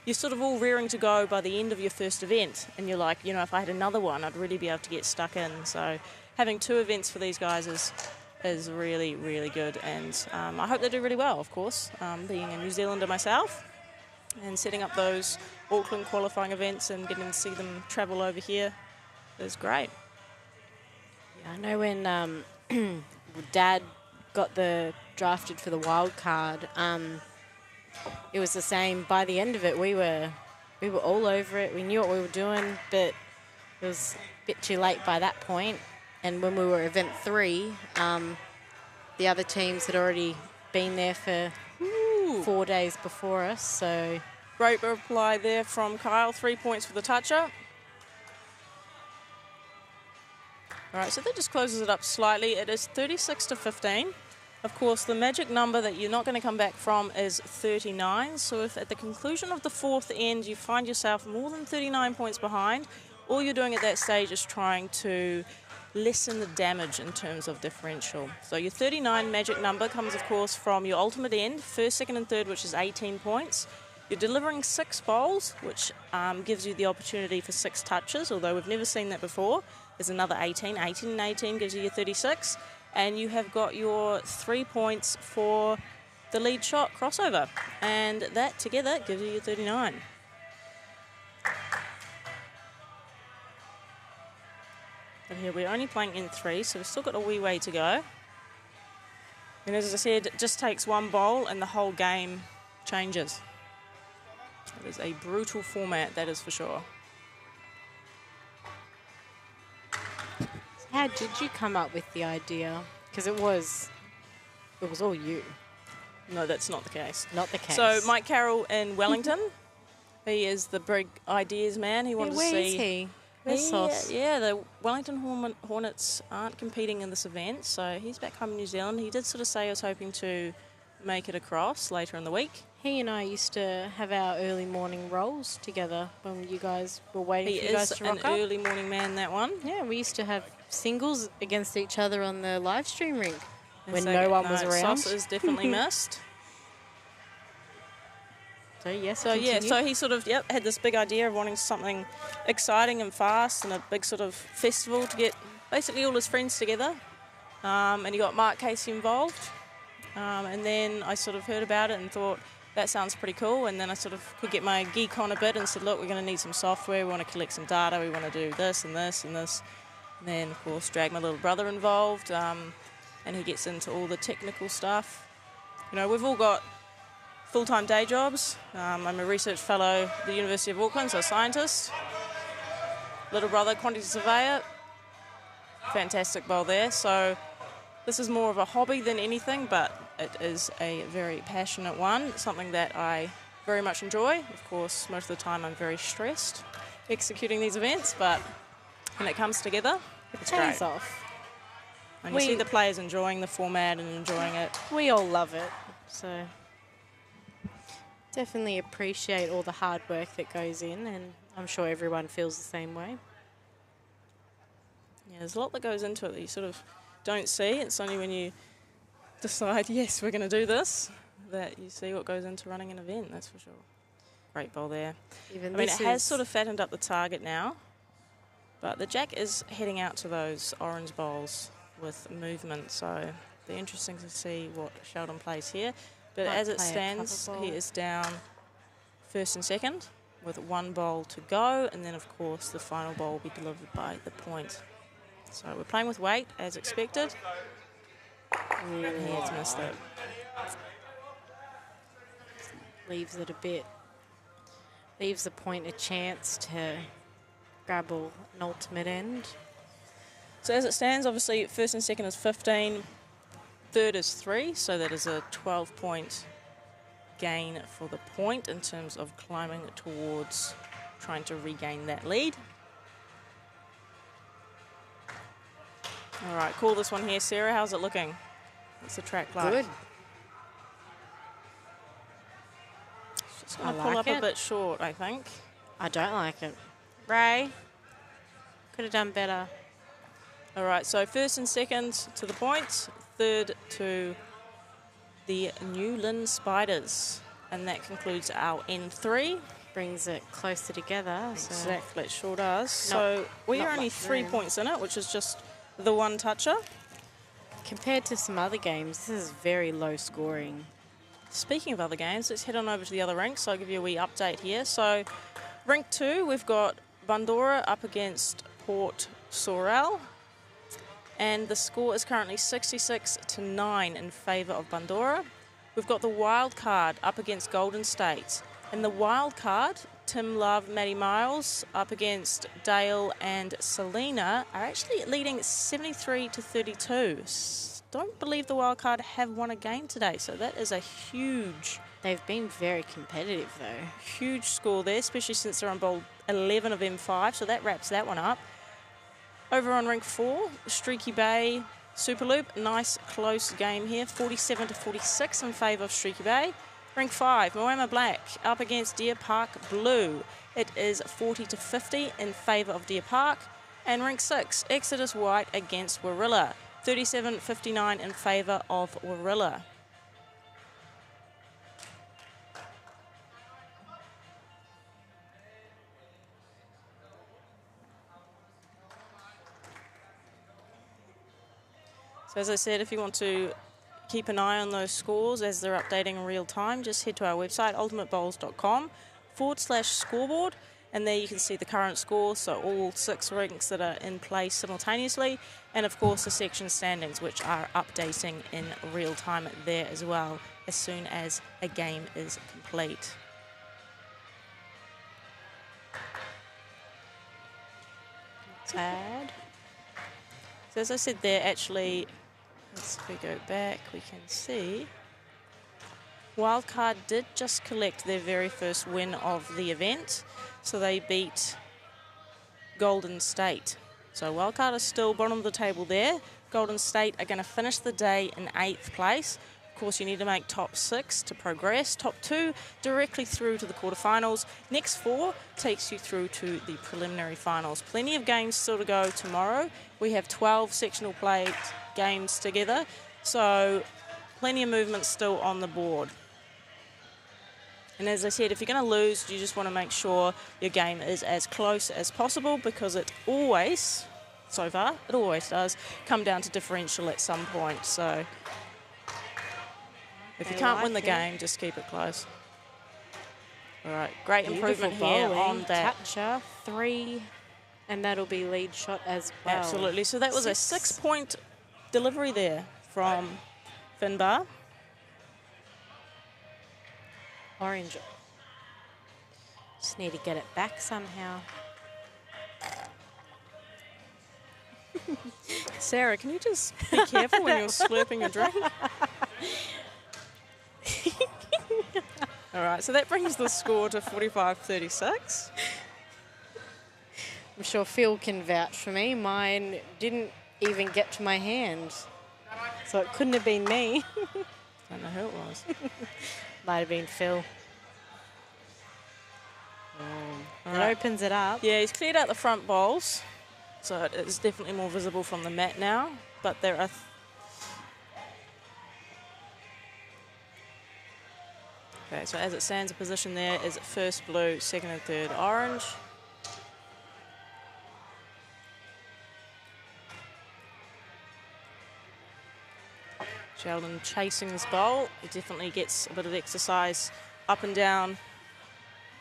you're sort of all rearing to go by the end of your first event. And you're like, you know, if I had another one, I'd really be able to get stuck in. So having 2 events for these guys is really, really good. And I hope they do really well, of course, being a New Zealander myself and setting up those Auckland qualifying events and getting to see them travel over here is great. Yeah, I know when Dad got drafted for the wild card, it was the same. By the end of it, we were all over it. We knew what we were doing, but it was a bit too late by that point. And when we were event 3, the other teams had already been there for 4 days before us. So great reply there from Kyle. 3 points for the toucher. All right, so that just closes it up slightly. It is 36-15. Of course, the magic number that you're not going to come back from is 39. So if at the conclusion of the 4th end you find yourself more than 39 points behind, all you're doing at that stage is trying to lessen the damage in terms of differential. So your 39 magic number comes, of course, from your ultimate end, 1st, 2nd and 3rd, which is 18 points. You're delivering 6 bowls, which gives you the opportunity for 6 touches, although we've never seen that before. There's another 18. 18 and 18 gives you your 36. And you have got your 3 points for the lead shot crossover. And that together gives you your 39. And here we're only playing in 3, so we've still got a wee way to go. And as I said, it just takes 1 bowl and the whole game changes. It is a brutal format, that is for sure. how did you come up with the idea? Because it was all you. No, that's not the case. Not the case. So Mike Carroll in Wellington, he is the big ideas man. He wanted to see... Where is he? Where's Sauce? Yeah, the Wellington Hornets aren't competing in this event, so he's back home in New Zealand. He did sort of say he was hoping to make it across later in the week. He and I used to have our early morning rolls together when you guys were waiting for you guys to rock up. He is an early morning man, that one. Yeah, we used to have singles against each other on the live stream rink when no one was around. Sauce is definitely missed. So yes, so he sort of had this big idea of wanting something exciting and fast and a big sort of festival to get basically all his friends together. And he got Mark Casey involved. And then I sort of heard about it and thought, that sounds pretty cool. And then I sort of could get my geek on a bit and said, look, we're going to need some software. We want to collect some data. We want to do this and this and this. And then, of course, drag my little brother involved. And he gets into all the technical stuff. You know, we've all got full-time day jobs. I'm a research fellow at the University of Auckland, so a scientist. Little brother, quantity surveyor. Fantastic bowl there. So this is more of a hobby than anything, but it is a very passionate one, something that I very much enjoy. Of course, most of the time I'm very stressed executing these events, but when it comes together, it's great. Pays off. And you see the players enjoying the format and enjoying it. We all love it, so... Definitely appreciate all the hard work that goes in, and I'm sure everyone feels the same way. Yeah, there's a lot that goes into it that you sort of don't see. It's only when you decide, yes, we're going to do this, that you see what goes into running an event, that's for sure. Great bowl there. I mean, it has sort of fattened up the target now, but the jack is heading out to those orange bowls with movement, so it'll be interesting to see what Sheldon plays here. But as it stands, he is down first and second with one bowl to go, and then, of course, the final bowl will be delivered by the point. So we're playing with weight, as expected. And he has missed it. Leaves it a bit. Leaves the point a chance to grab an ultimate end. So as it stands, obviously, first and second is 15. Third is 3, so that is a 12-point gain for the point in terms of climbing towards trying to regain that lead. All right, call this one here. Sarah, how's it looking? What's the track like? Good. It's just going to pull up a bit short, I think. I don't like it. Ray, could have done better. All right, so first and second to the point, third to the Newland Spiders. And that concludes our N3. Brings it closer together. Exactly, it sure does. So we are only 3 points in it, which is just the one toucher. Compared to some other games, this is very low scoring. Speaking of other games, let's head on over to the other rink. So I'll give you a wee update here. So rink 2, we've got Bandura up against Port Sorel. And the score is currently 66-9 in favour of Bandura. We've got the wild card up against Golden State. And the wild card, Tim Love, Matty Miles, up against Dale and Selena, are actually leading 73-32. Don't believe the wild card have won a game today, so that is a huge... They've been very competitive, though. Huge score there, especially since they're on bowl 11 of M5, so that wraps that one up. Over on rink 4, Streaky Bay, Superloop. Nice close game here, 47-46 in favour of Streaky Bay. Rink 5, Moama Black up against Deer Park Blue. It is 40-50 in favour of Deer Park. And rink 6, Exodus White against Warilla. 37-59 in favour of Warilla. So as I said, if you want to keep an eye on those scores as they're updating in real time, just head to our website, ultimatebowls.com/scoreboard, and there you can see the current score, so all 6 rinks that are in place simultaneously, and of course the section standings, which are updating in real time there as well, as soon as a game is complete. Add. So as I said there, actually, if we go back, we can see Wildcard did just collect their very first win of the event. So they beat Golden State. So Wildcard is still bottom of the table there. Golden State are going to finish the day in 8th place. Of course, you need to make top 6 to progress. Top 2 directly through to the quarterfinals. Next 4 takes you through to the preliminary finals. Plenty of games still to go tomorrow. We have 12 sectional play games together, so plenty of movement still on the board. And as I said, if you're going to lose, you just want to make sure your game is as close as possible, because it always, so far, it always does come down to differential at some point. So if you can't win the game, just keep it close. All right, great improvement here on that. Toucher, 3, and that'll be lead shot as well. Absolutely. So that was a 6-point delivery there from Finbar. Orange. Just need to get it back somehow. Sarah, can you just be careful when you're slurping a drink? All right, so that brings the score to 45-36. I'm sure Phil can vouch for me. Mine didn't even get to my hand, so it couldn't have been me. Don't know who it was. Might have been Phil. It opens it up. Yeah, he's cleared out the front bowls, so it is definitely more visible from the mat now. But there are... Okay, so as it stands, the position there is first blue, second and third orange. Sheldon chasing this bowl. He definitely gets a bit of exercise up and down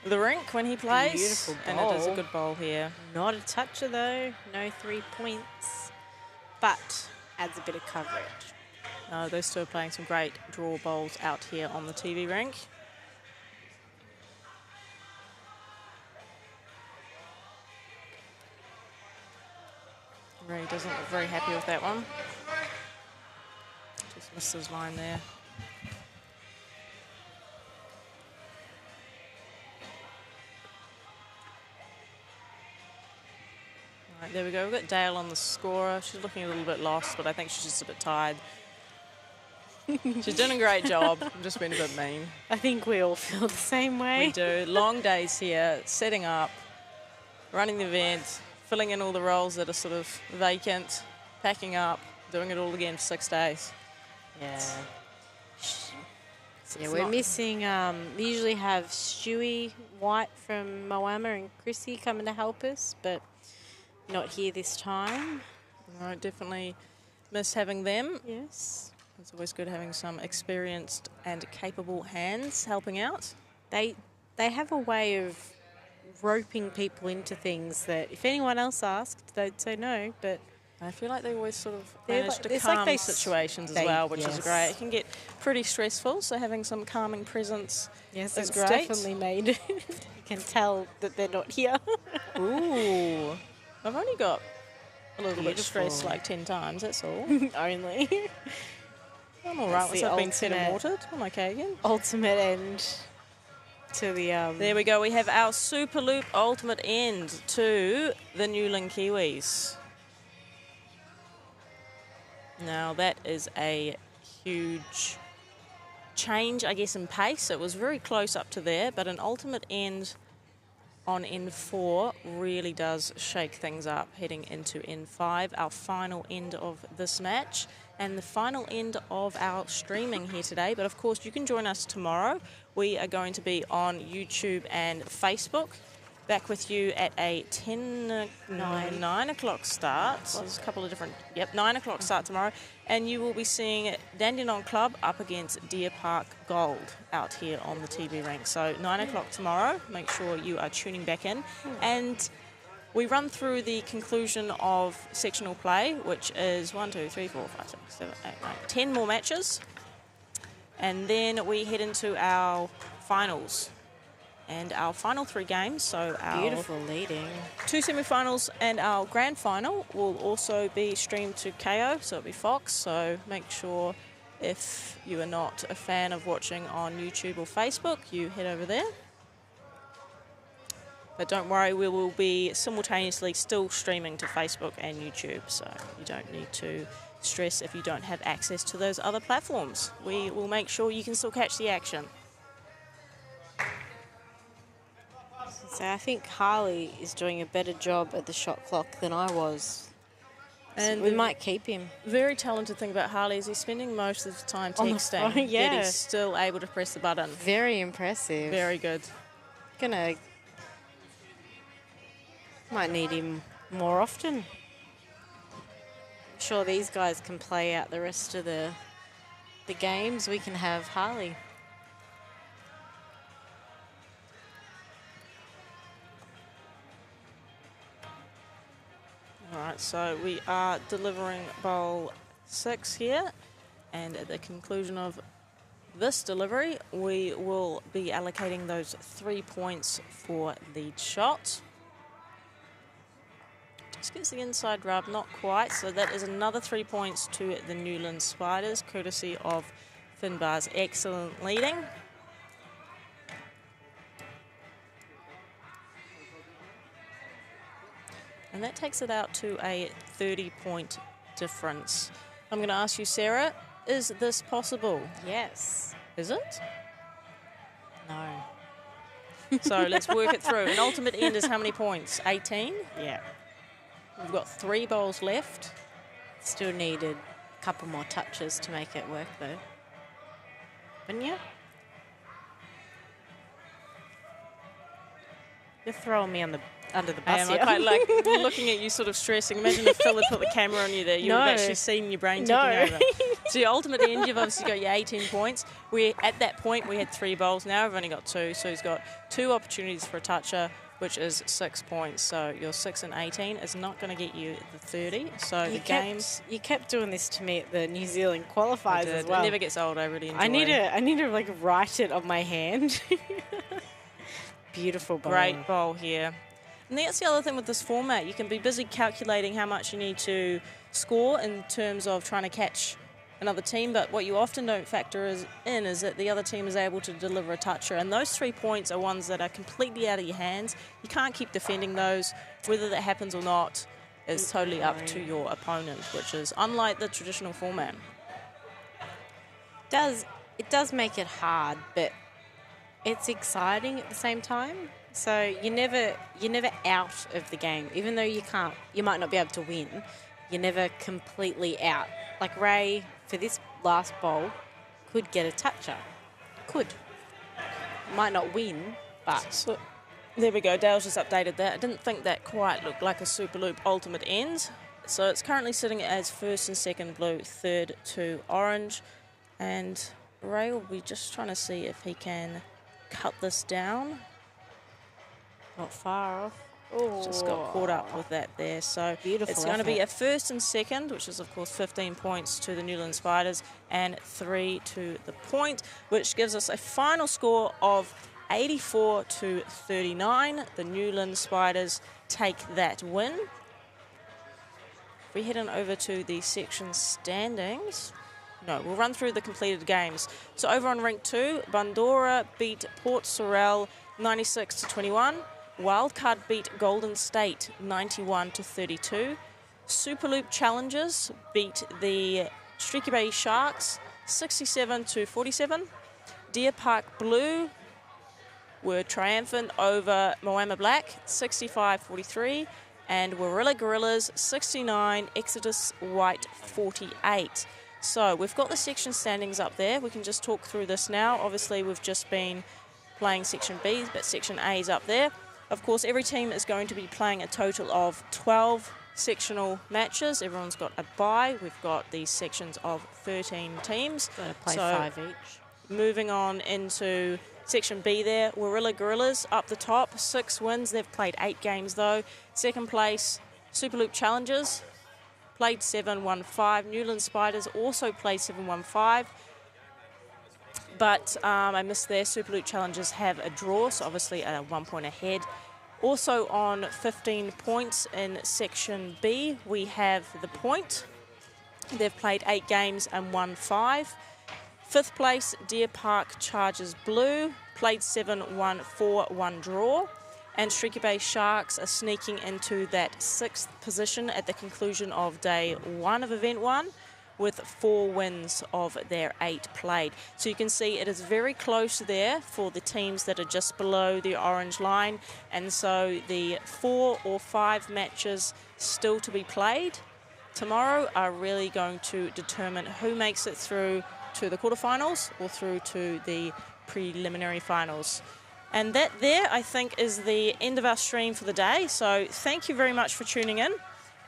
the rink when he plays. Beautiful bowl. And it is a good bowl here. Not a toucher though, no 3 points, but adds a bit of coverage. Those two are playing some great draw bowls out here on the TV rink. Ray doesn't look very happy with that one. Just missed his line there. Right, there we go. We've got Dale on the scorer. She's looking a little bit lost, but I think she's just a bit tired. She's doing a great job. I'm just being a bit mean. I think we all feel the same way. We do. Long days here, setting up, running the event, filling in all the roles that are sort of vacant, packing up, doing it all again for 6 days. Yeah. We're missing, we usually have Stewie White from Moama and Chrissy coming to help us, but not here this time. No, definitely miss having them. Yes. It's always good having some experienced and capable hands helping out. They have a way of roping people into things that if anyone else asked, they'd say no, but I feel like they always sort of They're manage like- to it's calm like they situations as they- well, which is yes. great. It can get pretty stressful, so having some calming presence yes, is it's great. definitely made. You can tell that they're not here. Ooh. I've only got a little bit Beautiful. stressed like 10 times, that's all. Only. I'm all right That's once the I've been fed and ultimate- watered. I'm okay again. Ultimate end to the There we go. We have our Superloop ultimate end to the Newland Kiwis. Now that is a huge change, I guess, in pace. It was very close up to there, but an ultimate end on N4 really does shake things up heading into N5, our final end of this match and the final end of our streaming here today. But of course, you can join us tomorrow. We are going to be on YouTube and Facebook. Back with you at a 9 o'clock start. So there's a couple of different, 9 o'clock start tomorrow. And you will be seeing Dandenong Club up against Deer Park Gold out here on the TV rink. So 9 o'clock tomorrow. Make sure you are tuning back in. And we run through the conclusion of sectional play, which is 1, 2, 3, 4, 5, 6, 7, 8, 9, 10 more matches. And then we head into our finals. And our final 3 games, so our beautiful leading 2 semi-finals and our grand final will also be streamed to KO, so it'll be Fox. So make sure if you are not a fan of watching on YouTube or Facebook, you head over there. But don't worry, we will be simultaneously still streaming to Facebook and YouTube, so you don't need to stress if you don't have access to those other platforms. We will make sure you can still catch the action. So I think Harley is doing a better job at the shot clock than I was. And so we might keep him. Very talented thing about Harley is he's spending most of the time On the texting, phone, yeah. yet he's still able to press the button. Very impressive. Very good. Might need him more often. I'm sure these guys can play out the rest of the games. We can have Harley. All right, so we are delivering bowl 6 here, and at the conclusion of this delivery, we will be allocating those 3 points for lead shot. Just gets the inside rub, not quite, so that is another 3 points to the Newland Spiders, courtesy of Finbar's excellent leading. And that takes it out to a 30-point difference. I'm going to ask you, Sarah, is this possible? Yes. Is it? No. So let's work it through. An ultimate end is how many points? 18? Yeah. We've got 3 bowls left. Still needed a couple more touches to make it work, though. Wouldn't you? You're throwing me under the bus I'm quite like looking at you sort of stressing. Imagine if Phil had put the camera on you there. You would have actually seen your brain taking over. So your ultimate end, you've obviously got your 18 points. At that point, we had 3 bowls. Now we've only got 2. So he's got 2 opportunities for a toucher, which is 6 points. So your 6 and 18 is not going to get you the 30. So You kept doing this to me at the New Zealand qualifiers as well. It never gets old. I really enjoy it. I need to like write it on my hand. Beautiful bowl. Great bowl here. And that's the other thing with this format. You can be busy calculating how much you need to score in terms of trying to catch another team, but what you often don't factor is that the other team is able to deliver a toucher. And those 3 points are ones that are completely out of your hands. You can't keep defending those. Whether that happens or not is totally up to your opponent, which is unlike the traditional format. It does make it hard, but it's exciting at the same time. So you're never out of the game, even though you might not be able to win. You're never completely out. Like Ray, for this last bowl, could get a toucher. Could. Might not win, but... So, there we go. Dale's just updated that. I didn't think that quite looked like a Superloop ultimate end. So it's currently sitting as first and second blue, third to orange. And Ray will be just trying to see if he can cut this down. Not far off. Just got caught up with that there. So beautiful. It's going to be a first and second, which is, of course, 15 points to the Newland Spiders and 3 to the point, which gives us a final score of 84 to 39. The Newland Spiders take that win. We head on over to the section standings. No, we'll run through the completed games. So over on Rink 2, Bandura beat Port Sorel 96 to 21. Wildcard beat Golden State 91 to 32. Superloop Challengers beat the Streaky Bay Sharks 67 to 47. Deer Park Blue were triumphant over Moama Black 65-43. And Warilla Gorillas 69, Exodus White 48. So we've got the section standings up there. We can just talk through this now. Obviously, we've just been playing Section B, but Section A is up there. Of course, every team is going to be playing a total of 12 sectional matches. Everyone's got a bye. We've got these sections of 13 teams. Got to play 5 each. Moving on into Section B there, Warilla Gorillas up the top, 6 wins. They've played 8 games though. Second place, Superloop Challengers, played 7, won 5. Newland Spiders also played 7, won 5. But I missed there. Superloop Challengers have a draw, so obviously 1 point ahead. Also on 15 points in Section B, we have the Point. They've played 8 games and won 5. 5th place, Deer Park Chargers Blue, played 7, won 4, 1 draw. And Streaky Bay Sharks are sneaking into that 6th position at the conclusion of day 1 of Event 1 with 4 wins of their 8 played. So you can see it is very close there for the teams that are just below the orange line. And so the 4 or 5 matches still to be played tomorrow are really going to determine who makes it through to the quarterfinals or through to the preliminary finals. And that there, I think, is the end of our stream for the day. So thank you very much for tuning in.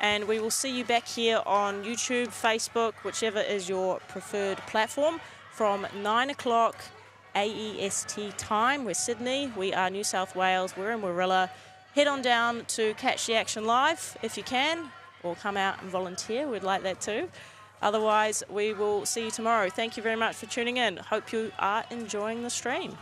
And we will see you back here on YouTube, Facebook, whichever is your preferred platform, from 9 o'clock AEST time. We're Sydney. We are New South Wales. We're in Warilla. Head on down to catch the action live if you can, or come out and volunteer. We'd like that too. Otherwise, we will see you tomorrow. Thank you very much for tuning in. Hope you are enjoying the stream.